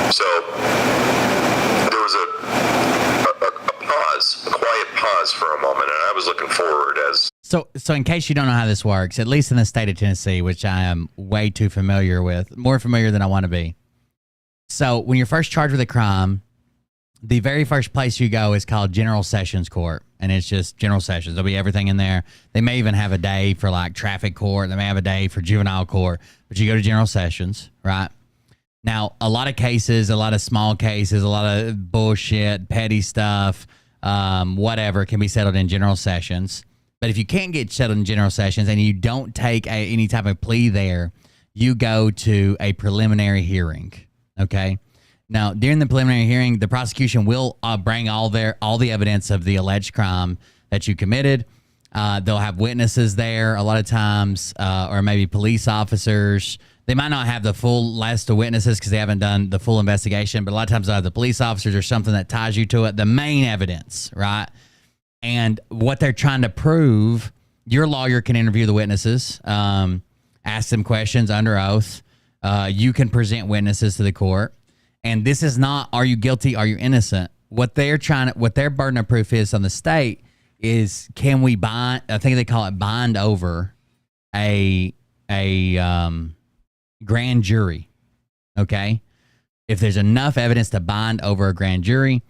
So there was a quiet pause for a moment, and I was looking forward as... So in case you don't know how this works, at least in the state of Tennessee, which I am way too familiar with, more familiar than I want to be. So when you're first charged with a crime, the very first place you go is called General Sessions Court, and it's just General Sessions. There'll be everything in there. They may even have a day for like traffic court. They may have a day for juvenile court, but you go to General Sessions, right? Now, a lot of cases, a lot of small cases, a lot of bullshit, petty stuff, whatever can be settled in General Sessions. But if you can't get settled in General Sessions and you don't take any type of plea there, you go to a preliminary hearing, okay? Now, during the preliminary hearing, the prosecution will bring all the evidence of the alleged crime that you committed. They'll have witnesses there a lot of times, or maybe police officers. They might not have the full list of witnesses because they haven't done the full investigation, but a lot of times they'll have the police officers or something that ties you to it, the main evidence, right? And what they're trying to prove, your lawyer can interview the witnesses, ask them questions under oath. You can present witnesses to the court. And this is not, are you guilty, are you innocent? What their burden of proof is on the state is, can we bind, I think they call it bind over a grand jury, okay? If there's enough evidence to bind over a grand jury,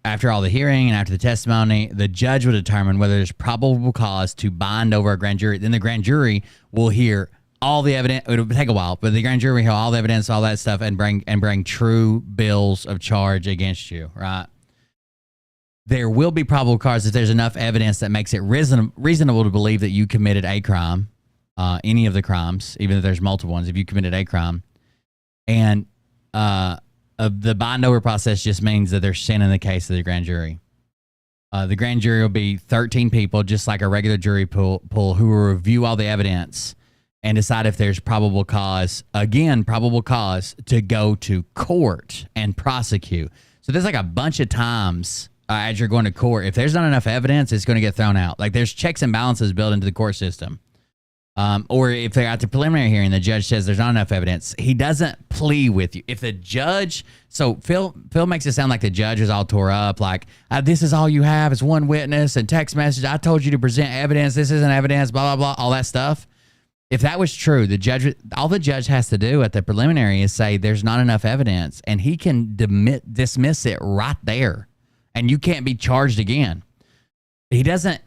after all the hearing and after the testimony, the judge will determine whether there's probable cause to bind over a grand jury. Then the grand jury will hear all the evidence. It'll take a while, but the grand jury will hear all the evidence, all that stuff, and bring true bills of charge against you, right? There will be probable cause if there's enough evidence that makes it reasonable to believe that you committed a crime, any of the crimes, even if there's multiple ones, if you committed a crime. And the bind over process just means that they're sending the case to the grand jury. The grand jury will be 13 people, just like a regular jury pool, who will review all the evidence and decide if there's probable cause, to go to court and prosecute. So there's like a bunch of times as you're going to court, if there's not enough evidence, it's going to get thrown out. Like there's checks and balances built into the court system. Or if they're at the preliminary hearing, the judge says there's not enough evidence. He doesn't plea with you. If the judge, so Phil makes it sound like the judge is all tore up, like this is all you have is one witness and text message. I told you to present evidence. This isn't evidence. Blah blah blah. All that stuff. If that was true, all the judge has to do at the preliminary is say there's not enough evidence, and he can dismiss it right there, and you can't be charged again. He doesn't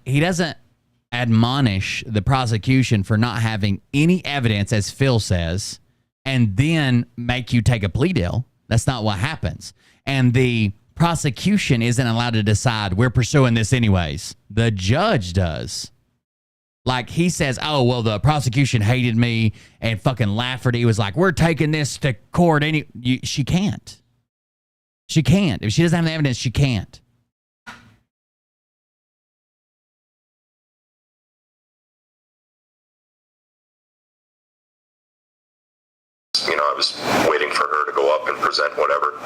admonish the prosecution for not having any evidence, as Phil says, and then make you take a plea deal. That's not what happens. And the prosecution isn't allowed to decide we're pursuing this anyways. The judge does. Like he says, oh, well, the prosecution hated me, and fucking Lafferty was like, we're taking this to court. She can't. She can't. If she doesn't have the evidence, she can't. You know, I was waiting for her to go up and present whatever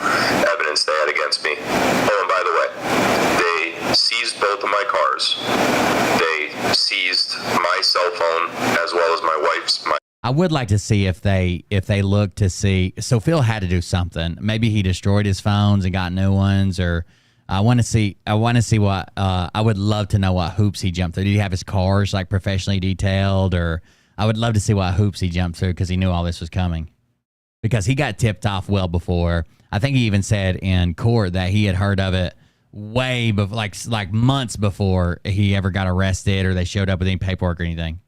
evidence they had against me. Oh, and by the way, they seized both of my cars. They seized my cell phone as well as my wife's. I would like to see if they look to see. So Phil had to do something. Maybe he destroyed his phones and got new ones, or I want to see what. I would love to know what hoops he jumped through. Did he have his cars like professionally detailed, or I would love to see what hoops he jumped through because he knew all this was coming. Because he got tipped off well before. I think he even said in court that he had heard of it way before, like months before he ever got arrested or they showed up with any paperwork or anything.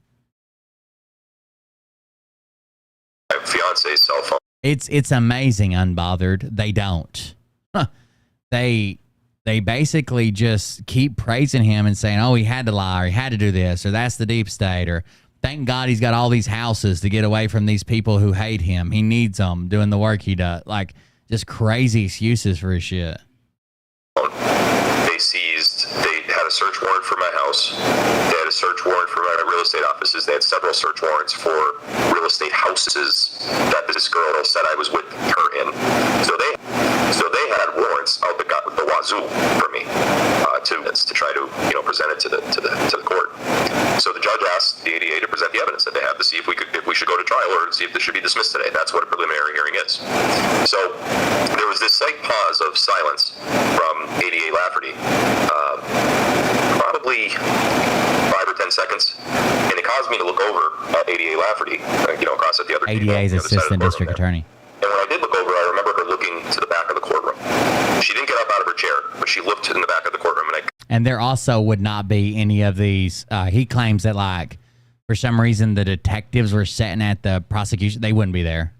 My fiance's cell phone. It's amazing, Unbothered. They don't. They basically just keep praising him and saying, oh, he had to lie, or he had to do this, or that's the deep state, or thank God he's got all these houses to get away from these people who hate him. He needs them doing the work he does. Like, just crazy excuses for his shit. They had a search warrant for my house. They had a search warrant for my real estate offices. They had several search warrants for real estate houses that this girl said I was with her in. So they had warrants out the wazoo for me to try to present it to the court. So the judge asked the ADA to present the evidence that they have to see if we should go to trial or see if this should be dismissed today. That's what a preliminary hearing is. So there was this slight pause of silence from ADA Lafferty, probably 5 or 10 seconds, and it caused me to look over at ADA Lafferty, across at the other ADA's assistant district attorney. And when I did look over, I remember her looking to the back of the courtroom. She didn't get up out of her chair, but she looked in the back of the courtroom, and there also would not be any of these. He claims that, like, for some reason, the detectives were sitting at the prosecution. They wouldn't be there.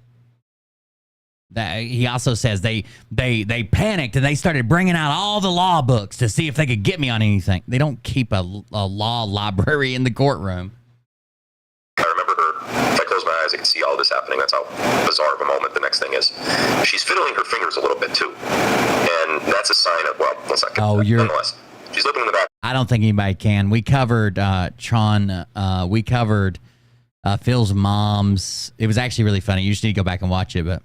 He also says they panicked and they started bringing out all the law books to see if they could get me on anything. They don't keep a law library in the courtroom. I remember her. If I close my eyes, I can see all this happening. That's how bizarre of a moment the next thing is. She's fiddling her fingers a little bit too, and that's a sign of let's not get nonetheless. She's looking in the back. I don't think anybody can. We covered Tron. We covered Phil's mom's. It was actually really funny. You just need to go back and watch it. But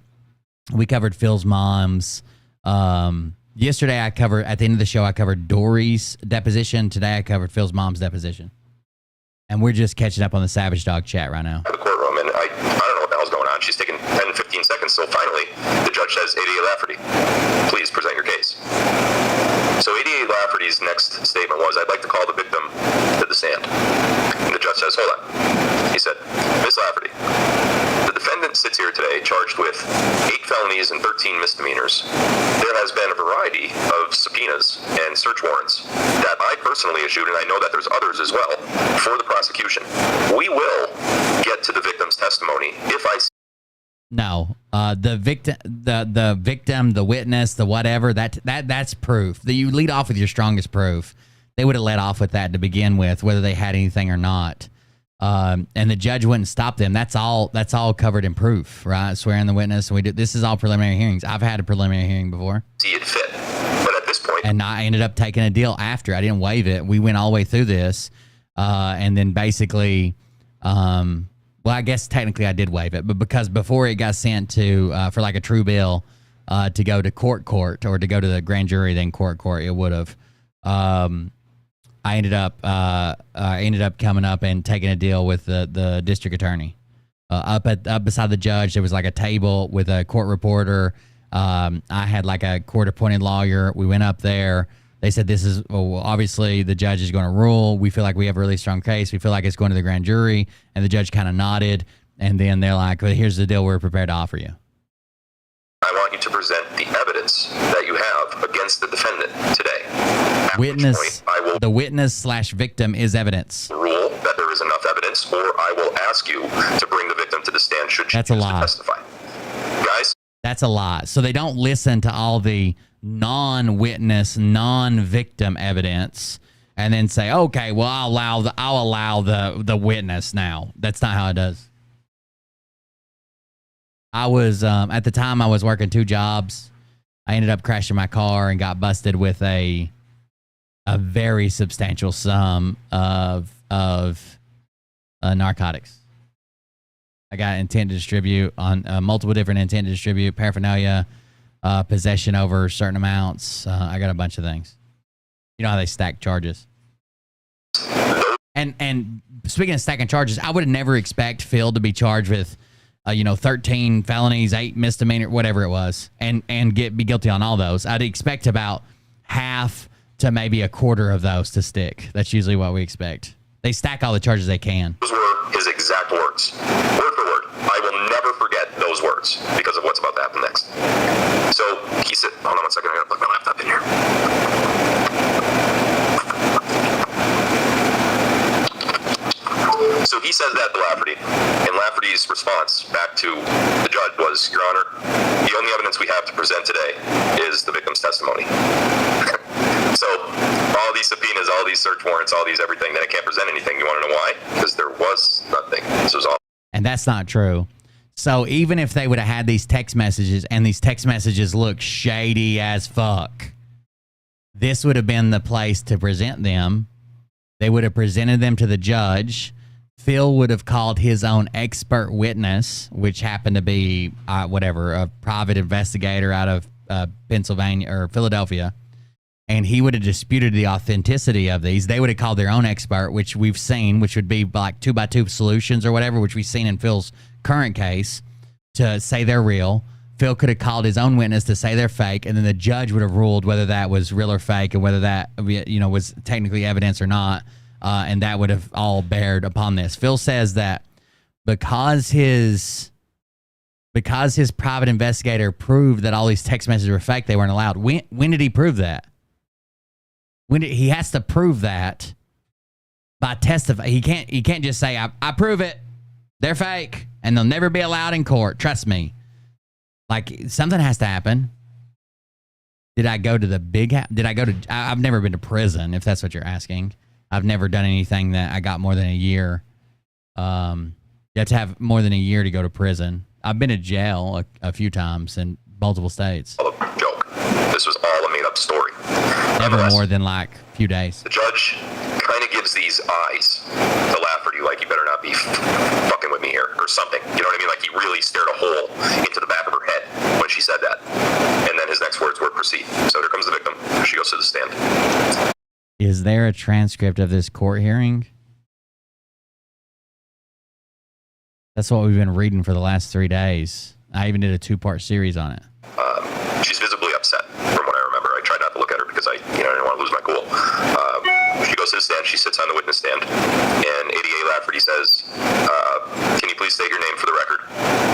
we covered Phil's mom's. Yesterday, at the end of the show, I covered Dory's deposition. Today, I covered Phil's mom's deposition. And we're just catching up on the Savage Dog chat right now. The courtroom, and I don't know what the hell's going on. She's taking 10, 15 seconds. So finally, the judge says, ADA Lafferty, please present your case. So ADA Lafferty's next statement was, I'd like to call the victim to the stand. And the judge says, hold on. He said, Miss Lafferty, the defendant sits here today charged with 8 felonies and 13 misdemeanors. There has been a variety of subpoenas and search warrants that I personally issued, and I know that there's others as well, for the prosecution. We will get to the victim's testimony if I see. No, the victim, the witness, the whatever, that's proof. You lead off with your strongest proof. They would have let off with that to begin with, whether they had anything or not. And the judge wouldn't stop them. That's all covered in proof, right? Swearing the witness. This is all preliminary hearings. I've had a preliminary hearing before. See it fit. But at this point, and I ended up taking a deal after. I didn't waive it. We went all the way through this, and then basically, well, I guess technically I did waive it, but because before it got sent to for like a true bill to go to court or to go to the grand jury, then court, it would have. I ended up coming up and taking a deal with the district attorney. Up beside the judge, there was like a table with a court reporter. I had like a court-appointed lawyer. We went up there. They said, this is, well, obviously the judge is going to rule. We feel like we have a really strong case. We feel like it's going to the grand jury. And the judge kind of nodded. And then they're like, well, here's the deal we're prepared to offer you. I want you to present the evidence that you have against the defendant today. The witness/victim is evidence. Rule that there is enough evidence, or I will ask you to bring the victim to the stand should she That's a choose to lie. testify. Guys? That's a lie. So they don't listen to all the non-witness, non-victim evidence and then say, okay, well, I'll allow the witness now. That's not how it does. I was, at the time, I was working 2 jobs. I ended up crashing my car and got busted with a very substantial sum of narcotics. I got intent to distribute on multiple different intent to distribute, paraphernalia, possession over certain amounts. I got a bunch of things. You know how they stack charges. And speaking of stacking charges, I would never expect Phil to be charged with 13 felonies, 8 misdemeanor, whatever it was, and be guilty on all those. I'd expect about half to maybe a quarter of those to stick. That's usually what we expect. They stack all the charges they can. Those were his exact words. Word for word. I will never forget those words because of what's about to happen next. So he said, hold on 1 second, I gotta plug my laptop in here. So he says that to Lafferty, and Lafferty's response back to the judge was, Your Honor, the only evidence we have to present today is the victim's testimony. So all these subpoenas, all these search warrants, all these everything, then I can't present anything. You want to know why? Because there was nothing. This was all. And that's not true. So even if they would have had these text messages and these text messages look shady as fuck, this would have been the place to present them. They would have presented them to the judge. Phil would have called his own expert witness, which happened to be, a private investigator out of Pennsylvania or Philadelphia. And he would have disputed the authenticity of these. They would have called their own expert, which we've seen, which would be like 2x2 solutions or whatever, which we've seen in Phil's current case, to say they're real. Phil could have called his own witness to say they're fake, and then the judge would have ruled whether that was real or fake and whether that was technically evidence or not. And that would have all bared upon this. Phil says that because his private investigator proved that all these text messages were fake, they weren't allowed. When did he prove that? He has to prove that by testifying. He can't just say, I prove it. They're fake and they'll never be allowed in court. Trust me. Like, something has to happen. Did I go to the big house? I've never been to prison, if that's what you're asking. I've never done anything that I got more than a year. You have to have more than a year to go to prison. I've been to jail a few times in multiple states. A joke. This was all a made-up story. Never more than like a few days. The judge kind of gives these eyes to Lafferty, like, you better not be fucking with me here, or something. You know what I mean? Like, he really stared a hole into the back of her head when she said that. And then his next words were, proceed. So here comes the victim. She goes to the stand. Is there a transcript of this court hearing? That's what we've been reading for the last 3 days. I even did a 2-part series on it. She's visibly upset, from what I remember. I tried not to look at her because I didn't want to lose my cool. She goes to the stand. She sits on the witness stand, and ADA Lafferty says, "Can you please state your name for the record?"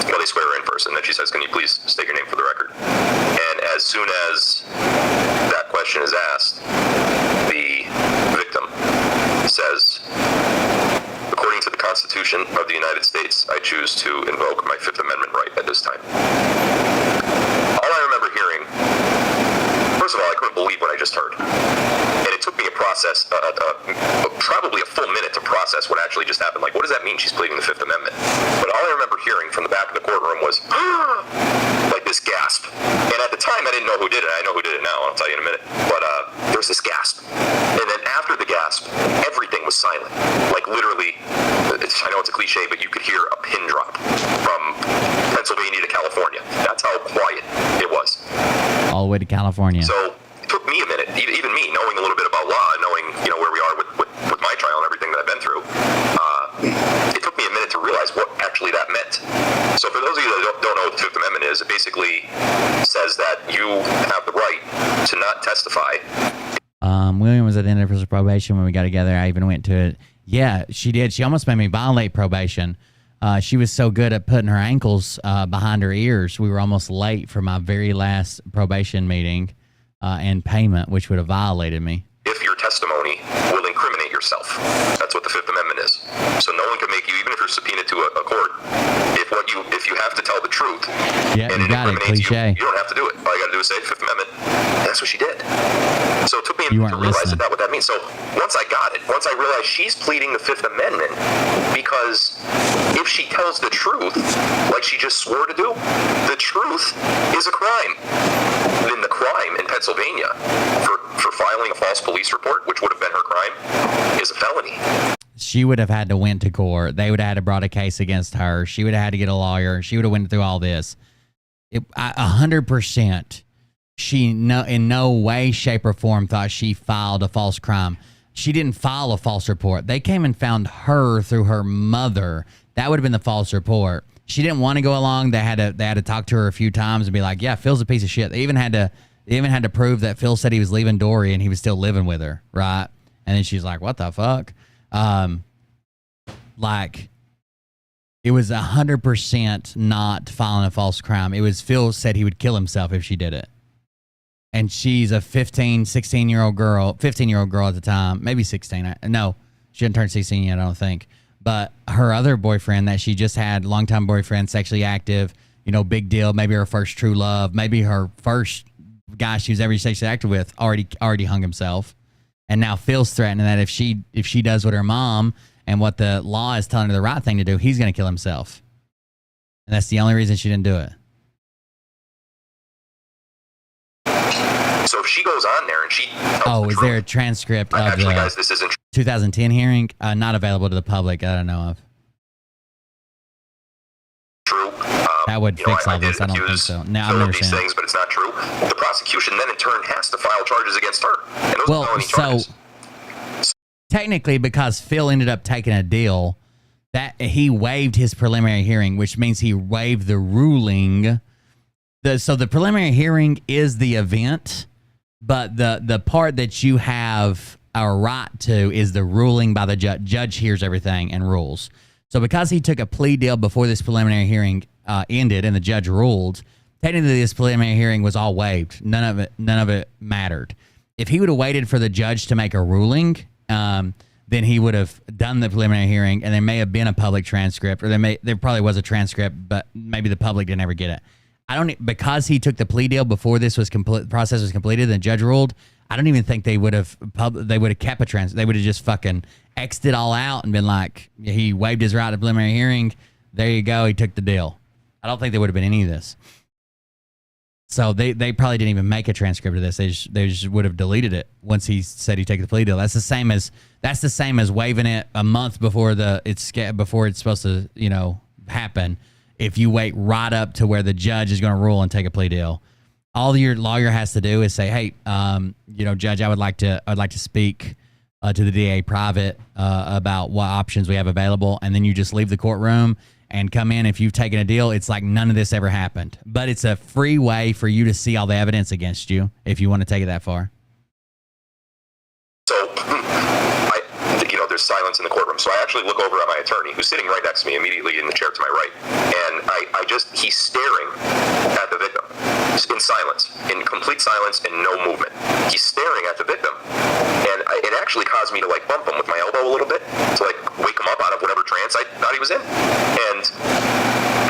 Well, they swear her in first, and then she says, "Can you please state your name for the record?" And as soon as that question is asked, the victim says, "According to the Constitution of the United States, I choose to invoke my Fifth Amendment right at this time." All I remember hearing, first of all, I couldn't believe what I just heard. And it took me a process, probably a full minute to process what actually just happened. Like, what does that mean? She's pleading the Fifth Amendment. But all I remember hearing from the back of the courtroom was, like this gasp. And at the time, I didn't know who did it. I know who did it now. I'll tell you in a minute. But there's this gasp. And then after the gasp, everything was silent. Like, literally, I know it's a cliche, but you could hear a pin drop from Pennsylvania to California. That's how quiet it was. All the way to California. So it took me a minute, even me, knowing a little bit about law, knowing, where we are with my trial and everything that I've been through. It took me a minute to realize what actually that meant. So for those of you that don't know what the Fifth Amendment is, it basically says that you have the right to not testify. William was at the end of his probation when we got together. I even went to it. Yeah, she did. She almost made me violate probation. She was so good at putting her ankles behind her ears. We were almost late for my very last probation meeting and payment, which would have violated me. If your testimony will incriminate yourself. That's what the Fifth Amendment is. So no one can make you, even if you're subpoenaed to a court, if you have to tell the truth, yeah, and you got it, cliche. You don't have to do it. All you got to do is say Fifth Amendment. And that's what she did. So it took me a You minute to weren't realize listening. what that means. So once I got it, once I realized she's pleading the Fifth Amendment, because if she tells the truth, like she just swore to do, the truth is a crime. Then the crime in Pennsylvania for filing a false police report, which would have been her crime, is a felony. She would have had to went to court. They would have had to brought a case against her. She would have had to get a lawyer. She would have went through all this. 100%. She in no way, shape, or form thought she filed a false crime. She didn't file a false report. They came and found her through her mother. That would have been the false report. She didn't want to go along. They had to talk to her a few times and be like, "Yeah, Phil's a piece of shit." They even had to prove that Phil said he was leaving Dory and he was still living with her, right? And then she's like, "What the fuck?" Like, it was 100% not filing a false crime. It was Phil said he would kill himself if she did it. And she's a 16-year-old girl at the time, maybe 16. No, she hadn't turned 16 yet, I don't think. But her other boyfriend that she just had, longtime boyfriend, sexually active, big deal, maybe her first true love, maybe her first guy she was ever sexually active with, already hung himself. And now Phil's threatening that if she does what her mom and what the law is telling her the right thing to do, he's going to kill himself. And that's the only reason she didn't do it. So if she goes on there and she... Is there a transcript of actually, the guys, this isn't 2010 hearing? Not available to the public that I know of. true. That would fix all this. I don't think accuse so. No, I've Phil of never these seen it. things, but it's not true. The prosecution then in turn has to file charges against her. And those are felony charges. Technically, because Phil ended up taking a deal, that he waived his preliminary hearing, which means he waived the ruling. So the preliminary hearing is the event, but the part that you have a right to is the ruling by the judge. Judge hears everything and rules. So because he took a plea deal before this preliminary hearing ended and the judge ruled, technically this preliminary hearing was all waived. None of it mattered. If he would have waited for the judge to make a ruling, then he would have done the preliminary hearing, and there may have been a public transcript, or there probably was a transcript, but maybe the public didn't ever get it. Because he took the plea deal before this process was completed, and the judge ruled, I don't even think they would have kept a transcript. They would have just fucking X'd it all out and been like, he waived his right to preliminary hearing. There you go. He took the deal. I don't think there would have been any of this. So they probably didn't even make a transcript of this. They just would have deleted it once he said he'd take the plea deal. That's the same as waiving it a month before it's supposed to happen. If you wait right up to where the judge is going to rule and take a plea deal, all your lawyer has to do is say, "Hey, Judge, I would like to speak to the DA private about what options we have available," and then you just leave the courtroom and come in. If you've taken a deal, it's like none of this ever happened. But it's a free way for you to see all the evidence against you if you want to take it that far. So, there's silence in the courtroom. So I actually look over at my attorney, who's sitting right next to me, immediately in the chair to my right, and he's staring at the victim in silence, in complete silence and no movement. He's staring at the victim, and it actually caused me to bump him with my elbow a little bit to wake him up out of whatever trance I thought he was in, and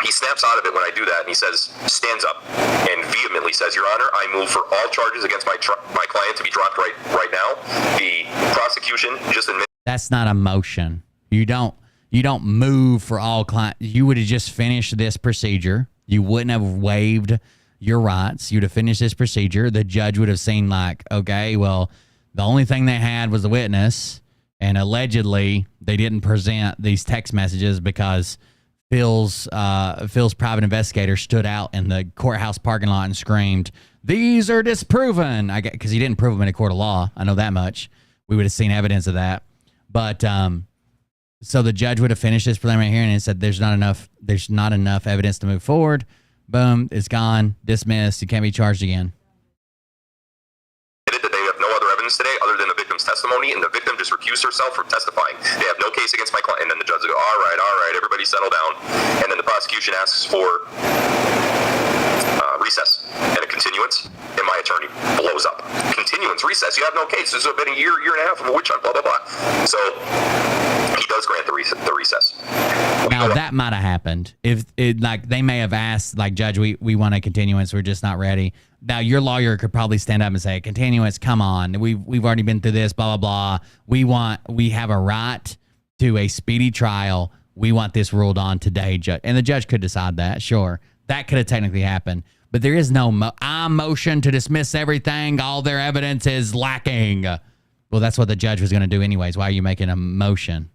he snaps out of it when I do that, and he stands up and vehemently says, "Your Honor, I move for all charges against my client to be dropped right now. The prosecution just admitted That's not a motion. You don't move for all clients. You would have just finished this procedure. You wouldn't have waived your rights. You'd have finished this procedure. The judge would have seen like, okay, well, the only thing they had was the witness, and allegedly they didn't present these text messages because Phil's private investigator stood out in the courthouse parking lot and screamed, "These are disproven." Because he didn't prove them in a court of law. I know that much. We would have seen evidence of that. But so the judge would have finished this preliminary hearing and said, "There's not enough evidence to move forward." Boom, it's gone, dismissed. You can't be charged again. That they have no other evidence today other than the victim's testimony, and the victim just recused herself from testifying. They have no case against my client. And then the judge will go, all right, everybody settle down. And then the prosecution asks for recess and a continuance, and my attorney blows up. Continuance, recess, you have no case. This has been a year and a half of a witch hunt, blah, blah, blah. So he does grant the recess. Now, that might have happened. If it, like, they may have asked, like, Judge, we want a continuance. We're just not ready. Now, your lawyer could probably stand up and say, continuance, come on. We've already been through this, blah, blah, blah. We have a right to a speedy trial. We want this ruled on today, Judge. And the judge could decide that, sure. That could have technically happened. But there is no motion to dismiss everything. All their evidence is lacking. Well, that's what the judge was going to do anyways. Why are you making a motion?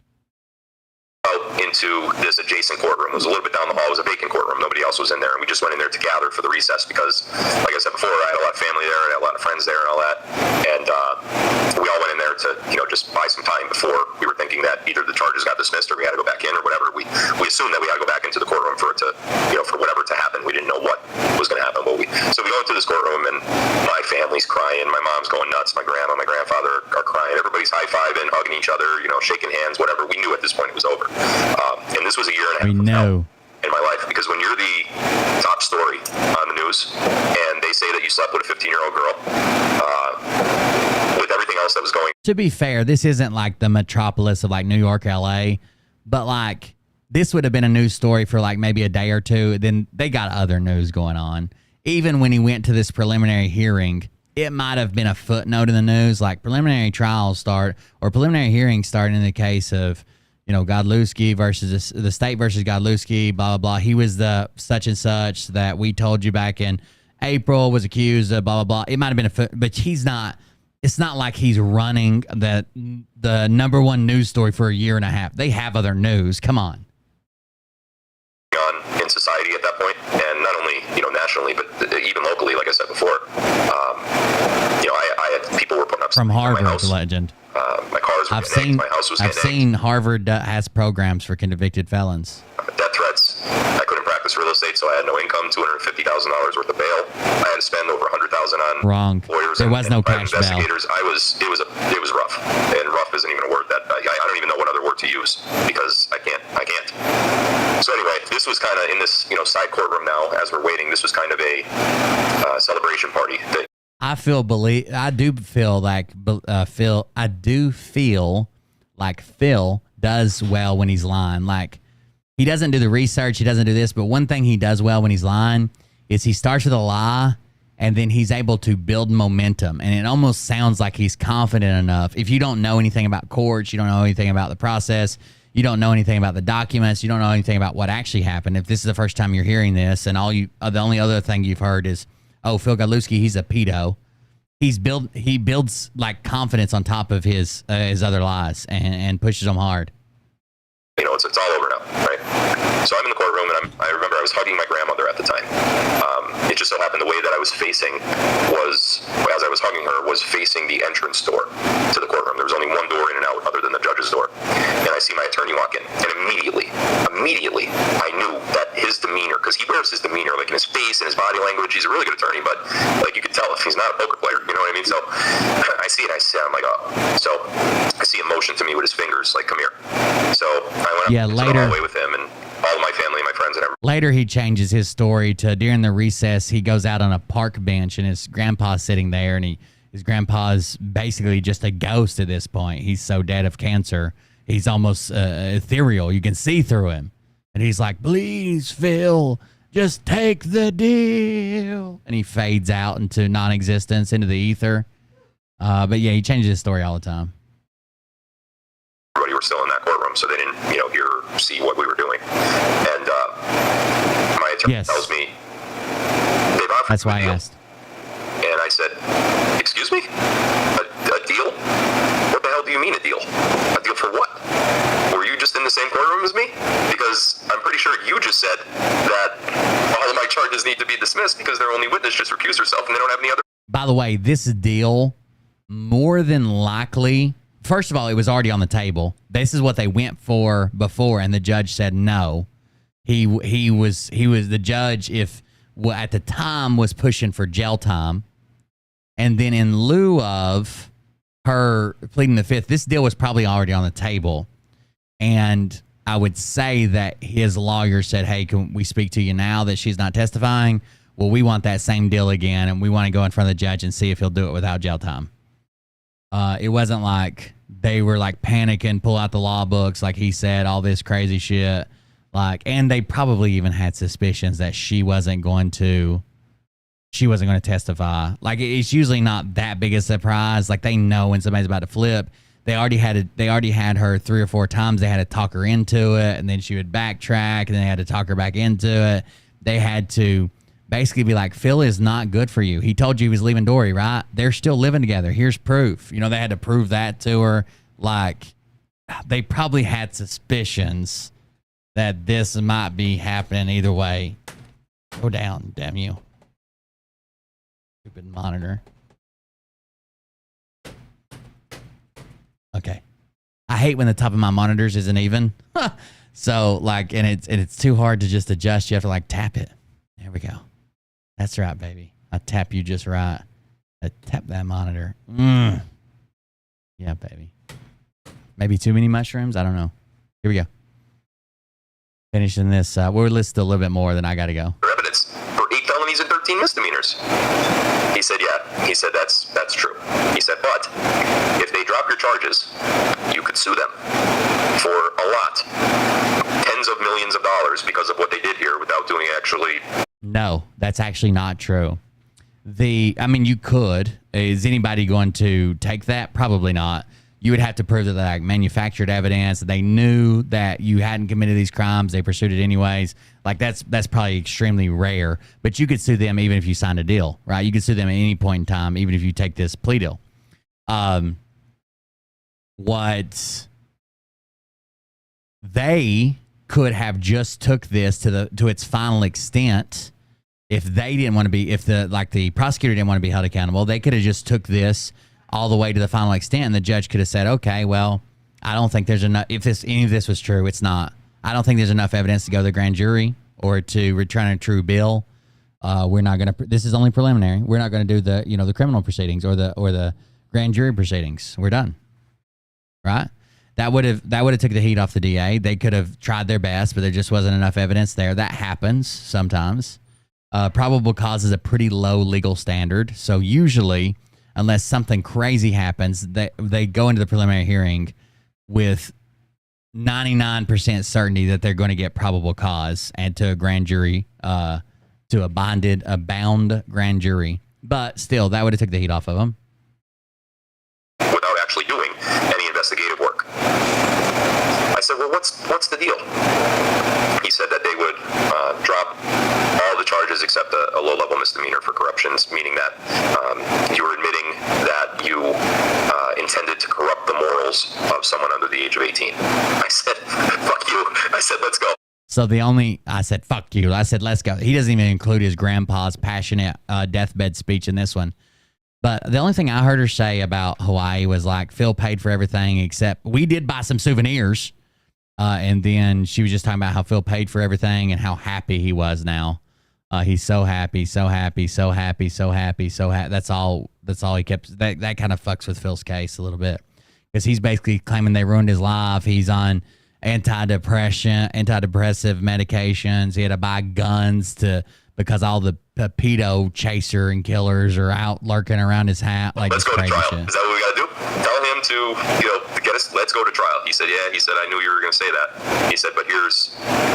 Into this adjacent courtroom. It was a little bit down the hall. It was a vacant courtroom. Nobody else was in there. And we just went in there to gather for the recess because, like I said before, I had a lot of family there. I had a lot of friends there and all that. And we all went in there to, just buy some time before we were thinking that either the charges got dismissed or we had to go back in or whatever. We assumed that we had to go back into the courtroom for it to, for whatever to happen. We didn't know what was going to happen. So we go into this courtroom and my family's crying. My mom's going nuts. My grandma, my grandfather are crying. Everybody's high-fiving, hugging each other, shaking hands, whatever. We knew at this point it was over. And this was a year and a half. We know. In my life, because when you're the top story on the news and they say that you slept with a 15-year-old girl, with everything else that was going. To be fair, this isn't like the metropolis of like New York, LA, but like this would have been a news story for like maybe a day or two. Then they got other news going on. Even when he went to this preliminary hearing, it might have been a footnote in the news, like preliminary trials start or preliminary hearings start in the case of, Godlewski versus the state versus Godlewski, blah, blah, blah. He was the such and such that we told you back in April was accused of blah, blah, blah. It might have been but he's not, it's not like he's running the number one news story for a year and a half. They have other news. Come on. In society at that point, and not only, nationally, but even locally, like I said before, I had people were putting up from Harvard, legend. My cars were getting my house was getting I've seen Harvard has programs for convicted felons. Death threats. I couldn't practice real estate, so I had no income. $250,000 worth of bail. I had to spend over $100,000 on Wrong. lawyers. There was no cash bail. Investigators. It was rough, and rough isn't even a word that I don't even know what other word to use because I can't. So anyway, this was kind of in this side courtroom now as we're waiting. This was kind of a celebration party. I do feel like Phil does well when he's lying. Like, he doesn't do the research, he doesn't do this, but one thing he does well when he's lying is he starts with a lie and then he's able to build momentum. And it almost sounds like he's confident enough. If you don't know anything about courts, you don't know anything about the process, you don't know anything about the documents, you don't know anything about what actually happened. If this is the first time you're hearing this and the only other thing you've heard is, oh, Phil Godlewski, he's a pedo. He builds like confidence on top of his other lies and pushes them hard. It's all over now, right? So I'm in the courtroom and I remember I was hugging my grandmother at the time. It just so happened the way that I was facing was, as I was hugging her, was facing the entrance door to the courtroom. There was only one door in and out other than the judge's door. And I see my attorney walk in, and immediately, I knew that his demeanor, because he wears his demeanor like in his face and his body language. He's a really good attorney, but like you could tell if he's not a poker player, you know what I mean? So I see it, I'm like, oh. So I see him motion to me with his fingers, like, come here. So I went up to the hallway with him and all of my family, my friends, and everyone. Later, he changes his story to during the recess, he goes out on a park bench and his grandpa's sitting there, and his grandpa's basically just a ghost at this point. He's so dead of cancer. He's almost ethereal. You can see through him. And he's like, please, Phil, just take the deal. And he fades out into non-existence, into the ether. But yeah, he changes his story all the time. were still in that courtroom, so they didn't, hear or see what we were doing. And my attorney tells me they've offered That's me a why I deal. asked. And I said, excuse me? A deal? What the hell do you mean a deal? A deal for what? Were you just in the same courtroom as me? Because I'm pretty sure you just said that all of my charges need to be dismissed because their only witness just recused herself and they don't have any other. By the way, this deal, more than likely, first of all, it was already on the table. This is what they went for before, and the judge said no. He was the judge, at the time, was pushing for jail time. And then in lieu of her pleading the fifth, this deal was probably already on the table. And I would say that his lawyer said, hey, can we speak to you now that she's not testifying? Well, we want that same deal again, and we want to go in front of the judge and see if he'll do it without jail time. It wasn't like they were like panicking, pull out the law books, like he said, all this crazy shit. And they probably even had suspicions that she wasn't going to testify. It's usually not that big a surprise. They know when somebody's about to flip. They already had her 3 or 4 times. They had to talk her into it, and then she would backtrack, and then they had to talk her back into it. They had to basically be like, Phil is not good for you. He told you he was leaving Dory, right? They're still living together. Here's proof. They had to prove that to her. They probably had suspicions that this might be happening either way. Go down, damn you. Stupid monitor. Okay. I hate when the top of my monitors isn't even. So and it's too hard to just adjust. You have to tap it. There we go. That's right, baby. I tap you just right. I tap that monitor. Yeah, baby. Maybe too many mushrooms? I don't know. Here we go. Finishing this. We'll list a little bit more, then I got to go. Evidence for 8 felonies and 13 misdemeanors. He said, yeah. He said, that's true. He said, but if they drop your charges, you could sue them for a lot. Tens of millions of dollars because of what they did here without doing actually. No, that's actually not true. You could. Is anybody going to take that? Probably not. You would have to prove that they manufactured evidence, that they knew that you hadn't committed these crimes, they pursued it anyways. That's probably extremely rare. But you could sue them even if you signed a deal, right? You could sue them at any point in time, even if you take this plea deal. What they could have just took this to its final extent if they didn't want to be, if the prosecutor didn't want to be held accountable, they could have just took this all the way to the final extent, and the judge could have said, okay, well, I don't think there's enough, if any of this was true, it's not. I don't think there's enough evidence to go to the grand jury or to return a true bill. We're not going to, this is only preliminary. We're not going to do the criminal proceedings or the grand jury proceedings. We're done. Right? That would have took the heat off the DA. They could have tried their best, but there just wasn't enough evidence there. That happens sometimes. Probable cause is a pretty low legal standard. So usually, unless something crazy happens, they go into the preliminary hearing with 99% certainty that they're going to get probable cause and to a grand jury, to a bound grand jury. But still, that would have took the heat off of them. Without actually doing any investigative work. I said, well, what's the deal? He said that they would drop all the charges except a low-level misdemeanor for corruptions, meaning that you were admitting that you intended to corrupt the morals of someone under the age of 18. I said, fuck you. I said, let's go. So I said, fuck you. I said, let's go. He doesn't even include his grandpa's passionate deathbed speech in this one. But the only thing I heard her say about Hawaii was Phil paid for everything except we did buy some souvenirs. And then she was just talking about how Phil paid for everything and how happy he was now. He's so happy, so happy, so happy, so happy, so happy. That's all he kept. That kind of fucks with Phil's case a little bit because he's basically claiming they ruined his life. He's on antidepressive medications. He had to buy guns because all the pedo chaser and killers are out lurking around his hat. Let's it's go to crazy trial. shit. Is that what we got to do? Tell him to get us, let's go to trial. He said, yeah. He said, I knew you were going to say that. He said, but here's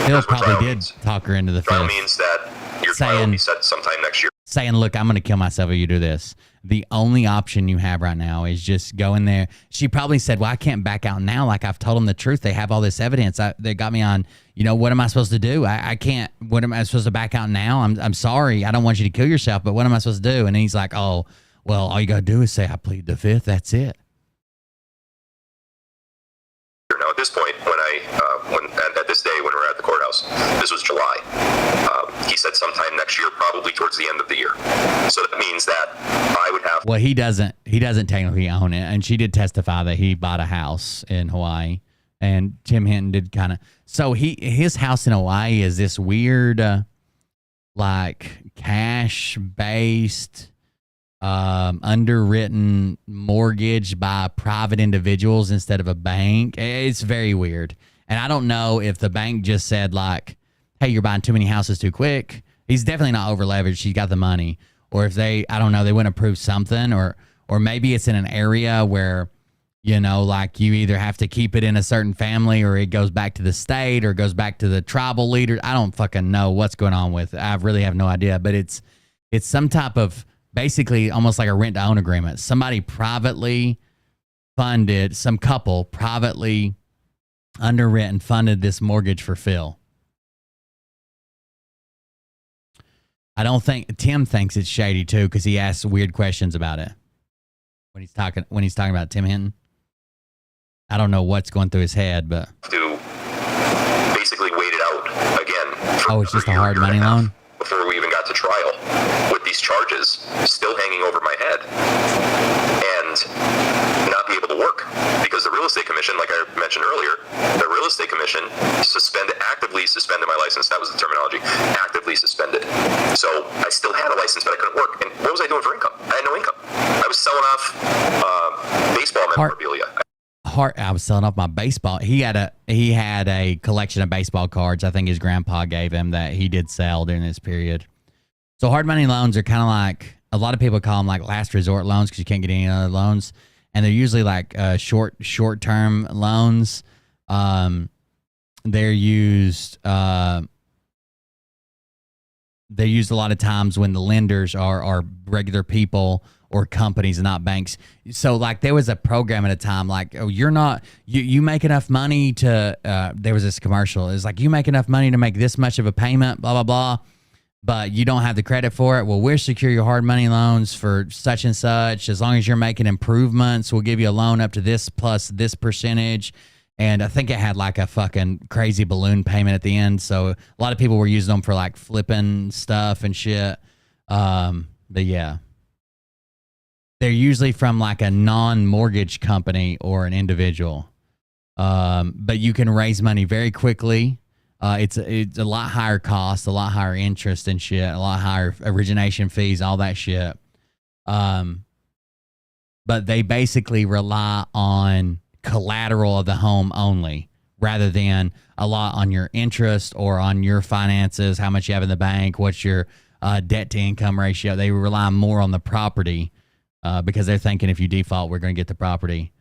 Phil what probably trial did means. talk her into the Trial fifth. means that your trial will be set sometime next year. Saying, look, I'm going to kill myself if you do this. The only option you have right now is just go in there. She probably said, well, I can't back out now. Like, I've told them the truth. They have all this evidence. They got me on, what am I supposed to do? I can't. What am I supposed to back out now? I'm sorry. I don't want you to kill yourself, but what am I supposed to do? And he's like, oh, well, all you got to do is say, I plead the fifth. That's it. Now, at this point, at this day when we're at the courthouse, this was July. He said sometime next year, probably towards the end of the year. So that means that I would have. Well, he doesn't technically own it, and she did testify that he bought a house in Hawaii, and Tim Hinton did kind of. So his house in Hawaii is this weird, like cash based, underwritten mortgage by private individuals instead of a bank. It's very weird, and I don't know if the bank just said like, hey, you're buying too many houses too quick. He's definitely not over leveraged. He's got the money. Or if I don't know, they wouldn't approve something, or maybe it's in an area where, like you either have to keep it in a certain family, or it goes back to the state, or goes back to the tribal leader. I don't fucking know what's going on with it. I really have no idea, but it's some type of basically almost like a rent to own agreement. Somebody privately funded, some couple privately underwritten, funded this mortgage for Phil. I don't think Tim thinks it's shady too, because he asks weird questions about it when he's talking about Tim Hinton. I don't know what's going through his head, but to basically wait it out again. It's just a hard money loan before we even got to trial, with these charges still hanging over my head, and not be able to work because the real estate commission, like I mentioned earlier, the real estate commission actively suspended my license. That was the terminology. Actively suspended. So I still had a license, but I couldn't work. And what was I doing for income? I had no income. I was selling off baseball memorabilia. I was selling off my baseball. He had a collection of baseball cards. I think his grandpa gave him that he did sell during this period. So hard money loans are kind of like, a lot of people call them like last resort loans because you can't get any other loans, and they're usually like short term loans. They're used a lot of times when the lenders are regular people or companies and not banks. So like there was a program at a time like, oh, you make enough money to, there was this commercial. It's like, you make enough money to make this much of a payment, blah, blah, blah, but you don't have the credit for it. Well, we'll secure your hard money loans for such and such. As long as you're making improvements, we'll give you a loan up to this plus this percentage. And I think it had like a fucking crazy balloon payment at the end. So a lot of people were using them for like flipping stuff and shit. But yeah, they're usually from like a non-mortgage company or an individual. But you can raise money very quickly. It's a lot higher cost, a lot higher interest and shit, a lot higher origination fees, all that shit. But they basically rely on collateral of the home only, rather than a lot on your interest or on your finances, how much you have in the bank, what's your debt to income ratio. They rely more on the property because they're thinking if you default, we're going to get the property.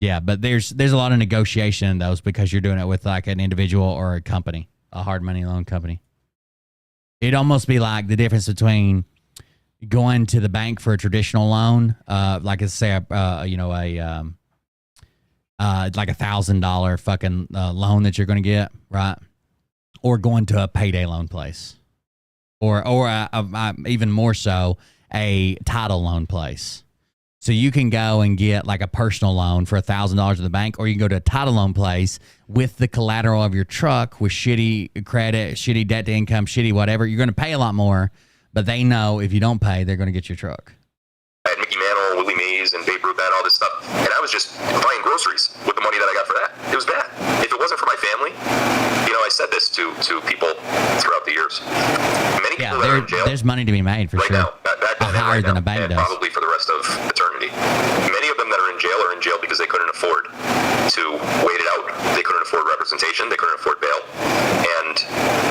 Yeah, but there's a lot of negotiation in those because you're doing it with like an individual or a company, a hard money loan company. It'd almost be like the difference between going to the bank for a traditional loan, like let's say like $1,000 fucking loan that you're going to get, right? Or going to a payday loan place, or even more so, a title loan place. So you can go and get like a personal loan for $1,000 at the bank, or you can go to a title loan place with the collateral of your truck with shitty credit, shitty debt to income, shitty whatever. You're going to pay a lot more, but they know if you don't pay, they're going to get your truck. I had Mickey Mantle, Willie Mays, and Babe Ruth, and all this stuff. And I was just buying groceries with the money that I got for that. It was bad. If it wasn't for my family, I said this to people throughout the years. Many people that are in jail. There's money to be made for sure. Now, higher than a bank and does. Probably for the rest of eternity. Many of them that are in jail because they couldn't afford to wait it out. They couldn't afford representation. They couldn't afford bail. And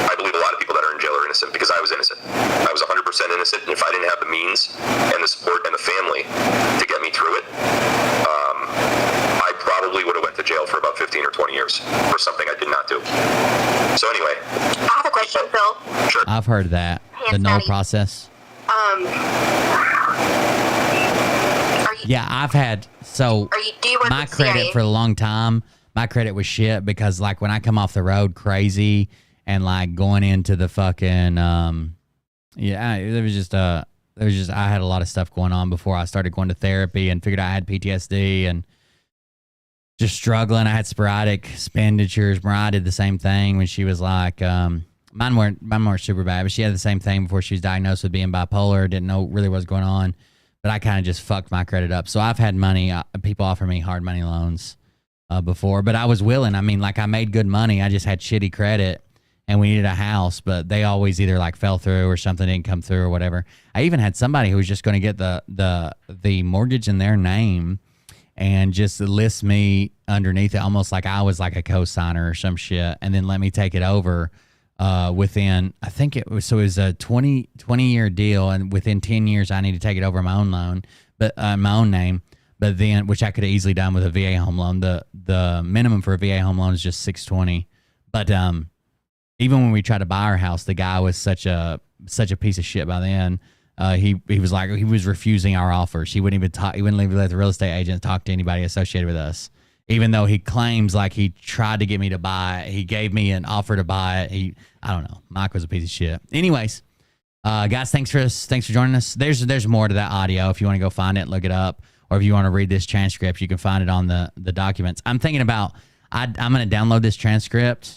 I believe a lot of people that are in jail are innocent because I was innocent. I was 100% innocent. And if I didn't have the means and the support and the family to get me through it, I probably would have went to jail for about 15 or 20 years for something I did not do. So anyway. I have a question, Phil. Sure. I've heard that. The null process. Yeah, I've had, so do you work my with credit CIA? for a long time, my credit was shit because like when I come off the road crazy and like going into the fucking, there was just, I had a lot of stuff going on before I started going to therapy and figured out I had PTSD and just struggling. I had sporadic expenditures. Mariah did the same thing when she was like, mine weren't super bad, but she had the same thing before she was diagnosed with being bipolar. Didn't know really what was going on, but I kind of just fucked my credit up. So I've had money. People offer me hard money loans before, but I was willing. I mean, like I made good money. I just had shitty credit, and we needed a house, but they always either like fell through or something didn't come through or whatever. I even had somebody who was just going to get the mortgage in their name and just list me underneath it, almost like I was like a co-signer or some shit, and then let me take it over within, I think it was a 20-year deal, and within 10 years I need to take it over my own loan, but my own name, but then, which I could have easily done with a VA home loan. The minimum for a VA home loan is just $620. But even when we tried to buy our house, the guy was such a piece of shit by then. He was like, he was refusing our offers. He wouldn't even talk. He wouldn't even let the real estate agent talk to anybody associated with us, even though he claims like he tried to get me to buy it. He gave me an offer to buy it. I don't know. Mike was a piece of shit. Anyways, guys, thanks for joining us. There's more to that audio if you want to go find it and look it up, or if you want to read this transcript, you can find it on the documents. I'm thinking about I'm going to download this transcript.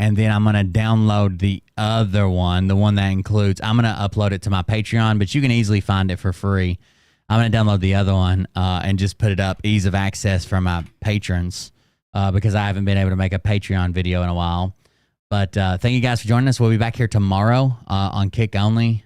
And then I'm going to download the other one, the one that includes, I'm going to upload it to my Patreon, but you can easily find it for free. I'm going to download the other one and just put it up, ease of access for my patrons, because I haven't been able to make a Patreon video in a while. But thank you guys for joining us. We'll be back here tomorrow on Kick Only.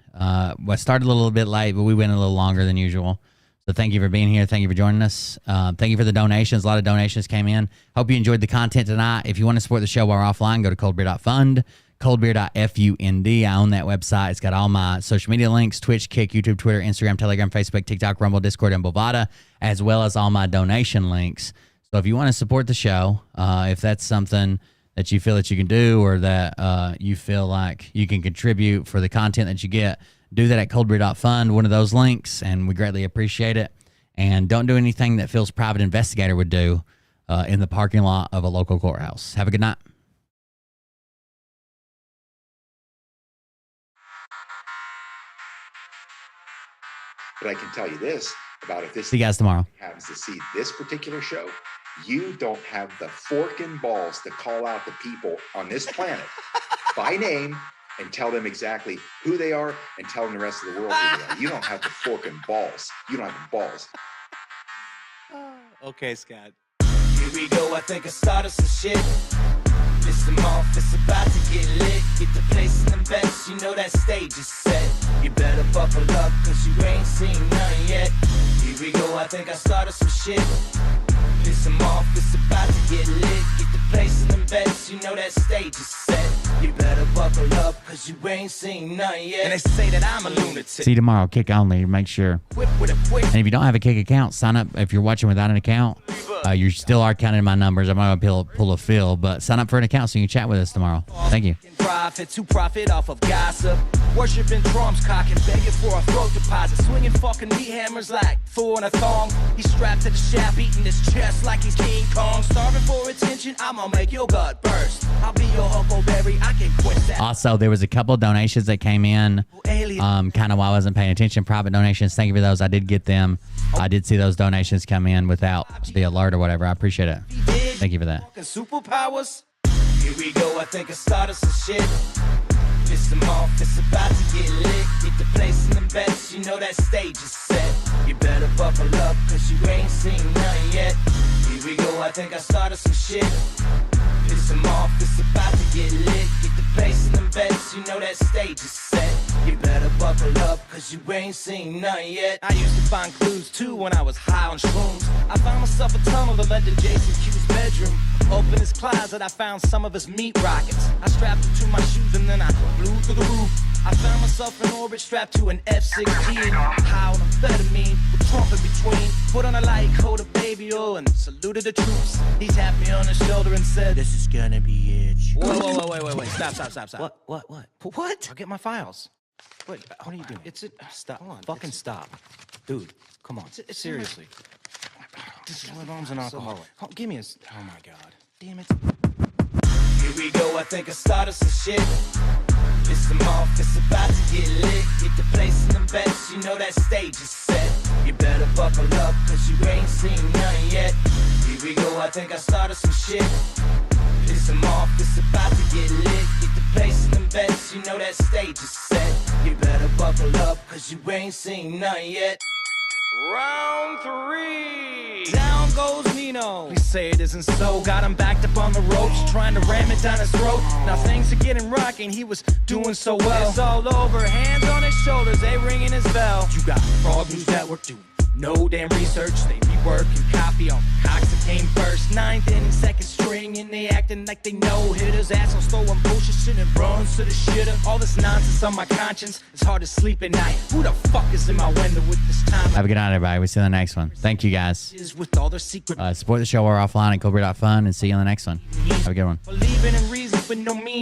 We started a little bit late, but we went a little longer than usual. So thank you for being here. Thank you for joining us. Thank you for the donations. A lot of donations came in. Hope you enjoyed the content tonight. If you want to support the show while we're offline, go to coldbeer.fund, coldbeer.fund. I own that website. It's got all my social media links, Twitch, Kick, YouTube, Twitter, Instagram, Telegram, Facebook, TikTok, Rumble, Discord, and Bovada, as well as all my donation links. So if you want to support the show, if that's something that you feel that you can do, or that you feel like you can contribute for the content that you get, do that at coldbeer.fund, one of those links, and we greatly appreciate it. And don't do anything that Phil's private investigator would do in the parking lot of a local courthouse. Have a good night. But I can tell you this about if this See you guys tomorrow. happens to see this particular show, you don't have the fork and balls to call out the people on this planet by name and tell them exactly who they are and tell them the rest of the world who they are. You don't have the fork and balls. You don't have the balls. Okay, Scott. Here we go, I think I started some shit. Piss them off, it's about to get lit. Get the place in the best, you know that stage is set. You better buckle up, cause you ain't seen none yet. Here we go, I think I started some shit. Piss them off, it's about to get lit. Get the place in the best, you know that stage is set. You better buckle up, cause you ain't seen none yet. And they say that I'm a lunatic. See you tomorrow. Kick Only. Make sure. And if you don't have a Kick account, sign up. If you're watching without an account, you still are counting my numbers. I'm not going to pull a Phil, but sign up for an account so you can chat with us tomorrow. Thank you. Profit to profit off of gossip. Worshipping drums, cocking, begging for a throat deposit. Swinging fucking meat hammers like four in a thong. He's strapped to the shaft, eating his chest like he's King Kong. Starving for attention, I'ma make your gut burst. I'll be your huckleberry, I can quench that. Also, there was a couple of donations that came in kind of while I wasn't paying attention. Private donations. Thank you for those. I did get them. I did see those donations come in without the alert or whatever. I appreciate it. Thank you for that. Superpowers. Here we go, I think I started some shit. Piss them off, it's about to get lit. Get the place in the best, you know that stage is set. You better buckle up, cause you ain't seen none yet. Here we go, I think I started some shit. Piss them off, it's about to get lit. Get the place in the best, you know that stage is set. You better buckle up, cause you ain't seen none yet. I used to find clues too when I was high on shrooms. I found myself a tunnel that led to Jason Q's bedroom. Open his closet, I found some of his meat rockets. I strapped it to my shoes and then I flew through the roof. I found myself in orbit strapped to an F-16. High on amphetamine with Trump in between. Put on a light coat of baby oil and saluted the troops. He tapped me on the shoulder and said, "This is gonna be it." Whoa, wait. Stop. What? I'll get my files. Wait, what are you doing? Stop. Hold on. Fucking stop. Dude, come on. Seriously. This is my mom's an alcoholic. Oh, give me a... Oh, my God. Damn it. Here we go. I think I started some shit. Piss them off. It's about to get lit. Get the place in them bets. You know that stage is set. You better buckle up, cause you ain't seen none yet. Here we go. I think I started some shit. Piss them off. It's about to get lit. Get the place in them bets. You know that stage is set. You better buckle up, cause you ain't seen none yet. Round 3. Down goes Nino. Please say it isn't so. Got him backed up on the ropes, trying to ram it down his throat. Now things are getting rocking. He was doing so well. It's all over. Hands on his shoulders, they ringing his bell. You got Frog News Network doing no damn research. They rework and copy on cocks that came first. 9th inning, second string, and they acting like they know hitters. Assholes throwing bullshit, sending runs to the shitter. All this nonsense on my conscience. It's hard to sleep at night. Who the fuck is in my window with this time? Have a good night, everybody. We'll see you on the next one. Thank you, guys. With all their secret Support the show while we're offline at Cobra.fun, and see you on the next one. Have a good one. believing in reasons with no meaning.